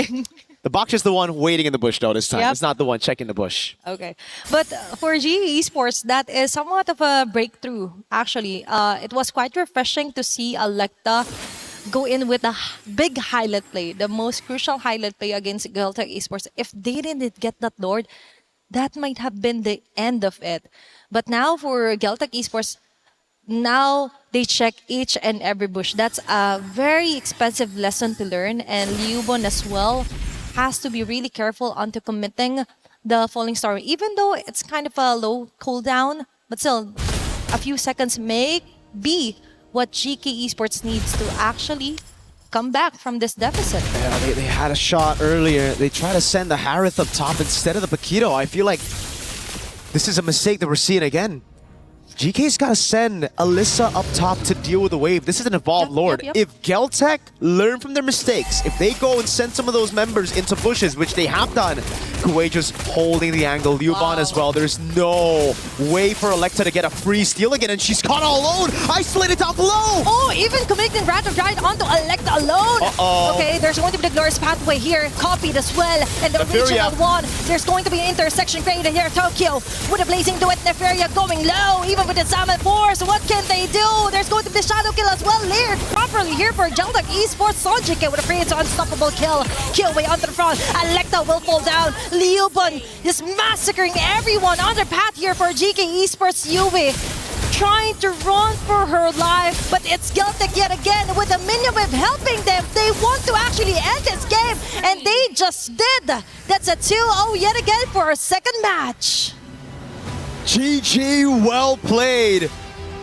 The Baksh is the one waiting in the bush though this time. Yep. It's not the one checking the bush. Okay. But for GE Esports, that is somewhat of a breakthrough, actually. It was quite refreshing to see Electa go in with a big highlight play, the most crucial highlight play against Geltech Esports. If they didn't get that Lord, that might have been the end of it. But now for Geltech Esports, now they check each and every bush. That's a very expensive lesson to learn, and Liubon as well has to be really careful onto committing the falling star. Even though it's kind of a low cooldown, but still, a few seconds may be what GK Esports needs to actually come back from this deficit. Yeah, they had a shot earlier. They tried to send the Harith up top instead of the Paquito. I feel like this is a mistake that we're seeing again. GK's got to send Alyssa up top to deal with the wave. This is an evolved Lord. Yep. If Geltech learn from their mistakes, if they go and send some of those members into bushes, which they have done, Kuwait just holding the angle. Liuban as well. There's no way for Electa to get a free steal again, and she's caught all alone. Isolated down below. Oh, even committing Wrath of Giant onto Electa alone. Uh-oh. Okay, there's going to be the glorious pathway here, copied as well. And the regional one, there's going to be an intersection created here, Tokyo, with a blazing duet, Neferia going low, even with the Salmon Force. What can they do? There's going to be the Shadow Kill as well, layered properly here for Geltech Esports. Sonjike with a free, unstoppable kill. Killway onto the front. Electa will fall down. Liuban is massacring everyone on their path here for GK Esports. Yubi trying to run for her life, but it's Geltech yet again with a minion wave helping them. They want to actually end this game, and they just did. That's a 2-0 yet again for our second match. GG, well played.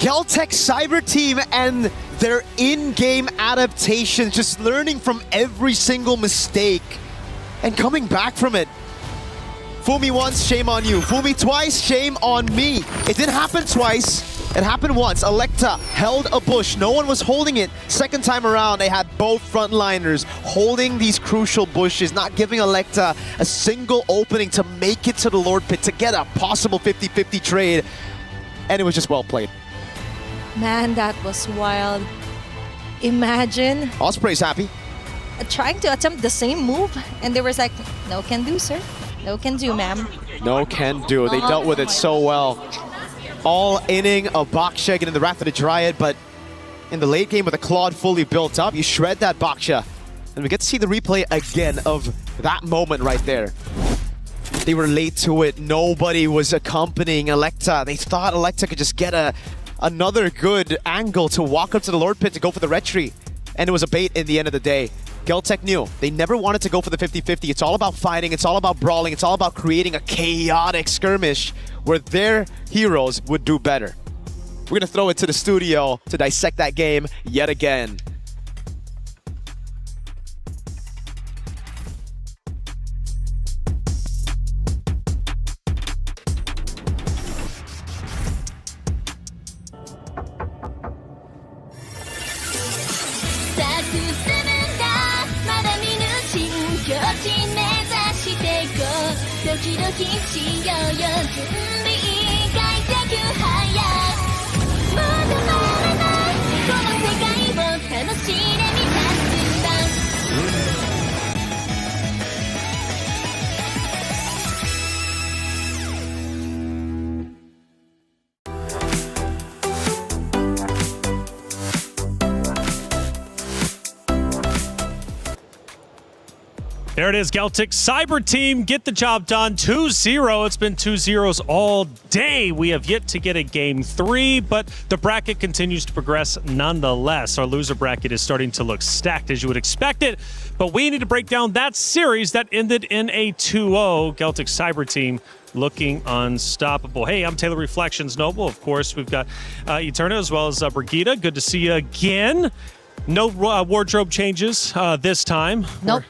Geltech Cyber Team and their in-game adaptations, just learning from every single mistake and coming back from it. Fumi once, shame on you. Fumi twice, shame on me. It didn't happen twice. It happened once. Electa held a bush. No one was holding it. Second time around, they had both frontliners holding these crucial bushes, not giving Electa a single opening to make it to the Lord Pit, to get a possible 50-50 trade. And it was just well played. Man, that was wild. Imagine Osprey's happy. trying to attempt the same move, and they were like, no can do, sir. No can do, ma'am. No can do. They dealt with it so well. All inning of Baksha getting the Wrath of the Dryad, but in the late game with the Claude fully built up, you shred that Baksha. And we get to see the replay again of that moment right there. They were late to it. Nobody was accompanying Electa. They thought Electa could just get another good angle to walk up to the Lord Pit to go for the retreat. And it was a bait in the end of the day. Geltech knew they never wanted to go for the 50-50. It's all about fighting. It's all about brawling. It's all about creating a chaotic skirmish where their heroes would do better. We're going to throw it to the studio to dissect that game yet again. There it is, Celtic Cyber Team get the job done. 2-0. It's been 2-0s all day. We have yet to get a game 3, but the bracket continues to progress nonetheless. Our loser bracket is starting to look stacked as you would expect it, but we need to break down that series that ended in a 2-0. Celtic Cyber Team looking unstoppable. Hey, I'm Taylor Reflections Noble. Of course, we've got Eterna as well as Brigitte. Good to see you again. No wardrobe changes this time. Nope,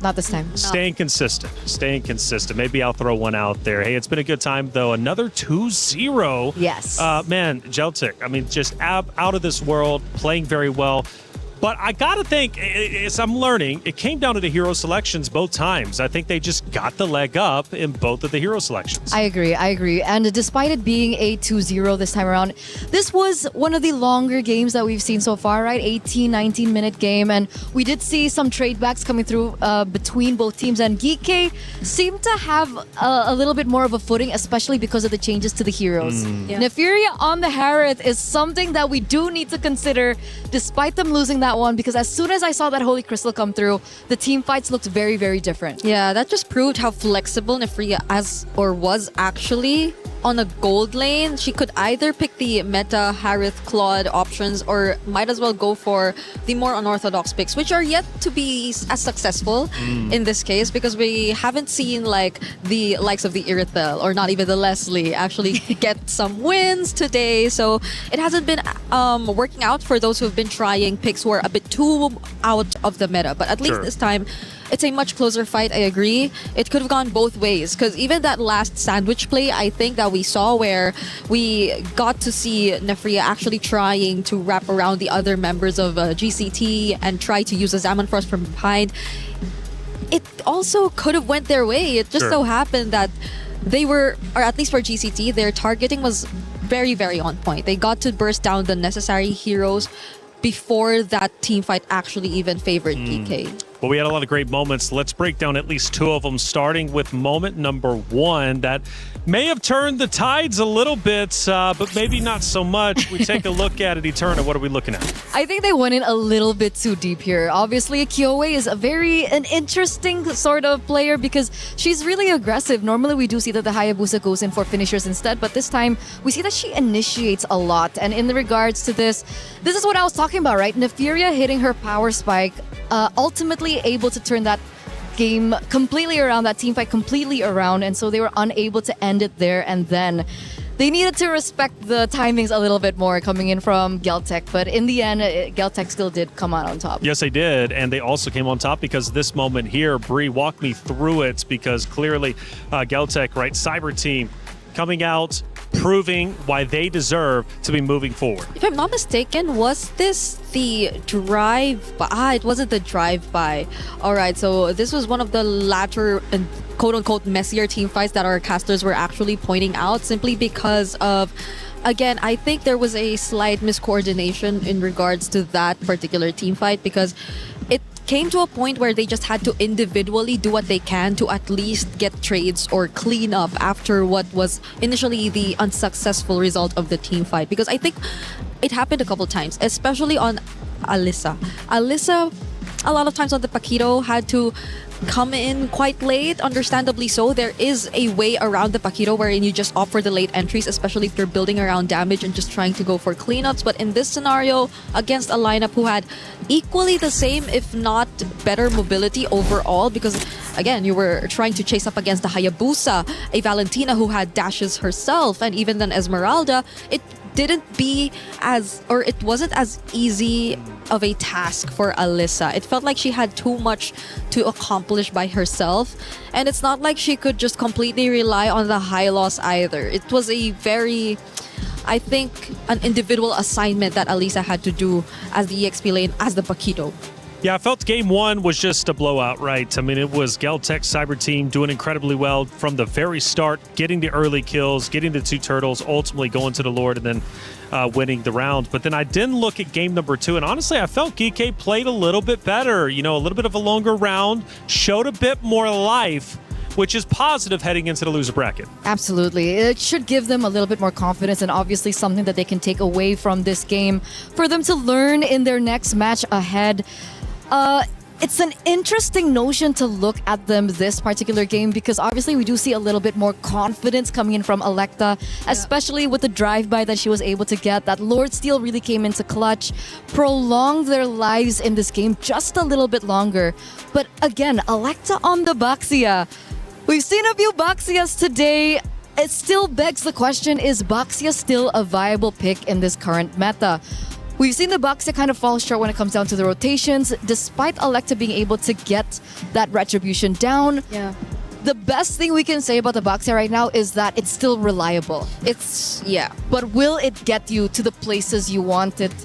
not this time. Staying consistent. Maybe I'll throw one out there. Hey, it's been a good time, though. Another 2-0. Yes. Man, Celtic, I mean, just out of this world, playing very well. But I got to think, as I'm learning, it came down to the hero selections both times. I think they just got the leg up in both of the hero selections. I agree. And despite it being a 2-0 this time around, this was one of the longer games that we've seen so far, right? 18, 19-minute game. And we did see some trade backs coming through between both teams. And Geeky seemed to have a little bit more of a footing, especially because of the changes to the heroes. Nefiria on the Harith is something that we do need to consider, despite them losing that one, because as soon as I saw that Holy Crystal come through, the team fights looked very, very different. Yeah, that just proved how flexible Nefiria was actually on a gold lane. She could either pick the meta Harith Claude options or might as well go for the more unorthodox picks, which are yet to be as successful in this case, because we haven't seen like the likes of the Irithel or not even the Leslie actually get some wins today. So it hasn't been working out for those who have been trying picks who are a bit too out of the meta. But at least this time, it's a much closer fight, I agree. It could have gone both ways, because even that last sandwich play, I think that we saw where we got to see Nefiria actually trying to wrap around the other members of GCT and try to use a Zaman Frost from behind. It also could have went their way. It just so happened that they were, or at least for GCT, their targeting was very, very on point. They got to burst down the necessary heroes before that team fight actually even favored DK. Well, we had a lot of great moments. Let's break down at least two of them, starting with moment number 1 that may have turned the tides a little bit, but maybe not so much. We take a look at it, Eterna. What are we looking at? I think they went in a little bit too deep here. Obviously, Kyoe is an interesting sort of player because she's really aggressive. Normally, we do see that the Hayabusa goes in for finishers instead, but this time, we see that she initiates a lot. And in regards to this is what I was talking about, right? Nefiria hitting her power spike, ultimately able to turn that game completely around, that team fight completely around, and so they were unable to end it there. And then they needed to respect the timings a little bit more coming in from Celtic, but in the end, Celtic still did come out on top. Yes, they did, and they also came on top because this moment here, Bree, walk me through it, because clearly Celtic, right, Cyber Team coming out, proving why they deserve to be moving forward. If I'm not mistaken, was this the drive-by? It wasn't the drive-by. All right, so this was one of the latter and quote-unquote messier team fights that our casters were actually pointing out, simply because of, again, I think there was a slight miscoordination in regards to that particular team fight, because it came to a point where they just had to individually do what they can to at least get trades or clean up after what was initially the unsuccessful result of the team fight. Because I think it happened a couple times, especially on Alyssa. Alyssa, a lot of times on the Paquito, had to come in quite late, understandably so. There is a way around the Paquito wherein you just opt for the late entries, especially if you're building around damage and just trying to go for cleanups. But in this scenario, against a lineup who had equally the same, if not better mobility overall, because again, you were trying to chase up against the Hayabusa, a Valentina who had dashes herself, and even then Esmeralda, it wasn't as easy of a task for Alyssa. It felt like she had too much to accomplish by herself, and it's not like she could just completely rely on the high loss either. It was a very, I think, an individual assignment that Alyssa had to do as the EXP lane, as the Paquito. Yeah, I felt game 1 was just a blowout, right? I mean, it was Celtic Cyber Team doing incredibly well from the very start, getting the early kills, getting the 2 turtles, ultimately going to the Lord, and then winning the round. But then I didn't look at game number 2, and honestly, I felt Geeky played a little bit better. You know, a little bit of a longer round, showed a bit more life, which is positive heading into the loser bracket. Absolutely. It should give them a little bit more confidence, and obviously something that they can take away from this game for them to learn in their next match ahead. It's an interesting notion to look at them this particular game because obviously we do see a little bit more confidence coming in from Electa, especially with the drive-by that she was able to get. That Lord Steel really came into clutch, prolonged their lives in this game just a little bit longer. But again, Electa on the Baxia. We've seen a few Baxias today. It still begs the question, is Baxia still a viable pick in this current meta? We've seen the Baxia kind of fall short when it comes down to the rotations, despite Electa being able to get that retribution down. Yeah. The best thing we can say about the Baxia right now is that it's still reliable. But will it get you to the places you want it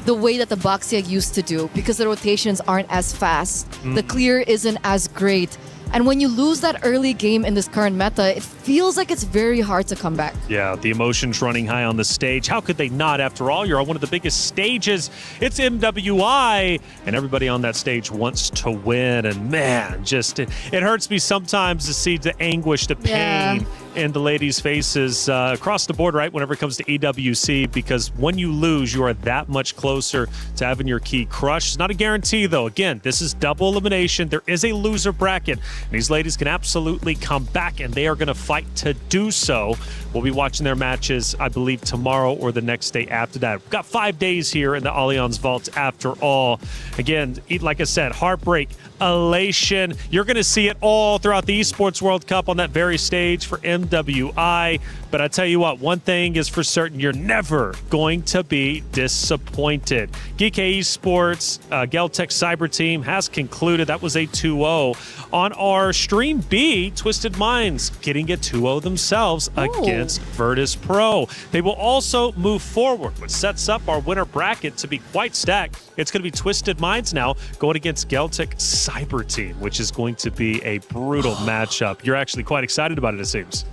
the way that the Baxia used to do? Because the rotations aren't as fast. The clear isn't as great. And when you lose that early game in this current meta, it feels like it's very hard to come back. Yeah, the emotions running high on the stage. How could they not? After all, you're on one of the biggest stages. It's MWI, and everybody on that stage wants to win. And man, just it hurts me sometimes to see the anguish, the pain in the ladies' faces across the board, right? Whenever it comes to EWC, because when you lose, you are that much closer to having your key crushed. It's not a guarantee, though. Again, this is double elimination. There is a loser bracket. And these ladies can absolutely come back, and they are going to fight to do so. We'll be watching their matches, I believe, tomorrow or the next day after that. We've got 5 days here in the Allianz Vault after all. Again, like I said, heartbreak, elation. You're going to see it all throughout the Esports World Cup on that very stage for MWI. But I tell you what, one thing is for certain, you're never going to be disappointed. GK Esports, Geltech Cyber Team has concluded. That was a 2-0. On our Stream B, Twisted Minds getting a 2-0 themselves against Virtus Pro. They will also move forward, which sets up our winner bracket to be quite stacked. It's going to be Twisted Minds now going against Geltech Cyber Team, which is going to be a brutal matchup. You're actually quite excited about it, it seems.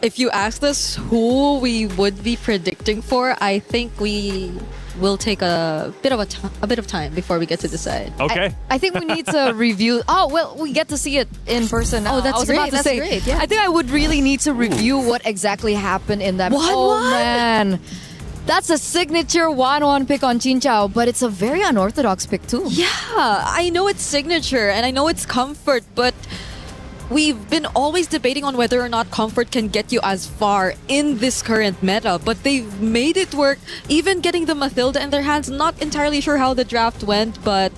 If you asked us who we would be predicting for, I think we will take a bit of time before we get to decide. Okay. I think we need to review. Oh, well, we get to see it in person now. Oh, that's I was great. about to That's say, great. Yeah. I think I would really need to review what exactly happened in that. 1-1? Man. That's a signature 1-1 pick on Chinchao, but it's a very unorthodox pick too. Yeah, I know it's signature and I know it's comfort, but we've been always debating on whether or not comfort can get you as far in this current meta, but they've made it work. Even getting the Mathilda in their hands, not entirely sure how the draft went, but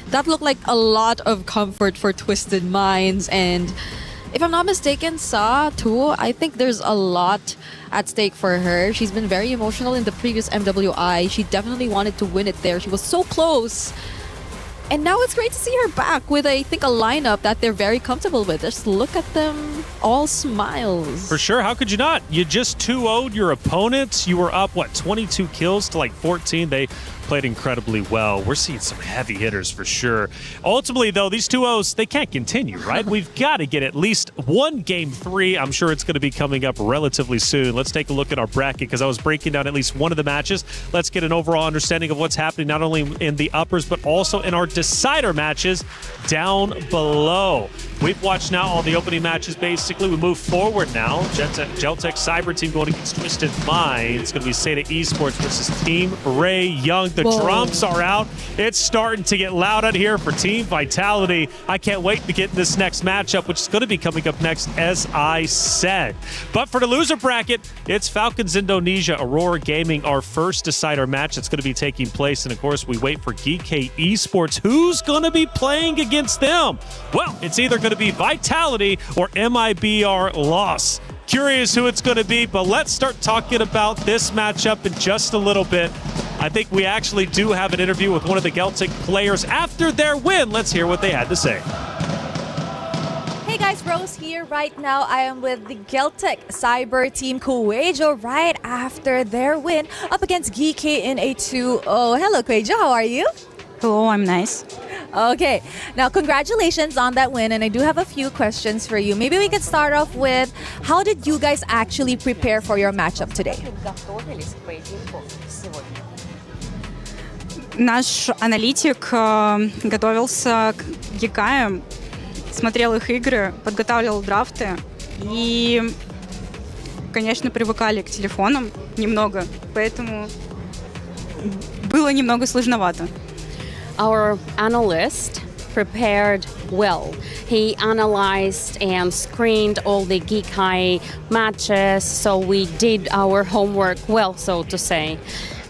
that looked like a lot of comfort for Twisted Minds. And if I'm not mistaken, Sa too, I think there's a lot at stake for her. She's been very emotional in the previous MWI. She definitely wanted to win it there. She was so close. And now it's great to see her back with, I think, a lineup that they're very comfortable with. Just look at them, all smiles. For sure. How could you not? You just 2-0'd your opponents. You were up, 22 kills to 14. They played incredibly well. We're seeing some heavy hitters for sure. Ultimately, though, these 2-0s, they can't continue, right? We've got to get at least one Game 3. I'm sure it's going to be coming up relatively soon. Let's take a look at our bracket because I was breaking down at least one of the matches. Let's get an overall understanding of what's happening not only in the uppers, but also in our decider matches down below. We've watched now all the opening matches, basically. We move forward now. Geltech Cyber Team going against Twisted Minds. It's going to be Seda Esports versus Team Ray Young. The drums are out. It's starting to get loud out here for Team Vitality. I can't wait to get this next matchup, which is going to be coming up next, as I said. But for the loser bracket, it's Falcons Indonesia, Aurora Gaming, our first decider match that's going to be taking place. And of course, we wait for GK Esports. Who's going to be playing against them? Well, it's either going to be Vitality or MIBR Loss. Curious who it's going to be, but let's start talking about this matchup in just a little bit. I think we actually do have an interview with one of the Geltech players after their win. Let's hear what they had to say. Hey guys, Rose here. Right now, I am with the Geltech Cyber Team Kuwejo right after their win up against GK in a 2-0. Hello, Kuwejo. How are you? Hello, I'm nice. Okay, now congratulations on that win, and I do have a few questions for you. Maybe we could start off with, how did you guys actually prepare for your matchup today? Наш аналитик готовился к ГК, смотрел их игры, подготавливал драфты и, конечно, привыкали к телефонам немного, поэтому было немного сложновато. Our analyst prepared well. He analyzed and screened all the Geek High matches, so we did our homework well, so to say.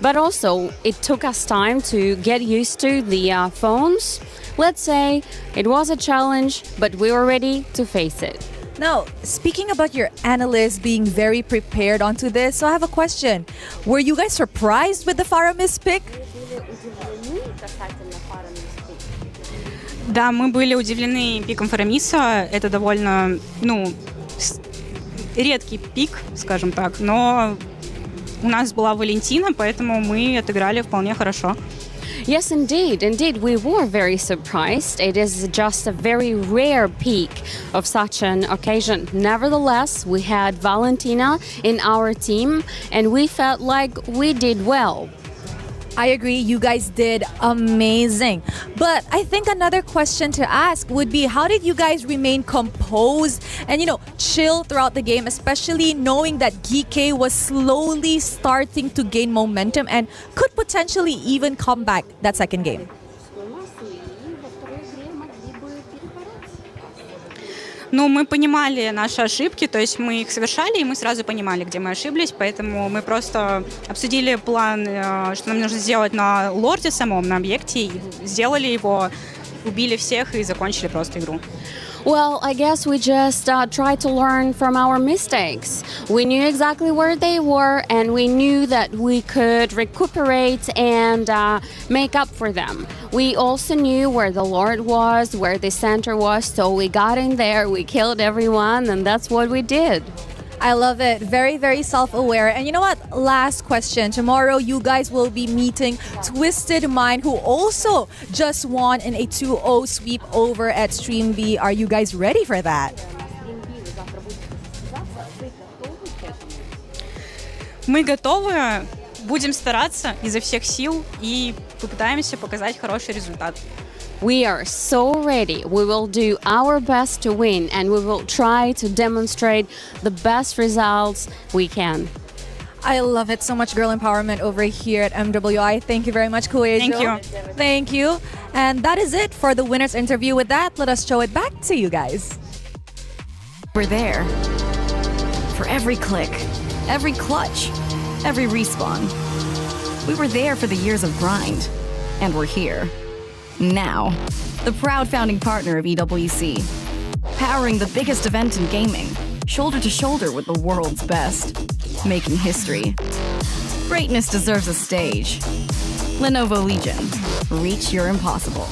But also, it took us time to get used to the phones. Let's say it was a challenge, but we were ready to face it. Now, speaking about your analysts being very prepared onto this, so I have a question. Were you guys surprised with the Faramis pick? Да, мы были удивлены пиком Фарамиса. Это довольно, редкий пик, скажем так. Но у нас была Валентина, поэтому мы отыграли вполне хорошо. Yes, indeed. Indeed, we were very surprised. It is just a very rare peak of such an occasion. Nevertheless, we had Valentina in our team, and we felt like we did well. I agree, you guys did amazing. But I think another question to ask would be, how did you guys remain composed and, chill throughout the game, especially knowing that GK was slowly starting to gain momentum and could potentially even come back that second game? Мы понимали наши ошибки, то есть мы их совершали, и мы сразу понимали, где мы ошиблись, поэтому мы просто обсудили план, что нам нужно сделать на лорде самом, на объекте, и сделали его, убили всех и закончили просто игру. Well, I guess we just tried to learn from our mistakes. We knew exactly where they were, and we knew that we could recuperate and make up for them. We also knew where the Lord was, where the center was, so we got in there, we killed everyone, and that's what we did. I love it. Very, very self-aware. And you know what? Last question. Tomorrow, you guys will be meeting Twisted Mind, who also just won in a 2-0 sweep over at Stream B. Are you guys ready for that? Мы готовы, будем стараться изо всех сил и попытаемся показать хороший результат. We are so ready. We will do our best to win, and we will try to demonstrate the best results we can. I love it. So much girl empowerment over here at MWI. Thank you very much, Kuejo. Thank you. Thank you. And that is it for the winner's interview. With that, let us show it back to you guys. We're there. For every click, every clutch, every respawn. We were there for the years of grind. And we're here. Now, the proud founding partner of EWC, powering the biggest event in gaming, shoulder to shoulder with the world's best, making history. Greatness deserves a stage. Lenovo Legion, reach your impossible.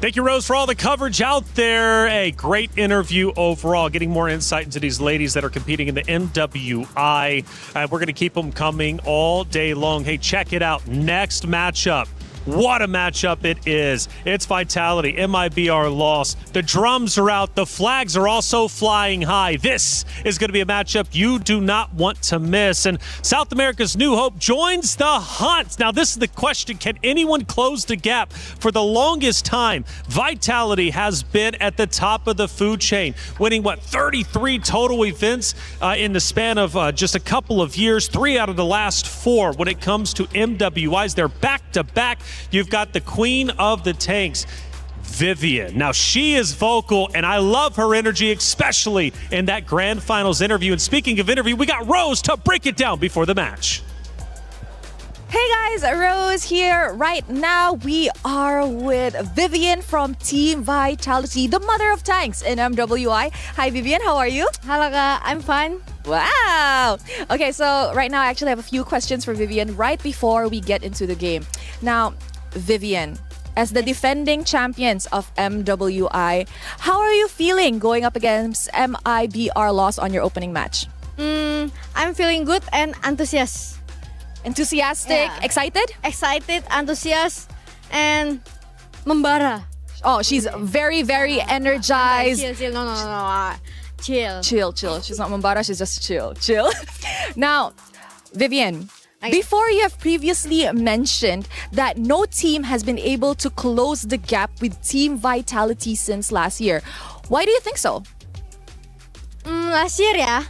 Thank you, Rose, for all the coverage out there. A great interview overall, getting more insight into these ladies that are competing in the MWI. We're going to keep them coming all day long. Hey, check it out. Next matchup. What a matchup it is. It's Vitality, MIBR loss. The drums are out. The flags are also flying high. This is going to be a matchup you do not want to miss. And South America's New Hope joins the hunt. Now, this is the question. Can anyone close the gap? For the longest time, Vitality has been at the top of the food chain, winning, 33 total events in the span of just a couple of years, 3 out of the last 4 when it comes to MWIs. They're back-to-back. You've got the queen of the tanks, Vivian. Now, she is vocal, and I love her energy, especially in that grand finals interview. And speaking of interview, we got Rose to break it down before the match. Hey guys, Rose here. Right now, we are with Vivian from Team Vitality, the mother of tanks in MWI. Hi, Vivian. How are you? Hello, I'm fine. Wow. Okay, so right now I actually have a few questions for Vivian right before we get into the game. Now, Vivian, as the defending champions of MWI, how are you feeling going up against MIBR loss on your opening match? I'm feeling good and enthusiastic. Enthusiastic, excited? Excited, enthusiastic, and membara. Oh, she's very, very energized. Chill. No. Chill. She's not membara, she's just chill. Now, Vivian, before you have previously mentioned that no team has been able to close the gap with Team Vitality since last year. Why do you think so? Last year ya,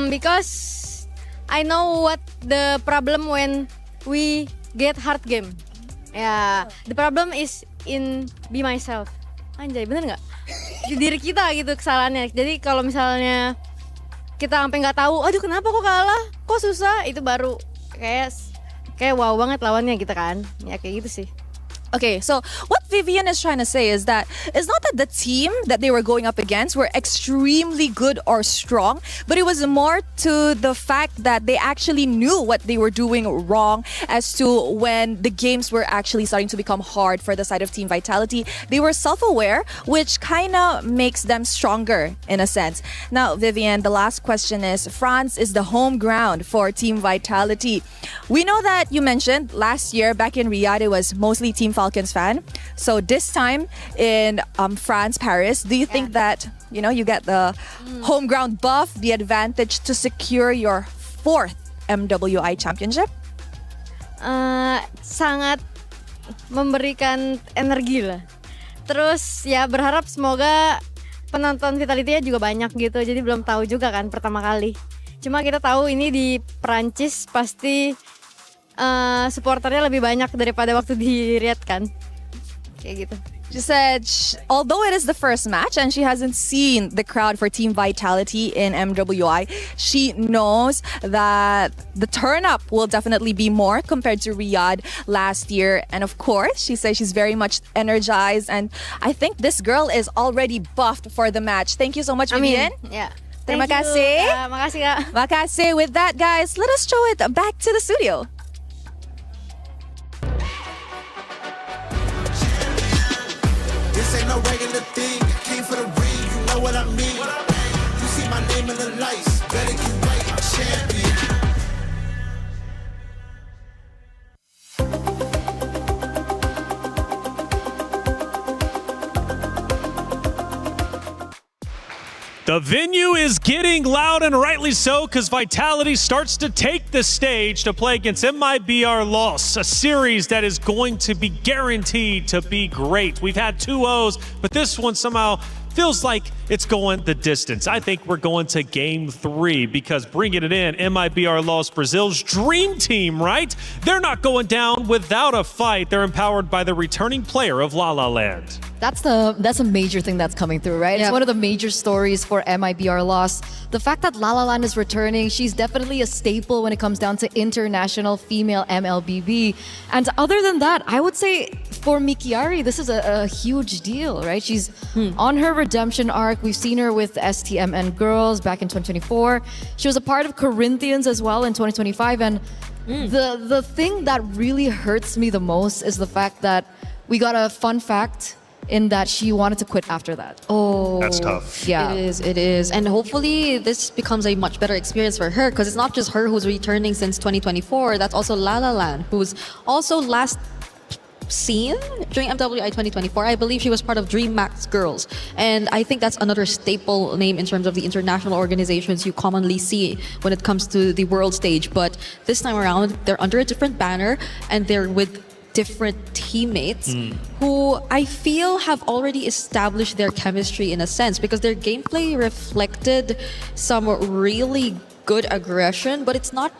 because I know what the problem when we get hard game. Ya, the problem is in be myself. Anjay, bener nggak? Di diri kita gitu kesalahannya. Jadi kalau misalnya kita sampai nggak tahu, aduh kenapa kok kalah, kok susah, itu baru kayak wow banget lawannya gitu kan. Ya kayak gitu sih. Okay, so what Vivian is trying to say is that it's not that the team that they were going up against were extremely good or strong, but it was more to the fact that they actually knew what they were doing wrong as to when the games were actually starting to become hard for the side of Team Vitality. They were self-aware, which kind of makes them stronger in a sense. Now, Vivian, the last question is, France is the home ground for Team Vitality. We know that you mentioned last year back in Riyadh, it was mostly Team Falcons fan. So this time in France, Paris, do you think that, you know, you get the home ground buff, the advantage to secure your 4th MWI championship? Sangat memberikan energi lah. Terus ya berharap semoga penonton Vitality-nya juga banyak gitu. Jadi belum tahu juga kan pertama kali. Cuma kita tahu ini di Prancis pasti supporternya lebih banyak daripada waktu di Riyadh kan. Kayak gitu. She said, although it is the first match and she hasn't seen the crowd for Team Vitality in MWI, she knows that the turn up will definitely be more compared to Riyadh last year. And of course, she says she's very much energized. And I think this girl is already buffed for the match. Thank you so much, Vivian. Yeah. Terima kasih. Makasih Kak. Makasih. With that, guys, let us show it back to the studio. This ain't no regular thing. I came for the ring, you know what I mean. You see my name in the lights, better get right, I'm champion. The venue is getting loud, and rightly so, because Vitality starts to take the stage to play against MIBR Loss, a series that is going to be guaranteed to be great. We've had 2-0s, but this one somehow feels like it's going the distance. I think we're going to game 3 because bringing it in, MIBR Loss, Brazil's dream team, right? They're not going down without a fight. They're empowered by the returning player of La La Land. That's a major thing that's coming through, right? It's one of the major stories for MIBR Loss. The fact that La La Land is returning, she's definitely a staple when it comes down to international female MLBB. And other than that, I would say for Mikiari, this is a huge deal, right? She's on her redemption arc. We've seen her with STMN Girls back in 2024. She was a part of Corinthians as well in 2025. And the thing that really hurts me the most is the fact that we got a fun fact in that she wanted to quit after that. Oh, that's tough. Yeah, it is. And hopefully this becomes a much better experience for her, because it's not just her who's returning since 2024. That's also La La Land, who's also last seen during MWI 2024. I believe she was part of Dream Max Girls. And I think that's another staple name in terms of the international organizations you commonly see when it comes to the world stage. But this time around, they're under a different banner and they're with different teammates who I feel have already established their chemistry in a sense, because their gameplay reflected some really good aggression, but it's not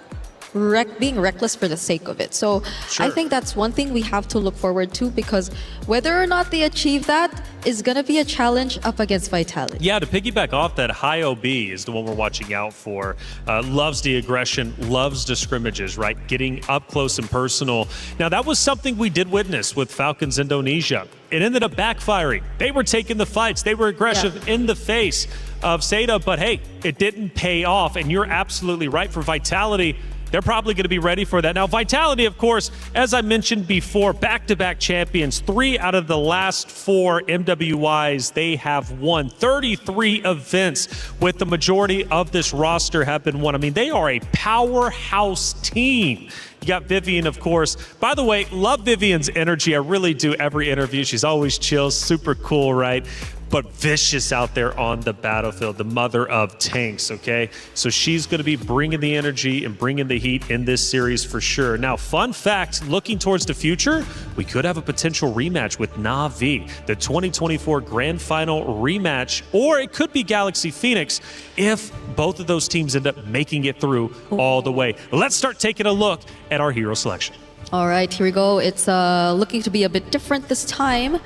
being reckless for the sake of it. So I think that's one thing we have to look forward to, because whether or not they achieve that is going to be a challenge up against Vitality. Yeah, to piggyback off that, High OB is the one we're watching out for. Loves the aggression, loves the scrimmages, right? Getting up close and personal. Now, that was something we did witness with Falcons Indonesia. It ended up backfiring. They were taking the fights. They were aggressive in the face of Seda, but hey, it didn't pay off. And you're absolutely right. For Vitality, they're probably going to be ready for that. Now, Vitality, of course, as I mentioned before, back-to-back champions. 3 out of the last 4 MWIs they have won. 33 events with the majority of this roster have been won. I mean, they are a powerhouse team. You got Vivian, of course. By the way, love Vivian's energy. I really do every interview. She's always chill, super cool, right? but vicious out there on the battlefield, the mother of tanks, okay? So she's going to be bringing the energy and bringing the heat in this series for sure. Now, fun fact, looking towards the future, we could have a potential rematch with Na'Vi, the 2024 Grand Final rematch, or it could be Galaxy Phoenix if both of those teams end up making it through all the way. Let's start taking a look at our hero selection. All right, here we go. It's looking to be a bit different this time.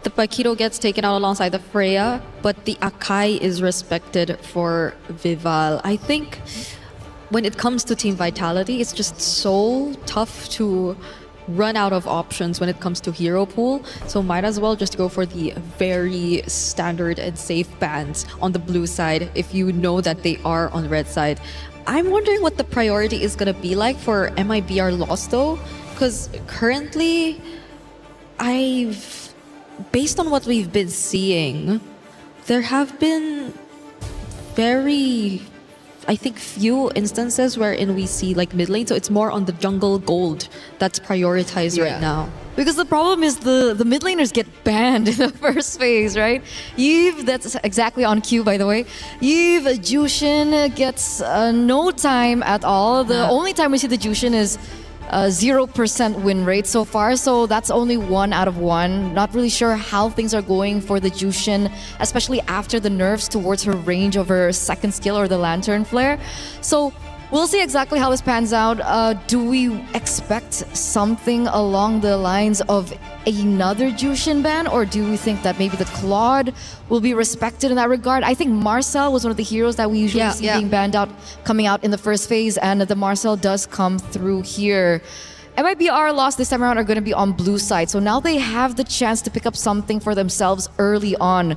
The Paquito gets taken out alongside the Freya, but the Akai is respected for Vival. I think when it comes to Team Vitality, it's just so tough to run out of options when it comes to hero pool. So might as well just go for the very standard and safe bans on the blue side if you know that they are on the red side. I'm wondering what the priority is going to be like for MIBR loss though, because currently based on what we've been seeing, there have been very, I think, few instances wherein we see like mid lane. So it's more on the jungle gold that's prioritized right now. Because the problem is the mid laners get banned in the first phase, right? Eve, that's exactly on cue, by the way. Eve, Jushin gets no time at all. The only time we see the Jushin is 0% win rate so far, so that's only 1 out of 1. Not really sure how things are going for the Jushin, especially after the nerfs towards her range of her second skill or the Lantern Flare. So we'll see exactly how this pans out. Do we expect something along the lines of another Jushin ban, or do we think that maybe the Claude will be respected in that regard? I think Marcel was one of the heroes that we usually see being banned out, coming out in the first phase, and the Marcel does come through here. MIBR lost this time around are going to be on blue side, so now they have the chance to pick up something for themselves early on.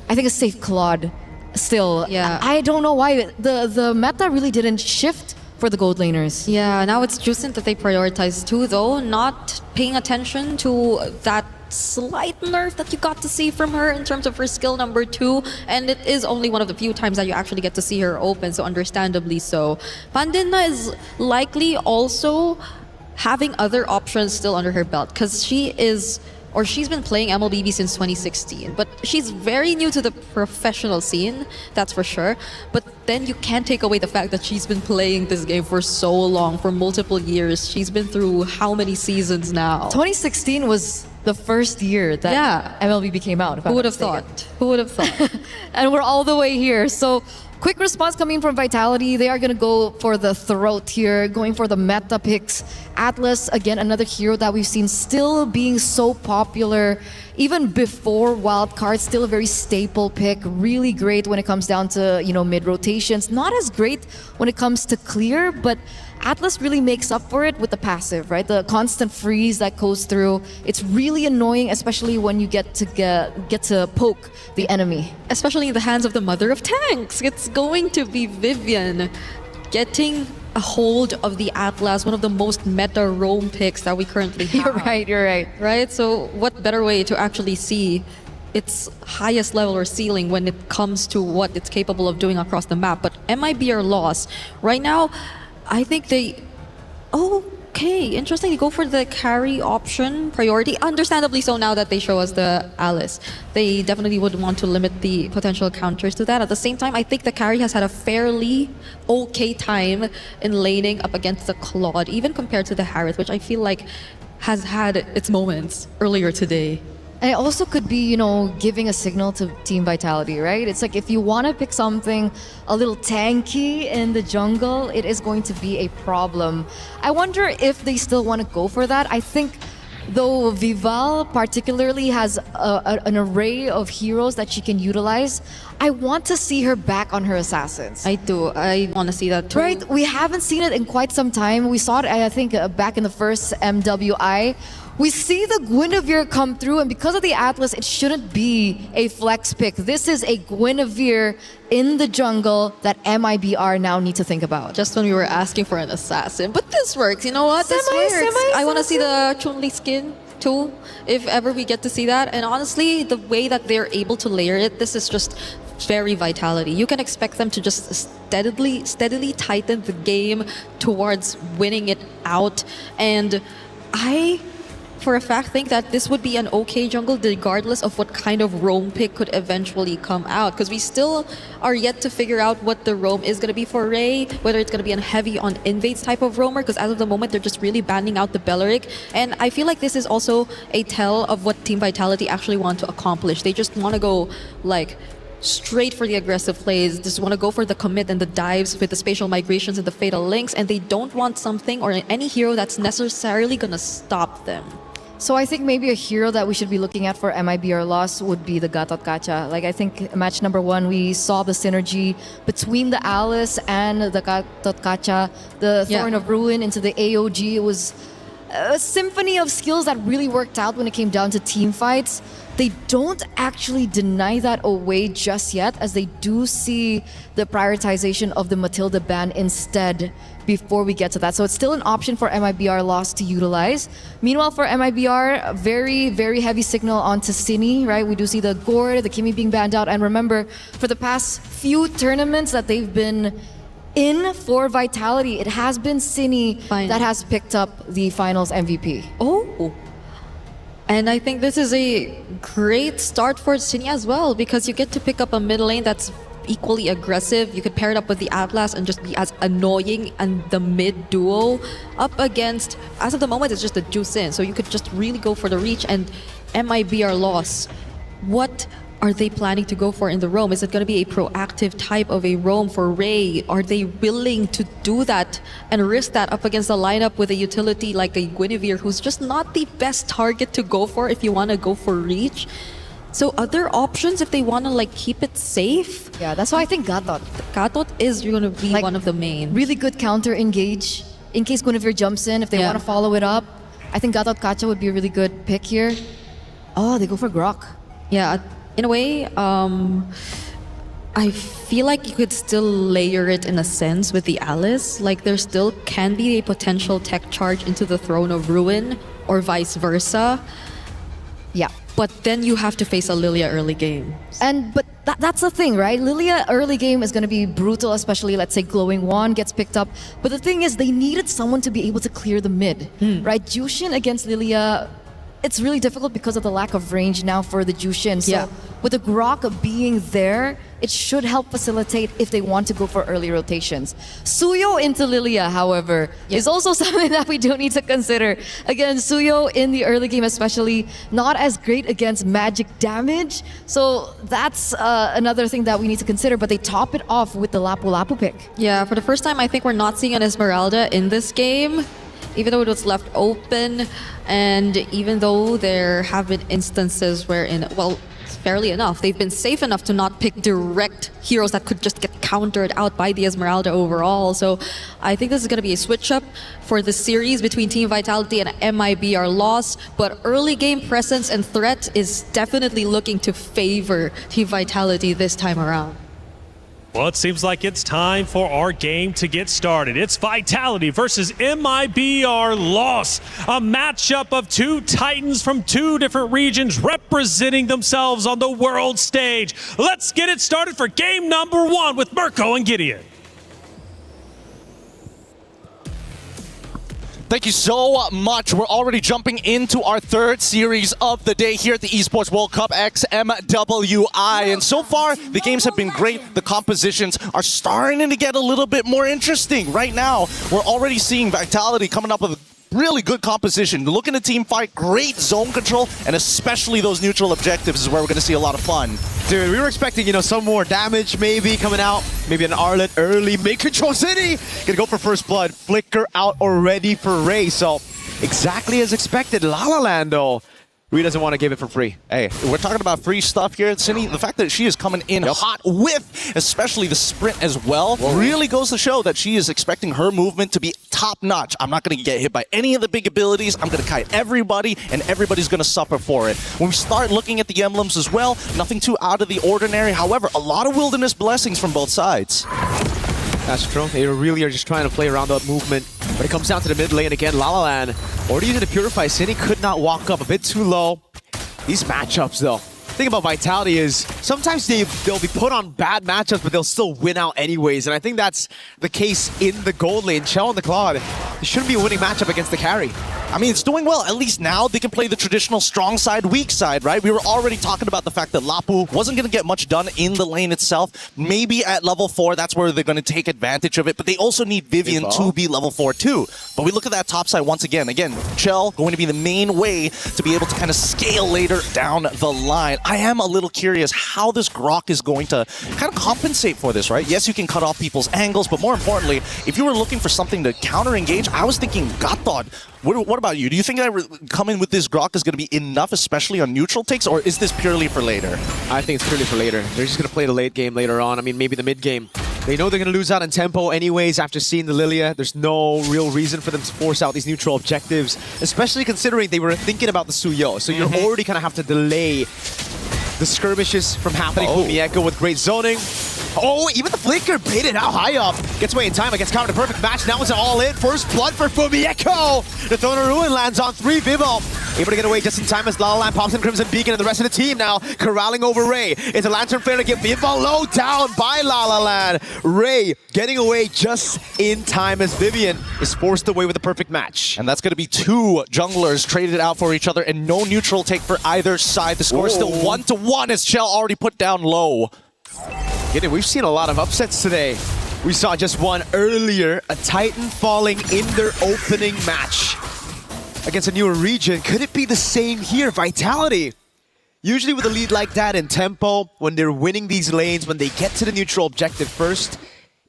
I think a safe Claude. Still, I don't know why the meta really didn't shift for the gold laners. Yeah, now it's Justin that they prioritize too, though, not paying attention to that slight nerf that you got to see from her in terms of her skill number 2, and it is only one of the few times that you actually get to see her open, so understandably so. Pandina is likely also having other options still under her belt, because she's been playing MLBB since 2016, but she's very new to the professional scene, that's for sure. But then you can't take away the fact that she's been playing this game for so long, for multiple years. She's been through how many seasons now? 2016 was the first year that MLBB came out. Who would have thought? Who would have thought? And we're all the way here. So quick response coming from Vitality. They are going to go for the throat here, going for the meta picks. Atlas, again, another hero that we've seen still being so popular even before Wildcard, still a very staple pick. Really great when it comes down to, mid rotations. Not as great when it comes to clear, but Atlas really makes up for it with the passive, right? The constant freeze that goes through. It's really annoying, especially when you get to poke the enemy. Especially in the hands of the mother of tanks. It's going to be Vivian getting a hold of the Atlas, one of the most meta roam picks that we currently have. You're right. Right? So what better way to actually see its highest level or ceiling when it comes to what it's capable of doing across the map. But MIBR loss. Right now, I think interesting. They go for the carry option priority. Understandably so now that they show us the Alice. They definitely would want to limit the potential counters to that. At the same time, I think the carry has had a fairly okay time in laning up against the Claude, even compared to the Harith, which I feel like has had its moments earlier today. And it also could be, giving a signal to Team Vitality, right? It's like if you want to pick something a little tanky in the jungle, it is going to be a problem. I wonder if they still want to go for that. I think, though, Vival particularly has an array of heroes that she can utilize. I want to see her back on her assassins. I do. I want to see that too. Right? We haven't seen it in quite some time. We saw it, I think, back in the first MWI. We see the Guinevere come through, and because of the Atlas, it shouldn't be a flex pick. This is a Guinevere in the jungle that MIBR now need to think about. Just when we were asking for an assassin. But this works. You know what? This works. I want to see the Chun-Li skin too, if ever we get to see that. And honestly, the way that they're able to layer it, this is just very Vitality. You can expect them to just steadily tighten the game towards winning it out. And I for a fact think that this would be an okay jungle regardless of what kind of roam pick could eventually come out, because we still are yet to figure out what the roam is going to be for Ray, whether it's going to be a heavy on invades type of roamer, because as of the moment they're just really banning out the Belleric, and I feel like this is also a tell of what Team Vitality actually want to accomplish. They just want to go like straight for the aggressive plays, just want to go for the commit and the dives with the spatial migrations and the fatal links, and they don't want something or any hero that's necessarily going to stop them. So I think maybe a hero that we should be looking at for MIBR loss would be the Gatot Kacha. Like I think match number 1, we saw the synergy between the Alice and the Gatot Kacha, the Thorn of Ruin into the AOG. It was a symphony of skills that really worked out when it came down to team fights. They don't actually deny that away just yet, as they do see the prioritization of the Matilda ban instead before we get to that. So it's still an option for MIBR loss to utilize. Meanwhile, for MIBR, very, very heavy signal onto Cine, right? We do see the Gord, the Kimi being banned out. And remember, for the past few tournaments that they've been in for Vitality, it has been Cine that has picked up the finals MVP. Oh. And I think this is a great start for Cine as well, because you get to pick up a mid lane that's equally aggressive. You could pair it up with the Atlas and just be as annoying and the mid duo up against, as of the moment, it's just a Juice In. So you could just really go for the reach. And MIBR loss, what are they planning to go for in the roam? Is it going to be a proactive type of a roam for Ray? Are they willing to do that and risk that up against a lineup with a utility like a Guinevere, who's just not the best target to go for if you want to go for reach? So other options if they want to like keep it safe? Yeah, that's why I think Gatot. Gatot is going to be one of the main. Really good counter engage in case Guinevere jumps in. If they want to follow it up, I think Gatot Kacha would be a really good pick here. Oh, they go for Grok. Yeah. In a way, I feel like you could still layer it in a sense with the Alice. Like there still can be a potential tech charge into the Throne of Ruin or vice versa. Yeah. But then you have to face a Lilia early game. But that's the thing, right? Lilia early game is going to be brutal, especially let's say Glowing Wand gets picked up. But the thing is, they needed someone to be able to clear the mid, right? Jushin against Lilia, it's really difficult because of the lack of range now for the Jushin. So with the Grok being there, it should help facilitate if they want to go for early rotations. Suyo into Lilia, however, is also something that we do need to consider. Again, Suyo in the early game especially, not as great against magic damage. So that's another thing that we need to consider, but they top it off with the Lapu Lapu pick. Yeah, for the first time, I think we're not seeing an Esmeralda in this game, even though it was left open, and even though there have been instances wherein, well, fairly enough, they've been safe enough to not pick direct heroes that could just get countered out by the Esmeralda overall. So I think this is going to be a switch up for the series between Team Vitality and MIBR loss, but early game presence and threat is definitely looking to favor Team Vitality this time around. Well, it seems like it's time for our game to get started. It's Vitality versus MIBR loss. A matchup of two titans from two different regions representing themselves on the world stage. Let's get it started for game number 1 with Mirko and Gideon. Thank you so much. We're already jumping into our third series of the day here at the Esports World Cup X MWI. And so far, the games have been great. The compositions are starting to get a little bit more interesting. Right now, we're already seeing Vitality coming up with really good composition. Looking at team fight, great zone control, and especially those neutral objectives is where we're going to see a lot of fun. Dude, we were expecting, some more damage maybe coming out. Maybe an Arlet early. Make Control City! Gonna go for first blood. Flicker out already for Ray. So, exactly as expected. La La Land, though. Rui doesn't want to give it for free. Hey, we're talking about free stuff here at Cine. The fact that she is coming in hot with, especially the sprint as well, really goes to show that she is expecting her movement to be top-notch. I'm not going to get hit by any of the big abilities. I'm going to kite everybody, and everybody's going to suffer for it. When we start looking at the emblems as well, nothing too out of the ordinary. However, a lot of wilderness blessings from both sides. That's true. They really are just trying to play around that movement. But it comes down to the mid lane again. La La Land already using the Purify. Cine could not walk up a bit too low. These matchups, though, thing about Vitality is sometimes they'll be put on bad matchups, but they'll still win out anyways. And I think that's the case in the gold lane. Chell and the Claude, it shouldn't be a winning matchup against the carry. I mean, it's doing well. At least now they can play the traditional strong side, weak side, right? We were already talking about the fact that Lapu wasn't going to get much done in the lane itself. Maybe at level 4, that's where they're going to take advantage of it. But they also need Vivian to be level 4 too. But we look at that top side once again. Again, Chell going to be the main way to be able to kind of scale later down the line. I am a little curious how this Grok is going to kind of compensate for this, right? Yes, you can cut off people's angles, but more importantly, if you were looking for something to counter-engage, I was thinking Gothod. What about you? Do you think that coming with this Grok is going to be enough, especially on neutral takes, or is this purely for later? I think it's purely for later. They're just going to play the late game later on. I mean, maybe the mid game. They know they're going to lose out in tempo anyways after seeing the Lilia. There's no real reason for them to force out these neutral objectives, especially considering they were thinking about the Suyo. So you're already going to have to delay the skirmishes from happening. Fumieko with great zoning. Oh, even the Flicker baited out high up. Gets away in time against Counter. The perfect match. Now it's an all-in. First blood for Fumieko. The Throne of Ruin lands on 3. Vivo able to get away just in time as La La Land pops in Crimson Beacon, and the rest of the team now corralling over Ray. It's a Lantern Flare to get Vivo low down by La La Land. Ray getting away just in time as Vivian is forced away with a perfect match. And that's going to be 2 junglers traded out for each other and no neutral take for either side. The score is still 1-1 as Chell already put down low. We've seen a lot of upsets today. We saw just one earlier, a Titan falling in their opening match against a newer region. Could it be the same here? Vitality. Usually with a lead like that in tempo, when they're winning these lanes, when they get to the neutral objective first,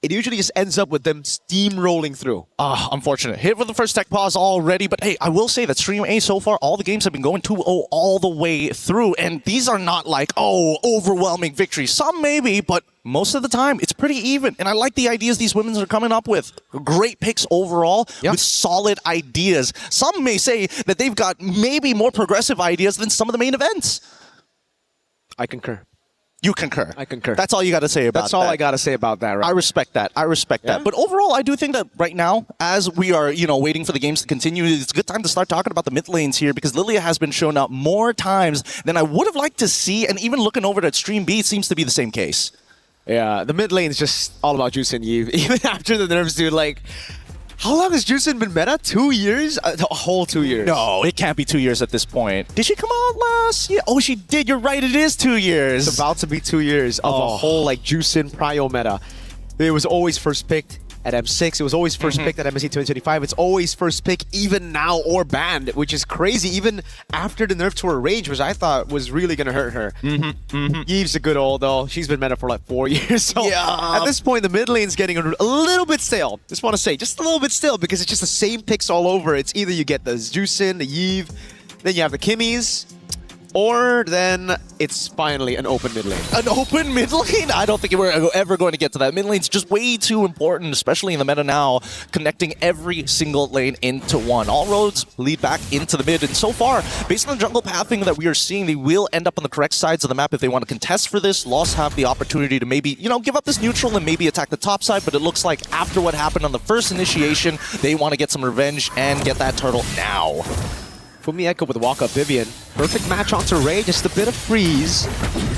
it usually just ends up with them steamrolling through. Unfortunate. Hit with the first tech pause already, but hey, I will say that Stream A so far, all the games have been going 2-0 all the way through, and these are not like, overwhelming victories. Some maybe, but most of the time, it's pretty even, and I like the ideas these women are coming up with. Great picks overall, with solid ideas. Some may say that they've got maybe more progressive ideas than some of the main events. I concur. You concur. I concur. That's all you got to say about that. That's all I got to say about that, right? I respect that. I respect that. But overall, I do think that right now, as we are, waiting for the games to continue, it's a good time to start talking about the mid lanes here because Lilia has been shown up more times than I would have liked to see, and even looking over at Stream B, it seems to be the same case. Yeah, the mid lane is just all about Juice and Eve. Even after the nerfs, dude, like, how long has Juicin been meta? 2 years? A whole 2 years. No, it can't be 2 years at this point. Did she come out last year? Oh, she did. You're right. It is 2 years. It's about to be 2 years of a whole, like, Juicin Prio meta. It was always first picked at M6. It was always first picked at MSC 2025. It's always first pick even now or banned, which is crazy. Even after the nerf to her range, which I thought was really going to hurt her. Eve's a good old, though. She's been meta for like 4 years. So at this point, the mid lane's getting a little bit stale. Just want to say, just a little bit stale because it's just the same picks all over. It's either you get the Juicin, the Eve, then you have the Kimmies, or then it's finally an open mid lane. An open mid lane? I don't think we're ever going to get to that. Mid lane's just way too important, especially in the meta now, connecting every single lane into one. All roads lead back into the mid, and so far, based on the jungle pathing that we are seeing, they will end up on the correct sides of the map if they want to contest for this. Lost have the opportunity to maybe, give up this neutral and maybe attack the top side, but it looks like after what happened on the first initiation, they want to get some revenge and get that turtle now. Fumieko with walk-up Vivian. Perfect match onto Ray, just a bit of freeze.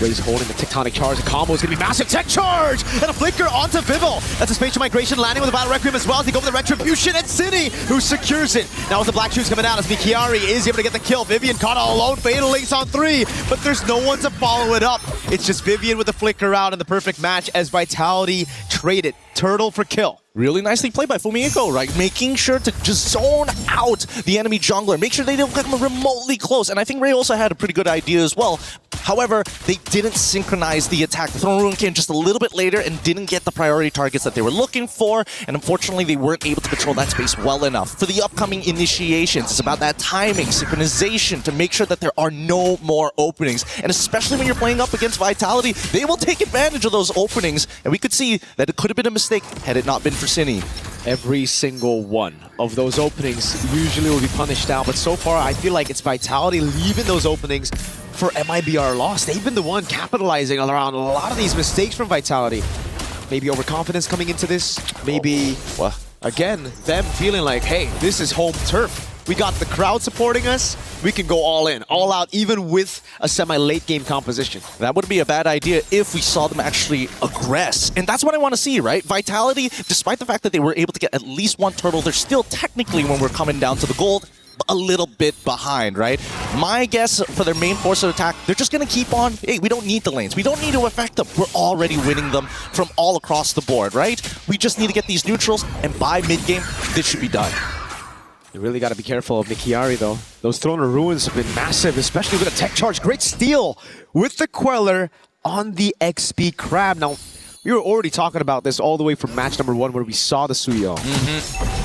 Ray's holding the Tectonic Charge. The combo is going to be massive. Tech Charge! And a flicker onto Vivo. That's a Spatial Migration landing with the Battle Requiem as well as they go for the Retribution, and City, who secures it. Now with the Black Shoes coming out as Mikiari is able to get the kill. Vivian caught all alone. Fatal Links on 3, but there's no one to follow it up. It's just Vivian with the flicker out and the perfect match as Vitality traded Turtle for kill. Really nicely played by Fumieko, right? Making sure to just zone out the enemy jungler. Make sure they don't come remotely close. And I think Ray also had a pretty good idea as well. However, they didn't synchronize the attack. The Throne Ruin came just a little bit later and didn't get the priority targets that they were looking for. And unfortunately, they weren't able to control that space well enough. For the upcoming initiations, it's about that timing, synchronization to make sure that there are no more openings. And especially when you're playing up against Vitality, they will take advantage of those openings. And we could see that it could have been a mistake had it not been for Cine. Every single one of those openings usually will be punished out, but so far I feel like it's Vitality leaving those openings for MIBR loss. They've been the one capitalizing around a lot of these mistakes from Vitality. Maybe overconfidence coming into this, maybe, again, them feeling like, hey, this is home turf. we got the crowd supporting us, we can go all in, all out, even with a semi-late game composition. That would be a bad idea if we saw them actually aggress. And that's what I want to see, right? Vitality, despite the fact that they were able to get at least one turtle, they're still technically, when we're coming down to the gold, a little bit behind, right? My guess for their main force of attack, they're just going to keep on, hey, we don't need the lanes. We don't need to affect them. We're already winning them from all across the board, right? We just need to get these neutrals, and by mid-game, this should be done. You really got to be careful of Nikiari, though. Those Throne of Ruins have been massive, especially with a tech charge. Great steal with the Queller on the XP Crab. Now, we were already talking about this all the way from match number 1 where we saw the Suyo.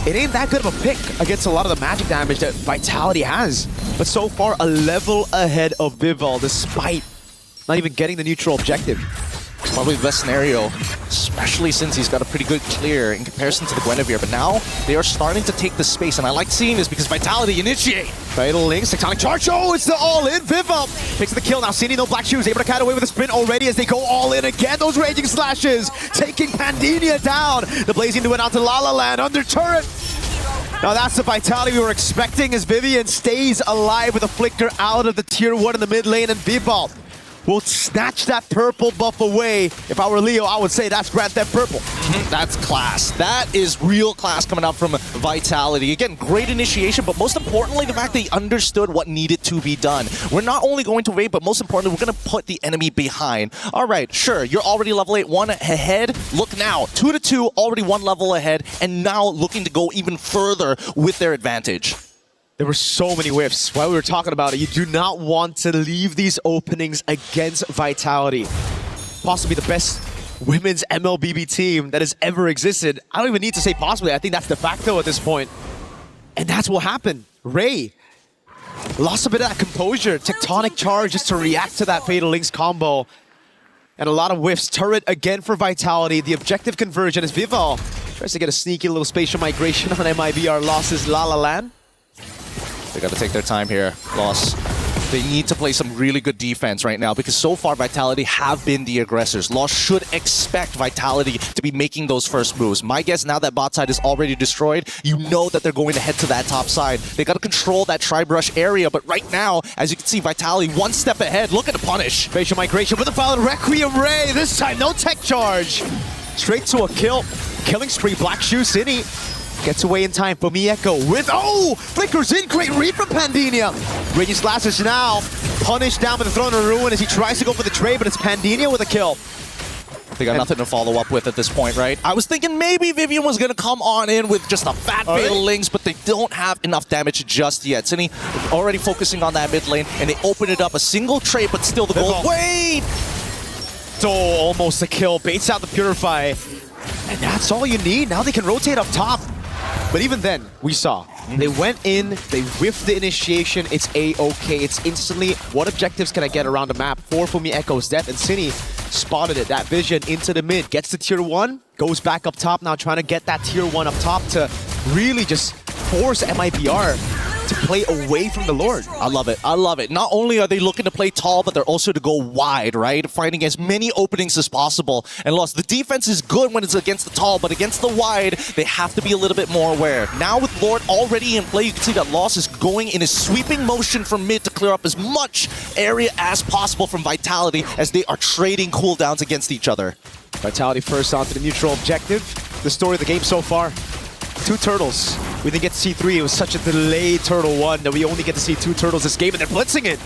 It ain't that good of a pick against a lot of the magic damage that Vitality has. But so far, a level ahead of Vival, despite not even getting the neutral objective. Probably the best scenario, especially since he's got a pretty good clear in comparison to the Guinevere. But now, they are starting to take the space, and I like seeing this because Vitality initiate. Fatal Links, Tectonic Charge, oh, it's the all-in, Vival picks the kill. Now Cini, no black shoes, able to cat away with a sprint already as they go all in again. Those Raging Slashes, taking Pandinia down. The Blazing Duet out to La La Land, under turret. Now that's the Vitality we were expecting as Vivian stays alive with a flicker out of the tier 1 in the mid lane, and Vival will snatch that purple buff away. If I were Leo, I would say that's Grand Theft Purple. That's class. That is real class coming out from Vitality. Again, great initiation, but most importantly, the fact they understood what needed to be done. We're not only going to raid, but most importantly, we're going to put the enemy behind. All right, sure, you're already level 8, 1 ahead. Look now, 2-2, already 1 level ahead, and now looking to go even further with their advantage. There were so many whiffs. While we were talking about it, you do not want to leave these openings against Vitality. Possibly the best women's MLBB team that has ever existed. I don't even need to say possibly. I think that's de facto at this point. And that's what happened. Ray lost a bit of that composure. Tectonic Charge just to react to that Fatal Links combo. And a lot of whiffs. Turret again for Vitality. The objective conversion as Vival tries to get a sneaky little spatial migration on MIBR losses La La Land. They got to take their time here, Loss. They need to play some really good defense right now because so far Vitality have been the aggressors. Loss should expect Vitality to be making those first moves. My guess now that bot side is already destroyed, you know that they're going to head to that top side. They got to control that tri-brush area, but right now, as you can see, Vitality one step ahead. Look at the punish. Facial migration with a foul Requiem Ray. This time, no tech charge. Straight to a kill. Killing spree, Black Shoe City. Gets away in time for Mieko with, oh! Flickers in, great read from Pandinia. Raging Slashes now punished down with the Throne of Ruin as he tries to go for the trade, but it's Pandinia with a kill. They got nothing to follow up with at this point, right? I was thinking maybe Vivian was going to come on in with just a fat Fatal Links, but they don't have enough damage just yet. Cini already focusing on that mid lane, and they open it up. A single trade, but still the goal. Wait! So almost a kill. Baits out the Purify. And that's all you need. Now they can rotate up top. But even then, we saw, they went in, they whiffed the initiation, it's A-okay, it's instantly, what objectives can I get around the map? 4 for me Echo's death, and Cini spotted it, that vision into the mid, gets to tier 1, goes back up top now, trying to get that tier 1 up top to really just force MIBR to play away from the Lord. I love it. I love it. Not only are they looking to play tall, but they're also to go wide, right? Finding as many openings as possible. And Lost, the defense is good when it's against the tall, but against the wide, they have to be a little bit more aware. Now with Lord already in play, you can see that Lost is going in a sweeping motion from mid to clear up as much area as possible from Vitality as they are trading cooldowns against each other. Vitality first onto the neutral objective. The story of the game so far. 2 turtles. We didn't get to see 3. It was such a delayed turtle 1 that we only get to see 2 turtles this game, and they're blitzing it.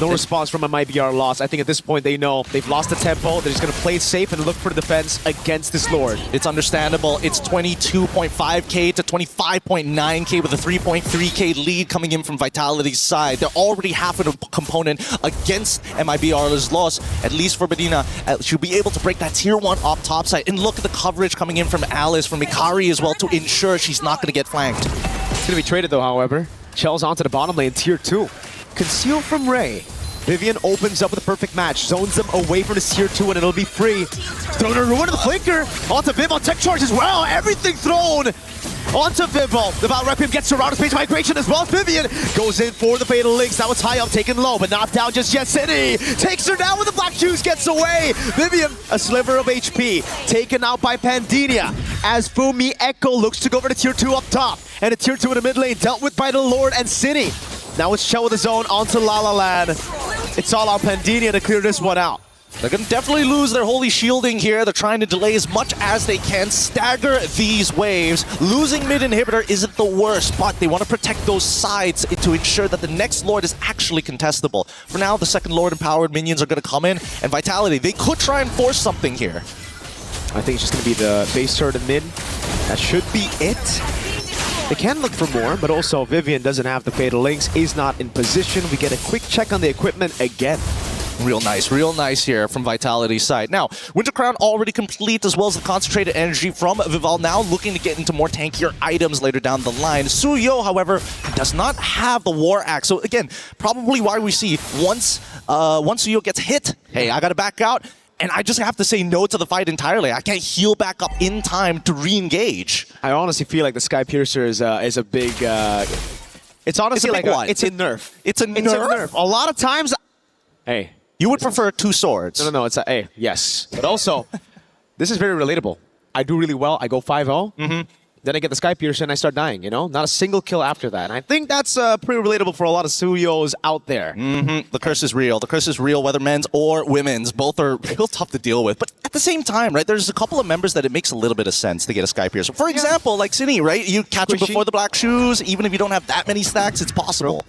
No response from a MIBR loss. I think at this point they know they've lost the tempo. They're just going to play it safe and look for the defense against this Lord. It's understandable. It's 22.5k to 25.9k with a 3.3k lead coming in from Vitality's side. They're already half of a component against MIBR's loss. At least for Medina, she'll be able to break that tier 1 up top side. And look at the coverage coming in from Alice, from Ikari as well, to ensure she's not going to get flanked. It's going to be traded though, however. Chell's onto the bottom lane, tier 2. Conceal from Ray. Vivian opens up with a perfect match, zones them away from his tier 2, and it'll be free. Thrown a ruin to the flinker. Onto Vival, tech charge as well. Everything thrown onto Vival. The Val Requiem gets surrounded space migration as well. Vivian goes in for the Fatal Links. That was high up, taken low, but not down just yet. City takes her down with the Black Shoes, gets away. Vivian, a sliver of HP, taken out by Pandinia. As Fumi Echo looks to go over to tier 2 up top. And a tier 2 in the mid lane dealt with by the Lord and City. Now it's Chell with his own onto La La Land. It's all on Pandini to clear this one out. They're going to definitely lose their holy shielding here. They're trying to delay as much as they can, stagger these waves. Losing mid inhibitor isn't the worst, but they want to protect those sides to ensure that the next Lord is actually contestable. For now, the second Lord empowered minions are going to come in, and Vitality, they could try and force something here. I think it's just going to be the base turret and mid. That should be it. They can look for more, but also Vivian doesn't have the Fatal Links, is not in position. We get a quick check on the equipment again. Real nice here from Vitality's side. Now, Winter Crown already complete, as well as the concentrated energy from Vival, now looking to get into more tankier items later down the line. Suyo, however, does not have the War Axe. So again, probably why we see once Suyo gets hit, hey, I gotta back out, and I just have to say no to the fight entirely. I can't heal back up in time to re-engage. I honestly feel like the Sky Piercer is a big... it's honestly like it's a nerf. It's a nerf? A lot of times... Hey. You would prefer 2 swords. No, it's a... Hey, yes. But also, this is very relatable. I do really well. I go 5-0. Then I get the Sky Piercer and I start dying, you know? Not a single kill after that. And I think that's pretty relatable for a lot of Suyos out there. The curse is real. The curse is real, whether men's or women's. Both are real tough to deal with. But at the same time, right, there's a couple of members that it makes a little bit of sense to get a Sky Piercer. For example, like Cine, right? You catch him before the Black Shoes. Even if you don't have that many stacks, it's possible.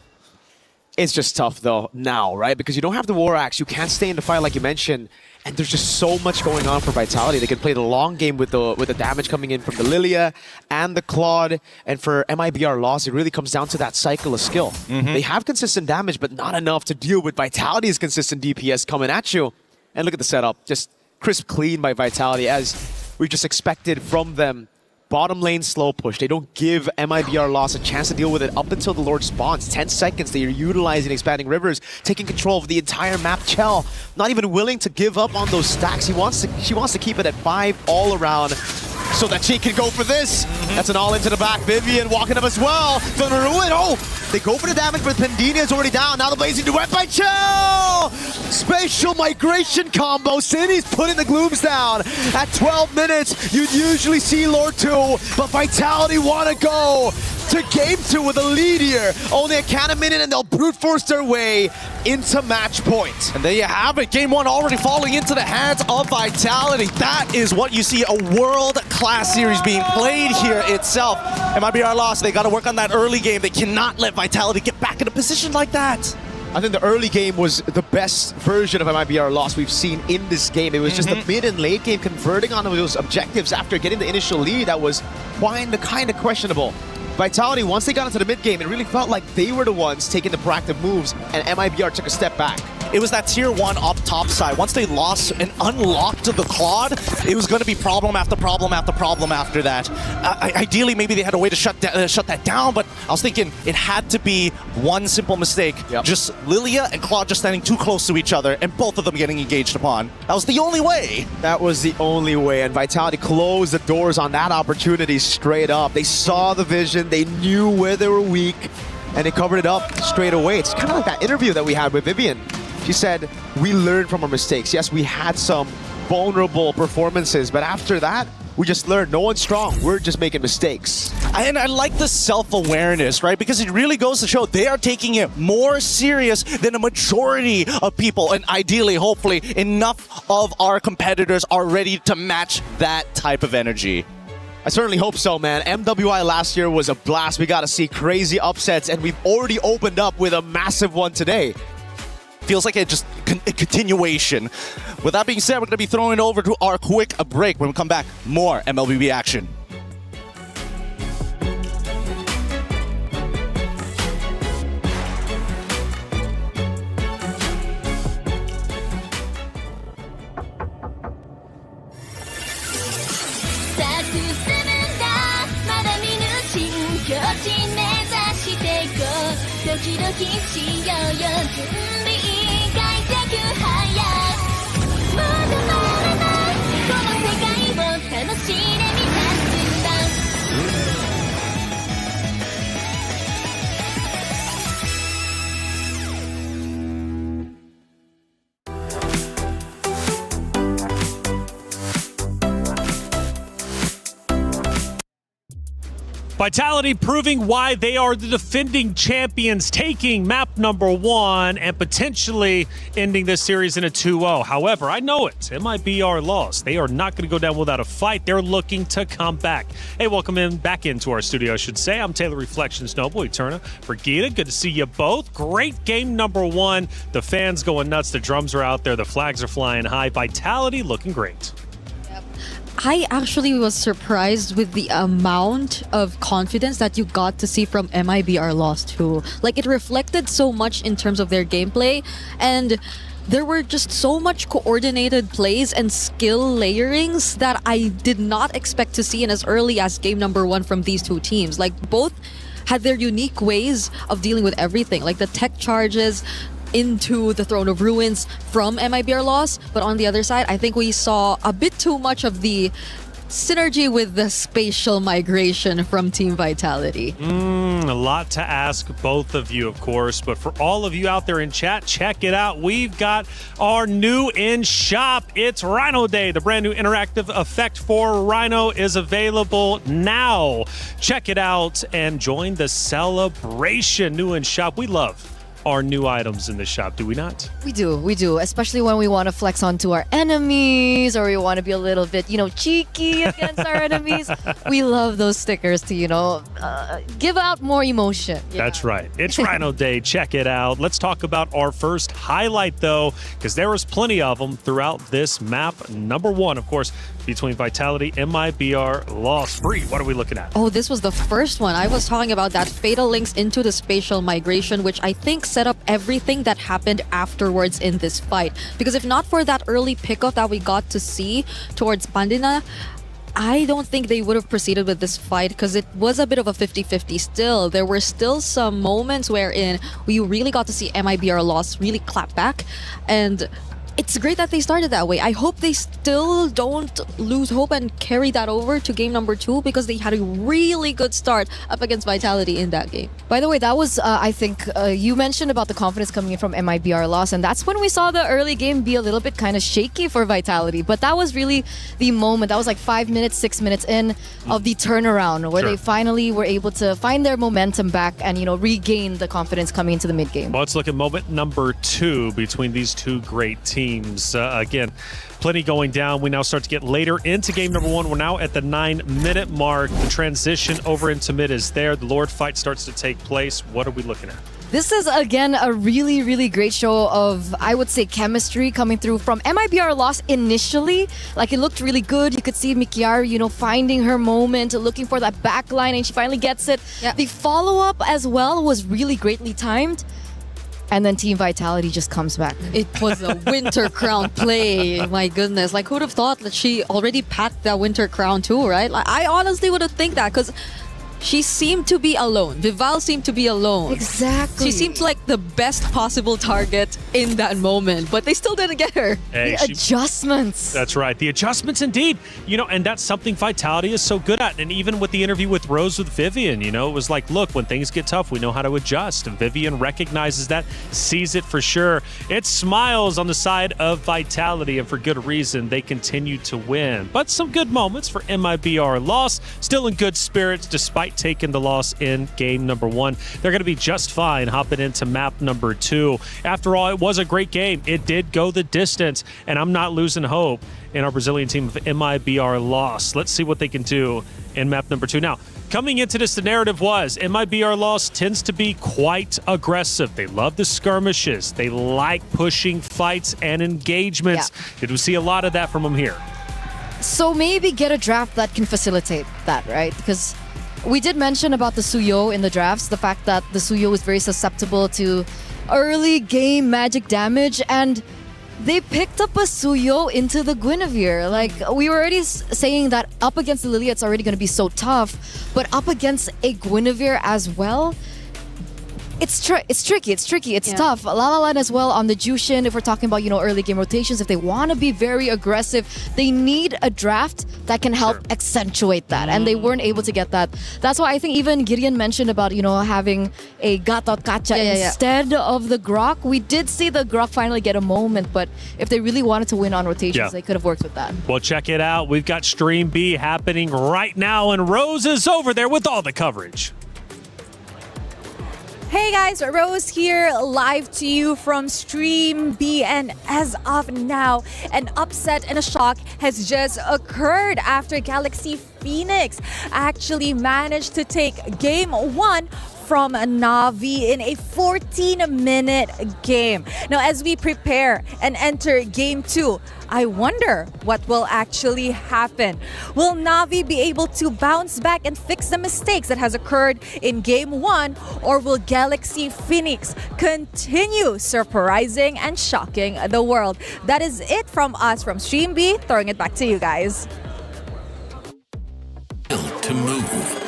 It's just tough, though, now, right? Because you don't have the War Axe. You can't stay in the fight like you mentioned. And there's just so much going on for Vitality. They can play the long game with the damage coming in from the Lilia and the Claude. And for MIBR loss, it really comes down to that cycle of skill. They have consistent damage, but not enough to deal with Vitality's consistent DPS coming at you. And look at the setup. Just crisp clean by Vitality, as we just expected from them. Bottom lane slow push. They don't give MIBR loss a chance to deal with it up until the Lord spawns. 10 seconds. They are utilizing Expanding Rivers, taking control of the entire map. Chell, not even willing to give up on those stacks. She wants to keep it at 5 all around so that she can go for this. That's an all into the back. Vivian walking up as well. Gonna ruin. Oh, they go for the damage, but Pandini is already down. Now the blazing duet by Chell. Spatial migration combo. City's putting the glooms down. At 12 minutes, you'd usually see Lord 2, but Vitality want to go to game 2 with a lead here. Only a count of minute and they'll brute force their way into match point. And there you have it. Game 1 already falling into the hands of Vitality. That is what you see, a world-class series being played here itself. MIBR lost. They got to work on that early game. They cannot let Vitality get back in a position like that. I think the early game was the best version of MIBR loss we've seen in this game. It was just the mid and late game converting on those objectives after getting the initial lead that was kind of questionable. Vitality, once they got into the mid game, it really felt like they were the ones taking the proactive moves, and MIBR took a step back. It was that tier 1 up top side. Once they lost and unlocked the Claude, it was going to be problem after problem after problem after that. Ideally, maybe they had a way to shut that down, but I was thinking it had to be one simple mistake. Just Lilia and Claude just standing too close to each other, and both of them getting engaged upon. That was the only way. That was the only way, and Vitality closed the doors on that opportunity straight up. They saw the vision, they knew where they were weak, and they covered it up straight away. It's kind of like that interview that we had with Vivian. She said, we learned from our mistakes. Yes, we had some vulnerable performances, but after that, we just learned no one's strong. We're just making mistakes. And I like the self-awareness, right? Because it really goes to show they are taking it more serious than a majority of people. And ideally, hopefully, enough of our competitors are ready to match that type of energy. I certainly hope so, man. MWI last year was a blast. We got to see crazy upsets, and we've already opened up with a massive one today. Feels like a continuation. With that being said, we're going to be throwing over to our quick break. When we come back, more MLBB action. Vitality proving why they are the defending champions, taking map number 1 and potentially ending this series in a 2-0. However, I know it might be our loss. They are not going to go down without a fight. They're looking to come back. Hey, welcome back into our studio, I should say. I'm Taylor Reflections Noble, Eterna, Brigida. Good to see you both. Great game number 1. The fans going nuts. The drums are out there. The flags are flying high. Vitality looking great. I actually was surprised with the amount of confidence that you got to see from MIBR Lost 2. Like, it reflected so much in terms of their gameplay, and there were just so much coordinated plays and skill layerings that I did not expect to see in as early as game number 1 from these two teams. Like, both had their unique ways of dealing with everything, like the tech charges into the Throne of Ruins from MIBR Lost, but on the other side, I think we saw a bit too much of the synergy with the spatial migration from Team Vitality. A lot to ask both of you, of course, but for all of you out there in chat, check it out. We've got our new in shop. It's Rhino Day. The brand new interactive effect for Rhino is available now. Check it out and join the celebration. New in shop. We love our new items in the shop, do we not? We do, especially when we want to flex onto our enemies or we want to be a little bit, cheeky against our enemies. We love those stickers to, give out more emotion. That's right. It's Rhino Day. Check it out. Let's talk about our first highlight, though, because there was plenty of them throughout this map. Number 1, of course, between Vitality and MIBR Lost. Bree, what are we looking at? Oh, this was the first one. I was talking about that fatal links into the spatial migration, which I think set up everything that happened afterwards in this fight. Because if not for that early pickup that we got to see towards Pandina, I don't think they would have proceeded with this fight because it was a bit of a 50-50 still. There were still some moments wherein we really got to see MIBR Lost really clap back, and it's great that they started that way. I hope they still don't lose hope and carry that over to game number 2 because they had a really good start up against Vitality in that game. By the way, that was, I think, you mentioned about the confidence coming in from MIBR Lost, and that's when we saw the early game be a little bit kind of shaky for Vitality. But that was really the moment. That was like 5 minutes, 6 minutes in of the turnaround where they finally were able to find their momentum back and, regain the confidence coming into the mid game. Well, let's look at moment number 2 between these two great teams. Again, plenty going down. We now start to get later into game number 1. We're now at the 9-minute mark. The transition over into mid is there. The Lord fight starts to take place. What are we looking at? This is, again, a really, really great show of, I would say, chemistry coming through from MIBR Lost initially. Like, it looked really good. You could see Mikiaru, finding her moment, looking for that back line, and she finally gets it. Yeah. The follow-up as well was really greatly timed. And then Team Vitality just comes back. It was a Winter Crown play. My goodness. Like, who'd have thought that she already packed that Winter Crown too, right? Like, I honestly would have think that because she seemed to be alone. Vival seemed to be alone. Exactly. She seemed like the best possible target in that moment, but they still didn't get her. Hey, adjustments. That's right. The adjustments indeed. And that's something Vitality is so good at. And even with the interview with Rose with Vivian, it was like, look, when things get tough, we know how to adjust. And Vivian recognizes that, sees it for sure. It smiles on the side of Vitality, and for good reason. They continue to win. But some good moments for MIBR Lost. Still in good spirits despite taking the loss in game number 1. They're going to be just fine hopping into map number 2. After all, it was a great game. It did go the distance, and I'm not losing hope in our Brazilian team of MIBR Lost. Let's see what they can do in map number 2. Now, coming into this, the narrative was MIBR Lost tends to be quite aggressive. They love the skirmishes. They like pushing fights and engagements. Yeah. Did we see a lot of that from them here? So maybe get a draft that can facilitate that, right? Because we did mention about the Suyo in the drafts, the fact that the Suyo is very susceptible to early game magic damage, and they picked up a Suyo into the Guinevere. Like, we were already saying that up against the Lilia, it's already going to be so tough, but up against a Guinevere as well, It's tricky. It's Yeah. tough. La La Land as well on the Jushin. If we're talking about early game rotations, if they want to be very aggressive, they need a draft that can help accentuate that, and they weren't able to get that. That's why I think even Gideon mentioned about having a Gatot Kacha instead of the Grok. We did see the Grok finally get a moment, but if they really wanted to win on rotations, they could have worked with that. Well, check it out. We've got Stream B happening right now, and Rose is over there with all the coverage. Hey guys, Rose here, live to you from Stream B, and as of now, an upset and a shock has just occurred after Galaxy Phoenix actually managed to take Game 1 from Na'Vi in a 14-minute game. Now, as we prepare and enter Game 2, I wonder what will actually happen. Will Na'Vi be able to bounce back and fix the mistakes that has occurred in Game 1, or will Galaxy Phoenix continue surprising and shocking the world? That is it from us from Stream B. Throwing it back to you guys. To move.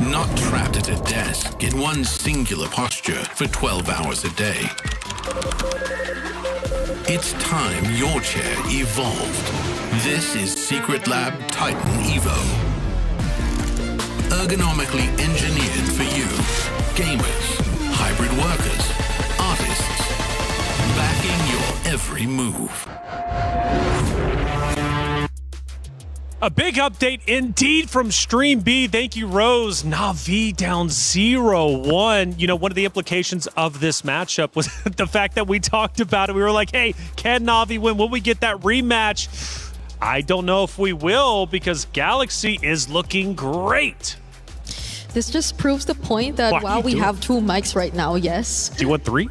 Not trapped at a desk in one singular posture for 12 hours a day. It's time your chair evolved. This is Secret Lab Titan Evo. Ergonomically engineered for you, gamers, hybrid workers, artists, backing your every move. A big update indeed from Stream B. Thank you, Rose. Na'Vi down 0-1. One of the implications of this matchup was the fact that we talked about it. We were like, hey, can Na'Vi win? Will we get that rematch? I don't know if we will, because Galaxy is looking great. This just proves the point that while we have 2 mics right now, yes. Do you want 3?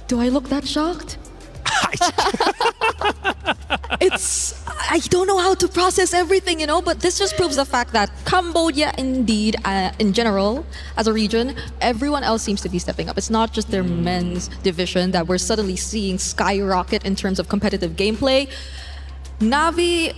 Do I look that shocked? I don't know how to process everything, but this just proves the fact that Cambodia, indeed, in general, as a region, everyone else seems to be stepping up. It's not just their men's division that we're suddenly seeing skyrocket in terms of competitive gameplay. Na'Vi,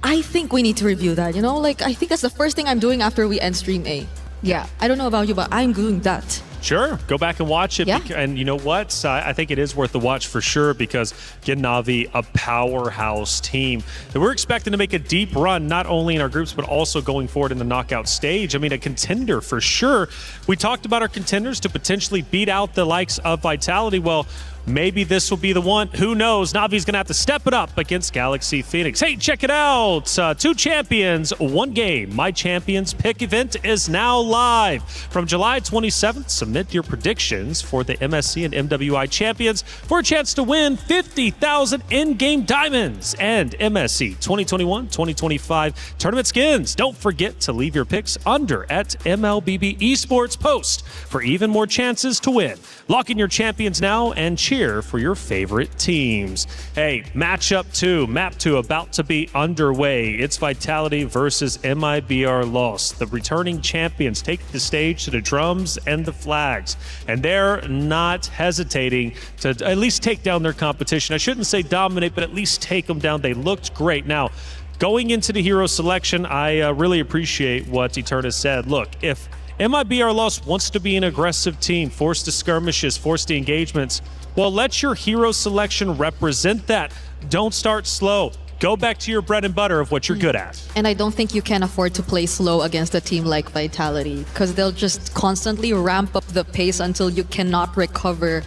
I think we need to review that, I think that's the first thing I'm doing after we end Stream A. Yeah, I don't know about you, but I'm doing that. Sure, go back and watch it. Yeah. And you know what? I think it is worth the watch for sure, because again, Na'Vi, a powerhouse team that we're expecting to make a deep run, not only in our groups, but also going forward in the knockout stage. I mean, a contender for sure. We talked about our contenders to potentially beat out the likes of Vitality. Well, maybe this will be the one. Who knows? Na'Vi's going to have to step it up against Galaxy Phoenix. Hey, check it out. 2 champions, 1 game. My Champions Pick event is now live. From July 27th, submit your predictions for the MSC and MWI champions for a chance to win 50,000 in-game diamonds and MSC 2021-2025 tournament skins. Don't forget to leave your picks under at MLBB Esports Post for even more chances to win. Lock in your champions now and cheer for your favorite teams. Hey, matchup 2, map 2 about to be underway. It's Vitality versus MIBR Lost. The returning champions take the stage to the drums and the flags, and they're not hesitating to at least take down their competition. I shouldn't say dominate, but at least take them down. They looked great. Now, going into the hero selection, I really appreciate what Eterna said. Look, if MIBR Lost wants to be an aggressive team, force the skirmishes, force the engagements, well, let your hero selection represent that. Don't start slow. Go back to your bread and butter of what you're good at. And I don't think you can afford to play slow against a team like Vitality, because they'll just constantly ramp up the pace until you cannot recover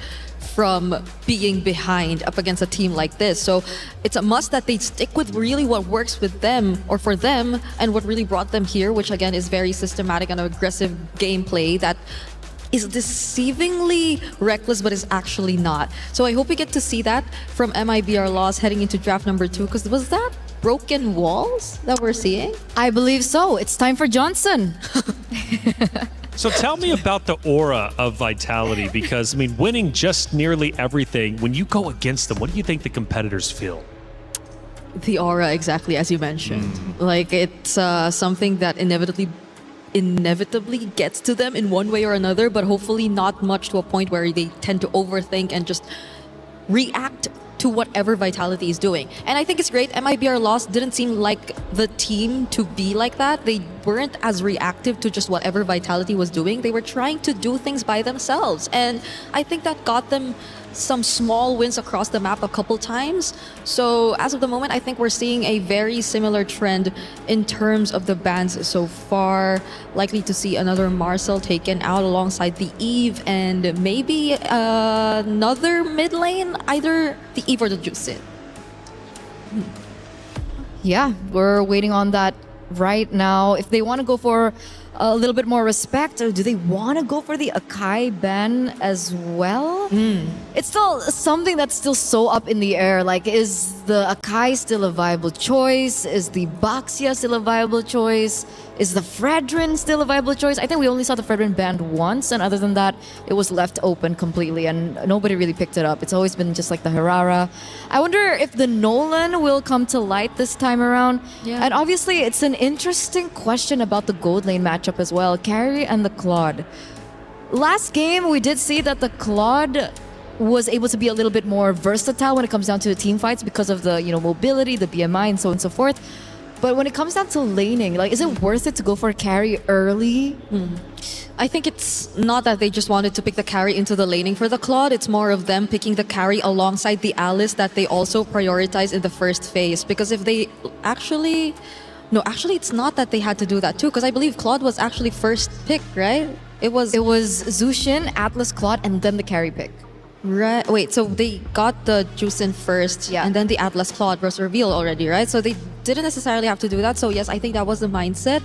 from being behind up against a team like this. So it's a must that they stick with really what works with them or for them, and what really brought them here, which again is very systematic and aggressive gameplay that is deceivingly reckless but is actually not. So I hope we get to see that from MIBR Lost heading into draft number 2, because was that broken walls that we're seeing? I believe so. It's time for Johnson. So tell me about the aura of Vitality, because, I mean, winning just nearly everything, when you go against them, what do you think the competitors feel? The aura, exactly as you mentioned. Like, it's something that inevitably gets to them in one way or another, but hopefully not much to a point where they tend to overthink and just react to whatever Vitality is doing. And I think it's great. MIBR loss didn't seem like the team to be like that. They weren't as reactive to just whatever Vitality was doing. They were trying to do things by themselves. And I think that got them some small wins across the map a couple times. So as of the moment, I think we're seeing a very similar trend in terms of the bans so far. Likely to see another Marcel taken out alongside the Eve and maybe another mid lane, either the Eve or the Juicin. Yeah, we're waiting on that right now. If they want to go for a little bit more respect, or do they want to go for the Akai ban as well? It's still something that's still so up in the air. Like, is the Akai still a viable choice? Is the Baxia still a viable choice? Is the Fredrin still a viable choice? I think we only saw the Fredrin banned once, and other than that, it was left open completely, and nobody really picked it up. It's always been just like the Herrera. I wonder if the Nolan will come to light this time around. Yeah. And obviously, it's an interesting question about the gold lane matchup as well. Carry and the Claude. Last game, we did see that the Claude was able to be a little bit more versatile when it comes down to the team fights because of the mobility, the BMI, and so on and so forth. But when it comes down to laning, like, is it worth it to go for a carry early? I think it's not that they just wanted to pick the carry into the laning for the Claude. It's more of them picking the carry alongside the Alice that they also prioritize in the first phase. Because if they actually... No, actually, it's not that they had to do that too. Because I believe Claude was actually first pick, right? It was Zushin, Atlas, Claude, and then the carry pick. Right. Wait, so they got the Juicin first, and then the Atlas Claude was revealed already, right? So they didn't necessarily have to do that. So yes, I think that was the mindset.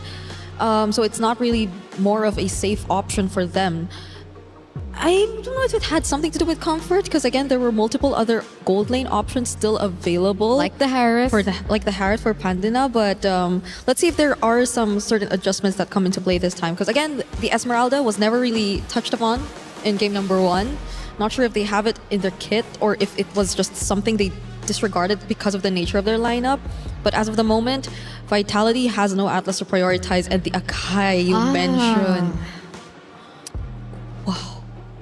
So it's not really more of a safe option for them. I don't know if it had something to do with comfort, because again, there were multiple other gold lane options still available, like the Harith, like the Harith for Pandina. But let's see if there are some certain adjustments that come into play this time. Because again, the Esmeralda was never really touched upon in game number 1. Not sure if they have it in their kit or if it was just something they disregarded because of the nature of their lineup. But as of the moment, Vitality has no Atlas to prioritize, and the Akai you mentioned. Wow.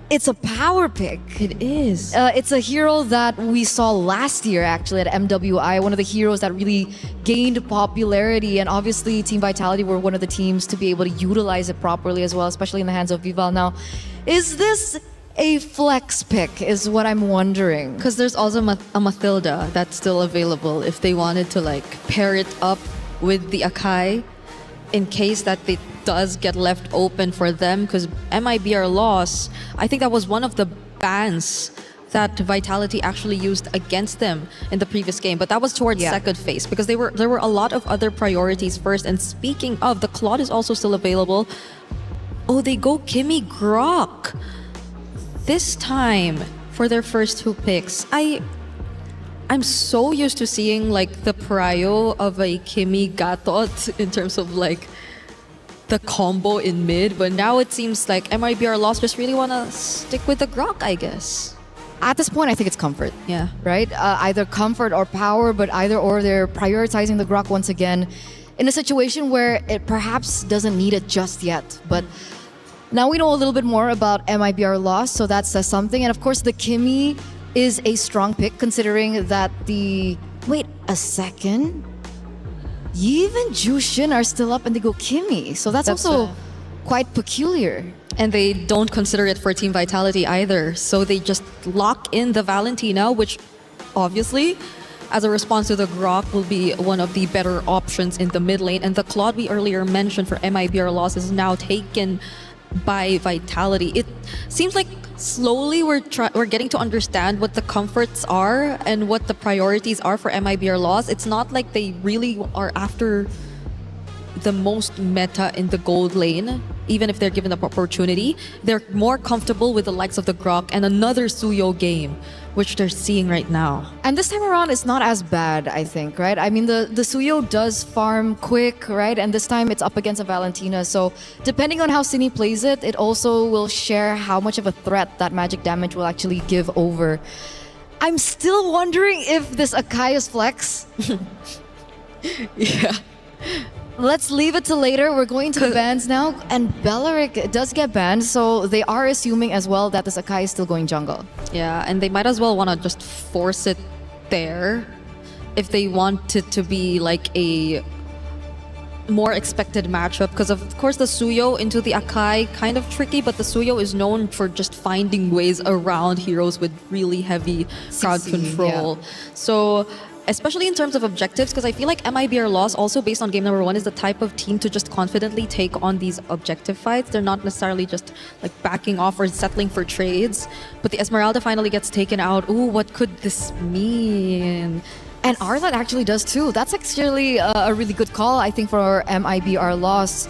It's a power pick. It is. It's a hero that we saw last year actually at MWI, one of the heroes that really gained popularity, and obviously Team Vitality were one of the teams to be able to utilize it properly as well, especially in the hands of Vival. Now, is this a flex pick is what I'm wondering. Because there's also a Mathilda that's still available if they wanted to like pair it up with the Akai in case that it does get left open for them. Because MIBR loss, I think that was one of the bans that Vitality actually used against them in the previous game, but that was towards second phase because there were a lot of other priorities first. And speaking of, the Claude is also still available. Oh, they go Kimmy Grok this time for their first 2 picks. I'm so used to seeing like the prio of a Kimmy Gatot in terms of like the combo in mid, but now it seems like MIBR loss just really want to stick with the Grok, I guess. At this point, I think it's comfort. Yeah. Right? Either comfort or power, but either or they're prioritizing the Grok once again in a situation where it perhaps doesn't need it just yet. But now we know a little bit more about MIBR loss, so that says something. And of course, the Kimmy is a strong pick considering that the... Wait a second. Yiv and Jushin are still up and they go Kimmy. So that's also quite peculiar. And they don't consider it for Team Vitality either. So they just lock in the Valentina, which obviously, as a response to the Grok, will be one of the better options in the mid lane. And the Claude we earlier mentioned for MIBR loss is now taken by Vitality. It seems like slowly we're getting to understand what the comforts are and what the priorities are for MIBR loss. It's not like they really are after the most meta in the gold lane, even if they're given the opportunity. They're more comfortable with the likes of the Grok and another Suyo game, which they're seeing right now. And this time around, it's not as bad, I think, right? I mean, the Suyo does farm quick, right? And this time it's up against a Valentina. So depending on how Cine plays it, it also will share how much of a threat that magic damage will actually give over. I'm still wondering if this Akai is flex. Yeah. Let's leave it to later. We're going to the bans now. And Bellaric does get banned, so they are assuming as well that this Akai is still going jungle. Yeah, and they might as well want to just force it there if they want it to be like a more expected matchup, because of course the Suyo into the Akai kind of tricky, but the Suyo is known for just finding ways around heroes with really heavy crowd control. So especially in terms of objectives, because I feel like MIBR Loss, also based on game number 1, is the type of team to just confidently take on these objective fights. They're not necessarily just like backing off or settling for trades. But the Esmeralda finally gets taken out. Ooh, what could this mean? And Arlet actually does too. That's actually a really good call, I think, for MIBR Loss.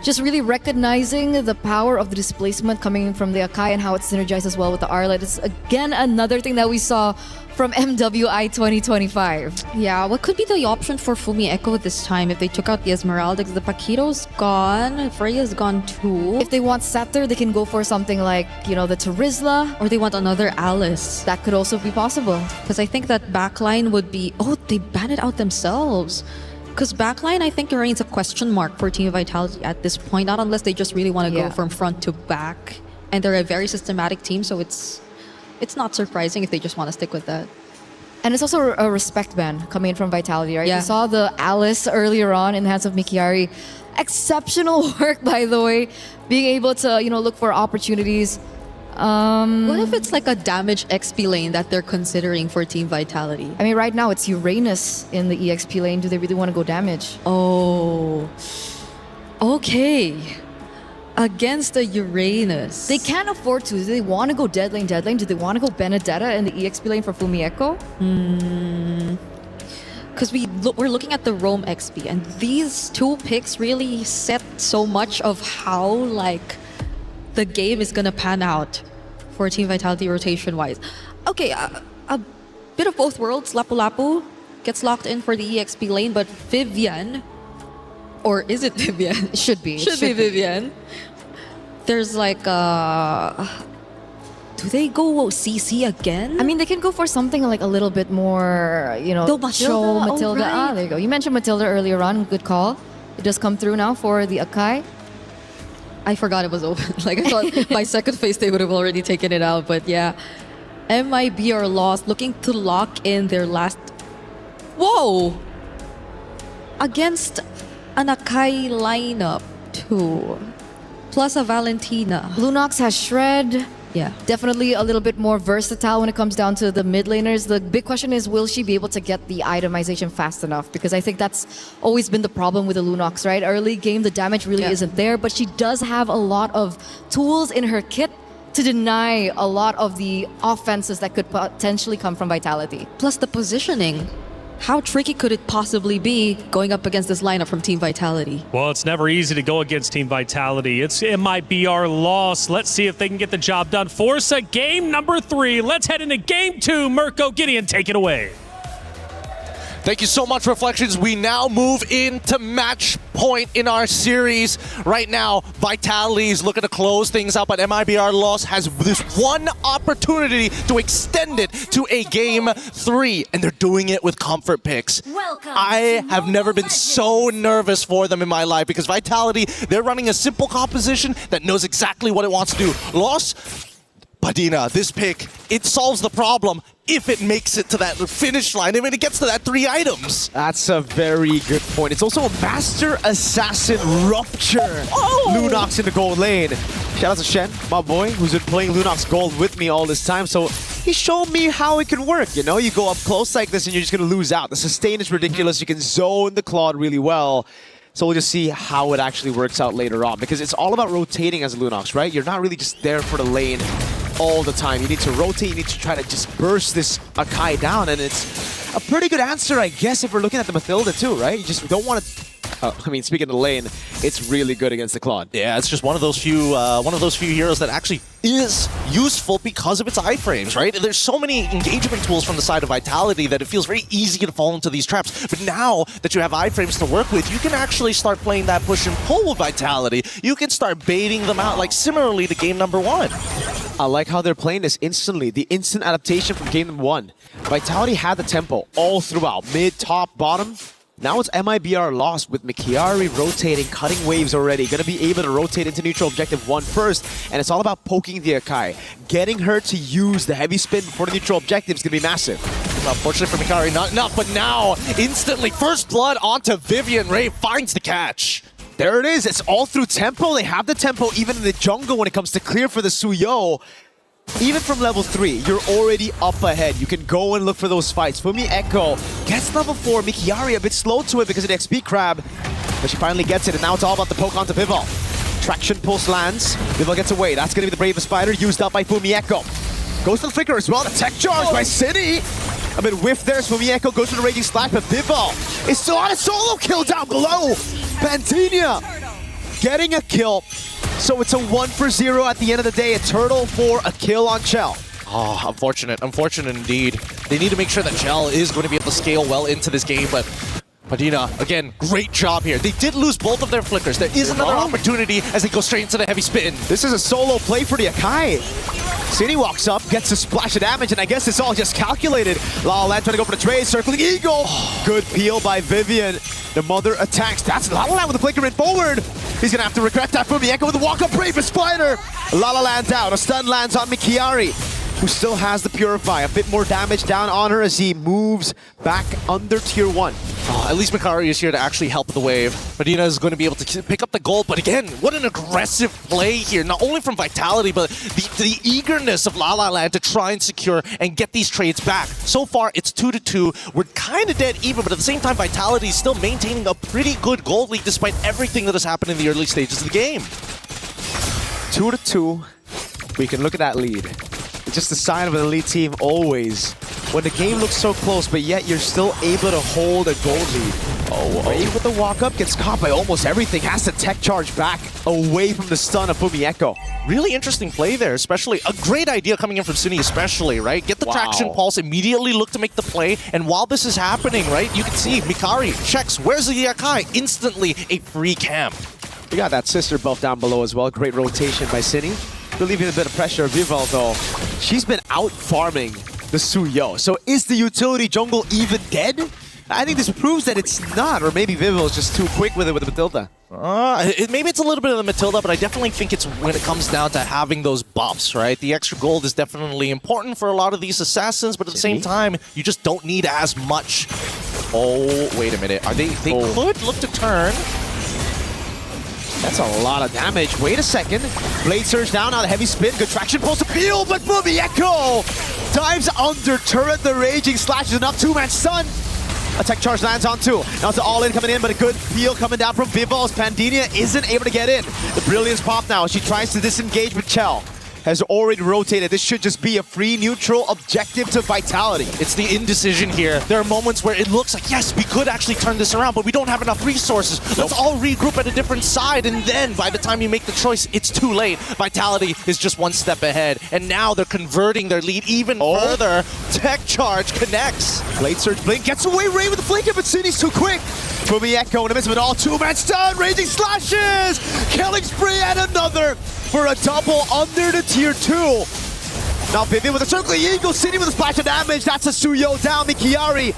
Just really recognizing the power of the displacement coming from the Akai and how it synergizes well with the Arlet. It's again another thing that we saw from MWI 2025. Yeah, what could be the option for Fumi Echo this time if they took out the Esmeralda? Because the Paquito's gone, Freya's gone too. If they want Scepter, they can go for something like, you know, the Terizla. Or they want another Alice. That could also be possible. Because I think that backline would be... Oh, they banned it out themselves. Because backline, I think remains a question mark for Team Vitality at this point. Not unless they just really want to go from front to back. And they're a very systematic team, so it's not surprising if they just want to stick with that. And it's also a respect ban coming in from Vitality, right? You saw the Alice earlier on in the hands of Mikiari. Exceptional work, by the way. Being able to, you know, look for opportunities. What if it's like a damage XP lane that they're considering for Team Vitality? I mean, right now it's Uranus in the EXP lane. Do they really want to go damage? Oh. Okay. Against the Uranus. They can't afford to. Do they want to go dead lane? Do they want to go Benedetta in the EXP lane for Fumi Echo? Because we're looking at the Roam XP, and these two picks really set so much of how like the game is gonna pan out for Team Vitality rotation-wise. Okay, a bit of both worlds. Lapu Lapu gets locked in for the EXP lane, but Vivian, or is it Vivian? It should be. Should be Vivian. There's like do they go CC again? I mean, they can go for something like a little bit more, you know, show Matilda. Ah, there you go. You mentioned Matilda earlier on. Good call. It does come through now for the Akai. I forgot it was open. Like, I thought by second phase they would have already taken it out. But yeah, MIBR Lost, looking to lock in their last... Whoa! Against an Akai lineup too. Plus a Valentina. Lunox has Shred. Yeah. Definitely a little bit more versatile when it comes down to the mid laners. The big question is, will she be able to get the itemization fast enough? Because I think that's always been the problem with the Lunox, right? Early game, the damage really isn't there, but she does have a lot of tools in her kit to deny a lot of the offenses that could potentially come from Vitality. Plus the positioning. How tricky could it possibly be going up against this lineup from Team Vitality? Well, it's never easy to go against Team Vitality. It's MIBR Loss. Let's see if they can get the job done. Forza, game number 3. Let's head into game 2. Mirko, Gideon, take it away. Thank you so much, Reflections. We now move into match point in our series. Right now, Vitality is looking to close things out, but MIBR Loss has this one opportunity to extend it to a game 3, and they're doing it with comfort picks. I have never been so nervous for them in my life because Vitality, they're running a simple composition that knows exactly what it wants to do. Loss, Padina, this pick, it solves the problem if it makes it to that finish line. I mean, it gets to that 3 items. That's a very good point. It's also a Master Assassin Rupture. Lunox in the gold lane. Shout out to Shen, my boy, who's been playing Lunox Gold with me all this time. So he showed me how it can work. You know, you go up close like this and you're just going to lose out. The sustain is ridiculous. You can zone the Claude really well. So we'll just see how it actually works out later on, because it's all about rotating as Lunox, right? You're not really just there for the lane all the time. You need to rotate, you need to try to just burst this Akai down, and it's a pretty good answer, I guess, if we're looking at the Mathilda too, right? You just don't want to... I mean, speaking of the lane, it's really good against the Claude. Yeah, it's just one of those few heroes that actually is useful because of its iframes, right? There's so many engagement tools from the side of Vitality that it feels very easy to fall into these traps. But now that you have iframes to work with, you can actually start playing that push and pull with Vitality. You can start baiting them out, like similarly to game number 1. I like how they're playing this instantly. The instant adaptation from game number 1. Vitality had the tempo all throughout, mid, top, bottom. Now it's MIBR Lost with Mikiari rotating, cutting waves already. Gonna be able to rotate into neutral objective 1 first, and it's all about poking the Akai. Getting her to use the heavy spin for the neutral objective is gonna be massive. Unfortunately for Mikari, not enough, but now, instantly, first blood onto Vivian. Ray finds the catch. There it is. It's all through tempo. They have the tempo even in the jungle when it comes to clear for the Suyo. Even from level 3, you're already up ahead. You can go and look for those fights. Fumi Echo gets level 4. Mikari a bit slow to it because of the XP crab. But she finally gets it, and now it's all about the poke onto Vival. Traction pulse lands. Vival gets away. That's going to be the bravest spider used up by Fumi Echo. Goes to the flicker as well. The tech charge by City. A bit whiff there. Fumi Echo goes to the Raging Slash, but Vival is still on a solo kill down below. Pantinia getting a kill. So it's a 1-for-0 at the end of the day. A turtle for a kill on Chell. Oh, unfortunate. Unfortunate indeed. They need to make sure that Chell is going to be able to scale well into this game, but Padina, again, great job here. They did lose both of their flickers. There is another opportunity as they go straight into the heavy spin. This is a solo play for the Akai. City walks up, gets a splash of damage, and I guess it's all just calculated. La La Land trying to go for the trade, circling Eagle. Good peel by Vivian. The mother attacks. That's La La Land with the flicker in forward. He's gonna have to regret that. Fumi Echo with the walk-up Bravest Spider. La La Land down. A stun lands on Mikiari, who still has the Purify. A bit more damage down on her as he moves back under tier 1. Oh, at least Mikari is here to actually help the wave. Medina is going to be able to pick up the gold, but again, what an aggressive play here. Not only from Vitality, but the eagerness of La La Land to try and secure and get these trades back. So far, it's 2-2. We're kind of dead even, but at the same time, Vitality is still maintaining a pretty good gold lead despite everything that has happened in the early stages of the game. 2-2. We can look at that lead. It's just a sign of an elite team always. When the game looks so close, but yet you're still able to hold a gold lead. Ray with the walk-up gets caught by almost everything. Has to tech charge back away from the stun of Fumi Echo. Really interesting play there, especially. A great idea coming in from Sunny especially, right? Get the traction pulse, immediately look to make the play, and while this is happening, right, you can see Mikari checks, where's the Yakai? Instantly a free camp. We got that sister buff down below as well. Great rotation by Cine. Relieving a bit of pressure. Vival, though, she's been out farming the Suyo. So is the utility jungle even dead? I think this proves that it's not, or maybe Vival is just too quick with it with the Matilda. Maybe it's a little bit of the Matilda, but I definitely think it's when it comes down to having those buffs, right? The extra gold is definitely important for a lot of these assassins, but at the same time, you just don't need as much. Oh, wait a minute. They could look to turn. That's a lot of damage. Wait a second. Blade Surge down, now the heavy spin. Good traction pulse appeal, but Fumi Echo dives under turret. The Raging Slash is enough. Two-man stun. A tech charge lands on 2. Now it's an all-in coming in, but a good peel coming down from Vival as Pandinia isn't able to get in. The Brilliance pop now as she tries to disengage, but Chell has already rotated. This should just be a free neutral objective to Vitality. It's the indecision here. There are moments where it looks like, yes, we could actually turn this around, but we don't have enough resources. Let's all regroup at a different side, and then by the time you make the choice, it's too late. Vitality is just one step ahead, and now they're converting their lead even further. Tech charge connects. Blade Surge Blink gets away. Ray with the flank, but City's too quick. Fumi Echo in the midst of it all. Two-man stun. Raging Slashes. Killing spree and another for a double under the tier 2. Now Vivian with a circling eagle, City with a splash of damage. That's a Suyo down. Mikiari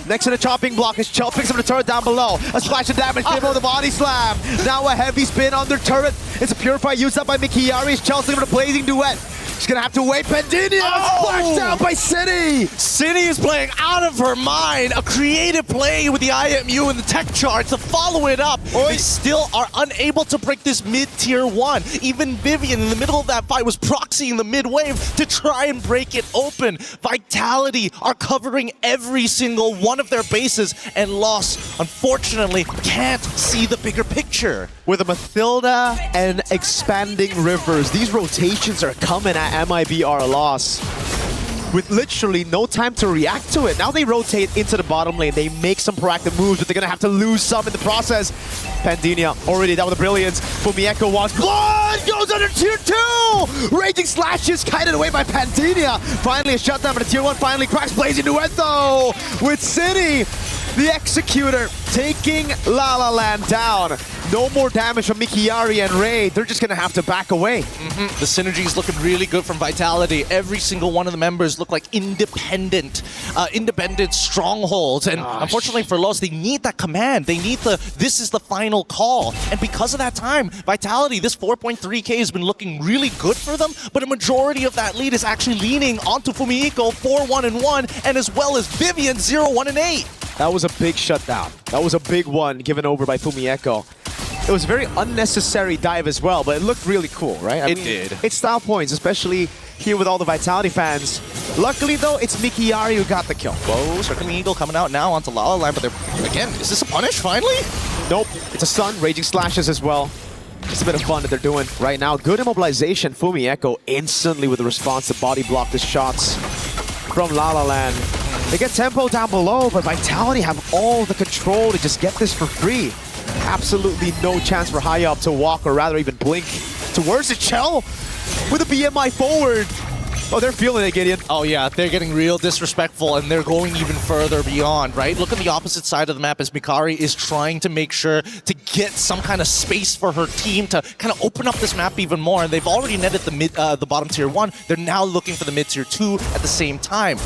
next to the chopping block as Chell picks up the turret down below. A splash of damage, Vivian with a body slam. Now a heavy spin under turret. It's a Purify used up by Mikiari as Chell's looking for the blazing duet. She's gonna have to wait. Pandinia splash down by City. City is playing out of her mind. A creative play with the IMU and the tech charge to follow it up. They still are unable to break this mid-tier 1. Even Vivian in the middle of that fight was proxying the mid-wave to try and break it open. Vitality are covering every single one of their bases, and Lost, unfortunately, can't see the bigger picture. With a Matilda and expanding rivers, these rotations are coming at MIBR Loss with literally no time to react to it. Now they rotate into the bottom lane. They make some proactive moves, but they're going to have to lose some in the process. Pandinia already down with the Brilliance. Fumi Echo wants blood, goes under tier 2! Raging Slashes kited away by Pandinia. Finally a shutdown, but the tier 1 finally cracks. Blazing Duet though with City. The Executor taking La La Land down. no more damage from Mikiari and Ray. They're just going to have to back away. The synergy is looking really good from Vitality. Every single one of the members look like independent strongholds. And unfortunately for Los, they need that command. They need this is the final call. And because of that time, Vitality, this 4.3k has been looking really good for them, but a majority of that lead is actually leaning onto Fumihiko 4-1-1, and as well as Vivian 0-1-8. That was a big shutdown. That was a big one given over by Fumihiko. It was a very unnecessary dive as well, but it looked really cool, right? I mean, did. It's style points, especially here with all the Vitality fans. Luckily, though, it's Mikiari who got the kill. Whoa, Circling Eagle coming out now onto Lala Land, but they're, again, is this a punish finally? Nope, it's a stun, Raging Slashes as well. Just a bit of fun that they're doing right now. Good immobilization. Fumihiko instantly with the response to body block the shots from Lala Land. They get tempo down below, but Vitality have all the control to just get this for free. Absolutely no chance for High Up to walk or rather even blink towards the Chell with a BMI forward. Oh, they're feeling it, Gideon. Oh yeah, they're getting real disrespectful and they're going even further beyond, right? Look on the opposite side of the map as Mikari is trying to make sure to get some kind of space for her team to kind of open up this map even more. And they've already netted the bottom tier 1. They're now looking for the mid tier 2 at the same time.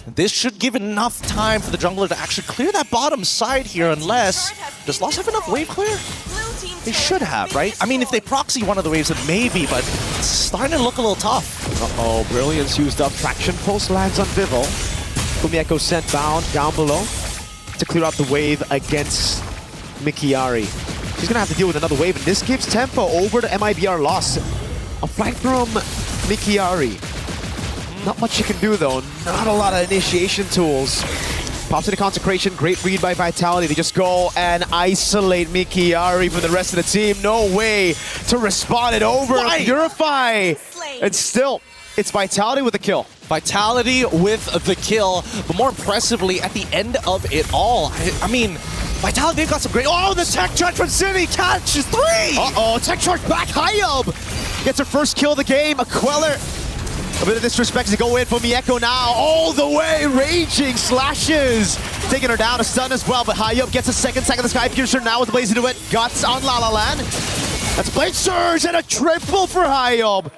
This should give enough time for the jungler to actually clear that bottom side here, unless... Does Lost have enough wave clear? They should have, right? I mean, if they proxy one of the waves, then maybe, but it's starting to look a little tough. Uh-oh, Brilliance used up. Traction Pulse lands on Vival. Fumihiko sent down below to clear out the wave against Mikiari. She's going to have to deal with another wave, and this gives tempo over to MIBR Lost. A flank from Mikiari. Not much you can do, though. Not a lot of initiation tools. Pops into Consecration. Great read by Vitality. They just go and isolate Mikiari from the rest of the team. No way to respond it over. Purify. And still, it's Vitality with the kill. Vitality with the kill. But more impressively, at the end of it all, I mean, Vitality, they've got some great... Oh, the tech charge from City catches 3! Uh-oh, tech charge back. Hayub gets her first kill of the game. A Queller. A bit of disrespect to go in for Mieko now. All the way, Raging Slashes. Taking her down, a stun as well, but Hayub gets a second sack of the Sky Piercer now with the Blazing Duet. Guts on Lala Land. That's Blade Surge and a triple for Hayub.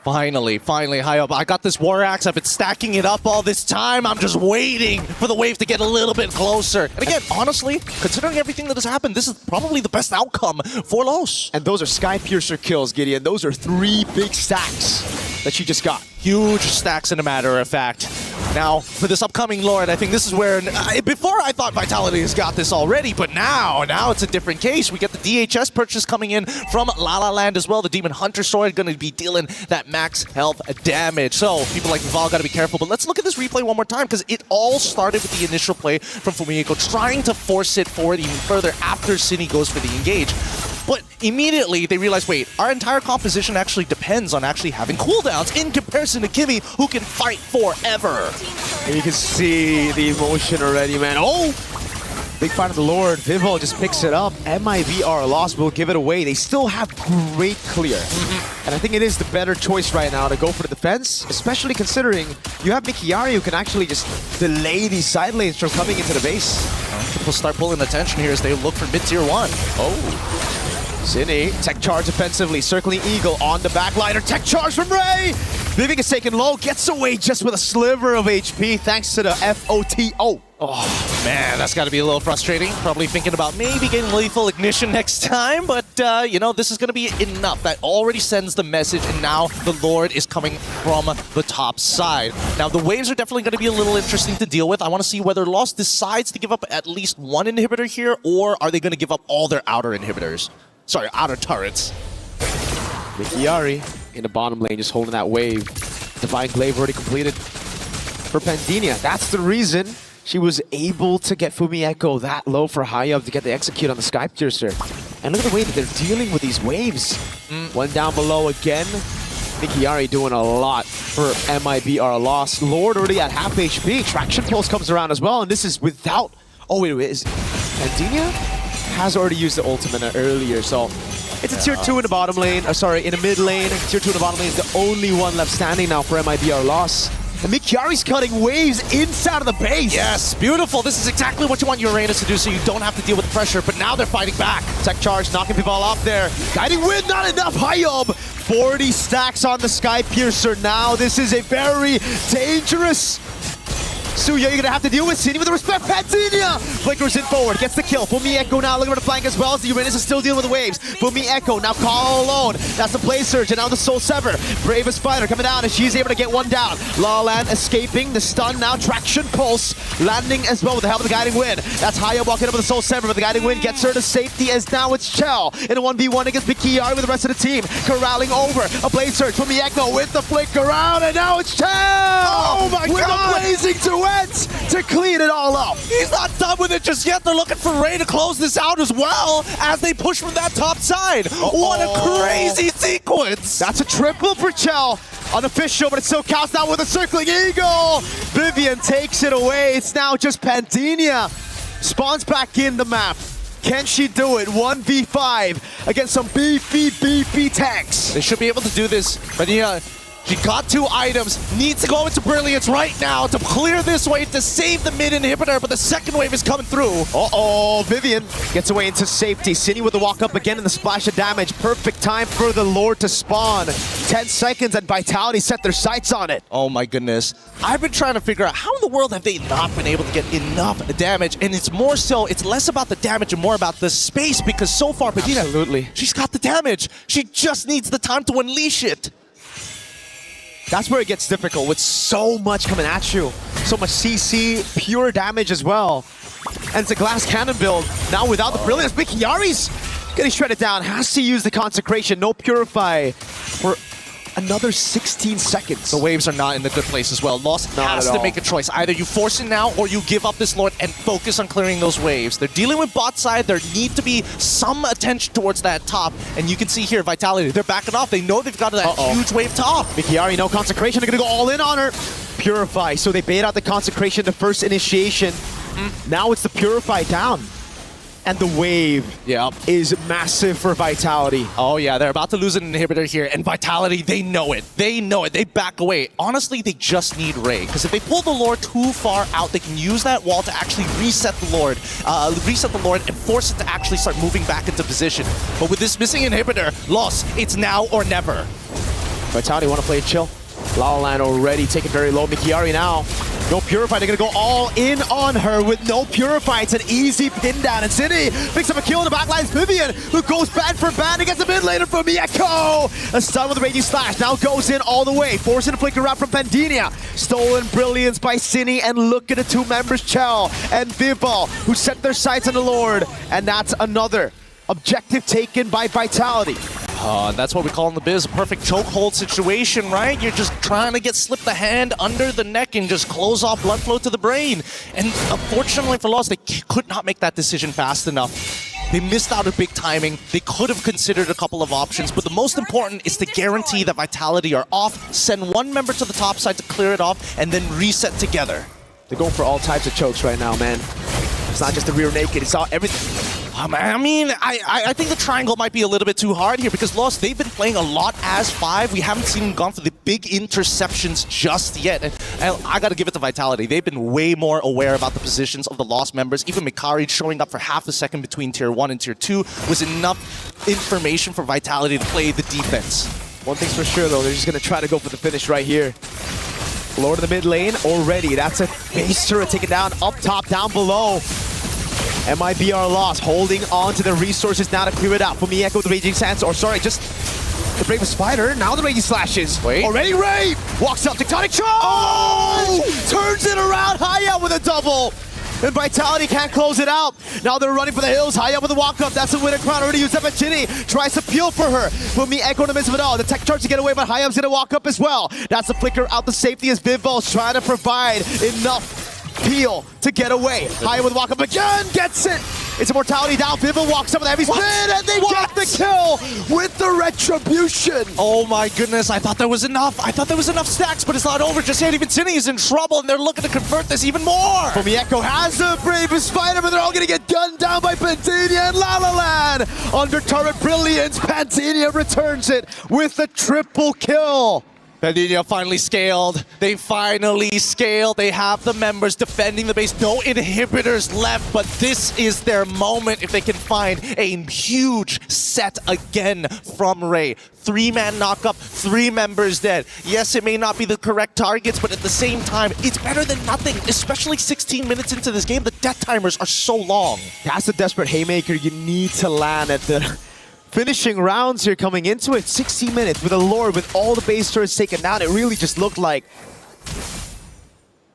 Finally, Hayub. I got this War Axe. I've been stacking it up all this time. I'm just waiting for the wave to get a little bit closer. And again, honestly, considering everything that has happened, this is probably the best outcome for Los. And those are Sky Piercer kills, Gideon. Those are 3 big stacks that she just got. Huge stacks, in a matter of fact. Now, for this upcoming Lord, I think this is where... before, I thought Vitality has got this already, but now it's a different case. We get the DHS purchase coming in from Lala Land as well. The Demon Hunter Sword going to be dealing that max health damage. So, people like Vival got to be careful. But let's look at this replay one more time, because it all started with the initial play from Fumihiko, trying to force it forward even further after Cine goes for the engage. But immediately they realize, wait, our entire composition actually depends on actually having cooldowns in comparison to Kimmy, who can fight forever. And you can see the emotion already, man. Oh! Big fight of the Lord. Vival just picks it up. MIBR Lost will give it away. They still have great clear. And I think it is the better choice right now to go for the defense, especially considering you have Mikiari who can actually just delay these side lanes from coming into the base. People start pulling attention here as they look for mid-tier 1. Oh. Cine, tech charge offensively, circling Eagle on the backliner. Tech charge from Ray! Living is taken low, gets away just with a sliver of HP thanks to the FOTO. Oh, man, that's got to be a little frustrating. Probably thinking about maybe getting lethal ignition next time, but, you know, this is going to be enough. That already sends the message, and now the Lord is coming from the top side. Now, the waves are definitely going to be a little interesting to deal with. I want to see whether Lost decides to give up at least one inhibitor here, or are they going to give up all their outer inhibitors? Sorry, outer turrets. Mikiari in the bottom lane just holding that wave. Divine Glaive already completed for Pandinia. That's the reason she was able to get Fumihiko that low for Hayub to get the execute on the Sky Piercer. And look at the way that they're dealing with these waves. One down below again. Mikiari doing a lot for MIBR Lost. Lord already at half HP. Traction Pulse comes around as well, and this is without... Oh, wait, is Pandinia has already used the ultimate earlier, so it's a tier 2 in the bottom lane, in the mid lane. Tier 2 in the bottom lane is the only one left standing now for MIBR Lost. And Mikiari's cutting waves inside of the base. Yes, beautiful. This is exactly what you want Uranus to do so you don't have to deal with the pressure, but now they're fighting back. Tech charge, knocking people off there. Guiding wind, not enough. Hayab, 40 stacks on the Sky Piercer. Now this is a very dangerous Suyo, you're gonna have to deal with Cine with the respect. Pantinia flickers in forward, gets the kill. Fumi Echo now looking for the flank as well. So Uranus is still dealing with the waves. Fumi Echo now call alone. That's the play surge, and now the Soul Sever. Bravest fighter coming down, and she's able to get one down. La La Land escaping the stun now. Traction pulse landing as well with the help of the guiding wind. That's Haya walking up with the Soul Sever, but the guiding wind gets her to safety as now it's Chell in a 1v1 against Mikiari with the rest of the team. Corralling over a blade surge. Fumi Echo with the flick around, and now it's Chell. Oh my with God! a blazing duets to clean it all up. He's not done with it just yet. They're looking for Ray to close this out as well as they push from that top side. What a crazy sequence. That's a triple for Chell. Unofficial, but it still counts down with a circling eagle. Vivian takes it away. It's now just Pantinia. Spawns back in the map. Can she do it? 1v5 against some beefy tanks. They should be able to do this, but yeah, she got 2 items, needs to go into Brilliance right now to clear this wave to save the mid inhibitor, but the second wave is coming through. Uh-oh, Vivian gets away into safety. Cine with the walk up again and the splash of damage. Perfect time for the Lord to spawn. 10 seconds and Vitality set their sights on it. Oh my goodness. I've been trying to figure out how in the world have they not been able to get enough damage, and it's more so, it's less about the damage and more about the space, because so far, Bettina, absolutely, she's got the damage. She just needs the time to unleash it. That's where it gets difficult with so much coming at you. So much CC, pure damage as well. And it's a glass cannon build. Now without the brilliance, Mikiari's getting shredded down. Has to use the consecration. No purify for another 16 seconds. The waves are not in a good place as well. Lost has to make a choice. Either you force it now or you give up this Lord and focus on clearing those waves. They're dealing with bot side. There need to be some attention towards that top. And you can see here, Vitality, they're backing off. They know they've got that huge wave top. Mikiari, no consecration. They're going to go all in on her. Purify. So they bait out the consecration, the first initiation. Now it's the purify down. And the wave is massive for Vitality. Oh yeah, they're about to lose an inhibitor here, and Vitality, they know it. They know it. They back away. Honestly, they just need Ray, because if they pull the Lord too far out, they can use that wall to actually reset the Lord and force it to actually start moving back into position. But with this missing inhibitor, Lost, it's now or never. Vitality want to play it chill. La La Land already taken very low. Mikiari now. No Purify, they're gonna go all in on her with no Purify. It's an easy pin down, and Cine picks up a kill in the backline. Vivian, who goes bad for bad, and gets a mid later from Mieko. A stun with a Raging Slash, now goes in all the way, forcing a flicker out from Pandinia. Stolen Brilliance by Cine, and look at the 2 members, Chell and Vivol, who set their sights on the Lord, and that's another objective taken by Vitality. That's what we call in the biz a perfect chokehold situation, right? You're just trying to slip the hand under the neck and just close off blood flow to the brain. And unfortunately for Lost, they could not make that decision fast enough. They missed out on big timing. They could have considered a couple of options, but the most important is to guarantee that Vitality are off, send 1 member to the top side to clear it off, and then reset together. They're going for all types of chokes right now, man. It's not just the rear naked, it's all everything. I mean, I think the triangle might be a little bit too hard here, because Lost, they've been playing a lot as 5. We haven't seen them gone for the big interceptions just yet. And I got to give it to Vitality. They've been way more aware about the positions of the Lost members. Even Mikari showing up for half a second between Tier 1 and Tier 2 was enough information for Vitality to play the defense. One thing's for sure, though, they're just going to try to go for the finish right here. Lord of the mid lane already. That's a base turret taken down, up top, down below. MIB are lost, holding on to the resources now to clear it out. Fumi Echo with the Raging Sands, or sorry, just the Bravest Spider. Now the Raging Slashes. Wait. Already Ray walks up, Tectonic Charge! Oh! Turns it around, Haya with a double. And Vitality can't close it out. Now they're running for the hills. Haya with a walk up. That's a winner crown. Already used up at Ginny. Tries to peel for her. Fumi Echo in the midst of it all. The tech charge to get away, but Haya's gonna walk up as well. That's the flicker out the safety as Vivos trying to provide enough peel to get away. Haya with a walk up again, gets it. It's Immortality down. Vivo walks up with a heavy spin, and they get the kill with the Retribution. Oh my goodness, I thought there was enough. I thought there was enough stacks, but it's not over just yet. Even Cine is in trouble, and they're looking to convert this even more. Fumi Echo has the Bravest Fighter, but they're all going to get gunned down by Pantinia and La La Land. Under turret Brilliance, Pantinia returns it with a triple kill. Padilla finally scaled. They finally scaled. They have the members defending the base. No inhibitors left, but this is their moment if they can find a huge set again from Ray. 3-man knock-up, 3 members dead. Yes, it may not be the correct targets, but at the same time, it's better than nothing, especially 16 minutes into this game. The death timers are so long. That's a desperate haymaker you need to land at the finishing rounds here coming into it. 60 minutes with a Lord, with all the base turrets taken down. It really just looked like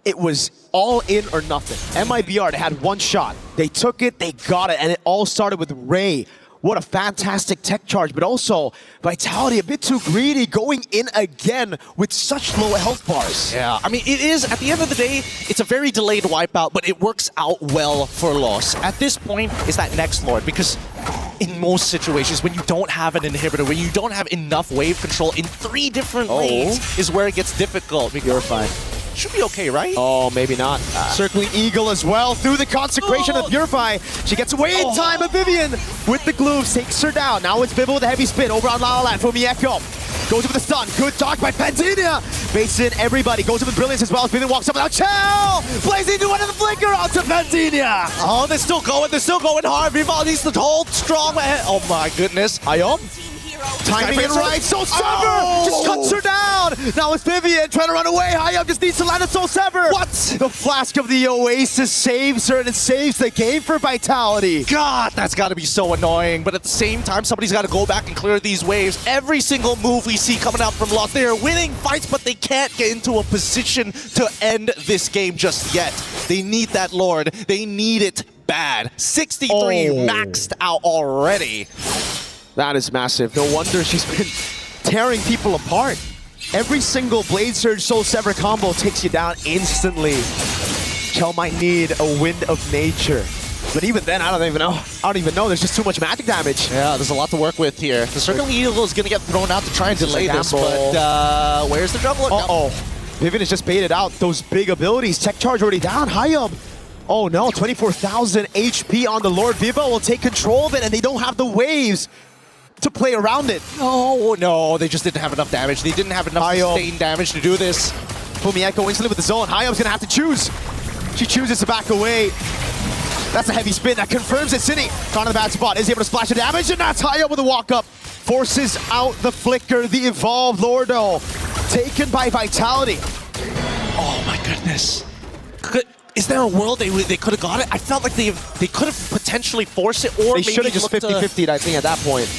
it was all in or nothing. MIBR, they had one shot. They took it, they got it, and it all started with Ray. What a fantastic tech charge, but also Vitality a bit too greedy, going in again with such low health bars. Yeah, I mean, it is, at the end of the day, it's a very delayed wipeout, but it works out well for Lost. At this point, it's that next Lord, because in most situations, when you don't have an inhibitor, when you don't have enough wave control in 3 different lanes, is where it gets difficult. You're fine. Should be okay, right? Oh, maybe not. Circling Eagle as well through the consecration of Purify. She gets away in time, but Vivian with the glooves takes her down. Now it's Vivian with a heavy spin over on La La Land for Mieko. Goes with the stun. Good dodge by Pantinia. Baits in everybody. Goes with Brilliance as well as Vivian walks up without Chell. Blazing into one of the flicker onto Pantinia. Oh, they're still going hard. Vivaldi's the whole strong ahead. Oh my goodness. Ayom. Timing it right, Soul Sever just cuts her down. Now it's Vivian trying to run away. Hayam just needs to land a Soul Sever. What? The flask of the Oasis saves her, and it saves the game for Vitality. God, that's got to be so annoying. But at the same time, somebody's got to go back and clear these waves. Every single move we see coming out from Lost, they are winning fights, but they can't get into a position to end this game just yet. They need that Lord. They need it bad. 63 maxed out already. That is massive. No wonder she's been tearing people apart. Every single Blade Surge Soul Sever combo takes you down instantly. Chell might need a Wind of Nature. But even then, I don't even know. There's just too much magic damage. Yeah, there's a lot to work with here. The Circling Eagle is going to get thrown out to try and delay this, but where's the jungler? Uh-oh. Vivian has just baited out those big abilities. Tech charge already down. Hayam. Oh no, 24,000 HP on the Lord. Viva will take control of it, and they don't have the waves to play around it. Oh no, they just didn't have enough damage. They didn't have enough sustained damage to do this. Fumieko instantly with the zone. Hayam's gonna have to choose. She chooses to back away. That's a heavy spin that confirms that Cine caught in the bad spot, is able to splash the damage, and that's Hayam with a walk up. Forces out the flicker, the evolved Lordo. Taken by Vitality. Oh my goodness. Is there a world they could have got it? I felt like they could have potentially forced it, or they should have just 50-50'd, I think, at that point.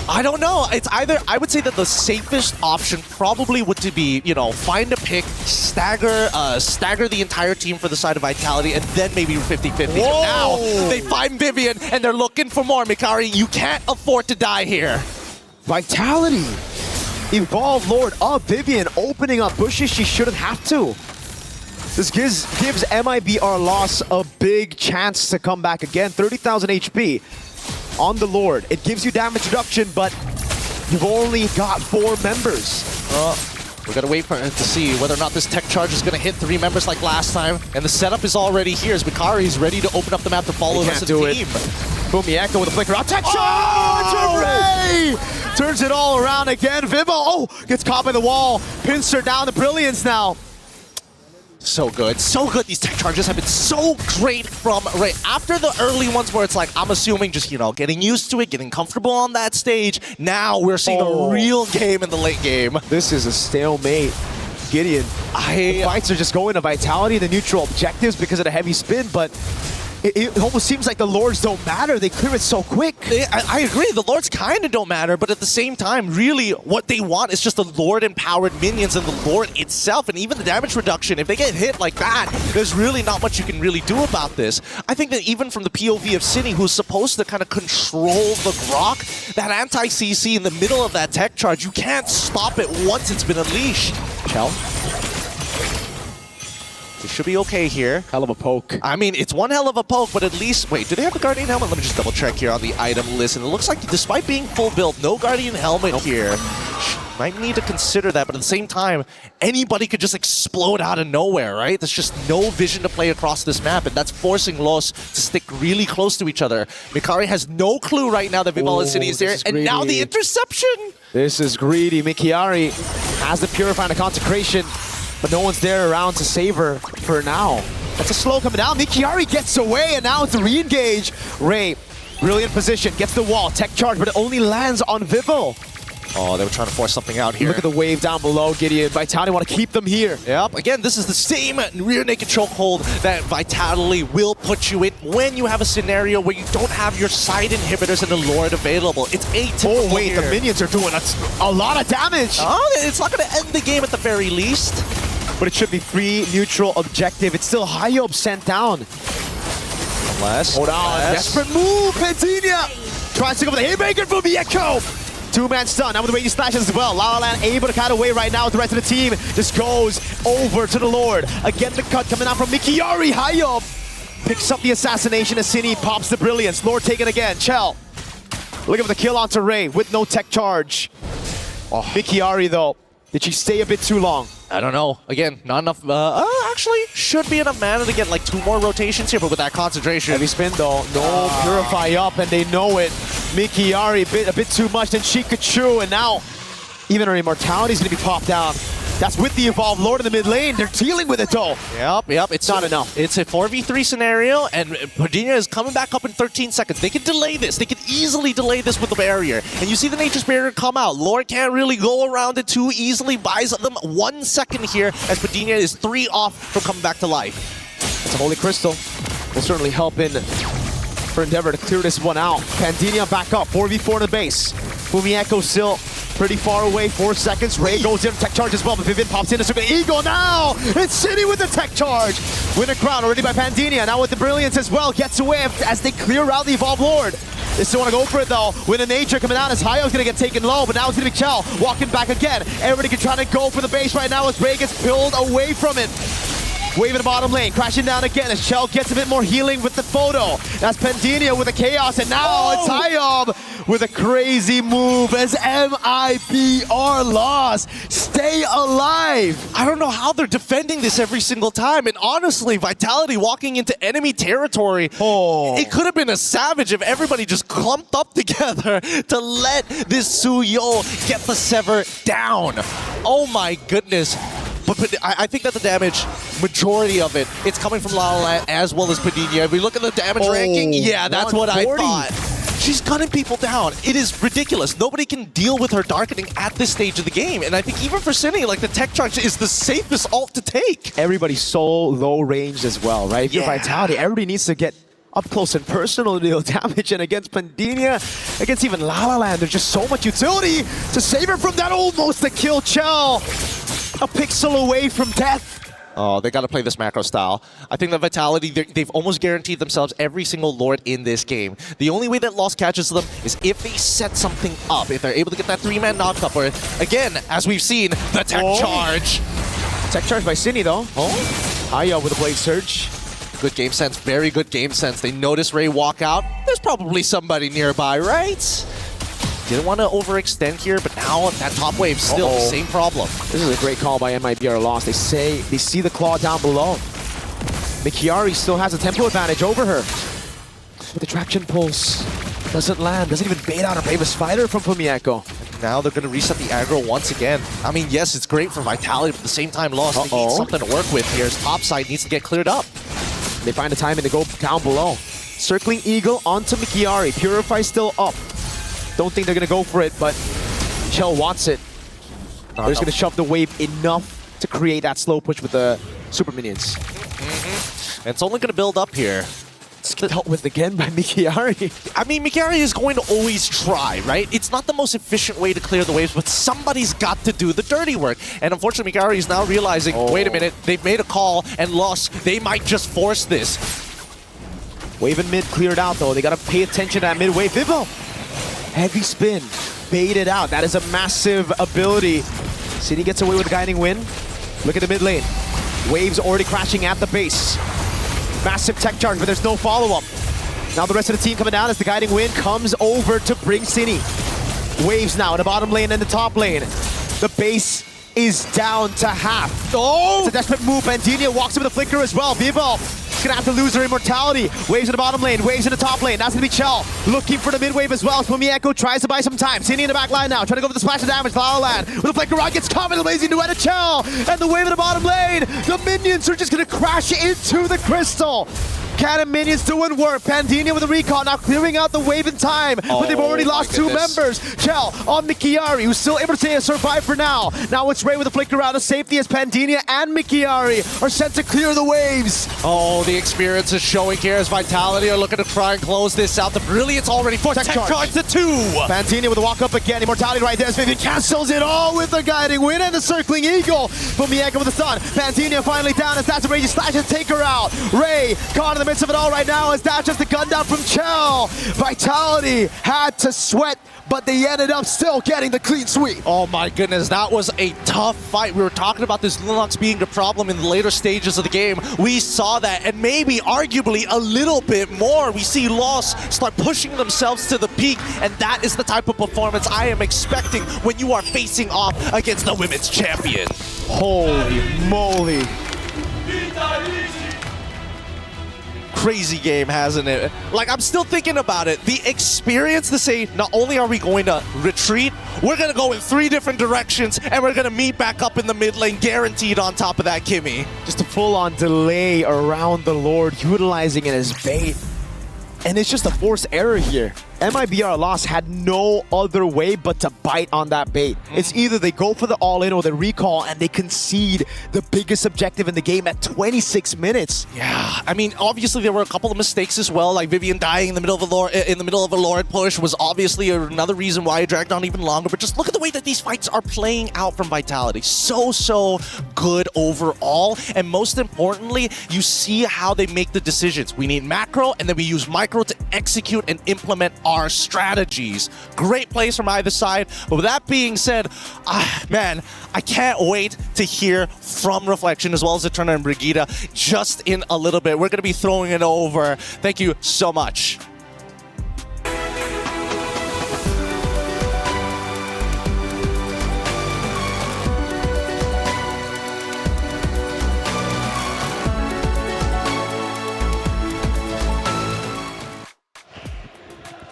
I don't know. It's either, I would say that the safest option probably would to be, you know, find a pick, stagger the entire team for the side of Vitality, and then maybe 50-50. Now they find Vivian and they're looking for more. Mikari, you can't afford to die here. Vitality. Evolved Lord up. Vivian opening up bushes she shouldn't have to. This gives MIBR Loss a big chance to come back again. 30,000 HP on the Lord. It gives you damage reduction, but you've only got 4 members. We gotta wait for it to see whether or not this tech charge is gonna hit 3 members like last time. And the setup is already here as Mikari's ready to open up the map to follow the rest of the team. Fumieko with a flicker out. Tech charge! Ray! Turns it all around again. Vivo, gets caught by the wall. Pins her down to Brilliance now. So good, so good. These tech charges have been so great from Ray. After the early ones where it's like, I'm assuming just, you know, getting used to it, getting comfortable on that stage. Now we're seeing a real game in the late game. This is a stalemate. Gideon, the fights are just going to Vitality, the neutral objectives because of the heavy spin, but it almost seems like the Lords don't matter. They clear it so quick. I agree. The Lords kind of don't matter, but at the same time, really, what they want is just the Lord-empowered minions and the Lord itself, and even the damage reduction. If they get hit like that, there's really not much you can really do about this. I think that even from the POV of Cine, who's supposed to kind of control the Grok, that anti-CC in the middle of that tech charge, you can't stop it once it's been unleashed. Chell? We should be okay here. Hell of a poke. I mean, it's one hell of a poke, but at least... Wait, do they have a Guardian Helmet? Let me just double check here on the item list. And it looks like despite being full build, no Guardian Helmet here. Might need to consider that, but at the same time, anybody could just explode out of nowhere, right? There's just no vision to play across this map, and that's forcing Los to stick really close to each other. Mikari has no clue right now that Vival City is there, and now the interception! This is greedy. Mikiari has the Purify and the Consecration, but no one's there around to save her for now. That's a slow coming down. Mikiari gets away, and now it's a re-engage. Ray, brilliant position, gets the wall, tech charge, but it only lands on Vival. Oh, they were trying to force something out here. Look at the wave down below, Gideon. Vitality want to keep them here. Yep, again, this is the same rear naked chokehold that Vitality will put you in when you have a scenario where you don't have your side inhibitors and the Lord available. It's atypical. Oh, wait, here. the minions are doing a lot of damage. Oh, it's not going to end the game at the very least. But it should be free, neutral, objective. It's still Hyob sent down. Hold on, desperate move, Pentinia! Tries to go for the haymaker from Vieko! Two-man stun, now with the way he slashes as well. La La Land able to cut away right now with the rest of the team. Just goes over to the Lord. Again, the cut coming out from Mikiari. Hyob picks up the assassination as Cine pops the brilliance. Lord taken again. Chell looking for the kill onto Ray with no tech charge. Oh, Mikiari though, did she stay a bit too long? I don't know. Again, not enough. Actually, should be enough mana to get like 2 more rotations here, but with that concentration. Heavy spin though. No Purify up, and they know it. Mikiari a bit too much than Chikachu, and now even her immortality is going to be popped down. That's with the Evolved Lord in the mid lane. They're dealing with it though. Yep. It's not enough. It's a 4v3 scenario, and Padinia is coming back up in 13 seconds. They can delay this. They can easily delay this with the barrier. And you see the Nature's Barrier come out. Lord can't really go around it too easily. Buys them 1 second here as Padinia is 3 off from coming back to life. It's a Holy Crystal. Will certainly help in for Endeavor to clear this one out. Pandinia back up, 4v4 in the base. Fumieko still pretty far away, 4 seconds. Ray goes in, tech charge as well, but Vivian pops in. It's an Eagle now! It's City with the tech charge! Winner crown already by Pandinia, now with the brilliance as well. Gets away as they clear out the Evolved Lord. They still want to go for it though. With a nature coming out as Hyo's going to get taken low, but now it's going to be Chell walking back again. Everybody can try to go for the base right now as Ray gets pulled away from it. Wave in the bottom lane, crashing down again as Chell gets a bit more healing with the photo. That's Pandinia with the chaos, and now it's Hyob with a crazy move as MIB are lost. Stay alive. I don't know how they're defending this every single time, and honestly, Vitality walking into enemy territory, it could have been a savage if everybody just clumped up together to let this Suyo get the Sever down. Oh my goodness. But I think that the damage, majority of it, it's coming from La La Land as well as Padinia. If we look at the damage ranking, yeah, that's what I thought. She's gunning people down. It is ridiculous. Nobody can deal with her darkening at this stage of the game. And I think even for Cine, like the tech charge is the safest ult to take. Everybody's so low ranged as well, right? If you're Vitality, everybody needs to get up close and personal to deal damage, and against Pandinia, against even La La Land, there's just so much utility to save her from that almost to kill Chell. A pixel away from death. Oh, they got to play this macro style. I think that Vitality, they've almost guaranteed themselves every single Lord in this game. The only way that Lost catches them is if they set something up, if they're able to get that 3-man knock-up, or again, as we've seen, the tech charge. Tech charge by Cine though. Hyo with a Blade Surge. Good game sense, very good game sense. They notice Ray walk out. There's probably somebody nearby, right? Didn't want to overextend here, but now that top wave still the same problem. This is a great call by MIBR Lost. They see the claw down below. Mikiari still has a tempo advantage over her. But the traction pulse doesn't land, doesn't even bait out a Bravest Fighter from Fumieko. Now they're going to reset the aggro once again. I mean, yes, it's great for Vitality, but at the same time, Lost, they need something to work with here. His top side needs to get cleared up. They find the timing to go down below. Circling Eagle onto Mikiari. Purify still up. Don't think they're going to go for it, but Chell wants it. They're just going to shove the wave enough to create that slow push with the super minions. And it's only going to build up here. It's dealt with again by Mikiari. I mean, Mikiari is going to always try, right? It's not the most efficient way to clear the waves, but somebody's got to do the dirty work. And unfortunately, Mikiari is now realizing, wait a minute, they've made a call and lost. They might just force this. Wave and mid cleared out, though. They got to pay attention to that mid wave. Vivo! Heavy spin, baited out. That is a massive ability. City gets away with the guiding wind. Look at the mid lane. Waves already crashing at the base. Massive tech charge, but there's no follow-up. Now the rest of the team coming down as the guiding wind comes over to bring City. Waves now in the bottom lane and the top lane. The base is down to half. Oh! It's a desperate move. Bandinia walks in with a flicker as well. Vivo gonna have to lose her immortality. Waves in the bottom lane, waves in the top lane. That's gonna be Chell looking for the mid wave as well. Echo tries to buy some time. Cini in the back line now, trying to go for the splash of damage. La La Land with a flicker on gets caught with a lazy duet of Chell. And the wave in the bottom lane. The minions are just gonna crash into the crystal. Cannon minions doing work. Pandinia with a recall, now clearing out the wave in time, but they've already lost 2 members. Chell on Mikiari, who's still able to survive for now. Now it's Ray with a flicker out of safety as Pandinia and Mikiari are sent to clear the waves. Oh, the experience is showing here as Vitality are looking to try and close this out. The Brilliance already for tech charge to 2. Pandinia with a walk up again. Immortality right there as Vivian cancels it all with the guiding wind and the circling eagle. But Mieko with the stun. Pandinia finally down as that's a raging slash to take her out. Ray caught in the midst of it all right now as that's just the gun down from Chell. Vitality had to sweat, but they ended up still getting the clean sweep. Oh my goodness, that was a tough fight. We were talking about this Linux being the problem in the later stages of the game. We saw that, and maybe arguably a little bit more. We see Lost start pushing themselves to the peak, and that is the type of performance I am expecting when you are facing off against the women's champion. Holy moly. Crazy game, hasn't it? Like, I'm still thinking about it. The experience to say, not only are we going to retreat, we're going to go in 3 different directions, and we're going to meet back up in the mid lane, guaranteed on top of that, Kimmy. Just a full-on delay around the Lord, utilizing it as bait. And it's just a forced error here. MIBR Lost had no other way but to bite on that bait. It's either they go for the all-in or the recall and they concede the biggest objective in the game at 26 minutes. Yeah, I mean, obviously there were a couple of mistakes as well, like Vivian dying in the middle of a Lord push was obviously another reason why it dragged on even longer. But just look at the way that these fights are playing out from Vitality. So good overall. And most importantly, you see how they make the decisions. We need macro, and then we use micro to execute and implement our strategies. Great plays from either side. But with that being said, man, I can't wait to hear from Reflection as well as Eterna and Brigitte just in a little bit. We're going to be throwing it over. Thank you so much.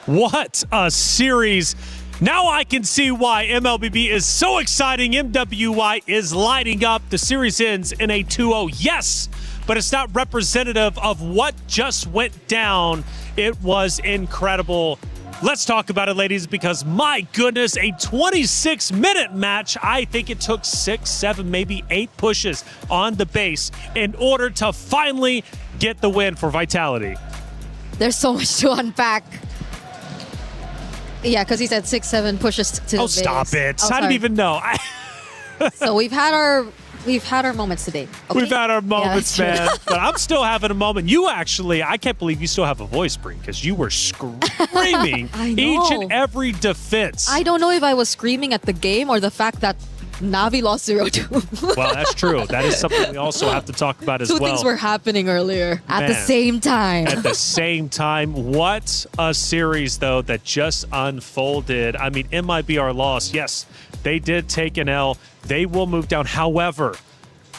What a series. Now I can see why MLBB is so exciting. MWI is lighting up. The series ends in a 2-0. Yes, but it's not representative of what just went down. It was incredible. Let's talk about it, ladies, because my goodness, a 26-minute match. I think it took 6, 7, maybe 8 pushes on the base in order to finally get the win for Vitality. There's so much to unpack. Yeah, because he said 6, 7 pushes to the base. Stop it. Oh, I didn't even know. So we've had our moments today. Okay? We've had our moments, Yeah, man. But I'm still having a moment. You actually, I can't believe you still have a voice, Bree, because you were screaming I know. each and every defense. I don't know if I was screaming at the game or the fact that Navi lost 0-2. Well, that's true. That is something we also have to talk about as Two well. things were happening earlier. At the same time. At the same time. What a series, though, that just unfolded. I mean, MIBR lost. Yes, they did take an L. They will move down. However,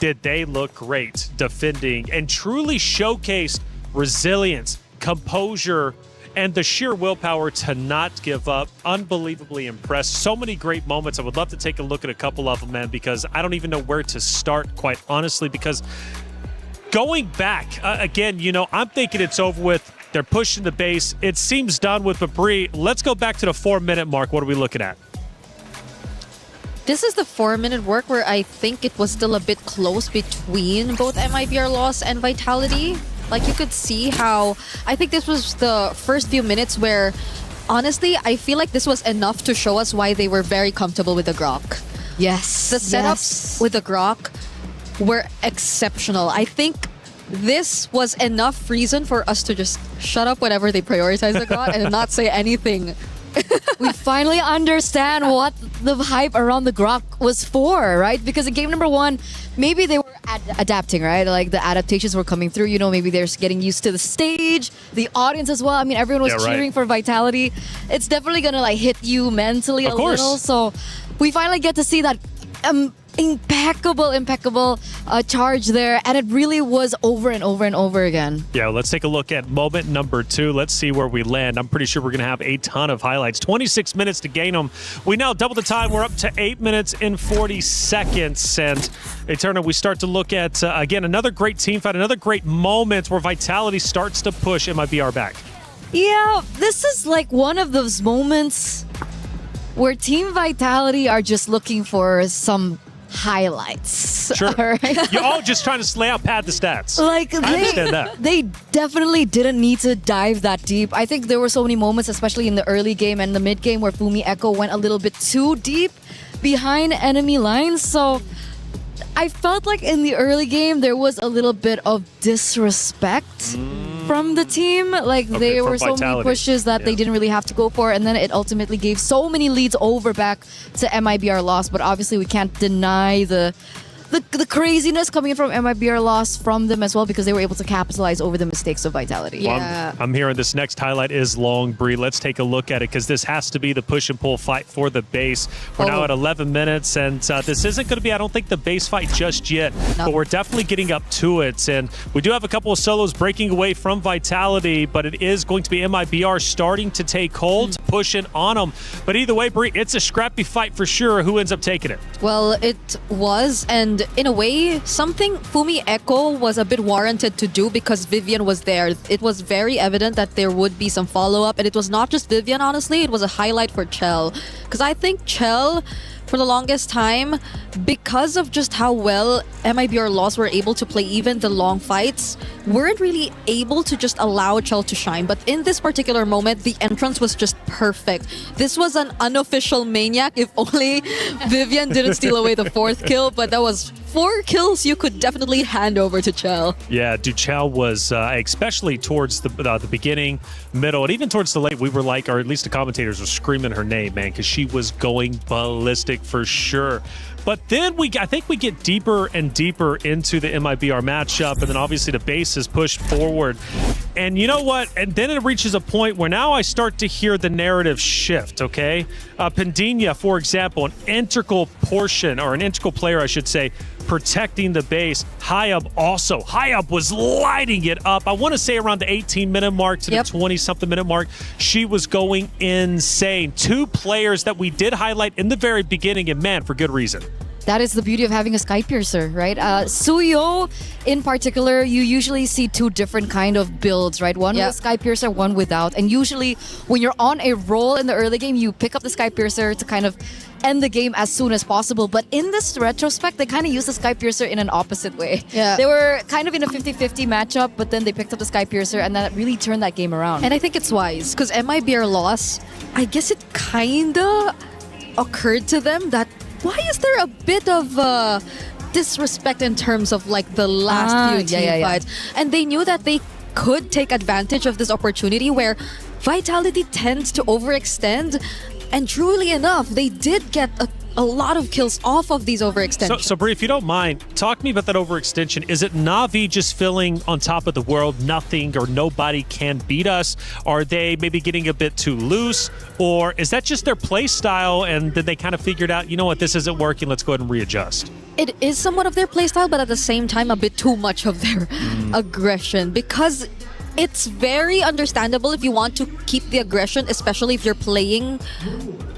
did they look great defending and truly showcased resilience, composure, and the sheer willpower to not give up. Unbelievably impressed. So many great moments. I would love to take a look at a couple of them, man, because I don't even know where to start, quite honestly, because going back, again, you know, I'm thinking it's over with. They're pushing the base. It seems done with, but Bree, let's go back to the 4-minute mark. What are we looking at? This is the 4-minute work where I think it was still a bit close between both MIBR Loss and Vitality. Like, you could see how, I think this was the first few minutes where, honestly, I feel like this was enough to show us why they were very comfortable with the Grok. Yes. The setups with the Grok were exceptional. I think this was enough reason for us to just shut up whenever they prioritize the Grok and not say anything. We finally understand what the hype around the Grok was for, right? Because in game number 1, maybe they were adapting, right? Like the adaptations were coming through. You know, maybe they're getting used to the stage, the audience as well. I mean, everyone was cheering for Vitality. It's definitely gonna like hit you mentally a little. So we finally get to see that impeccable charge there, and it really was over and over and over again. Yeah, well, let's take a look at moment number 2. Let's see where we land. I'm pretty sure we're going to have a ton of highlights. 26 minutes to gain them. We now double the time. We're up to 8 minutes and 40 seconds. And Eterna, we start to look at, again, another great team fight, another great moment where Vitality starts to push MIBR back. Yeah, this is like one of those moments where Team Vitality are just looking for some highlights. Sure. All right? You're all just trying to lay out pad the stats. Like I understand that. They definitely didn't need to dive that deep. I think there were so many moments, especially in the early game and the mid game, where Fumi Echo went a little bit too deep behind enemy lines. So I felt like in the early game there was a little bit of disrespect from the team. Like there were so many pushes that they didn't really have to go for, and then it ultimately gave so many leads over back to MIBR loss. But obviously we can't deny the craziness coming in from MIBR loss from them as well, because they were able to capitalize over the mistakes of Vitality. Well, I'm hearing this next highlight is long, Bree. Let's take a look at it, because this has to be the push and pull fight for the base. We're now at 11 minutes, and this isn't going to be, I don't think, the base fight just yet, but we're definitely getting up to it. And we do have a couple of solos breaking away from Vitality, but it is going to be MIBR starting to take hold, pushing on them. But either way, Bree, it's a scrappy fight for sure. Who ends up taking it? Well, it was, and in a way, something Fumi Echo was a bit warranted to do because Vivian was there. It was very evident that there would be some follow-up, and it was not just Vivian, honestly. It was a highlight for Chell. Because I think Chell, for the longest time, because of just how well MIBR Lost were able to play even the long fights, weren't really able to just allow Chell to shine. But in this particular moment, the entrance was just perfect. This was an unofficial Maniac, if only Vivian didn't steal away the 4th kill, but that was 4 kills you could definitely hand over to Chell. Yeah, Chell was, especially towards the beginning, middle, and even towards the late, we were like, or at least the commentators were screaming her name, man, because she was going ballistic for sure. But then I think we get deeper and deeper into the MIBR matchup, and then obviously the base is pushed forward. And you know what? And then it reaches a point where now I start to hear the narrative shift, okay? Pandina, for example, an integral portion, or an integral player, I should say, protecting the base. Hayab also. Hayab was lighting it up. I want to say around the 18-minute mark to the 20-something minute mark. She was going insane. 2 players that we did highlight in the very beginning, and man, for good reason. That is the beauty of having a Sky Piercer, right? Suyo, in particular, you usually see 2 different kind of builds, right? One with Sky Piercer, one without. And usually, when you're on a roll in the early game, you pick up the Sky Piercer to kind of end the game as soon as possible. But in this retrospect, they kind of used the Sky Piercer in an opposite way. Yeah. They were kind of in a 50-50 matchup, but then they picked up the Sky Piercer, and that really turned that game around. And I think it's wise, because MIBR loss, I guess it kind of occurred to them that why is there a bit of disrespect in terms of like the last few team fights? And they knew that they could take advantage of this opportunity where Vitality tends to overextend. And truly enough, they did get a lot of kills off of these overextensions. So Bree, if you don't mind, talk to me about that overextension. Is it Na'Vi just feeling on top of the world, nothing or nobody can beat us? Are they maybe getting a bit too loose? Or is that just their play style and then they kind of figured out, you know what, this isn't working, let's go ahead and readjust? It is somewhat of their playstyle, but at the same time, a bit too much of their aggression, because it's very understandable if you want to keep the aggression, especially if you're playing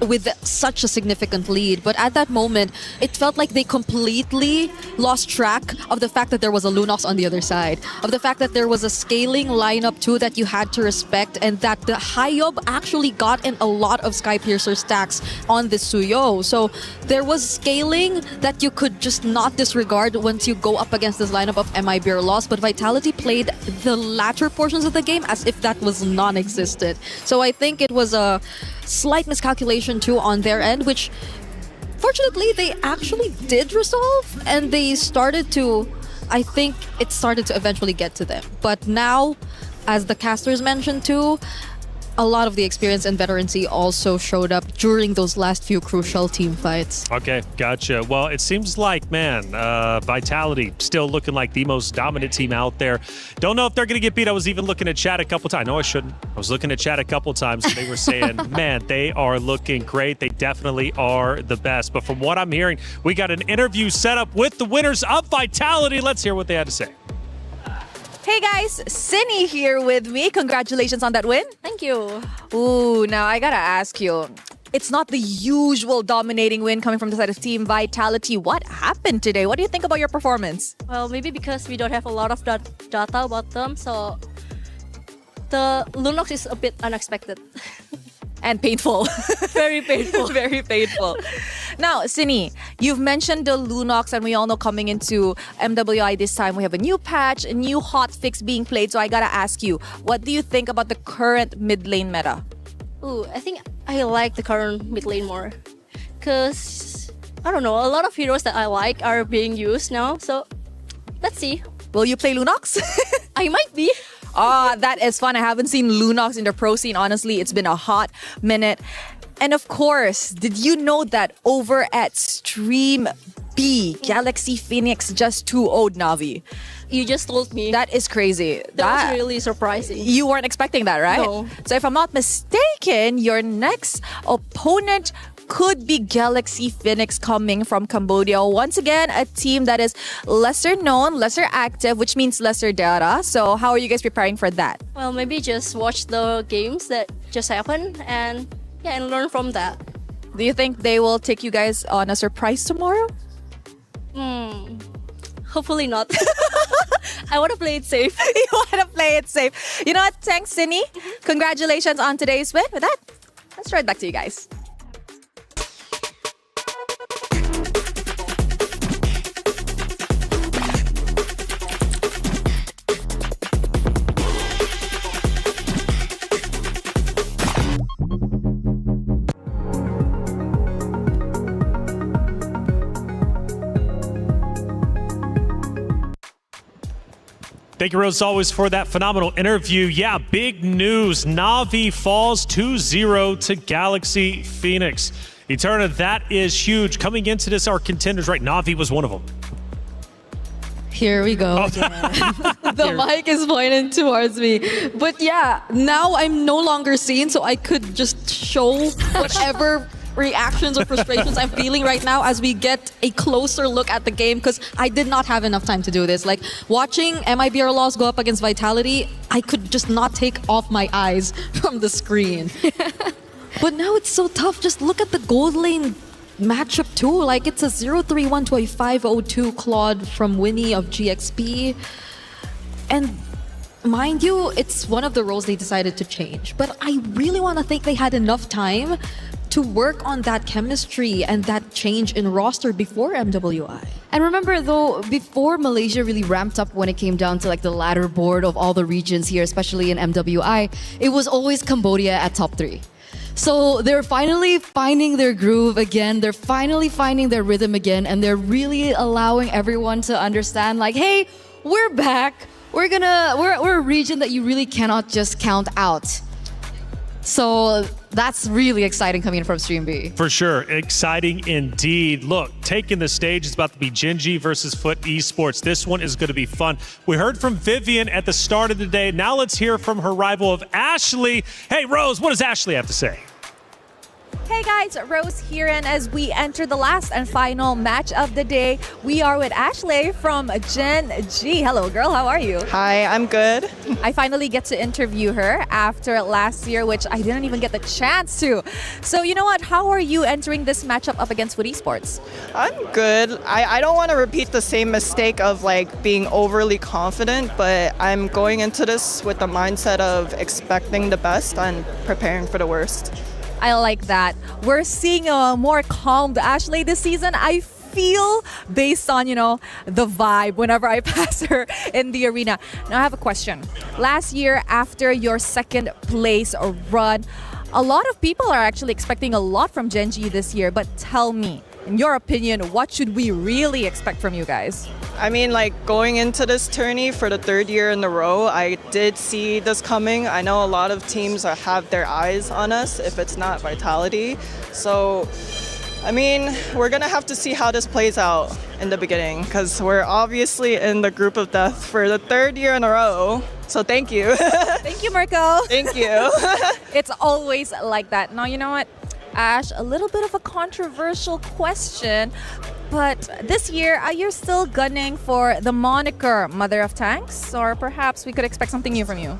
with such a significant lead. But at that moment, it felt like they completely lost track of the fact that there was a Lunox on the other side, of the fact that there was a scaling lineup too that you had to respect, and that the Hayab actually got in a lot of Sky Piercer stacks on this Suyo. So there was scaling that you could just not disregard once you go up against this lineup of MIBR loss. But Vitality played the latter portions of the game as if that was non-existent. So I think it was a slight miscalculation too on their end, which fortunately they actually did resolve, and they started to, I think it started to eventually get to them. But now, as the casters mentioned too, a lot of the experience and veterancy also showed up during those last few crucial team fights. Okay, gotcha. Well, it seems like, man, Vitality still looking like the most dominant team out there. Don't know if they're going to get beat. I was even looking at chat a couple times. No, I shouldn't. I was looking at chat a couple times, and they were saying, man, they are looking great. They definitely are the best. But from what I'm hearing, we got an interview set up with the winners of Vitality. Let's hear what they had to say. Hey guys, Cindy here with me. Congratulations on that win. Thank you. Ooh, now I gotta ask you. It's not the usual dominating win coming from the side of Team Vitality. What happened today? What do you think about your performance? Well, maybe because we don't have a lot of data about them, so the Lunox is a bit unexpected. And painful. Very painful. Very painful. Now, Sini, you've mentioned the Lunox, and we all know coming into MWI this time, we have a new patch, a new hot fix being played. So I gotta ask you, what do you think about the current mid lane meta? Ooh, I think I like the current mid lane more. Because, I don't know, a lot of heroes that I like are being used now. So, let's see. Will you play Lunox? I might be. Ah, that is fun. I haven't seen Lunox in the pro scene. Honestly, it's been a hot minute. And of course, did you know that over at Stream B, Galaxy Phoenix just 2-0'd Navi? You just told me. That is crazy. That was really surprising. You weren't expecting that, right? No. So if I'm not mistaken, your next opponent could be Galaxy Phoenix coming from Cambodia. Once again, a team that is lesser known, lesser active, which means lesser data. So how are you guys preparing for that? Well, maybe just watch the games that just happened and learn from that. Do you think they will take you guys on a surprise tomorrow? Hopefully not. I want to play it safe. You want to play it safe. You know what? Thanks, Cindy. Congratulations on today's win. With that, let's throw it back to you guys. Thank you, Rose, as always, for that phenomenal interview. Yeah, big news. Navi falls 2-0 to Galaxy Phoenix. Eterna, that is huge. Coming into this, our contenders, right? Navi was one of them. Here we go again. The mic is pointing towards me. But yeah, now I'm no longer seen, so I could just show whatever reactions or frustrations I'm feeling right now as we get a closer look at the game, because I did not have enough time to do this. Like, watching MIBR Laws go up against Vitality, I could just not take off my eyes from the screen. But now it's so tough. Just look at the gold lane matchup too. Like, it's a 0-3-1 to a 5-0-2 Claude from Winnie of GXP. And mind you, it's one of the roles they decided to change. But I really want to think they had enough time to work on that chemistry and that change in roster before MWI. And remember though, before Malaysia really ramped up when it came down to like the ladder board of all the regions here, especially in MWI, it was always Cambodia at top 3. So they're finally finding their groove again. They're finally finding their rhythm again. And they're really allowing everyone to understand like, hey, we're back. We're a region that you really cannot just count out. So that's really exciting coming in from Stream B. For sure. Exciting indeed. Look, taking the stage is about to be Genji versus Foot Esports. This one is going to be fun. We heard from Vivian at the start of the day. Now let's hear from her rival of Ashley. Hey, Rose, what does Ashley have to say? Hey guys, Rose here, and as we enter the last and final match of the day, we are with Ashley from Gen G. Hello girl, how are you? Hi, I'm good. I finally get to interview her after last year, which I didn't even get the chance to. So you know what, how are you entering this matchup up against Foot Esports? I'm good. I don't want to repeat the same mistake of like being overly confident, but I'm going into this with the mindset of expecting the best and preparing for the worst. I like that. We're seeing a more calmed Ashley this season. I feel based on, the vibe whenever I pass her in the arena. Now I have a question. Last year, after your second place run, a lot of people are actually expecting a lot from Gen G this year. But tell me, in your opinion, what should we really expect from you guys? I mean, like going into this tourney for the third year in a row, I did see this coming. I know a lot of teams have their eyes on us if it's not Vitality. So, I mean, we're going to have to see how this plays out in the beginning because we're obviously in the group of death for the third year in a row. So thank you. Thank you, Marco. Thank you. It's always like that. Now, you know what, Ash, a little bit of a controversial question, but this year, are you still gunning for the moniker Mother of Tanks, or perhaps we could expect something new from you?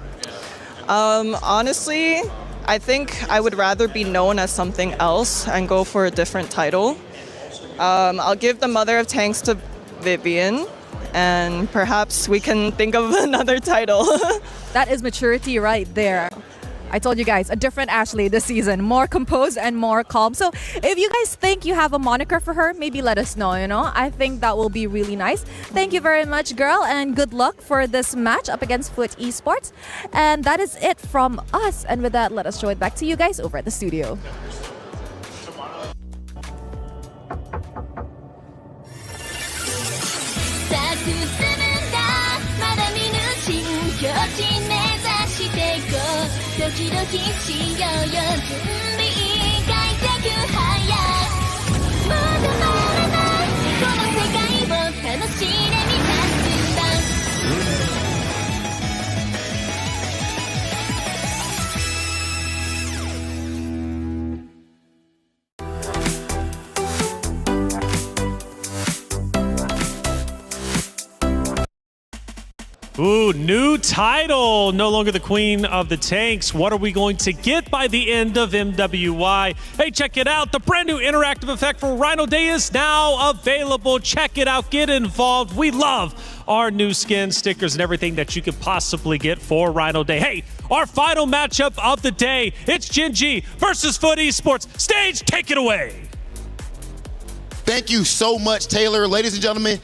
Honestly, I think I would rather be known as something else and go for a different title. I'll give the Mother of Tanks to Vivian, and perhaps we can think of another title. That is maturity right there. I told you guys, a different Ashley this season, more composed and more calm. So if you guys think you have a moniker for her, maybe let us know, I think that will be really nice. Thank you very much, girl, and good luck for this match up against Foot Esports. And that is it from us. And with that, let us show it back to you guys over at the studio. Ooh, new title. No longer the queen of the tanks. What are we going to get by the end of MWI? Hey, check it out. The brand new interactive effect for Rhino Day is now available. Check it out. Get involved. We love our new skin, stickers, and everything that you could possibly get for Rhino Day. Hey, our final matchup of the day. It's Gen G versus Foot Esports. Stage, take it away. Thank you so much, Taylor. Ladies and gentlemen,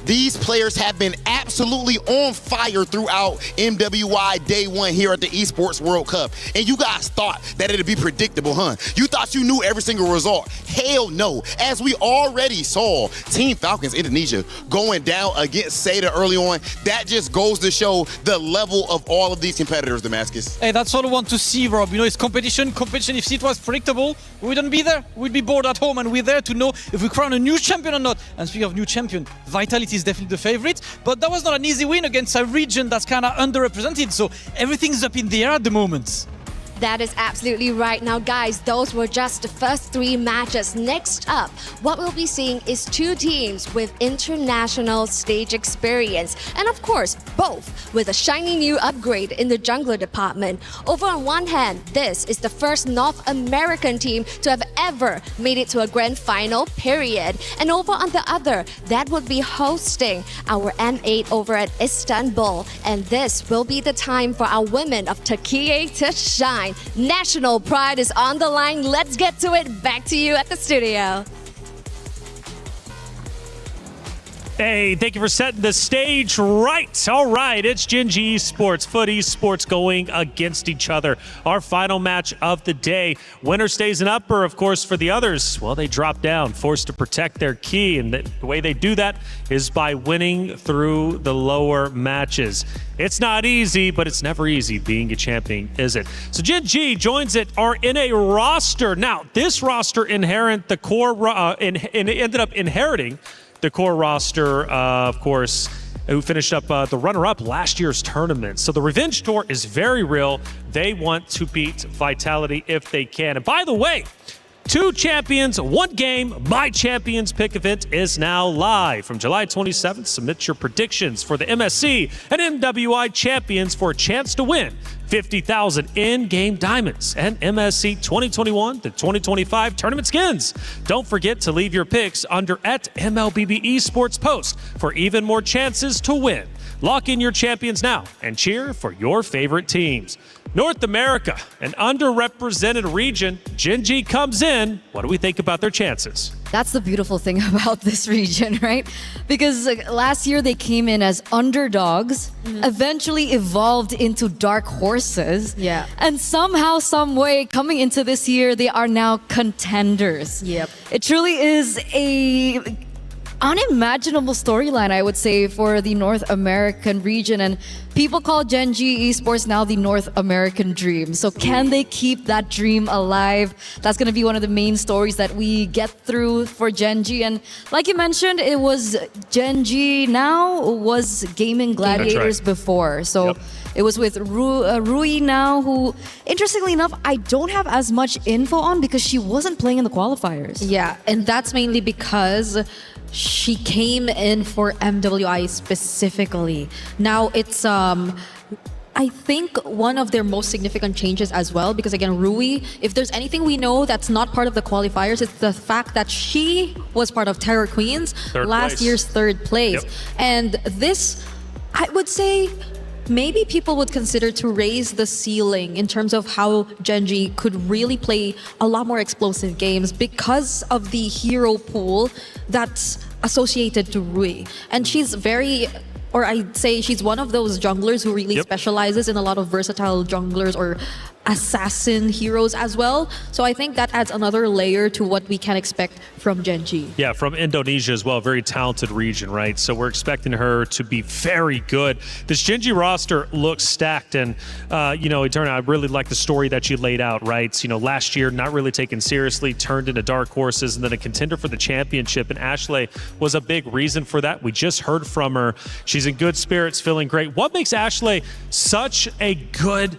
these players have been absolutely on fire throughout MWI Day 1 here at the Esports World Cup. And you guys thought that it'd be predictable, huh? You thought you knew every single result. Hell no. As we already saw Team Falcons Indonesia going down against Seda early on, that just goes to show the level of all of these competitors, Damascus. Hey, that's what I want to see, Rob. It's competition. Competition, if it was predictable, we wouldn't be there. We'd be bored at home, and we're there to know if we crown a new champion or not. And speaking of new champion, Vitality is definitely the favorite, but that was not an easy win against a region that's kind of underrepresented, so everything's up in the air at the moment. That is absolutely right. Now, guys, those were just the first 3 matches. Next up, what we'll be seeing is 2 teams with international stage experience. And of course, both with a shiny new upgrade in the jungler department. Over on one hand, this is the first North American team to have ever made it to a grand final, period. And over on the other, that would be hosting our M8 over at Istanbul. And this will be the time for our women of Turkey to shine. National pride is on the line. Let's get to it. Back to you at the studio. Hey, thank you for setting the stage right. All right, it's Gen G Esports, Foot Esports going against each other. Our final match of the day. Winner stays an upper, of course, for the others. Well, they drop down, forced to protect their key. And the way they do that is by winning through the lower matches. It's not easy, but it's never easy being a champion, is it? So Gen G joins it, are in a roster. Now, this roster ended up inheriting the core roster, of course, who finished up the runner-up last year's tournament. So the revenge tour is very real. They want to beat Vitality if they can. And by the way, 2 champions, 1 game. My Champions Pick event is now live. From July 27th, submit your predictions for the MSC and MWI champions for a chance to win 50,000 in-game diamonds and MSC 2021 to 2025 tournament skins. Don't forget to leave your picks under at MLBB Esports post for even more chances to win. Lock in your champions now and cheer for your favorite teams. North America, an underrepresented region. Gen G comes in. What do we think about their chances? That's the beautiful thing about this region, right? Because last year they came in as underdogs, eventually evolved into dark horses. Yeah. And somehow, some way, coming into this year, they are now contenders. Yep. It truly is unimaginable storyline, I would say, for the North American region. And people call Gen G esports now the North American dream. So can they keep that dream alive? That's going to be one of the main stories that we get through for Gen G. And like you mentioned, it was Gen G now was Gaming Gladiators before. So it was with Rui now, who, interestingly enough, I don't have as much info on because she wasn't playing in the qualifiers. Yeah, and that's mainly because she came in for MWI specifically. Now it's I think one of their most significant changes as well, because again, Rui, if there's anything we know that's not part of the qualifiers, it's the fact that she was part of Terror Queens last year's third place. And this, I would say, maybe people would consider to raise the ceiling in terms of how Gen G could really play a lot more explosive games because of the hero pool that's associated to Rui. And she's very, or I'd say she's one of those junglers who really specializes in a lot of versatile junglers or assassin heroes as well. So I think that adds another layer to what we can expect from Gen G. Yeah, from Indonesia as well, very talented region, right? So we're expecting her to be very good. This Gen G roster looks stacked, and you know, Eterna, I really like the story that you laid out, right? You know, last year not really taken seriously, turned into dark horses, and then a contender for the championship. And Ashley was a big reason for that. We just heard from her. She's in good spirits, feeling great. What makes Ashley such a good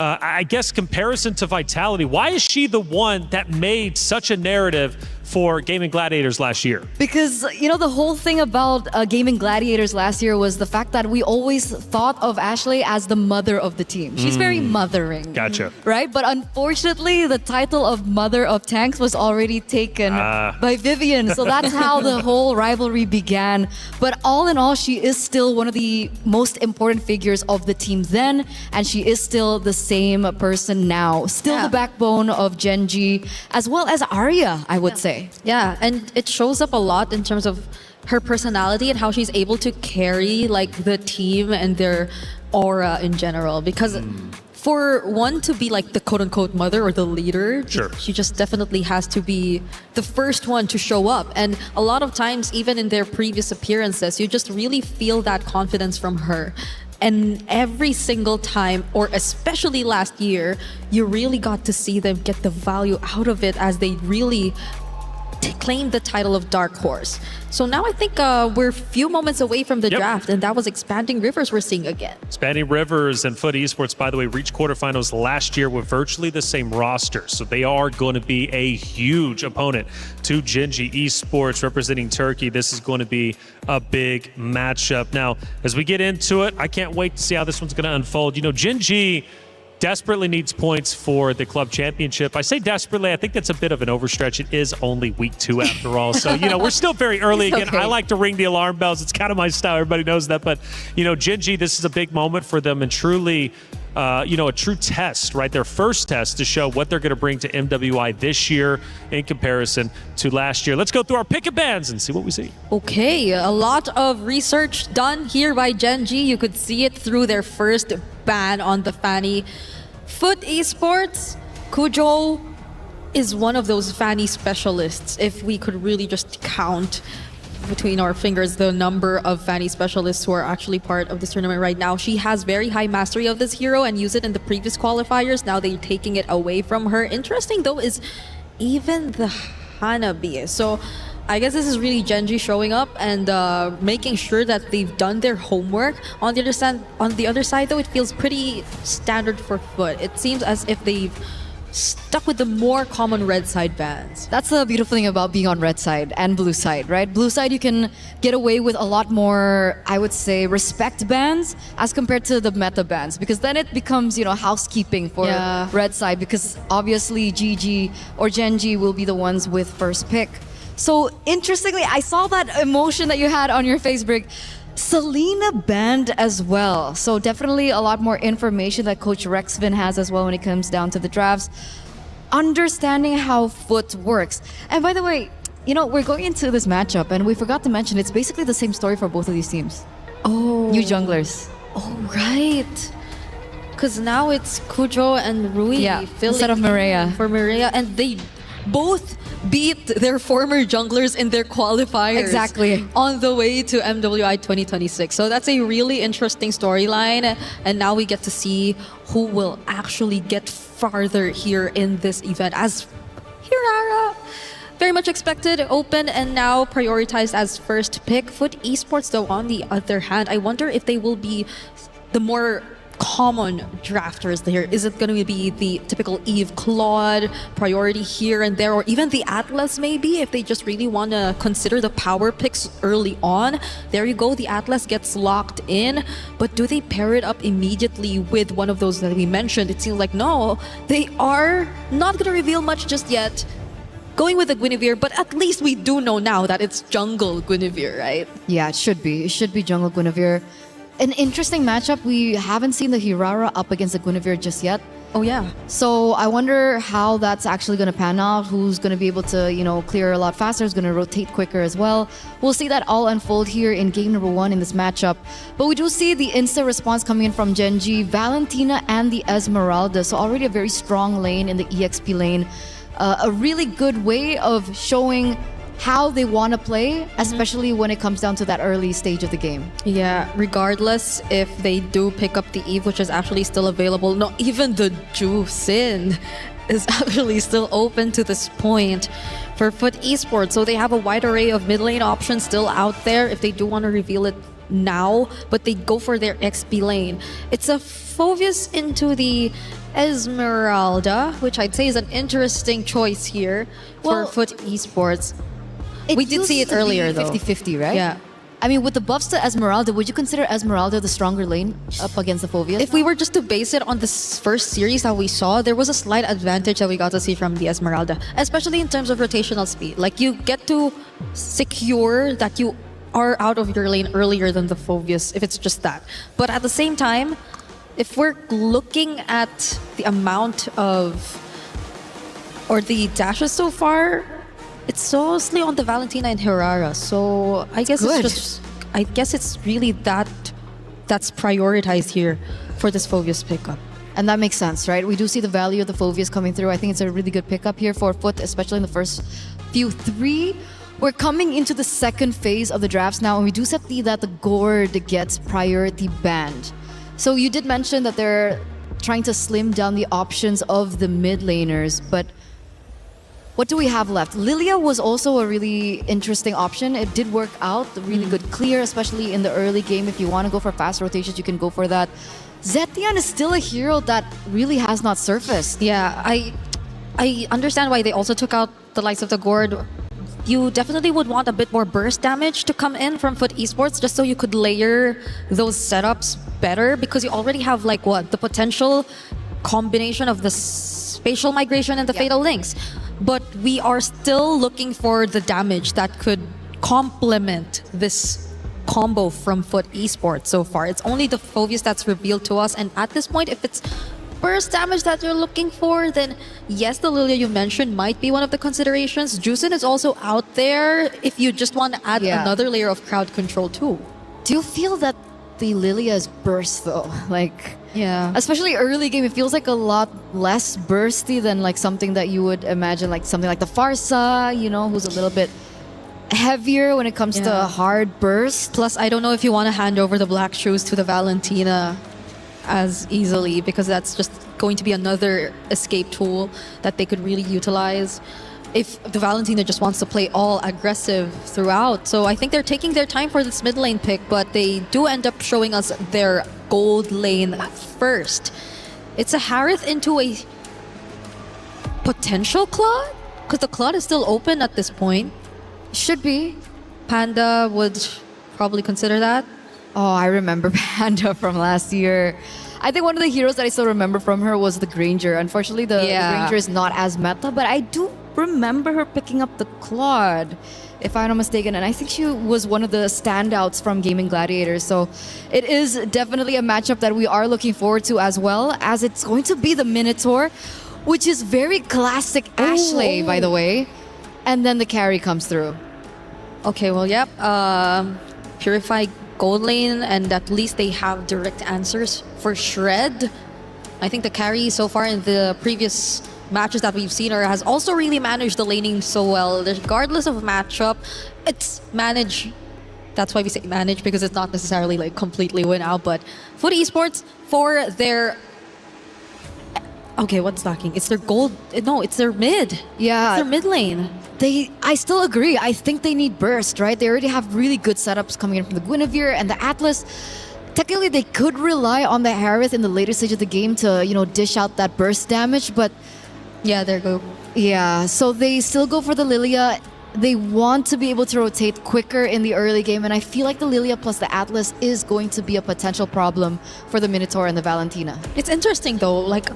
I guess comparison to Vitality? Why is she the one that made such a narrative for Gaming Gladiators last year? Because, you know, the whole thing about Gaming Gladiators last year was the fact that we always thought of Ashley as the mother of the team. She's very mothering. Gotcha. Right? But unfortunately, the title of Mother of Tanks was already taken by Vivian. So that's how the whole rivalry began. But all in all, she is still one of the most important figures of the team then, and she is still the same person now. Still the backbone of Gen G, as well as Arya, I would say. Yeah, and it shows up a lot in terms of her personality and how she's able to carry like the team and their aura in general. Because for one to be like the quote-unquote mother or the leader, she just definitely has to be the first one to show up. And a lot of times, even in their previous appearances, you just really feel that confidence from her. And every single time, or especially last year, you really got to see them get the value out of it as they really claimed the title of Dark Horse. So now I think we're a few moments away from the draft, and that was Expanding Rivers we're seeing again. Expanding Rivers and Foot Esports, by the way, reached quarterfinals last year with virtually the same roster. So they are going to be a huge opponent to Gen G Esports representing Turkey. This is going to be a big matchup. Now, as we get into it, I can't wait to see how this one's going to unfold. You know, Gen G desperately needs points for the club championship. I say desperately, I think that's a bit of an overstretch. It is only week 2 after all. So, you know, we're still very early. Again, I like to ring the alarm bells. It's kind of my style. Everybody knows that. But, you know, Gen G, this is a big moment for them and truly, you know, a true test, right? Their first test to show what they're going to bring to MWI this year in comparison to last year. Let's go through our pick of bands and see what we see. Okay, a lot of research done here by Gen G. You could see it through their first ban on the Fanny. Foot Esports, Kujo is one of those Fanny specialists. If we could really just count between our fingers the number of Fanny specialists who are actually part of this tournament right now. She has very high mastery of this hero and used it in the previous qualifiers. Now they're taking it away from her. Interesting though is even the Hanabi. So I guess this is really Gen G showing up and making sure that they've done their homework. On the other side, though, it feels pretty standard for Foot. It seems as if they've stuck with the more common red side bans. That's the beautiful thing about being on red side and blue side, right? Blue side, you can get away with a lot more, I would say, respect bans as compared to the meta bans, because then it becomes, you know, housekeeping for red side, because obviously GG or Gen G will be the ones with first pick. So interestingly, I saw that emotion that you had on your face, Brig. Selena banned as well. So definitely a lot more information that Coach Rexvin has as well when it comes down to the drafts. Understanding how Foot works. And by the way, you know, we're going into this matchup and we forgot to mention it's basically the same story for both of these teams. Oh. New junglers. Oh, right. Because now it's Kujo and Rui instead of Mireia. For Mireia. And they both beat their former junglers in their qualifiers. Exactly. On the way to MWI 2026. So that's a really interesting storyline. And now we get to see who will actually get farther here in this event. As Hirara, very much expected, open, and now prioritized as first pick. Foot Esports, though, on the other hand, I wonder if they will be the more common drafters there. Is it going to be the typical Eve Claude priority here and there, or even the Atlas maybe, if they just really want to consider the power picks early on? There you go, the Atlas gets locked in, but do they pair it up immediately with one of those that we mentioned? It seems like no, they are not going to reveal much just yet. Going with the Guinevere, but at least we do know now that it's jungle Guinevere, right? Yeah, it should be. It should be jungle Guinevere. An interesting matchup. We haven't seen the Hirara up against the Guinevere just yet. Oh yeah. So I wonder how that's actually going to pan out. Who's going to be able to, clear a lot faster? Who's going to rotate quicker as well? We'll see that all unfold here in game number 1 in this matchup. But we do see the instant response coming in from Genji, Valentina, and the Esmeralda. So already a very strong lane in the EXP lane. A really good way of showing how they want to play, especially when it comes down to that early stage of the game. Yeah, regardless if they do pick up the Eve, which is actually still available, not even the Ju Sin is actually still open to this point for Foot Esports. So they have a wide array of mid lane options still out there if they do want to reveal it now, but they go for their XP lane. It's a Phoveus into the Esmeralda, which I'd say is an interesting choice here for Foot Esports. We did see it earlier, though. 50-50, right? Yeah. I mean, with the buffs to Esmeralda, would you consider Esmeralda the stronger lane up against the Phoveus? If we were just to base it on this first series that we saw, there was a slight advantage that we got to see from the Esmeralda, especially in terms of rotational speed. Like, you get to secure that you are out of your lane earlier than the Phoveus, if it's just that. But at the same time, if we're looking at the amount of, or the dashes so far, it's mostly on the Valentina and Hirara. So I guess it's really that's prioritized here for this Phoveus pickup. And that makes sense, right? We do see the value of the Phoveus coming through. I think it's a really good pickup here for Foot, especially in the first few 3. We're coming into the second phase of the drafts now, and we do see that the Gourd gets priority banned. So you did mention that they're trying to slim down the options of the mid laners, but what do we have left? Lilia was also a really interesting option. It did work out, a really good clear, especially in the early game. If you want to go for fast rotations, you can go for that. Zetian is still a hero that really has not surfaced. Yeah, I understand why they also took out the likes of the Gourd. You definitely would want a bit more burst damage to come in from Foot Esports, just so you could layer those setups better, because you already have the potential combination of the spatial migration and the fatal links. But we are still looking for the damage that could complement this combo from Foot Esports so far. It's only the Phoveus that's revealed to us, and at this point, if it's burst damage that you're looking for, then yes, the Lilia you mentioned might be one of the considerations. Juicin is also out there if you just want to add another layer of crowd control too. Do you feel that the Lilia is burst though? Yeah. Especially early game, it feels like a lot less bursty than something that you would imagine, something like the Farsa, who's a little bit heavier when it comes to hard burst. Plus, I don't know if you want to hand over the black shoes to the Valentina as easily, because that's just going to be another escape tool that they could really utilize if the Valentina just wants to play all aggressive throughout. So I think they're taking their time for this mid lane pick, but they do end up showing us their gold lane first. It's a Harith into a potential Claude, because the Claude is still open at this point. Should be. Panda would probably consider that. Oh, I remember Panda from last year. I think one of the heroes that I still remember from her was the Granger. Unfortunately, the Granger is not as meta, but I do remember her picking up the Claude, if I'm not mistaken, and I think she was one of the standouts from Gaming Gladiators. So it is definitely a matchup that we are looking forward to, as well as it's going to be the Minotaur, which is very classic Ashley, by the way. And then the carry comes through. Okay, well, yep. Purify gold lane, and at least they have direct answers for Shred. I think the carry so far in the previous matches that we've seen her has also really managed the laning so well. Regardless of matchup, it's managed. That's why we say manage, because it's not necessarily like completely win out. But Foot Esports, for their... Okay, what's lacking? It's their gold. No, it's their mid. Yeah. It's their mid lane. I still agree. I think they need burst, right? They already have really good setups coming in from the Guinevere and the Atlas. Technically, they could rely on the Harith in the later stage of the game to, dish out that burst damage, but... Yeah, there you go. Yeah, so they still go for the Lilia. They want to be able to rotate quicker in the early game, and I feel like the Lilia plus the Atlas is going to be a potential problem for the Minotaur and the Valentina. It's interesting though, like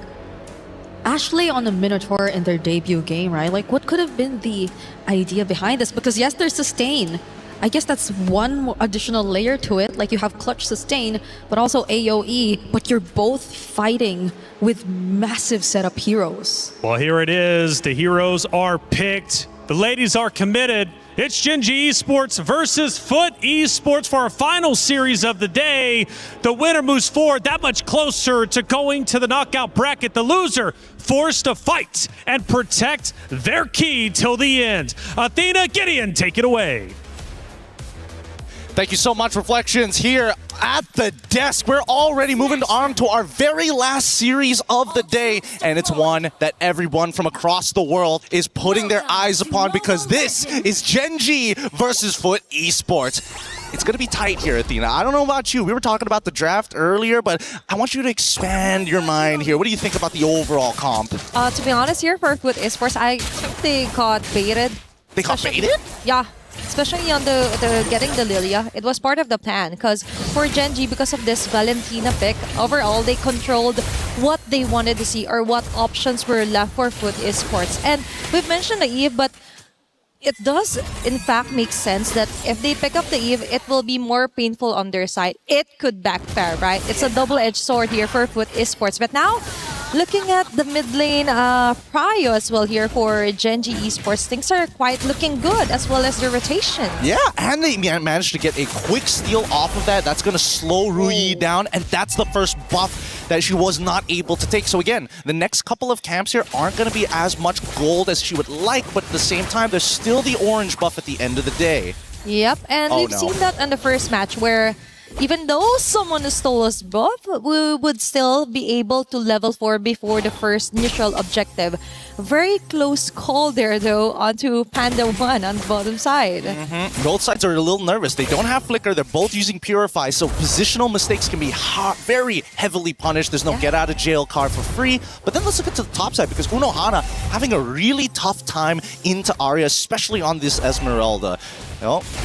Ashley on the Minotaur in their debut game, right? Like, what could have been the idea behind this? Because yes, there's sustain. I guess that's one additional layer to it. Like, you have clutch sustain, but also AoE, but you're both fighting with massive setup heroes. Well, here it is. The heroes are picked. The ladies are committed. It's Genji Esports versus Foot Esports for our final series of the day. The winner moves forward that much closer to going to the knockout bracket. The loser forced to fight and protect their key till the end. Athena, Gideon, take it away. Thank you so much, Reflections, here at the desk. We're already moving on to our very last series of the day, and it's one that everyone from across the world is putting their eyes upon, because this is Genji versus Foot Esports. It's going to be tight here, Athena. I don't know about you. We were talking about the draft earlier, but I want you to expand your mind here. What do you think about the overall comp? To be honest, here for Foot Esports, I think they got baited. They got baited? Yeah. Especially on the getting the Lilia. It was part of the plan, because for Genji, because of this Valentina pick, overall they controlled what they wanted to see or what options were left for Foot Esports. And we've mentioned the Eve, but it does in fact make sense that if they pick up the Eve, it will be more painful on their side. It could backfire, right? It's a double-edged sword here for Foot Esports. But now, looking at the mid lane prio as well here for Genji Esports, things are quite looking good, as well as the rotation. Yeah, and they managed to get a quick steal off of that. That's going to slow Ruyi down, and that's the first buff that she was not able to take. So again, the next couple of camps here aren't going to be as much gold as she would like, but at the same time, there's still the orange buff at the end of the day. Yep, and we've seen that in the first match where even though someone stole us buff, we would still be able to level 4 before the first neutral objective. Very close call there, though, onto Panda 1 on the bottom side. Both sides are a little nervous. They don't have Flicker. They're both using Purify, so positional mistakes can be very heavily punished. There's no get out of jail card for free. But then let's look at the top side, because Unohana having a really tough time into Arya, especially on this Esmeralda.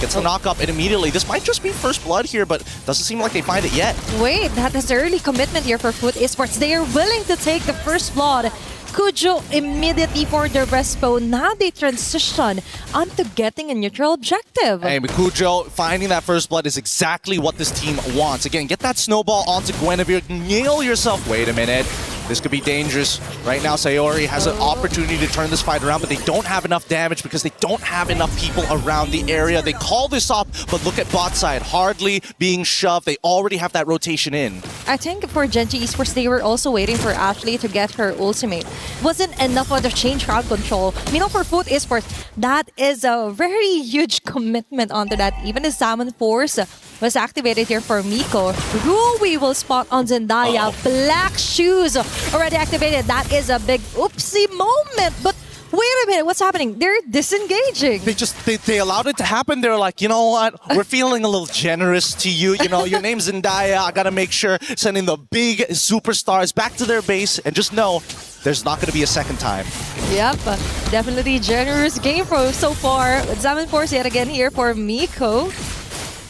Gets the knock up, and immediately, this might just be first blood here, but doesn't seem like they find it yet. Wait, that is early commitment here for Foot Esports. They are willing to take the first blood. Kujo immediately for the respo. Now they transition onto getting a neutral objective. Hey, Kujo finding that first blood is exactly what this team wants. Again, get that snowball onto Guinevere. Nail yourself. Wait a minute. This could be dangerous. Right now, Sayori has an opportunity to turn this fight around, but they don't have enough damage because they don't have enough people around the area. They call this off, but look at bot side. Hardly being shoved. They already have that rotation in. I think for Genji Esports, they were also waiting for Ashley to get her ultimate. Wasn't enough of the change crowd control. For Foot Esports, that is a very huge commitment onto that. Even the Salmon Force was activated here for Miko. Ruyi will spot on Zendaya. Black Shoes already activated. That is a big oopsie moment. But wait a minute, what's happening? They're disengaging. They allowed it to happen. They're like, you know what? We're feeling a little generous to you. Your name's Zendaya. I gotta make sure sending the big superstars back to their base, and just know there's not gonna be a second time. Yep, definitely generous game so far. Salmon Force yet again here for Miko.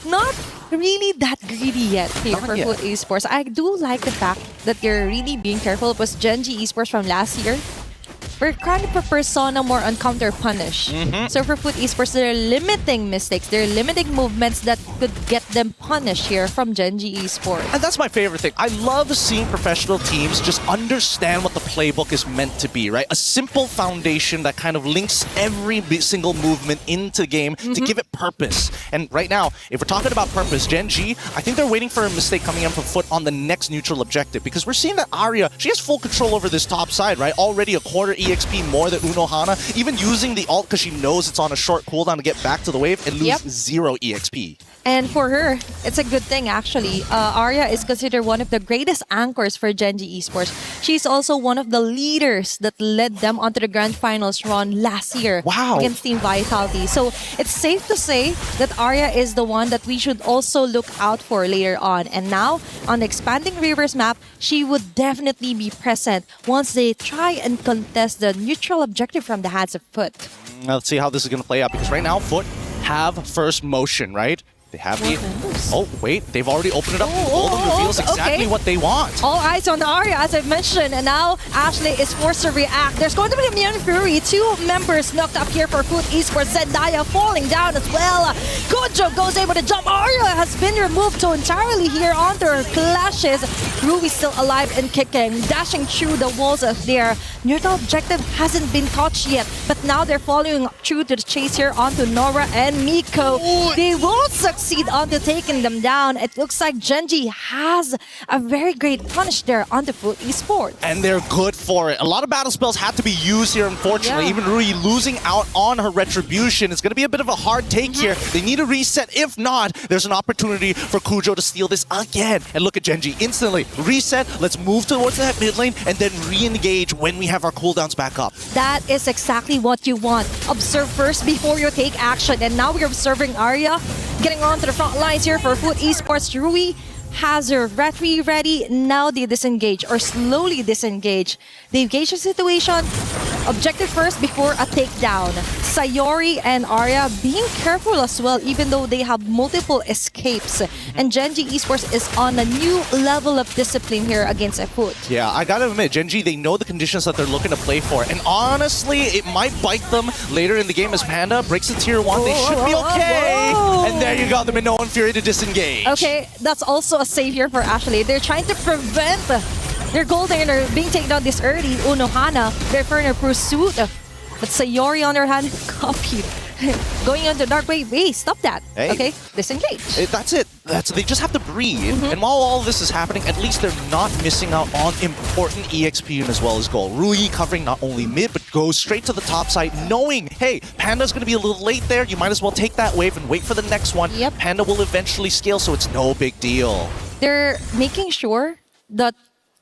Not really that greedy yet here for Foot Esports. I do like the fact that they're really being careful. It was Genji Esports from last year. We're kind of a persona more on counter punish. So for Foot Esports, they're limiting mistakes. They're limiting movements that could get them punished here from Genji Esports. And that's my favorite thing. I love seeing professional teams just understand what the playbook is meant to be, right? A simple foundation that kind of links every single movement into the game to give it purpose. And right now, if we're talking about purpose, Genji, I think they're waiting for a mistake coming in from Foot on the next neutral objective, because we're seeing that Arya, she has full control over this top side, right? Already a quarter EXP more than Unohana, even using the ult because she knows it's on a short cooldown to get back to the wave and lose 0 EXP. And for her, it's a good thing actually. Arya is considered one of the greatest anchors for Genji Esports. She's also one of the leaders that led them onto the grand finals run last year against Team Vitality. So it's safe to say that Arya is the one that we should also look out for later on. And now, on the expanding Rivers map, she would definitely be present once they try and contest the neutral objective from the hands of Foot. Let's see how this is going to play out, because right now, Foot have first motion, right? They have the... Oh, wait. They've already opened it up. Golden reveals exactly what they want. All eyes on Arya, as I've mentioned. And now Ashley is forced to react. There's going to be Immune Fury. 2 members knocked up here for Foot Esports. Zendaya falling down as well. Kojo goes able to jump. Arya has been removed so entirely here onto her clashes. Rui still alive and kicking. Dashing through the walls of their neutral objective hasn't been touched yet. But now they're following through to the chase here onto Nora and Miko. They will succeed onto taking them down. It looks like Genji has a very great punish there on the Foot Esports. And they're good for it. A lot of battle spells had to be used here, unfortunately. Even Rui losing out on her retribution. It's going to be a bit of a hard take here. They need a reset. If not, there's an opportunity for Kujo to steal this again. And look at Genji. Instantly reset. Let's move towards that mid lane and then re-engage when we have our cooldowns back up. That is exactly what you want. Observe first before you take action. And now we're observing Arya getting onto the front lines here for Foot Esports. Rui has her retry ready. Now they disengage or slowly disengage. They engage the situation. Objective first before a takedown. Sayori and Arya being careful as well, even though they have multiple escapes. And Genji Esports is on a new level of discipline here against Foot. Yeah, I gotta admit, Genji, they know the conditions that they're looking to play for. And honestly, it might bite them later in the game as Panda breaks the tier 1. They should be okay. And there you go, the Minoan Fury to disengage. Okay, that's also a savior for Ashley. They're trying to prevent their gold laner being taken down this early. Unohana, they're for a pursuit. But Sayori on her hand, copied. Going on the dark wave. Hey, stop that. Hey. Okay, disengage. That's it. They just have to breathe. And while all this is happening, at least they're not missing out on important EXP and as well as gold. Rui covering not only mid, but goes straight to the top side, knowing, hey, Panda's going to be a little late there. You might as well take that wave and wait for the next one. Panda will eventually scale, so it's no big deal. They're making sure that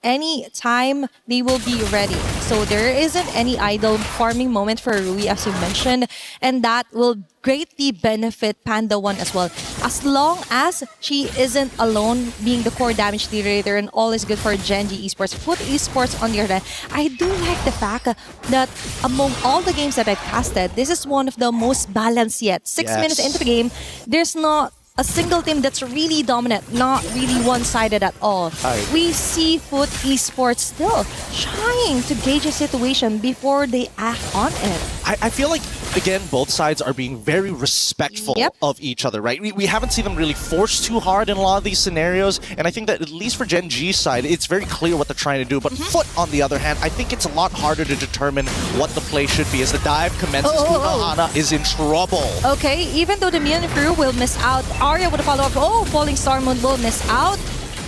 any time they will be ready. So there isn't any idle farming moment for Rui, as you mentioned, and that will greatly benefit Panda 1 as well. As long as she isn't alone being the core damage leader and all is good for Genji Esports. Foot Esports on the other hand, I do like the fact that among all the games that I've casted, this is one of the most balanced yet. 6 minutes into the game, there's not a single team that's really dominant, not really one-sided at all. We see Foot Esports still trying to gauge a situation before they act on it. I feel like, again, both sides are being very respectful of each other, right? We haven't seen them really force too hard in a lot of these scenarios, and I think that at least for Gen G's side, it's very clear what they're trying to do. But Foot, on the other hand, I think it's a lot harder to determine what the play should be. As the dive commences, Unohana is in trouble. Okay, even though the Minion Crew will miss out, Arya would follow up. Falling Star Moon will miss out.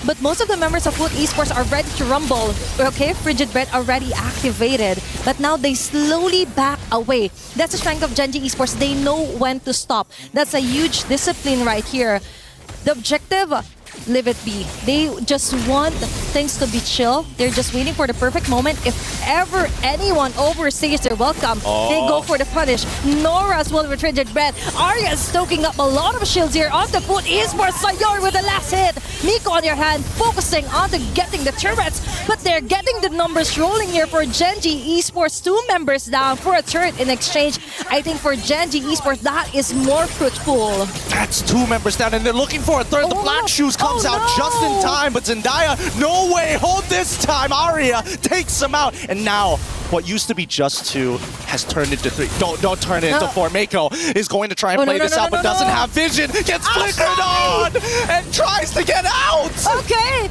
But most of the members of Foot Esports are ready to rumble. Okay, Frigid Bread already activated. But now they slowly back away. That's the strength of Genji Esports. They know when to stop. That's a huge discipline right here. The objective, leave it be. They just want things to be chill. They're just waiting for the perfect moment. If ever anyone overstays their welcome, they go for the punish. Nora as well with Frigid Bread. Arya is stoking up a lot of shields here on the Foot Esports. Sayori with the last hit. Miko on your hand, focusing on getting the turrets. But they're getting the numbers rolling here for Genji Esports. 2 members down for a turret in exchange. I think for Genji Esports, that is more fruitful. That's 2 members down, and they're looking for a third. The Black Shoes comes out just in time, but Zendaya, no way, hold this time. Arya takes him out, and now what used to be just 2 has turned into 3. Don't turn it into 4. Mako is going to try and play this out, but doesn't have vision. Gets flickered on and tries to get out. Okay.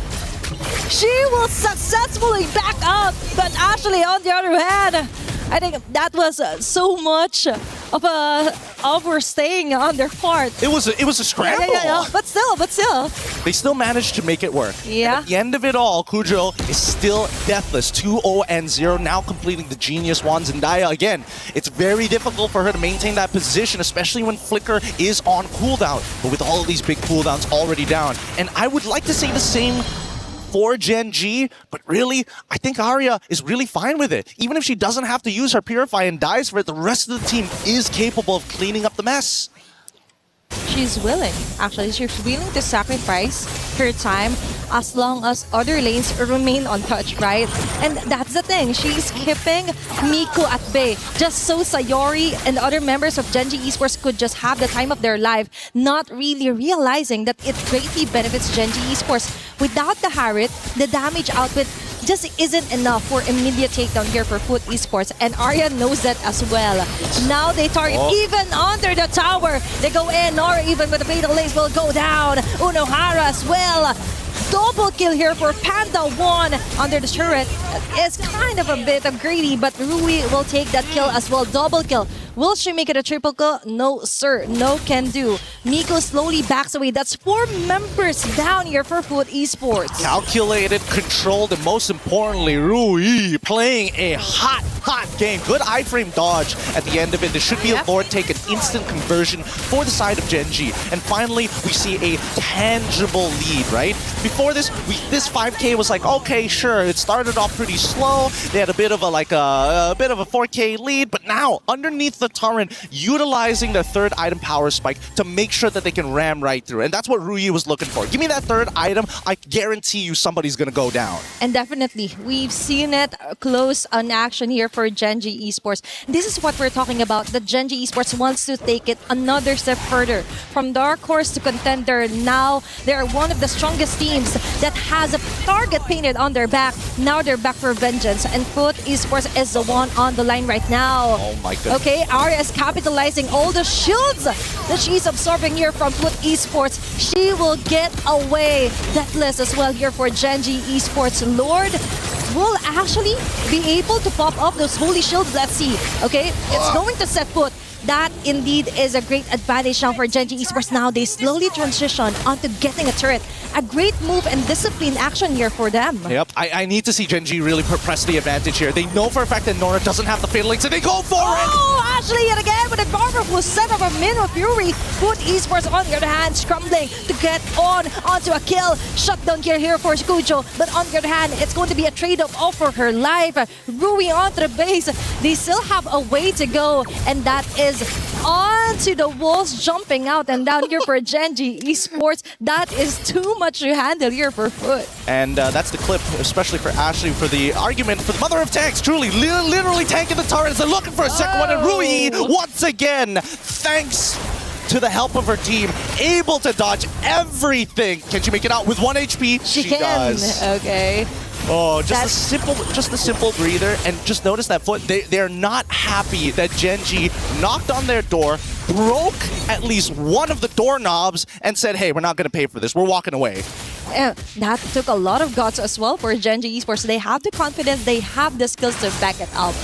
She will successfully back up, but Ashley, on the other hand, I think that was so much of a overstaying on their part. It was a scramble. Yeah. But still. They still managed to make it work. Yeah. And at the end of it all, Cujo is still deathless. 2-0, now completing the Genius Wand. Zendaya, again, it's very difficult for her to maintain that position, especially when Flicker is on cooldown. But with all of these big cooldowns already down. And I would like to say the same for Gen G, but really, I think Arya is really fine with it. Even if she doesn't have to use her Purify and dies for it, the rest of the team is capable of cleaning up the mess. She's willing. Actually, she's willing to sacrifice her time as long as other lanes remain untouched, right? And that's the thing. She's keeping Miku at bay just so Sayori and other members of Gen G Esports could just have the time of their life, not really realizing that it greatly benefits Gen G Esports. Without the Harriet, the damage output just isn't enough for immediate takedown here for Foot Esports, and Arya knows that as well. Now they target even under the tower. They go in, Nora even with the fatal lace will go down. Unohara as well. Double kill here for Panda 1 under the turret. It's kind of a bit of greedy, but Rui will take that kill as well. Double kill. Will she make it a triple kill? No, sir. No can do. Miko slowly backs away. That's 4 members down here for Foot Esports. Calculated, controlled, and most importantly, Rui playing a hot game. Good iframe dodge at the end of it. There should be a Lord take, an instant conversion for the side of Gen G. And finally, we see a tangible lead, right? Before this, this 5K was like, okay, sure, it started off pretty slow. They had a bit of a 4K lead, but now underneath the turret, utilizing the 3rd item power spike to make sure that they can ram right through. And that's what Rui was looking for. Give me that 3rd item, I guarantee you somebody's gonna go down. And definitely, we've seen it close on action here for Gen G Esports. This is what we're talking about. The Gen G Esports wants to take it another step further. From dark horse to contender, now they're one of the strongest teams that has a target painted on their back. Now they're back for vengeance, and Foot Esports is the one on the line right now. Oh my goodness. Okay, Arya is capitalizing all the shields that she's absorbing here from Foot Esports. She will get away deathless as well here for Gen G Esports. Lord will actually be able to pop up those holy shields. Let's see. Okay, it's going to set Foot. That indeed is a great advantage now for Gen G Esports. Now they slowly transition onto getting a turret. A great move and discipline action here for them. Yep, I need to see Gen G really press the advantage here. They know for a fact that Nora doesn't have the fatal links, and they go for it! Oh, Ashley yet again with a powerful set of a Min of Fury. Foot Esports on the other hand scrambling to get onto a kill. Shutdown here for Cujo, but on the other hand, it's going to be a trade-off all for her life. Rui onto the base. They still have a way to go, and that is onto the walls, jumping out and down here for Gen G Esports. That is too much to handle here for Foot. And that's the clip, especially for Ashley, for the argument for the mother of tanks. Truly, literally tanking the turrets. They're looking for a second one. And Rui, once again, thanks to the help of her team, able to dodge everything. Can she make it out with 1 HP? She can. Does. Okay. Oh, just a simple breather, and just notice that Foot. They're not happy that Gen G knocked on their door, broke at least one of the doorknobs, and said, "Hey, we're not going to pay for this. We're walking away." That took a lot of guts as well for Gen G Esports. They have the confidence, they have the skills to back it up.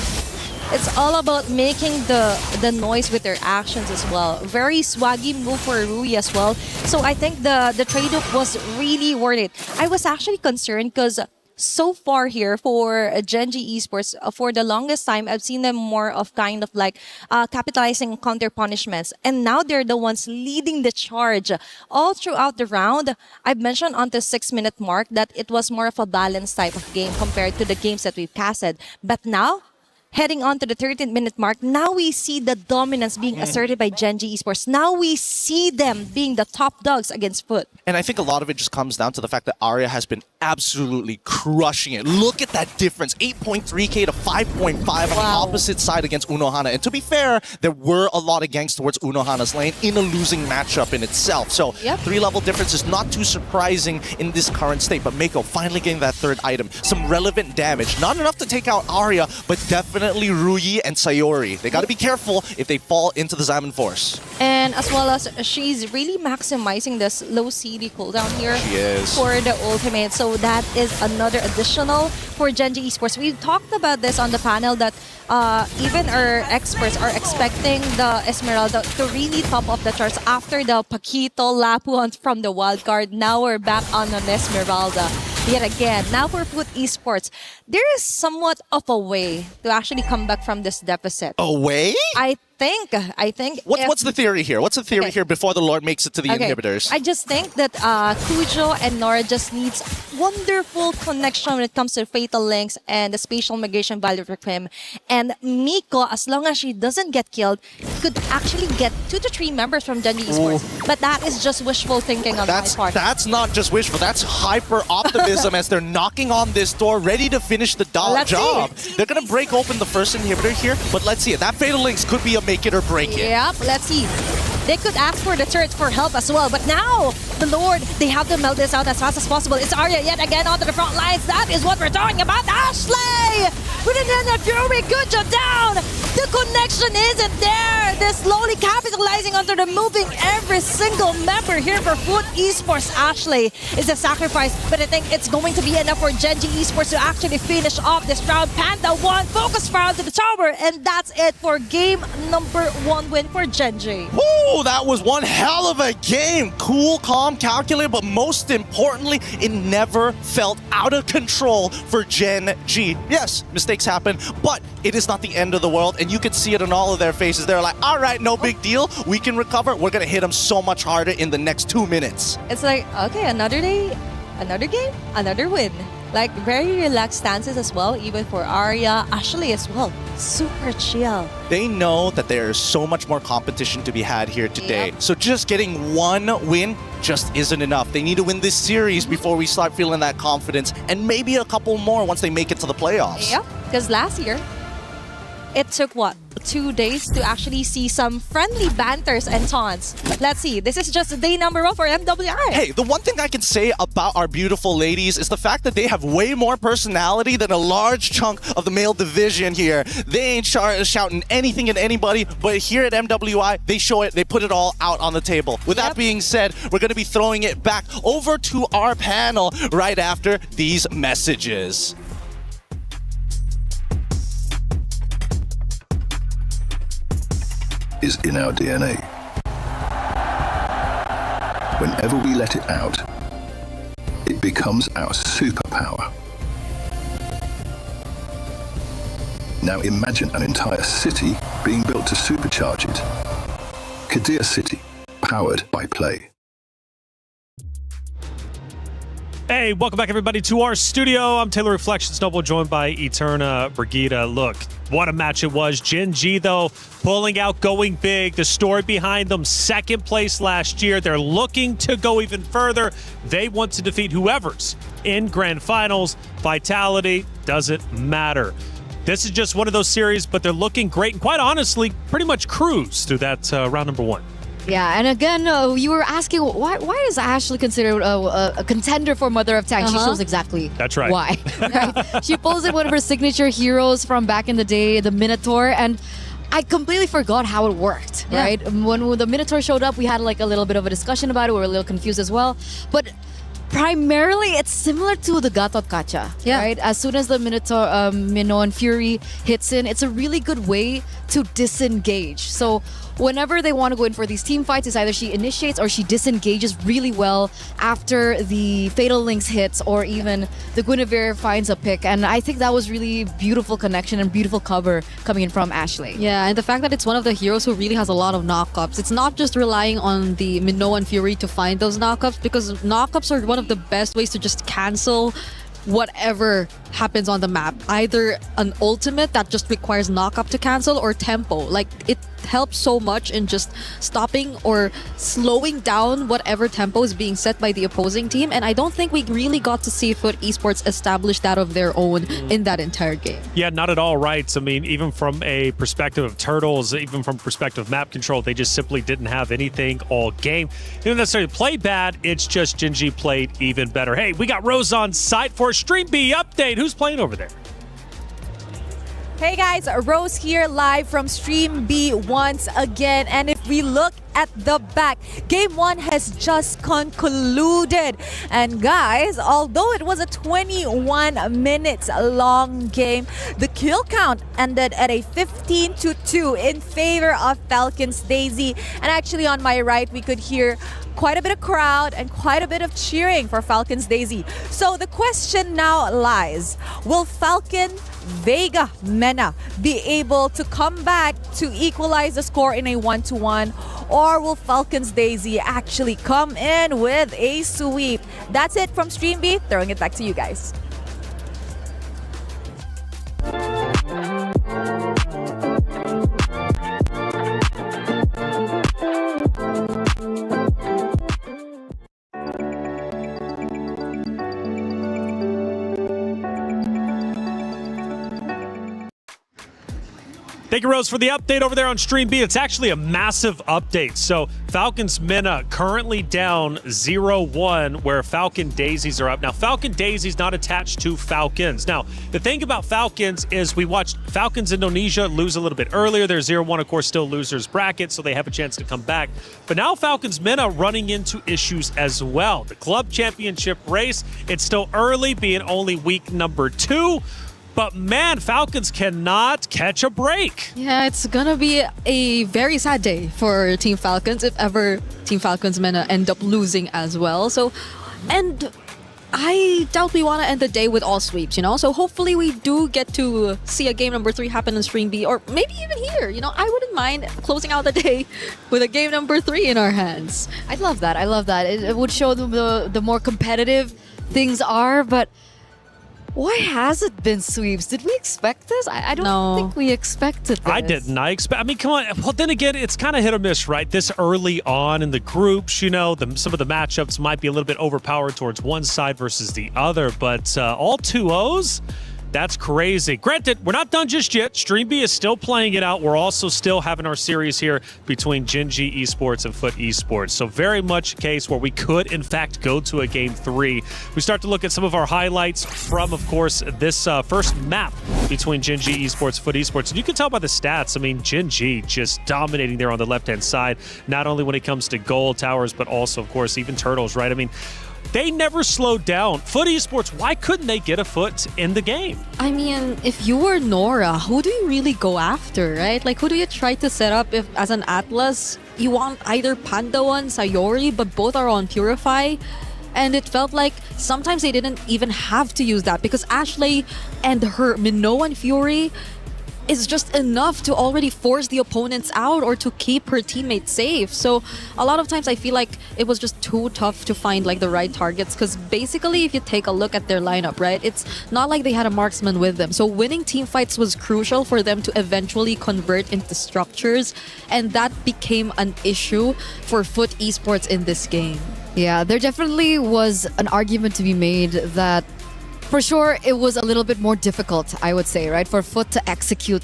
It's all about making the noise with their actions as well. Very swaggy move for Rui as well. So I think the trade-off was really worth it. I was actually concerned because so far here for Gen G Esports, for the longest time, I've seen them more of kind of like capitalizing counter punishments. And now they're the ones leading the charge. All throughout the round, I've mentioned on the 6-minute mark that it was more of a balanced type of game compared to the games that we've casted. But now, heading on to the 13th minute mark, now we see the dominance being asserted by Gen G Esports. Now we see them being the top dogs against Foot. And I think a lot of it just comes down to the fact that Arya has been absolutely crushing it. Look at that difference, 8.3k to 5.5 on the opposite side against Unohana. And to be fair, there were a lot of ganks towards Unohana's lane in a losing matchup in itself. So 3-level difference is not too surprising in this current state. But Mako finally getting that third item. Some relevant damage. Not enough to take out Arya, but definitely Ruyi and Sayori. They got to be careful if they fall into the Xamon Force. And as well as she's really maximizing this low CD cooldown here for the ultimate. So that is another additional for Gen G Esports. We talked about this on the panel that even our experts are expecting the Esmeralda to really top off the charts after the Paquito Lapu from the wildcard. Now we're back on an Esmeralda. Yet again, now for Foot Esports, there is somewhat of a way to actually come back from this deficit. A way? I think. What's the theory here? What's the theory here before the Lord makes it to the inhibitors? I just think that Cujo and Nora just needs wonderful connection when it comes to Fatal Links and the spatial migration value for him. And Miko, as long as she doesn't get killed, could actually get 2 to 3 members from Gen G Esports. But that is just wishful thinking on my part. That's not just wishful. That's hyper optimism as they're knocking on this door, ready to finish the job. They're going to break open the first inhibitor here, but let's see it. That Fatal Links could be a make it or break it. Yep, let's see. They could ask for the turret for help as well, but now the Lord, they have to melt this out as fast as possible. It's Arya yet again onto the front lines. That is what we're talking about. Ashley! With an Fury, good job down. The connection isn't there. They're slowly capitalizing onto removing every single member here for Foot Esports. Ashley is a sacrifice, but I think it's going to be enough for Gen G Esports to actually finish off this round. Panda 1, focus round to the tower, and that's it for game number 1 win for Gen G. Woo! That was one hell of a game. Cool, calm, calculated, but most importantly, it never felt out of control for Gen G. Yes, mistakes happen, but it is not the end of the world, and you can see it in all of their faces. They're like, all right, no big deal. We can recover. We're going to hit them so much harder in the next 2 minutes. It's like, okay, another day, another game, another win. Like, very relaxed stances as well, even for Arya, Ashley as well. Super chill. They know that there is so much more competition to be had here today. So just getting one win just isn't enough. They need to win this series before we start feeling that confidence, and maybe a couple more once they make it to the playoffs. Yeah, because last year, it took what? 2 days to actually see some friendly banters and taunts. Let's see. This is just day number 1 for MWI. Hey, the one thing I can say about our beautiful ladies is the fact that they have way more personality than a large chunk of the male division here. They ain't shouting anything at anybody, but here at MWI, they show it. They put it all out on the table. With that being said, we're going to be throwing it back over to our panel right after these messages. Is in our DNA. Whenever we let it out, it becomes our superpower. Now imagine an entire city being built to supercharge it. Kadir City, powered by Play. Hey, welcome back everybody to our studio. I'm Taylor Reflection Snowball, joined by Eterna Brigida. Look, what a match it was. Gen G, though, pulling out, going big. The story behind them, second place last year. They're looking to go even further. They want to defeat whoever's in grand finals. Vitality doesn't matter. This is just one of those series, but they're looking great and quite honestly, pretty much cruise through that round number 1. Yeah, and again, you were asking why is Ashley considered a contender for Mother of Tanks? She shows exactly that's right. Why. Right? She posted one of her signature heroes from back in the day, the Minotaur, and I completely forgot how it worked. Right? When the Minotaur showed up, we had like a little bit of a discussion about it. We were a little confused as well, but primarily, it's similar to the Gatot Kacha, right? As soon as the Minotaur, Minoan Fury hits in, it's a really good way to disengage. So whenever they want to go in for these team fights, it's either she initiates or she disengages really well after the Fatal Links hits or even the Guinevere finds a pick. And I think that was really beautiful connection and beautiful cover coming in from Ashley. Yeah, and the fact that it's one of the heroes who really has a lot of knockups. It's not just relying on the Minoan Fury to find those knockups, because knockups are one of the best ways to just cancel whatever happens on the map. Either an ultimate that just requires knock-up to cancel or tempo. Like, it helps so much in just stopping or slowing down whatever tempo is being set by the opposing team. And I don't think we really got to see Foot Esports establish that of their own in that entire game. Yeah, not at all right. I mean, even from a perspective of Turtles, even from perspective of map control, they just simply didn't have anything all game. They didn't necessarily play bad, it's just Gen.G played even better. Hey, we got Rose on site for a Stream B update. Who's playing over there? Hey guys, Rose here live from Stream B once again. And if we look at the back, Game 1 has just concluded. And guys, although it was a 21 minutes long game, the kill count ended at a 15-2 in favor of Falcons Daisy. And actually on my right, we could hear quite a bit of crowd and quite a bit of cheering for Falcons Daisy. So the question now lies, will Falcon Vega Mena be able to come back to equalize the score in a 1-1, or will Falcons Daisy actually come in with a sweep? That's it from Stream B. Throwing it back to you guys. Thank you, Rose, for the update over there on Stream B. It's actually a massive update. So Falcons Mena currently down 0-1, where Falcon Daisies are up. Now, Falcon Daisies not attached to Falcons. Now, the thing about Falcons is we watched Falcons Indonesia lose a little bit earlier. They're 0-1, of course, still losers bracket, so they have a chance to come back. But now Falcons Mena running into issues as well. The club championship race, it's still early, being only week number 2. But man, Falcons cannot catch a break. Yeah, it's gonna be a very sad day for Team Falcons if ever Team Falcons Mena end up losing as well. So, and I doubt we want to end the day with all sweeps, you know? So hopefully we do get to see a game number 3 happen in Stream B, or maybe even here, you know? I wouldn't mind closing out the day with a game number 3 in our hands. I'd love that. I love that. It would show them the more competitive things are, but why has it been sweeps? Did we expect this? I don't think we expected this. I didn't. I mean, come on. Well, then again, it's kind of hit or miss, right? This early on in the groups, you know, some of the matchups might be a little bit overpowered towards one side versus the other, but all 2-0s? That's crazy. Granted, we're not done just yet. Stream B is still playing it out. We're also still having our series here between Gen.G Esports and Foot Esports. So very much a case where we could, in fact, go to a Game 3. We start to look at some of our highlights from, of course, this first map between Gen.G Esports, Foot Esports. And you can tell by the stats, I mean, Gen.G just dominating there on the left-hand side, not only when it comes to gold towers, but also, of course, even turtles, right? I mean, they never slowed down. Foot Esports, why couldn't they get a foot in the game? I mean, if you were Nora, who do you really go after, right? Like, who do you try to set up if, as an Atlas, you want either Pandawan, Sayori, but both are on Purify? And it felt like sometimes they didn't even have to use that because Ashley and her Minoan Fury is just enough to already force the opponents out or to keep her teammates safe. So a lot of times I feel like it was just too tough to find like the right targets, because basically if you take a look at their lineup, right, it's not like they had a marksman with them. So winning team fights was crucial for them to eventually convert into structures, and that became an issue for Foot Esports in this game. Yeah, there definitely was an argument to be made that for sure it was a little bit more difficult, I would say, right, for Foot to execute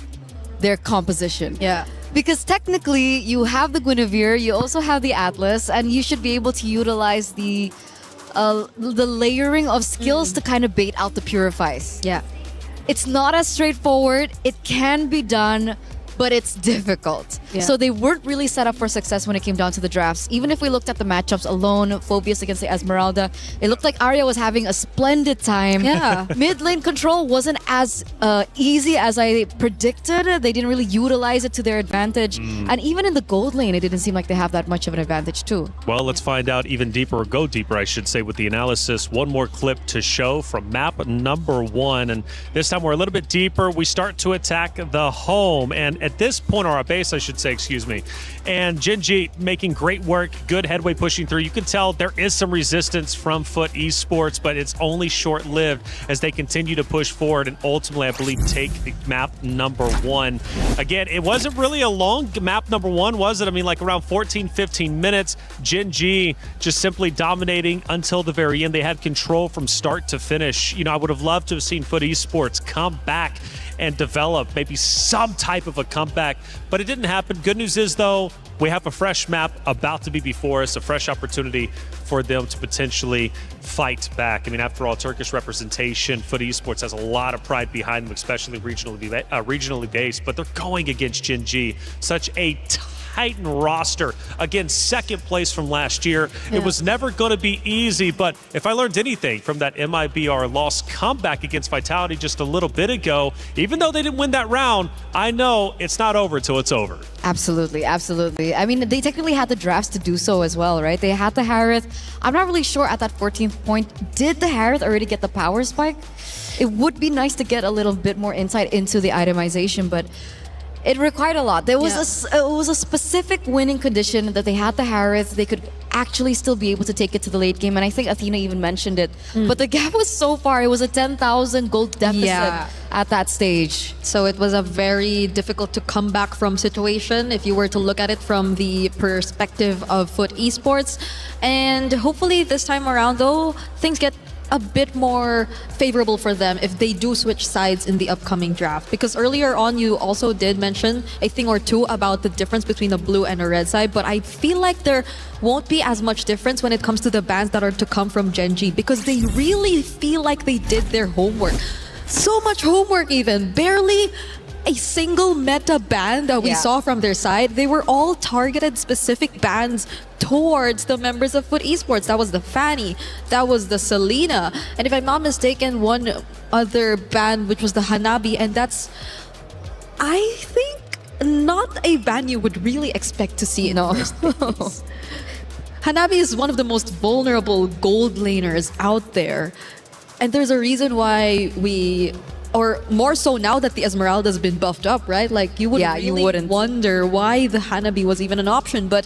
their composition. Yeah. Because technically you have the Guinevere, you also have the Atlas, and you should be able to utilize the layering of skills to kind of bait out the Purifies. Yeah. It's not as straightforward. It can be done, but it's difficult. Yeah. So they weren't really set up for success when it came down to the drafts. Even if we looked at the matchups alone, Phobius against the Esmeralda, it looked like Arya was having a splendid time. Yeah. Mid lane control wasn't as easy as I predicted. They didn't really utilize it to their advantage. And even in the gold lane, it didn't seem like they have that much of an advantage too. Well, let's find out even deeper, or go deeper, I should say, with the analysis. One more clip to show from map number 1. And this time we're a little bit deeper. We start to attack the home. And at this point, or our base, I should should say, excuse me. And Gen G making great work, good headway pushing through. You can tell there is some resistance from Foot Esports, but it's only short-lived as they continue to push forward and ultimately, I believe, take the map number 1. Again, it wasn't really a long map number 1, was it? I mean, like around 14, 15 minutes. Gen G just simply dominating until the very end. They had control from start to finish. You know, I would have loved to have seen Foot Esports come back and develop maybe some type of a comeback, but it didn't happen. Good news is, though, we have a fresh map about to be before us, a fresh opportunity for them to potentially fight back. I mean, after all, Turkish representation, Foot Esports has a lot of pride behind them, especially regionally based, but they're going against Gen G, such a Titan roster. Again, second place from last year. It was never going to be easy, but if I learned anything from that MIBR loss comeback against Vitality just a little bit ago, even though they didn't win that round, I know it's not over till it's over. Absolutely, absolutely. I mean, they technically had the drafts to do so as well, right? They had the Harith. I'm not really sure at that 14th point, did the Harith already get the power spike? It would be nice to get a little bit more insight into the itemization, but it required a lot. There was it was a specific winning condition that they had the Harith. They could actually still be able to take it to the late game, and I think Athena even mentioned it. But the gap was so far. It was a 10,000 gold deficit at that stage. So it was a very difficult to come back from situation if you were to look at it from the perspective of Foot Esports. And hopefully this time around, though, things get a bit more favorable for them if they do switch sides in the upcoming draft. Because earlier on, you also did mention a thing or two about the difference between a blue and a red side, but I feel like there won't be as much difference when it comes to the bans that are to come from Gen G, because they really feel like they did their homework. So much homework even. Barely a single meta ban that we saw from their side. They were all targeted specific bans towards the members of Foot Esports. That was the Fanny, that was the Selena, and if I'm not mistaken, one other ban, which was the Hanabi, and that's, I think, not a ban you would really expect to see in the first place. Hanabi is one of the most vulnerable gold laners out there, and there's a reason why or more so now that the Esmeralda has been buffed up, right? Like, you wouldn't wonder why the Hanabi was even an option, but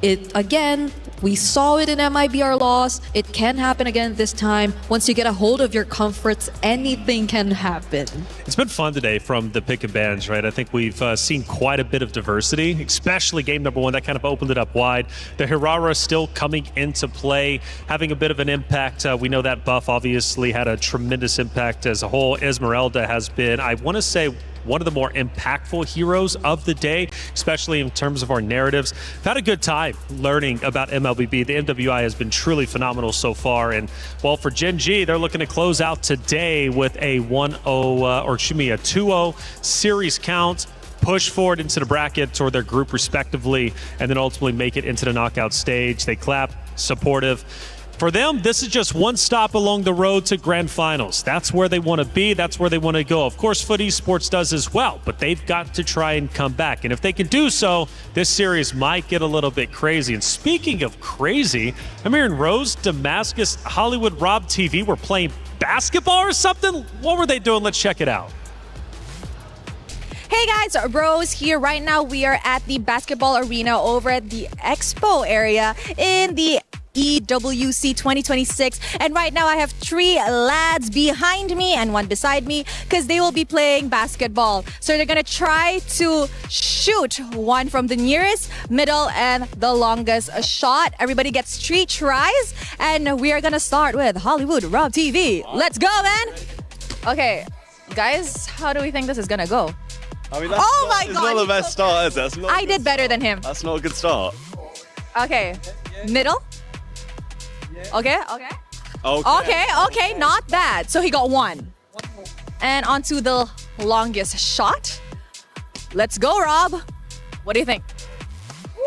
it, again, we saw it in MIBR loss. It can happen again this time. Once you get a hold of your comforts, anything can happen. It's been fun today from the pick and bans, right? I think we've seen quite a bit of diversity, especially game number 1. That kind of opened it up wide. The Hirara still coming into play, having a bit of an impact. We know that buff obviously had a tremendous impact as a whole. Esmeralda has been, I want to say, one of the more impactful heroes of the day, especially in terms of our narratives. I've had a good time learning about MLBB. The MWI has been truly phenomenal so far. And well, for Gen G, they're looking to close out today with a 2-0 series count, push forward into the brackets or their group respectively, and then ultimately make it into the knockout stage. They clap, supportive. For them, this is just one stop along the road to grand finals. That's where they want to be. That's where they want to go. Of course, Foot Esports does as well, but they've got to try and come back. And if they can do so, this series might get a little bit crazy. And speaking of crazy, I'm hearing Rose, Damascus, Hollywood, Rob TV were playing basketball or something. What were they doing? Let's check it out. Hey guys, Rose here. Right now we are at the basketball arena over at the Expo area in the EWC26, and right now I have 3 lads behind me and 1 beside me because they will be playing basketball. So they're gonna try to shoot one from the nearest, middle, and the longest shot. Everybody gets 3 tries, and we are gonna start with Hollywood Rob TV. Let's go, man. Okay, guys, how do we think this is gonna go? I mean, that's my it's God, not the best start, is it? That's not I did better than him. That's not a good start. Okay, middle. Okay, not bad. So he got 1. And onto the longest shot. Let's go, Rob. What do you think?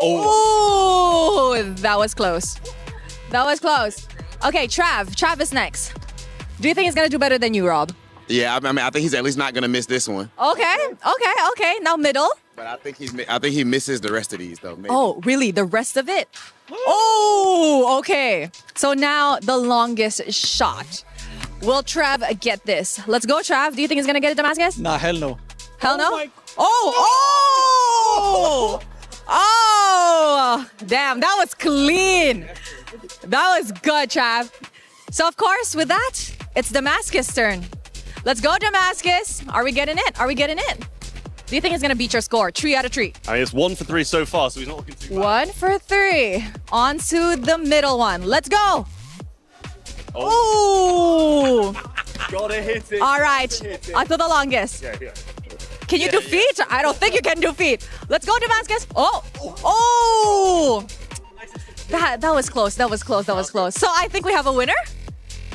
Oh, that was close. That was close. Okay, Trav is next. Do you think he's gonna do better than you, Rob? Yeah, I mean, I think he's at least not gonna miss this one. Okay. Now middle. But I think he misses the rest of these though. Maybe. Oh, really? The rest of it? Oh, okay. So now the longest shot. Will Trav get this? Let's go, Trav. Do you think he's gonna get it, Damascus? Nah, hell no. Hell no? Oh! Oh! Damn, that was clean. That was good, Trav. So, of course, with that, it's Damascus' turn. Let's go, Damascus. Are we getting it? Are we getting it? Do you think he's going to beat your score? 3 out of 3. I mean, it's 1 for 3 so far, so he's not looking too bad. 1 for 3. On to the middle one. Let's go. Oh. Gotta hit it. All right. Onto the longest. Yeah. Can you do feet? I don't think you can do feet. Let's go, Damascus. Oh. That was close. That was close. So I think we have a winner.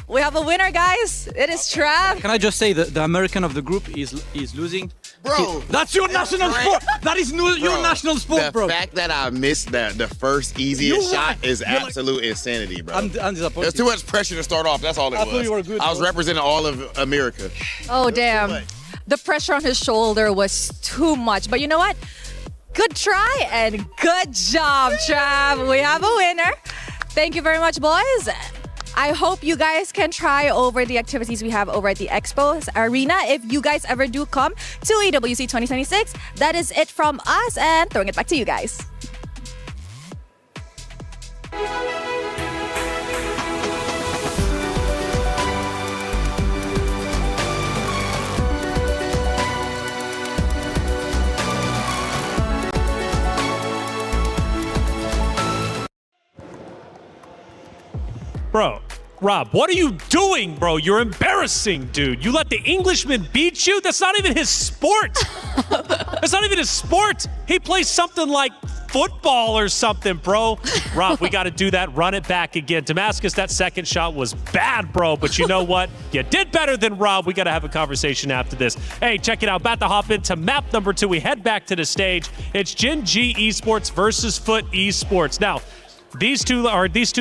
We have a winner, guys. It is Trav. Can I just say that the American of the group is losing? Bro, that's your national sport. That is your national sport, bro. The fact that I missed the first easiest shot is absolute insanity, bro. I'm disappointed. There's too much pressure to start off. That's all it was. I thought you were good, I was bro. representing all of America. Oh, damn. The pressure on his shoulder was too much. But you know what? Good try and good job, Trav. We have a winner. Thank you very much, boys. I hope you guys can try over the activities we have over at the Expo Arena. If you guys ever do come to EWC26, that is it from us, and throwing it back to you guys. Bro, Rob, what are you doing, bro? You're embarrassing, dude. You let the Englishman beat you? That's not even his sport. That's not even his sport. He plays something like football or something, bro. Rob, we got to do that. Run it back again. Damascus, that second shot was bad, bro. But you know what? You did better than Rob. We got to have a conversation after this. Hey, check it out. About to hop into map number 2. We head back to the stage. It's Gen G Esports versus Foot Esports. Now, these two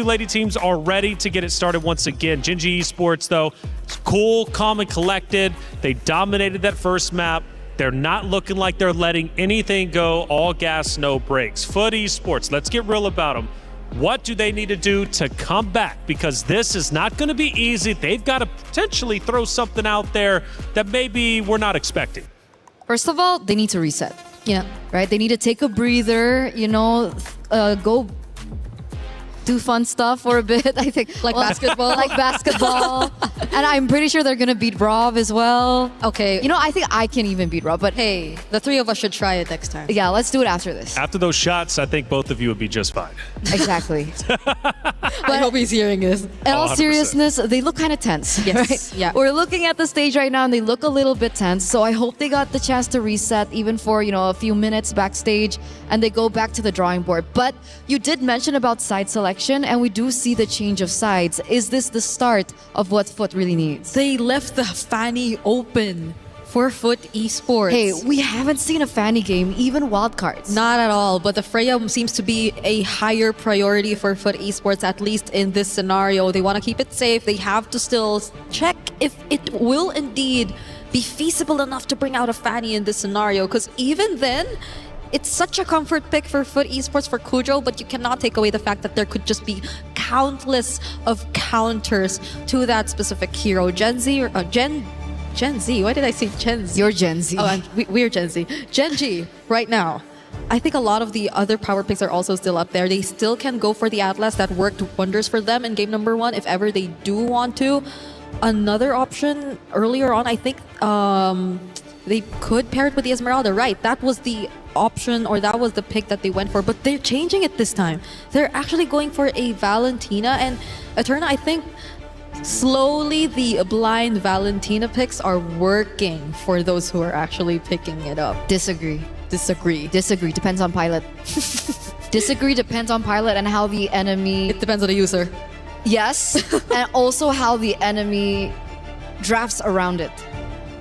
lady teams are ready to get it started once again. Gen G Esports, though, it's cool, calm, and collected. They dominated that first map. They're not looking like they're letting anything go. All gas, no brakes. Foot Esports, let's get real about them. What do they need to do to come back? Because this is not going to be easy. They've got to potentially throw something out there that maybe we're not expecting. First of all, they need to reset. Yeah. Right? They need to take a breather, go do fun stuff for a bit. I think Like basketball? Like basketball. And I'm pretty sure they're gonna beat Rob as well. Okay. I think I can even beat Rob, but Hey, the 3 of us should try it next time. yeah, let's do it after this. After those shots, I think both of you would be just fine. Exactly. I hope he's hearing this. In all 100%. seriousness, they look kind of tense. Yes, Right? yeah. We're looking at the stage right now and they look a little bit tense. So I hope they got the chance to reset even for, a few minutes backstage and they go back to the drawing board. But you did mention about side selection and we do see the change of sides. Is this the start of what Foot really needs? They left the Fanny open for Foot Esports. Hey, we haven't seen a Fanny game, even wildcards. Not at all, but the Freya seems to be a higher priority for Foot Esports, at least in this scenario. They want to keep it safe. They have to still check if it will indeed be feasible enough to bring out a Fanny in this scenario, because even then, it's such a comfort pick for Foot Esports for Kujo, but you cannot take away the fact that there could just be countless of counters to that specific hero. Gen Z, or Gen Z, why did I say Gen Z? You're Gen Z. Oh, we're Gen Z. Gen G, right now. I think a lot of the other power picks are also still up there. They still can go for the Atlas. That worked wonders for them in game number 1, if ever they do want to. Another option earlier on, I think they could pair it with the Esmeralda, right? That was the option, or that was the pick that they went for, but they're changing it this time. They're actually going for a Valentina, and Eterna, I think slowly the blind Valentina picks are working for those who are actually picking it up. Disagree. Depends on pilot. Depends on pilot and how the enemy... It depends on the user. Yes, and also how the enemy drafts around it.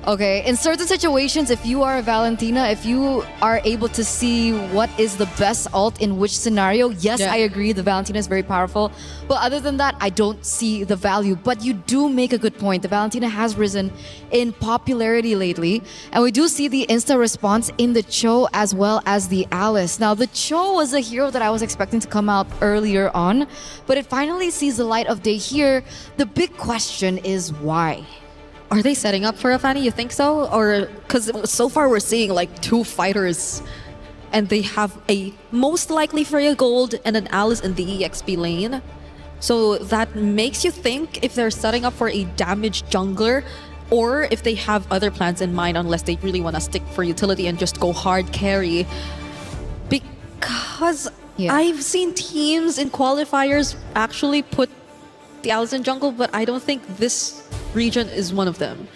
Okay, in certain situations, if you are a Valentina, if you are able to see what is the best ult in which scenario, yes, Yeah. I agree, the Valentina is very powerful. But other than that, I don't see the value. But you do make a good point. The Valentina has risen in popularity lately. And we do see the insta response in the Cho as well as the Alice. Now, the Cho was a hero that I was expecting to come out earlier on, but it finally sees the light of day here. The big question is why? Are they setting up for a Fanny? You think so? Or because so far we're seeing like 2 fighters and they have a most likely Freya Gold and an Alice in the EXP lane. So that makes you think if they're setting up for a damaged jungler or if they have other plans in mind, unless they really want to stick for utility and just go hard carry. Because I've seen teams in qualifiers actually put the Alice in jungle, but I don't think this region is one of them.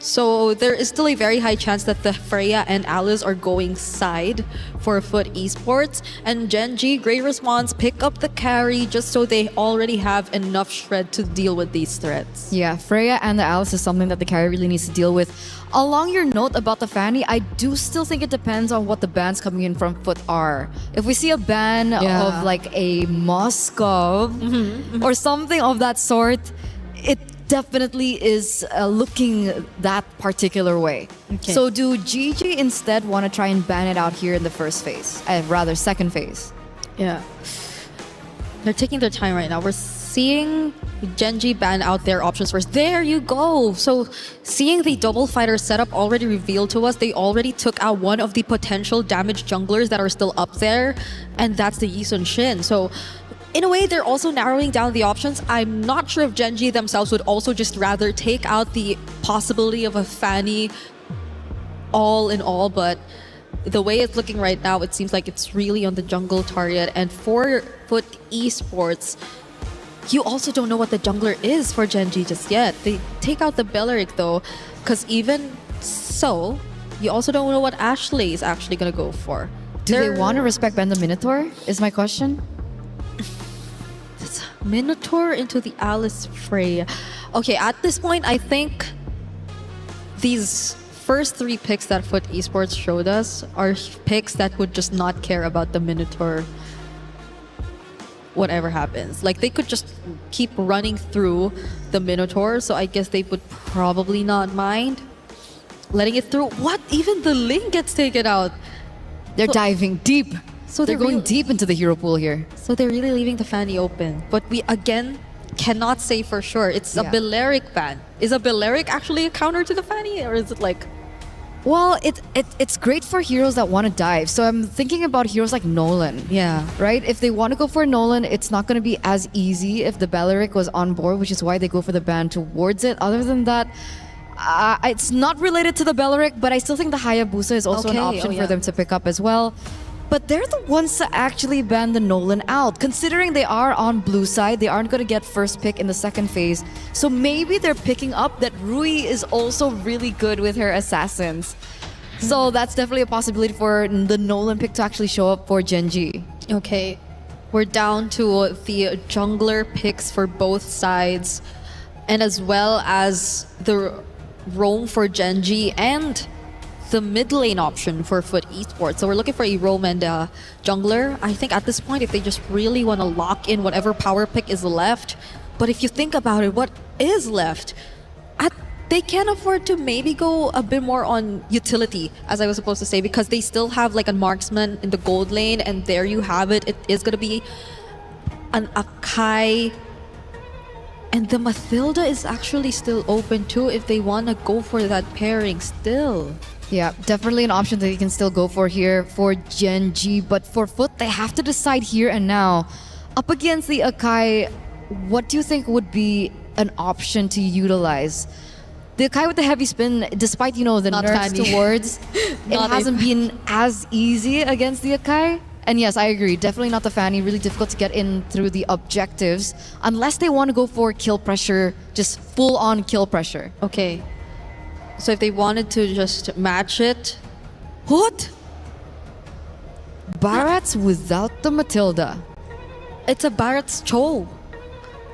So there is still a very high chance that the Freya and Alice are going side for Foot Esports. And Genji, great response, pick up the carry just so they already have enough shred to deal with these threats. Yeah, Freya and the Alice is something that the carry really needs to deal with. Along your note about the Fanny, I do still think it depends on what the bans coming in from Foot are. If we see a ban of like a Moskov or something of that sort, it definitely is looking that particular way. Okay. So do GG instead want to try and ban it out here in the first phase, rather second phase? Yeah. They're taking their time right now. We're seeing Genji ban out their options first. There you go. So seeing the double fighter setup already revealed to us, they already took out one of the potential damaged junglers that are still up there, and that's the Yi Sun Shin. So in a way, they're also narrowing down the options. I'm not sure if Genji themselves would also just rather take out the possibility of a Fanny all in all, but the way it's looking right now, it seems like it's really on the jungle target. And for Foot Esports, you also don't know what the jungler is for Genji just yet. They take out the Belleric though, because even so, you also don't know what Ashley is actually going to go for. Do they want to respect ban the Minotaur, is my question? Minotaur into the Alice Freya. Okay, at this point, I think these first three picks that Foot Esports showed us are picks that would just not care about the Minotaur whatever happens. Like, they could just keep running through the Minotaur, so I guess they would probably not mind letting it through. What? Even the Ling gets taken out. They're diving deep. So they're going deep into the hero pool here. So they're really leaving the Fanny open. But we, again, cannot say for sure. It's a Belleric ban. Is a Belleric actually a counter to the Fanny? Or is it like... Well, it's great for heroes that want to dive. So I'm thinking about heroes like Nolan. Yeah. Right? If they want to go for Nolan, it's not going to be as easy if the Belleric was on board, which is why they go for the ban towards it. Other than that, it's not related to the Belleric, but I still think the Hayabusa is also an option for them to pick up as well. But they're the ones to actually ban the Nolan out. Considering they are on blue side, they aren't going to get first pick in the second phase. So maybe they're picking up that Rui is also really good with her assassins. So that's definitely a possibility for the Nolan pick to actually show up for Genji. Okay, we're down to the jungler picks for both sides, and as well as the roam for Genji and the mid lane option for Foot Esports. So we're looking for a roam and jungler. I think at this point, if they just really want to lock in whatever power pick is left, but if you think about it, what is left? They can afford to maybe go a bit more on utility, as I was supposed to say, because they still have like a marksman in the gold lane, and there you have it. It is going to be an Akai. And the Mathilda is actually still open too if they want to go for that pairing still. Yeah, definitely an option that you can still go for here for Genji. But for Foot, they have to decide here and now. Up against the Akai, what do you think would be an option to utilize? The Akai with the heavy spin, despite, you know, the nerfs towards, it hasn't been as easy against the Akai. And yes, I agree. Definitely not the Fanny. Really difficult to get in through the objectives. Unless they want to go for kill pressure, just full on kill pressure. Okay. So if they wanted to just match it... What? Barats without the Matilda. It's a Barats Cho.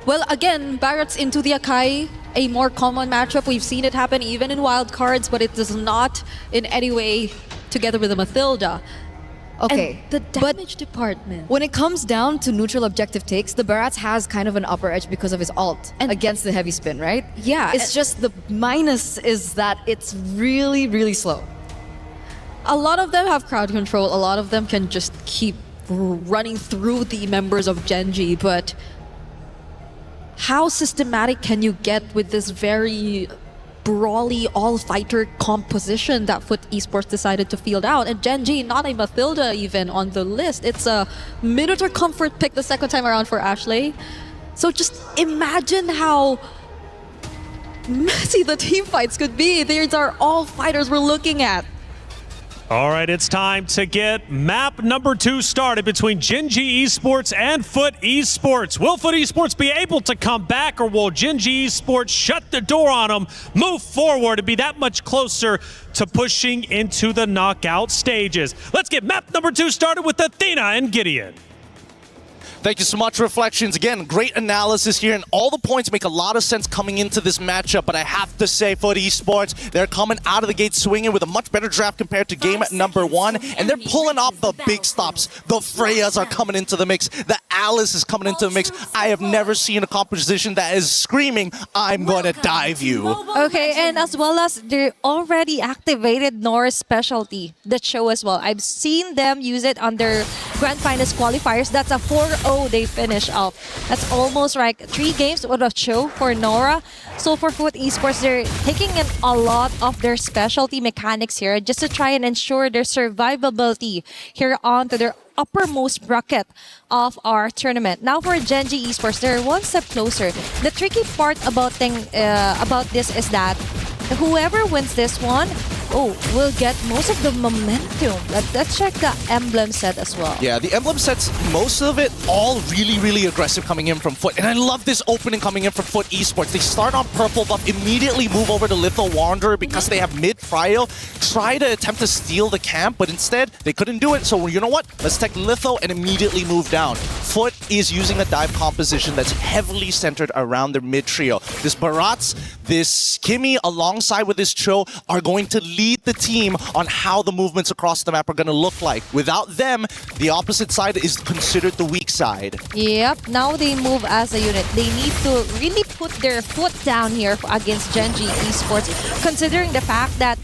Well, again, Barats into the Akai, a more common matchup. We've seen it happen even in wildcards, but it does not in any way together with the Mathilda. Okay, and the damage department. When it comes down to neutral objective takes, the Barats has kind of an upper edge because of his ult against the heavy spin, right? Yeah. It's just the minus is that it's really, really slow. A lot of them have crowd control. A lot of them can just keep running through the members of Genji, but how systematic can you get with this very brawly all-fighter composition that Foot Esports decided to field out. And Genji, not a Mathilda even on the list. It's a Minotaur comfort pick the second time around for Ashley. So just imagine how messy the team fights could be. These are all fighters we're looking at. All right, it's time to get map number 2 started between Genji Esports and Foot Esports. Will Foot Esports be able to come back, or will Genji Esports shut the door on them, move forward, and be that much closer to pushing into the knockout stages? Let's get map number 2 started with Athena and Gideon. Thank you so much, Reflections. Again, great analysis here, and all the points make a lot of sense coming into this matchup, but I have to say, Foot Esports, they're coming out of the gate swinging with a much better draft compared to game number 1, and they're pulling off the big stops. The Freyas are coming into the mix. The Alice is coming into the mix. I have never seen a composition that is screaming, I'm gonna dive you. Okay, and as well as they already activated Nora's specialty, the Cho as well. I've seen them use it on their Grand Finals qualifiers. That's a 4-0 they finish off. That's almost like 3 games with a Cho for Nora. So for Foot Esports, they're taking in a lot of their specialty mechanics here just to try and ensure their survivability here onto their uppermost bracket of our tournament. Now for Genji Esports, they're one step closer. The tricky part about this is that whoever wins this one, will get most of the momentum. Let's check the emblem set as well. Yeah, the emblem sets, most of it, all really, really aggressive coming in from Foot. And I love this opening coming in from Foot Esports. They start on purple buff, immediately move over to Litho Wanderer because they have mid-Fryo, try to attempt to steal the camp, but instead, they couldn't do it. So you know what? Let's take Litho and immediately move down. Foot is using a dive composition that's heavily centered around their mid-trio. This Barats, this Kimmy, alongside with this Cho, are going to lead the team on how the movements across the map are going to look like. Without them, the opposite side is considered the weak side. Yep, now they move as a unit. They need to really put their foot down here against Genji Esports, considering the fact that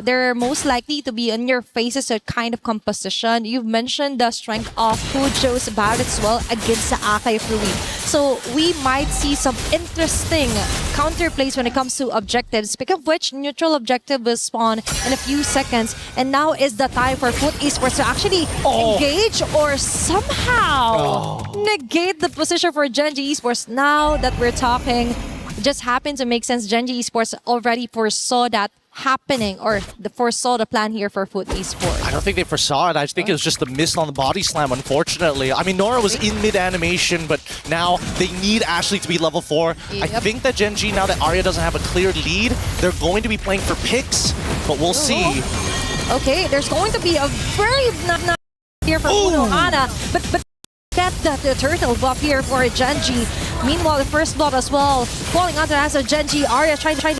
they're most likely to be in your faces a kind of composition. You've mentioned the strength of Fujo's Barret as well against the Akai Frui. So we might see some interesting counterplays when it comes to objectives. Speaking of which, neutral objective will spawn in a few seconds, and now is the time for Foot Esports to actually engage or somehow negate the position for Genji Esports. Now that we're talking, it just happens to make sense. Genji Esports already foresaw that happening, or foresaw the plan here for Foot Esports. I don't think they foresaw it. I think it was just a miss on the body slam, unfortunately. I mean, Nora was in mid-animation, but now they need Ashley to be level 4. Yep. I think that Genji, now that Arya doesn't have a clear lead, they're going to be playing for picks, but we'll see. Okay, there's going to be a very not here for Unohana, but get the turtle buff here for Genji. Meanwhile, the first blood as well, falling under the hands of Genji. Arya trying to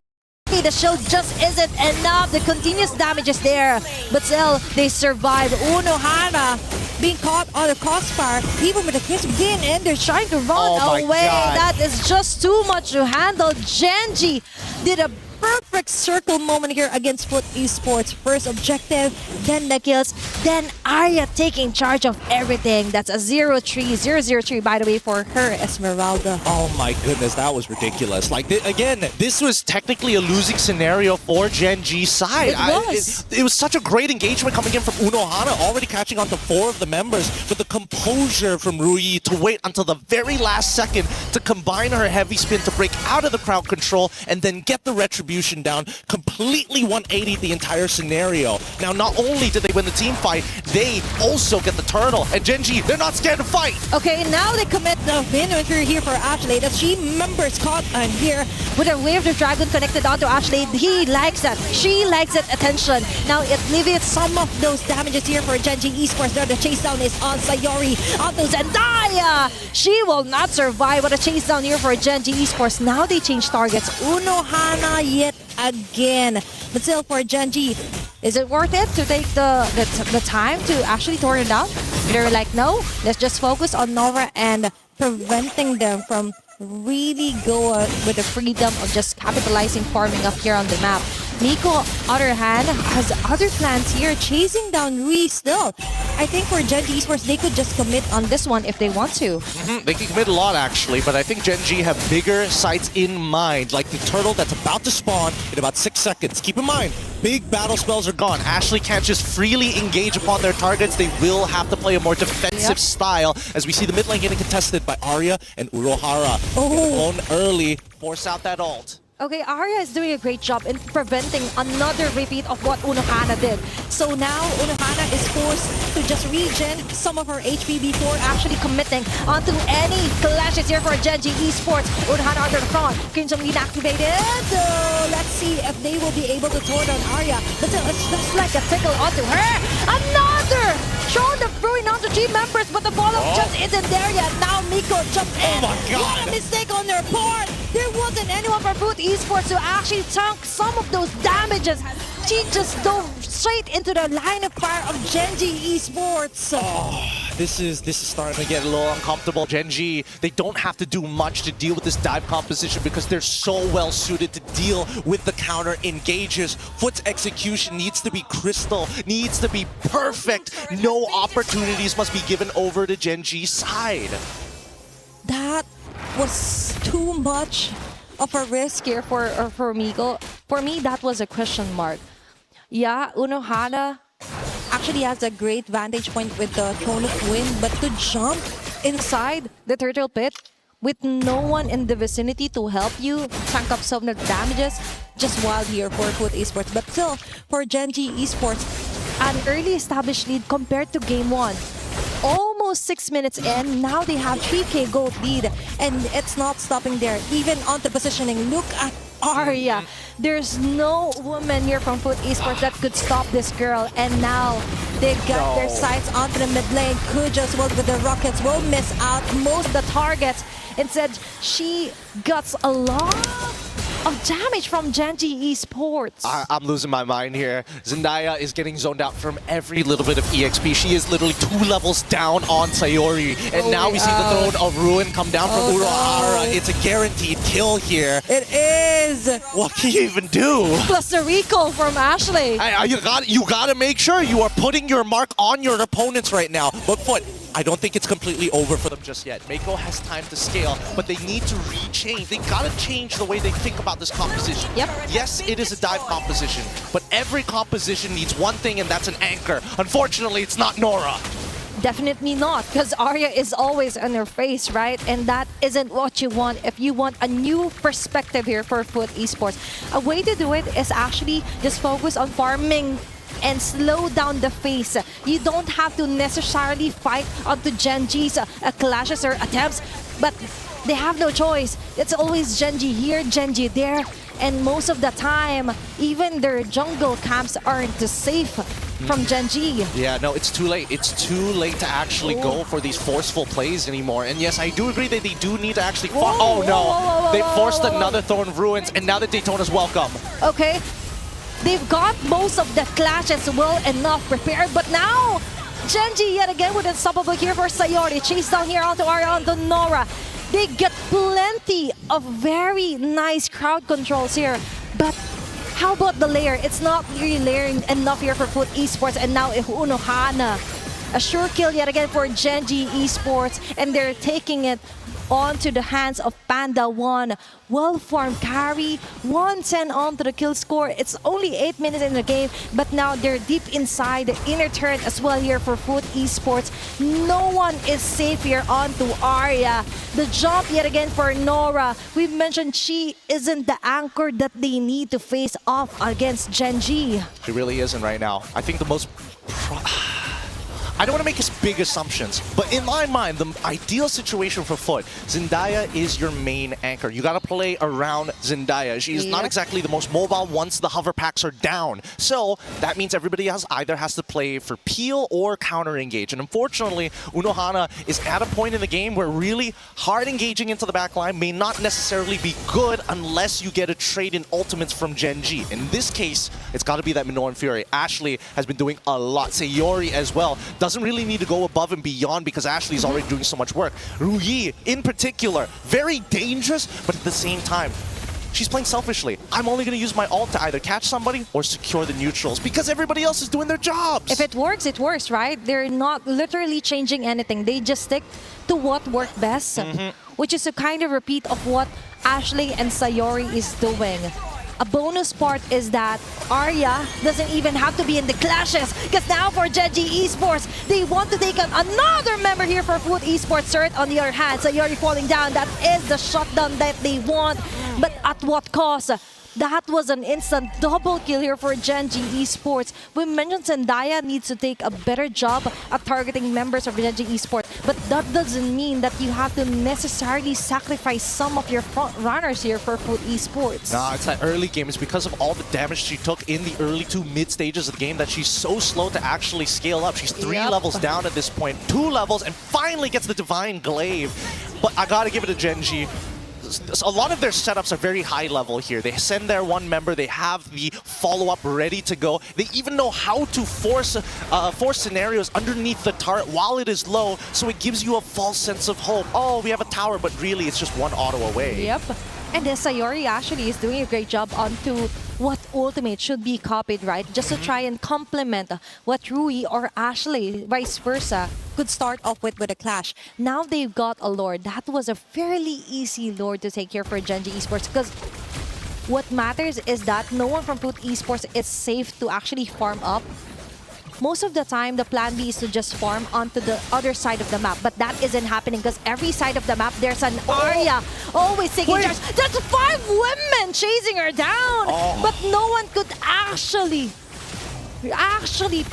the shield just isn't enough. The continuous damage is there, but still they survive. Unohana being caught on the crossfire, even with the kiss begin, and they're trying to run away. That is just too much to handle. Genji did a perfect circle moment here against Foot Esports. First objective, then the kills, then Arya taking charge of everything. That's a 0-3 by the way for her Esmeralda. Oh my goodness, that was ridiculous. Like, again, this was technically a losing scenario for Genji's side. It was such a great engagement coming in from Unohana, already catching on to 4 of the members, but the composure from Rui to wait until the very last second to combine her heavy spin to break out of the crowd control and then get the retribution down, completely 180 the entire scenario. Now, not only did they win the team fight, they also get the turtle. And Genji, they're not scared to fight. Okay, now they commit the victory here for Ashley. The 3 members caught on here with a wave of dragon connected onto Ashley. He likes that. She likes that attention. Now it alleviates some of those damages here for Genji Esports. There, the chase down is on Sayori onto Zendaya. She will not survive with a chase down here for Genji Esports. Now they change targets. Unohana yet again. But still for Genji, is it worth it to take the time to actually torn it down? They're like, no, let's just focus on Nora and preventing them from really go with the freedom of just capitalizing farming up here on the map. Nico, other hand, has other plans here, chasing down Rui still. I think for Gen G Esports, they could just commit on this one if they want to. They can commit a lot, actually, but I think Gen G have bigger sights in mind, like the turtle that's about to spawn in about 6 seconds. Keep in mind, big battle spells are gone. Ashley can't just freely engage upon their targets. They will have to play a more defensive style, as we see the mid lane getting contested by Arya and Urohara. Own early, force out that ult. Okay, Arya is doing a great job in preventing another repeat of what Unohana did. So now Unohana is forced to just regen some of her HP before actually committing onto any clashes here for Gen G Esports. Unohana under the front, Crimson Lead activated. Let's see if they will be able to throw it on Arya. But it's just like a tickle onto her. Another! Showing the throwing onto team members, but the follow-up just isn't there yet. Now Miko jumps in. Oh my God. What a mistake on their part! There wasn't anyone from Foot Esports to actually tank some of those damages. She just dove straight into the line of fire of Gen G Esports. This is starting to get a little uncomfortable. Gen G, they don't have to do much to deal with this dive composition because they're so well suited to deal with the counter engages. Foot's execution needs to be crystal, needs to be perfect. No opportunities must be given over to Gen G's side. That was too much of a risk here for Miko. For me, that was a question mark. Yeah, Unohana actually has a great vantage point with the Throne of Wind, but to jump inside the turtle pit with no one in the vicinity to help you tank up some of the damages, just wild here for Foot Esports. But still, for Gen G Esports, an early established lead compared to Game 1. Almost 6 minutes in, now they have 3k gold lead, and it's not stopping there. Even on the positioning, look at Arya. There's no woman here from Foot Esports that could stop this girl, and now they got their sights onto the mid lane. Kuja as well with the rockets will miss out most of the targets. Instead, she gets a lot of damage from Gen G Esports. I'm losing my mind here. Zendaya is getting zoned out from every little bit of EXP. She is literally 2 levels down on Sayori. And now we see the Throne of Ruin come down from Urohara. No. It's a guaranteed kill here. It is. What can you even do? Plus the recall from Ashley. You gotta make sure you are putting your mark on your opponents right now. But Foot, I don't think it's completely over for them just yet. Mako has time to scale, but they need to rechange. They gotta change the way they think about this composition. Yep. Yes, it is a dive composition, but every composition needs one thing, and that's an anchor. Unfortunately, it's not Nora. Definitely not, because Arya is always on her face, right? And that isn't what you want if you want a new perspective here for Foot Esports. A way to do it is actually just focus on farming and slow down the pace. You don't have to necessarily fight onto Gen G's clashes or attempts, but they have no choice. It's always Gen G here, Gen G there, and most of the time, even their jungle camps aren't safe from Gen G. Yeah, no, it's too late. It's too late to actually go for these forceful plays anymore. And yes, I do agree that they do need to actually... Oh no, they forced another Throne of Ruins, and now that Daytona's welcome. Okay. They've got most of the clashes well enough prepared, but now Gen G yet again with unstoppable here for Sayori. Chase down here onto Arya, onto Nora. They get plenty of very nice crowd controls here, but how about the layer? It's not really layering enough here for Foot Esports, and now Unohana. A sure kill yet again for Gen G Esports, and they're taking it onto the hands of Panda 1. Well-formed carry, 110 onto the kill score. It's only 8 minutes in the game, but now they're deep inside the inner turret as well here for Foot Esports. No one is safe here onto Arya. The jump yet again for Nora. We've mentioned she isn't the anchor that they need to face off against Gen G. She really isn't right now. I think the most... I don't want to make as big assumptions, but in my mind, the ideal situation for Foot, Zendaya is your main anchor. You got to play around Zendaya. She is not exactly the most mobile once the hover packs are down. So that means everybody either has to play for peel or counter engage. And unfortunately, Unohana is at a point in the game where really hard engaging into the backline may not necessarily be good unless you get a trade in ultimates from Gen G. In this case, it's got to be that Minoan Fury. Ashley has been doing a lot. Sayori as well doesn't really need to go above and beyond because Ashley's already doing so much work. Ruyi, in particular, very dangerous, but at the same time, she's playing selfishly. I'm only going to use my ult to either catch somebody or secure the neutrals because everybody else is doing their jobs. If it works, right? They're not literally changing anything. They just stick to what worked best, which is a kind of repeat of what Ashley and Sayori is doing. A bonus part is that Arya doesn't even have to be in the clashes because now for Genji Esports, they want to take on another member here for Food Esports. Cert, on the other hand, Sayori falling down. That is the shutdown that they want, but at what cost? That was an instant double kill here for Genji Esports. We mentioned Zendaya needs to take a better job at targeting members of Genji Esports, but that doesn't mean that you have to necessarily sacrifice some of your front runners here for Food Esports. Nah, it's that early game. It's because of all the damage she took in the early to mid stages of the game that she's so slow to actually scale up. She's 3 levels down at this point, 2 levels, and finally gets the Divine Glaive. But I gotta give it to Genji. A lot of their setups are very high level here. They send their one member, they have the follow-up ready to go. They even know how to force scenarios underneath the turret while it is low, so it gives you a false sense of hope. Oh, we have a tower, but really it's just one auto away. Yep. And then Sayori actually is doing a great job onto what ultimate should be copied, right? Just to try and complement what Rui or Ashley, vice versa, could start off with a clash. Now they've got a Lord. That was a fairly easy Lord to take here for Genji Esports because what matters is that no one from Food Esports is safe to actually farm up. Most of the time, the plan B is to just farm onto the other side of the map. But that isn't happening because every side of the map, there's an Arya always taking charge. That's 5 women chasing her down. But no one could actually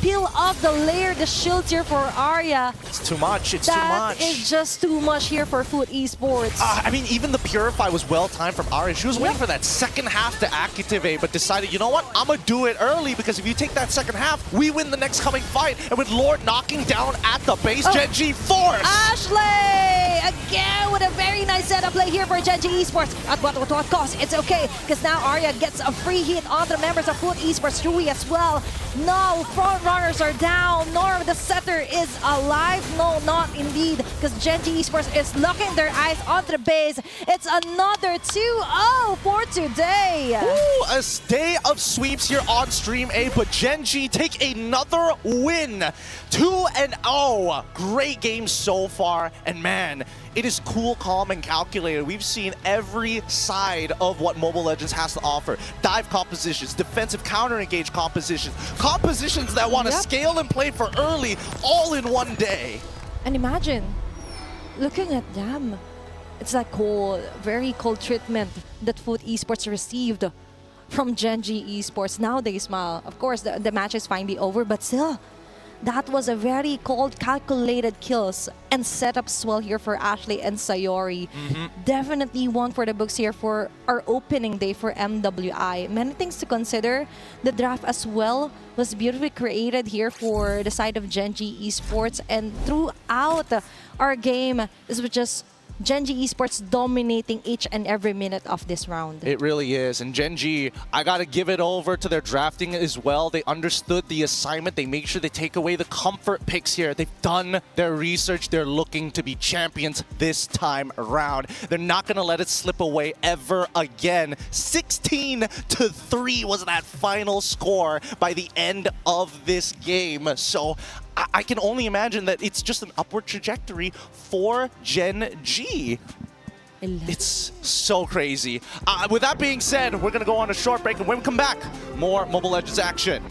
peel off the layer, the shields here for Arya. It's too much. It's too much. That is just too much here for Food Esports. I mean, even the Purify was well timed from Arya. She was waiting for that second half to activate, but decided, you know what? I'm going to do it early because if you take that second half, we win the next coming fight. And with Lord knocking down at the base, Genji force. Ashley again with a very nice setup play here for Genji Esports. At what cost? It's okay because now Arya gets a free hit on the members of Food Esports. Rui as well. No, front runners are down. Nor the setter is alive. No, not indeed, because Genji Esports is locking their eyes onto the base. It's another 2-0 for today. Ooh, a day of sweeps here on Stream A, but Genji take another win. 2-0. Great game so far, and man, it is cool, calm, and calculated. We've seen every side of what Mobile Legends has to offer. Dive compositions, defensive counter-engage compositions, compositions that want to scale and play for early, all in one day. And imagine, looking at them, it's like cold, very cold treatment that Food Esports received from Genji Esports. Now they smile. Of course, the match is finally over, but still, that was a very cold, calculated kills and setups well here for Ashley and Sayori. Definitely one for the books here for our opening day for MWI. Many things to consider. The draft as well was beautifully created here for the side of Genji Esports, and throughout our game, this was just Genji Esports dominating each and every minute of this round. It really is. And Genji, I got to give it over to their drafting as well. They understood the assignment. They make sure they take away the comfort picks here. They've done their research. They're looking to be champions this time around. They're not going to let it slip away ever again. 16-3 was that final score by the end of this game. So I can only imagine that it's just an upward trajectory for Gen G. It's so crazy. With that being said, we're going to go on a short break, and when we come back, more Mobile Legends action.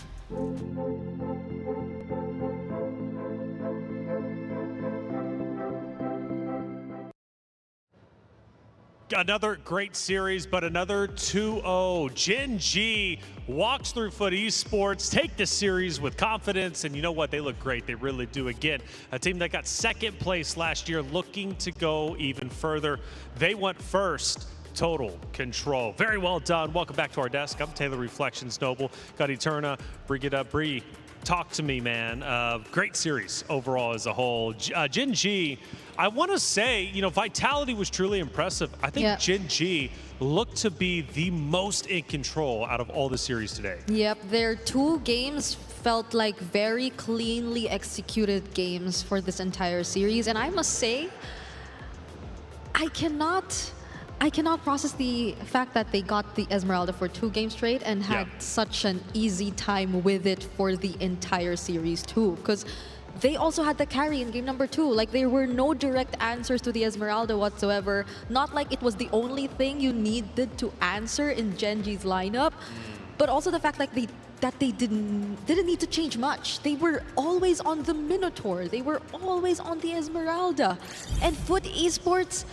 Another great series, but another 2-0. Gen G walks through Foot Esports, take the series with confidence, and you know what? They look great. They really do. Again, a team that got second place last year, looking to go even further. They went first. Total control. Very well done. Welcome back to our desk. I'm Taylor Reflections Noble. Got Eterna, bring it up, Bree. Talk to me, man. Great series overall as a whole. Gen G, I want to say, you know, Vitality was truly impressive. I think Gen G looked to be the most in control out of all the series today. Yep, their 2 games felt like very cleanly executed games for this entire series. And I must say, I cannot I cannot process the fact that they got the Esmeralda for 2 games straight and had such an easy time with it for the entire series too. Because they also had the carry in game number 2. Like, there were no direct answers to the Esmeralda whatsoever. Not like it was the only thing you needed to answer in Genji's lineup, but also the fact like they didn't need to change much. They were always on the Minotaur. They were always on the Esmeralda. And Foot Esports,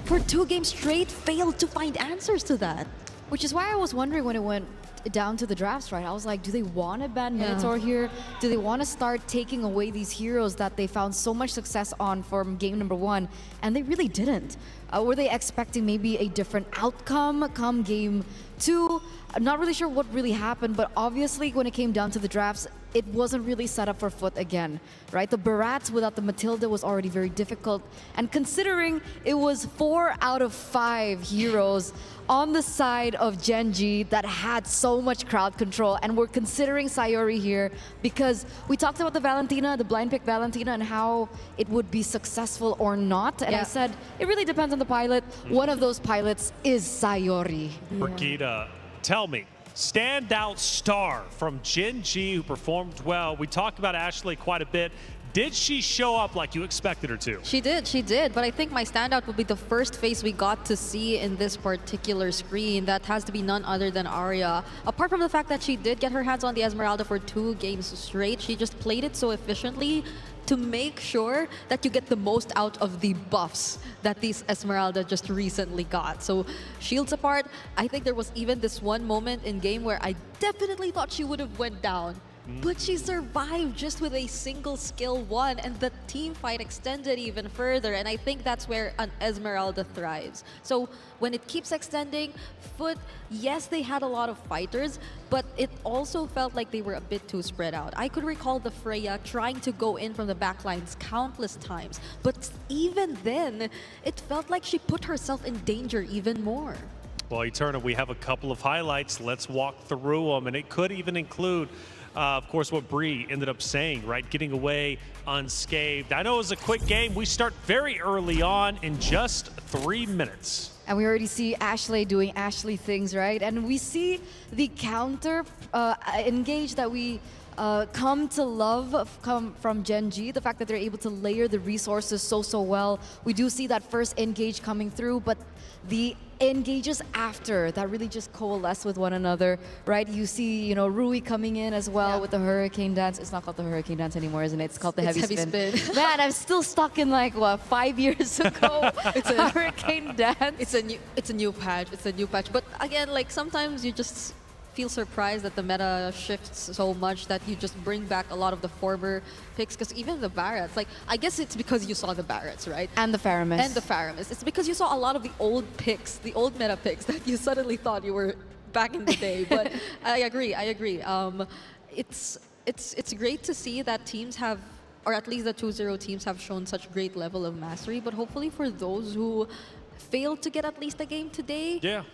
for 2 games straight, failed to find answers to that. Which is why I was wondering when it went down to the drafts, right? I was like, do they want to ban Minotaur here? Do they want to start taking away these heroes that they found so much success on from game number 1? And they really didn't. Were they expecting maybe a different outcome come game 2? I'm not really sure what really happened, but obviously when it came down to the drafts, it wasn't really set up for Foot again, right? The Barats without the Matilda was already very difficult. And considering it was 4 out of 5 heroes on the side of Genji that had so much crowd control, and we're considering Sayori here because we talked about the Valentina, the blind pick Valentina, and how it would be successful or not. And I said, it really depends on the pilot. One of those pilots is Sayori. Brigida, tell me, standout star from Genji who performed well. We talked about Ashley quite a bit. Did she show up like you expected her to? She did. But I think my standout would be the first face we got to see in this particular screen. That has to be none other than Arya. Apart from the fact that she did get her hands on the Esmeralda for 2 games straight, she just played it so efficiently to make sure that you get the most out of the buffs that these Esmeralda just recently got. So shields apart, I think there was even this one moment in game where I definitely thought she would have went down. But she survived just with a single skill 1, and the team fight extended even further, and I think that's where an Esmeralda thrives. So when it keeps extending, Foot, yes, they had a lot of fighters, but it also felt like they were a bit too spread out. I could recall the Freya trying to go in from the backlines countless times, but even then, it felt like she put herself in danger even more. Well, Eterna, we have a couple of highlights. Let's walk through them, and it could even include of course, what Bree ended up saying, right? Getting away unscathed. I know it was a quick game. We start very early on in just 3 minutes. And we already see Ashley doing Ashley things, right? And we see the counter engage that we come to love come from Genji. The fact that they're able to layer the resources so well. We do see that first engage coming through, but the engages after that really just coalesce with one another, right? You see, you know, Rui coming in as well with the hurricane dance. It's not called the hurricane dance anymore, isn't it? It's called the heavy spin. Man, I'm still stuck in like what, 5 years ago. It's a hurricane dance. It's a new patch. It's a new patch. But again, like sometimes you just feel surprised that the meta shifts so much that you just bring back a lot of the former picks, because even the Barats, like I guess it's because you saw the Barats, right? And the Faramis. It's because you saw a lot of the old picks, the old meta picks that you suddenly thought you were back in the day. But I agree. It's great to see that teams have, or at least the 2-0 teams have shown such great level of mastery. But hopefully for those who failed to get at least a game today,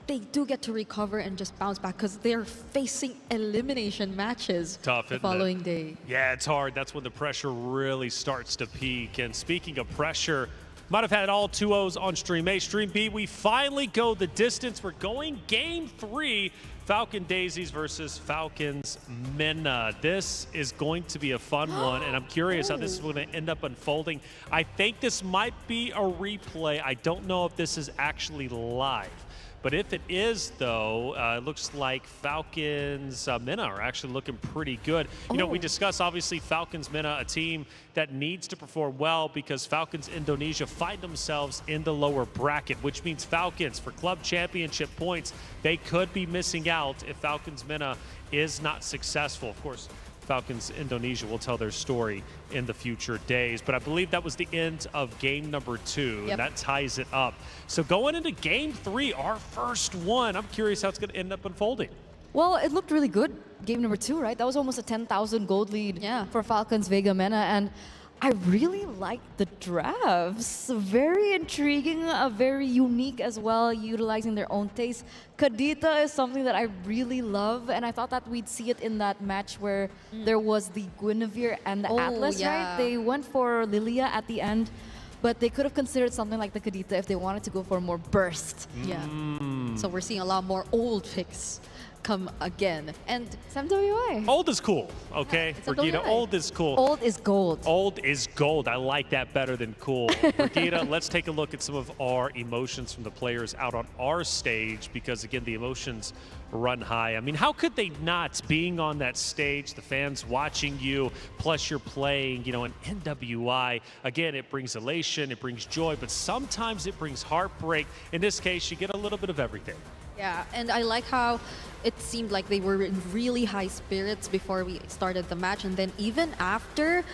they do get to recover and just bounce back, because they're facing elimination matches the following day. Yeah, it's hard. That's when the pressure really starts to peak. And speaking of pressure, might have had all 2-0s on Stream A. Stream B, we finally go the distance. We're going Game 3, Falcon Daisies versus Falcons Minna. This is going to be a fun one, and I'm curious how this is going to end up unfolding. I think this might be a replay. I don't know if this is actually live. But if it is, though, it looks like Falcons Minna are actually looking pretty good. You know, we discussed, obviously, Falcons Minna, a team that needs to perform well because Falcons Indonesia find themselves in the lower bracket, which means Falcons, for club championship points, they could be missing out if Falcons Minna is not successful. Of course, Falcons Indonesia will tell their story in the future days. But I believe that was the end of game number 2, and that ties it up. So going into game 3, our first one, I'm curious how it's going to end up unfolding. Well, it looked really good. Game number 2, right? That was almost a 10,000 gold lead for Falcons Vega Mena. And I really like the drafts. Very intriguing, very unique as well, utilizing their own taste. Kadita is something that I really love, and I thought that we'd see it in that match where there was the Guinevere and the Atlas, right? They went for Lilia at the end. but they could have considered something like the Kadita if they wanted to go for more burst. Yeah. So we're seeing a lot more old picks come again. And it's MWI. Old is cool, okay? It's Regina, MWI. old is cool. Old is gold. Old is gold. I like that better than cool. Regina, let's take a look at some of our emotions from the players out on our stage because, again, the emotions run high. I mean, how could they not, being on that stage, the fans watching you, plus you're playing, you know, an NWI. Again, it brings elation, it brings joy, but sometimes it brings heartbreak. In this case, you get a little bit of everything. Yeah, and I like how it seemed like they were in really high spirits before we started the match, and then even after,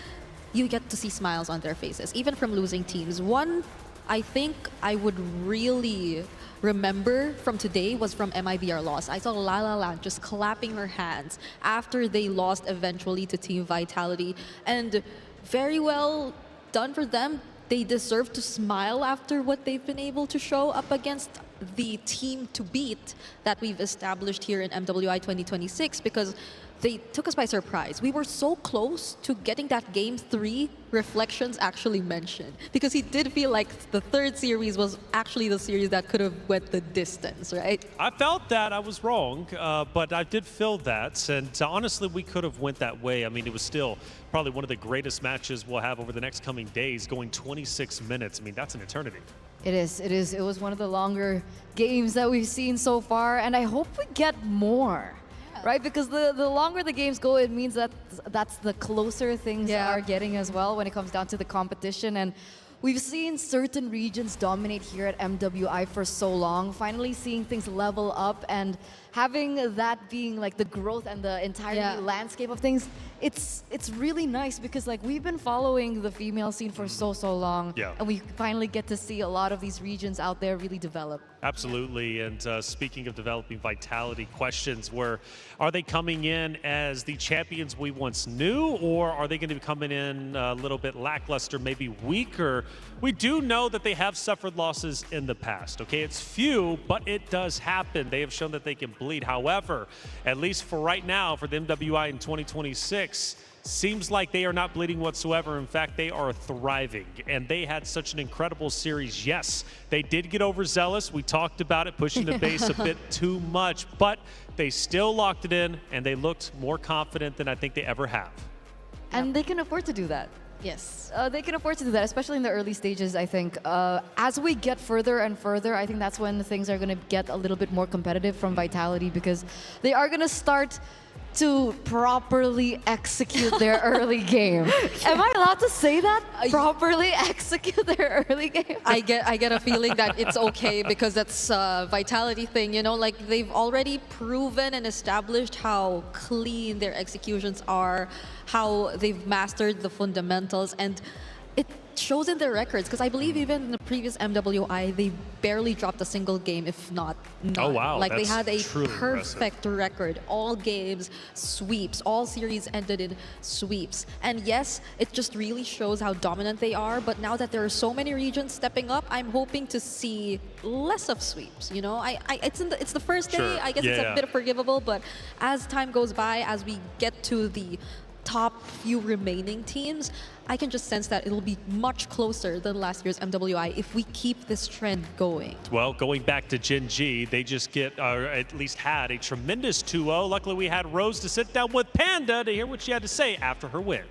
you get to see smiles on their faces, even from losing teams. One, I think I would really remember from today was from MIBR loss. I saw La La Land just clapping her hands after they lost eventually to Team Vitality, and very well done for them. They deserve to smile after what they've been able to show up against the team to beat that we've established here in MWI 2026 because they took us by surprise. We were so close to getting that Game 3 Reflections actually mentioned because he did feel like the third series was actually the series that could have went the distance, right? I felt that. I was wrong, but I did feel that. And honestly, we could have went that way. I mean, it was still probably one of the greatest matches we'll have over the next coming days, going 26 minutes. I mean, that's an eternity. It is. It is. It was one of the longer games that we've seen so far, and I hope we get more. Right, because the longer the games go, it means that that's the closer things are getting as well when it comes down to the competition. And we've seen certain regions dominate here at MWI for so long. Finally seeing things level up and having that being like the growth and the entire landscape of things, it's really nice because like we've been following the female scene for so long, and we finally get to see a lot of these regions out there really develop. Absolutely, and speaking of developing Vitality, questions were, are they coming in as the champions we once knew, or are they going to be coming in a little bit lackluster, maybe weaker? We do know that they have suffered losses in the past, okay? It's few, but it does happen. They have shown that they can bleed. However, at least for right now, for the MWI in 2026, seems like they are not bleeding whatsoever. In fact, they are thriving, and they had such an incredible series. Yes, they did get overzealous. We talked about it, pushing the base a bit too much, but they still locked it in, and they looked more confident than I think they ever have. And they can afford to do that. Yes. They can afford to do that, especially in the early stages, I think. As we get further and further, I think that's when things are going to get a little bit more competitive from Vitality because they are going to start to properly execute their early game. Am I allowed to say that? Properly execute their early game? I get a feeling that it's okay because that's a Vitality thing, you know, like they've already proven and established how clean their executions are, how they've mastered the fundamentals, and it shows in their records because I believe even in the previous MWI they barely dropped a single game, if not none. Oh wow, like that's they had a truly perfect impressive. record, all games sweeps, all series ended in sweeps. And yes, it just really shows how dominant they are, but now that there are so many regions stepping up, I'm hoping to see less of sweeps, you know. It's the first day, Sure. I guess it's a bit forgivable, but as time goes by, as we get to the top few remaining teams, I can just sense that it'll be much closer than last year's MWI if we keep this trend going. Well, going back to Gen G, they just get, at least had, a tremendous 2-0. Luckily, we had Rose to sit down with Panda to hear what she had to say after her win.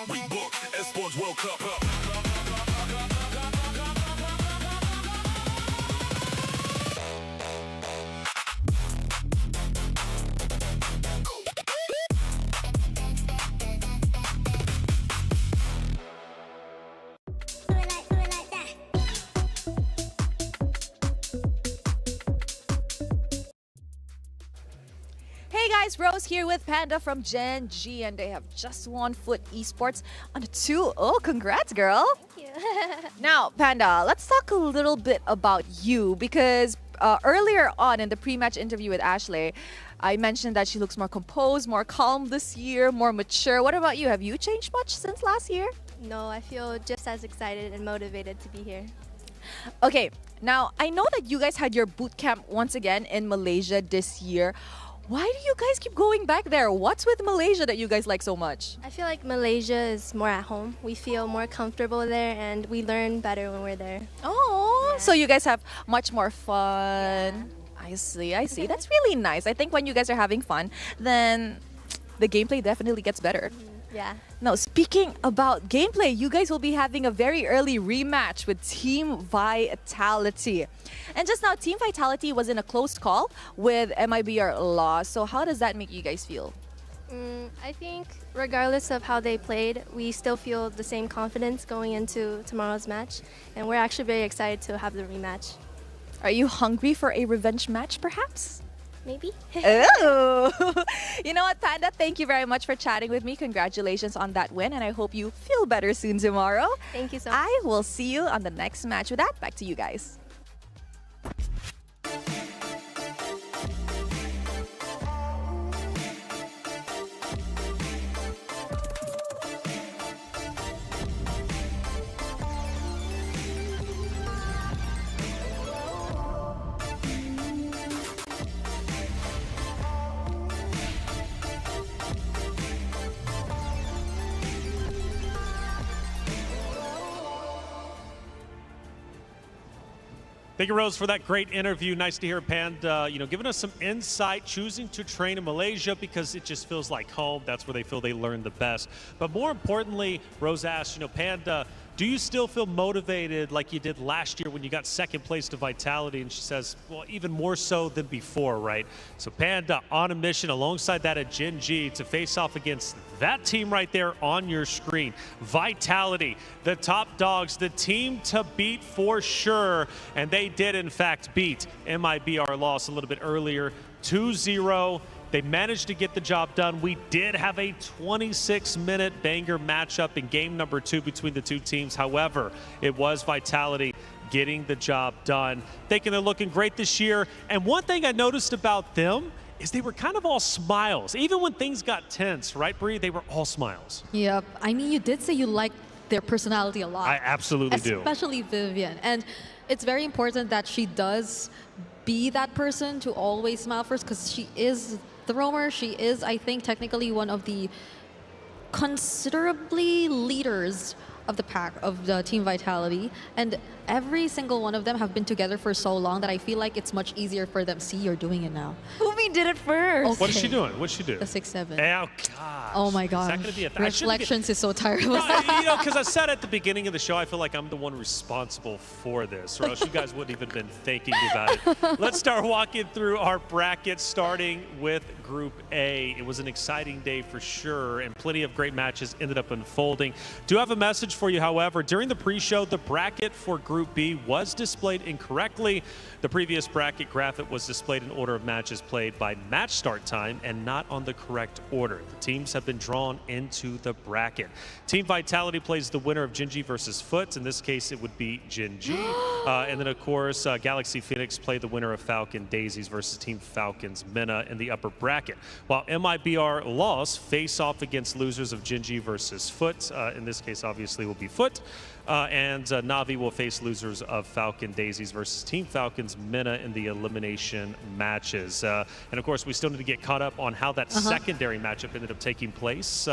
We book Esports World Cup up. Hey guys, Rose here with Panda from Gen G, and they have just won Foot Esports on a 2-0. Congrats, girl. Thank you. Now, Panda, let's talk a little bit about you because earlier on in the pre-match interview with Ashley, I mentioned that she looks more composed, more calm this year, more mature. What about you? Have you changed much since last year? No, I feel just as excited and motivated to be here. Okay, now I know that you guys had your boot camp once again in Malaysia this year. Why do you guys keep going back there? What's with Malaysia that you guys like so much? I feel like Malaysia is more at home. We feel more comfortable there and we learn better when we're there. Oh, so you guys have much more fun. I see, I see. That's really nice. I think when you guys are having fun, then the gameplay definitely gets better. Yeah. Now, speaking about gameplay, you guys will be having a very early rematch with Team Vitality. And just now, Team Vitality was in a close call with MIBR loss. So how does that make you guys feel? I think regardless of how they played, we still feel the same confidence going into tomorrow's match. And we're actually very excited to have the rematch. Are you hungry for a revenge match, perhaps? Maybe. Oh, you know what, Panda? Thank you very much for chatting with me. Congratulations on that win, and I hope you feel better soon tomorrow. Thank you so much. I will see you on the next match. With that, back to you guys. Thank you, Rose, for that great interview. Nice to hear Panda, giving us some insight, choosing to train in Malaysia because it just feels like home. That's where they feel they learn the best. But more importantly, Rose asked, Panda, do you still feel motivated like you did last year when you got second place to Vitality? And she says, well, even more so than before, right? So Panda on a mission alongside that at Gen G to face off against that team right there on your screen. Vitality, the top dogs, the team to beat for sure. And they did, in fact, beat MIBR loss a little bit earlier, 2-0. They managed to get the job done. We did have a 26-minute banger matchup in game number 2 between the two teams. However, it was Vitality getting the job done. Thinking they're looking great this year. And one thing I noticed about them is they were kind of all smiles. Even when things got tense, right, Bree? They were all smiles. Yep. I mean, you did say you liked their personality a lot. I absolutely do. Especially Vivian. And it's very important that she does be that person to always smile first because she is the roamer. She is, I think, technically one of the considerably leaders of the pack, of the Team Vitality. And every single one of them have been together for so long that I feel like it's much easier for them. See, you're doing it now. Umi did it first. Okay. What is she doing? What'd she do? The 6-7. Oh, gosh. Oh, my God. Is that going to be a Reflections is so tireless. No, because I said at the beginning of the show, I feel like I'm the one responsible for this, or else you guys wouldn't even been thinking about it. Let's start walking through our bracket, starting with Group A. It was an exciting day for sure, and plenty of great matches ended up unfolding. Do have a message for you, however. During the pre-show, the bracket for Group B was displayed incorrectly. The previous bracket graphic was displayed in order of matches played by match start time and not on the correct order. The teams have been drawn into the bracket. Team Vitality plays the winner of Gen G versus Foot. In this case, it would be Gen G. And then, of course, Galaxy Phoenix play the winner of Falcon Daisies versus Team Falcons Mena in the upper bracket. While MIBR Loss face off against losers of Gen G versus Foot. In this case, obviously, will be Foot. And Navi will face losers of Falcon Daisies versus Team Falcons Mena in the elimination matches. And of course, we still need to get caught up on how that secondary matchup ended up taking place.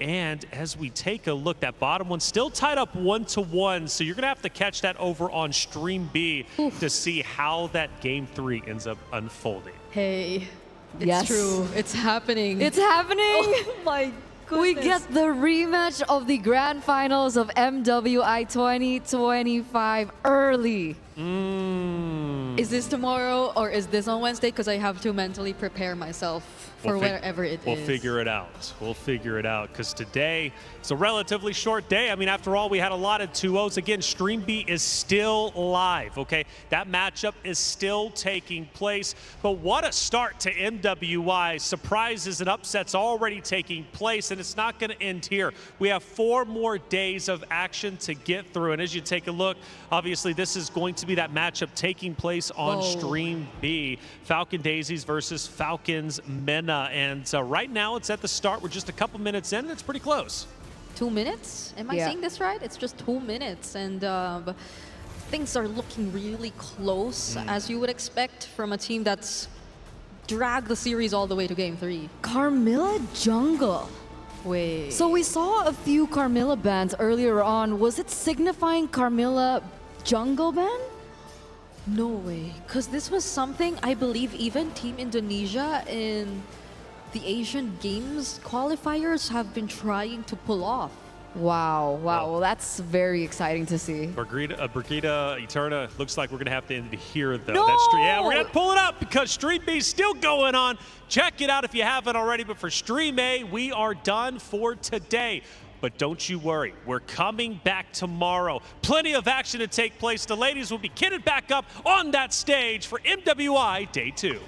And as we take a look, that bottom one still tied up 1-1. So you're going to have to catch that over on Stream B to see how that Game 3 ends up unfolding. Hey, it's Yes. true. It's happening. It's happening. Oh, my goodness. We get the rematch of the grand finals of MWI 2025 early. Is this tomorrow or is this on Wednesday? Because I have to mentally prepare myself for wherever it is. We'll figure it out. We'll figure it out because today it's a relatively short day. I mean, after all, we had a lot of 2-0s. Again, Stream B is still live, okay? That matchup is still taking place. But what a start to MWI. Surprises and upsets already taking place, and it's not going to end here. We have 4 more days of action to get through. And as you take a look, obviously this is going to be that matchup taking place on Stream B. Falcon Daisies versus Falcons Mena. And right now it's at the start. We're just a couple minutes in and it's pretty close. 2 minutes? Am I saying this right? It's just 2 minutes. And things are looking really close, as you would expect from a team that's drag the series all the way to Game 3. Carmilla Jungle. Wait. So we saw a few Carmilla bans earlier on. Was it signifying Carmilla Jungle ban? No way. Because this was something I believe even Team Indonesia in the Asian Games qualifiers have been trying to pull off. Wow. Well, that's very exciting to see. Brigida Eterna, looks like we're going to have to end it here, though. No! Yeah, we're going to pull it up because Stream B is still going on. Check it out if you haven't already. But for Stream A, we are done for today. But don't you worry, we're coming back tomorrow. Plenty of action to take place. The ladies will be kitted back up on that stage for MWI Day 2.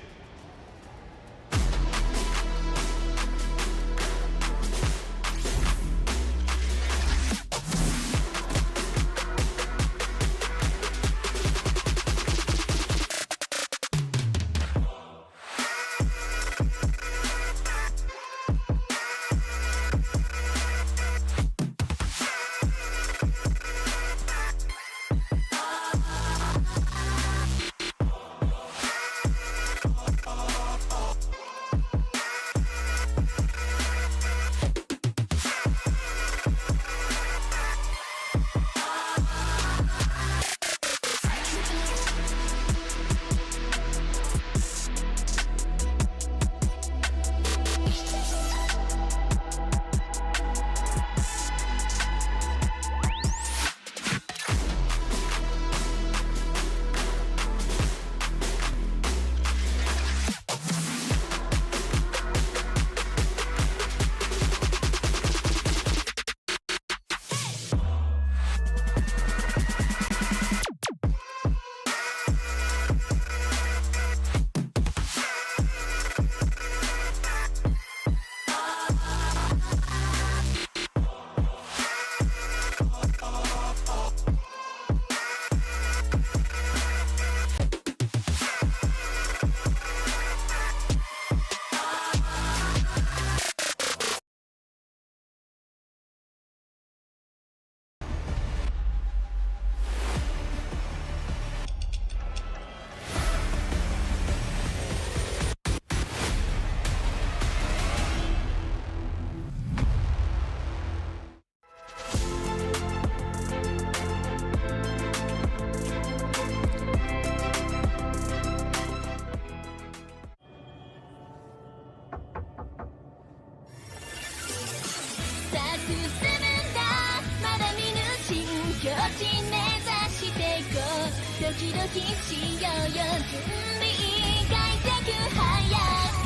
ドキドキしようよ準備開拓早く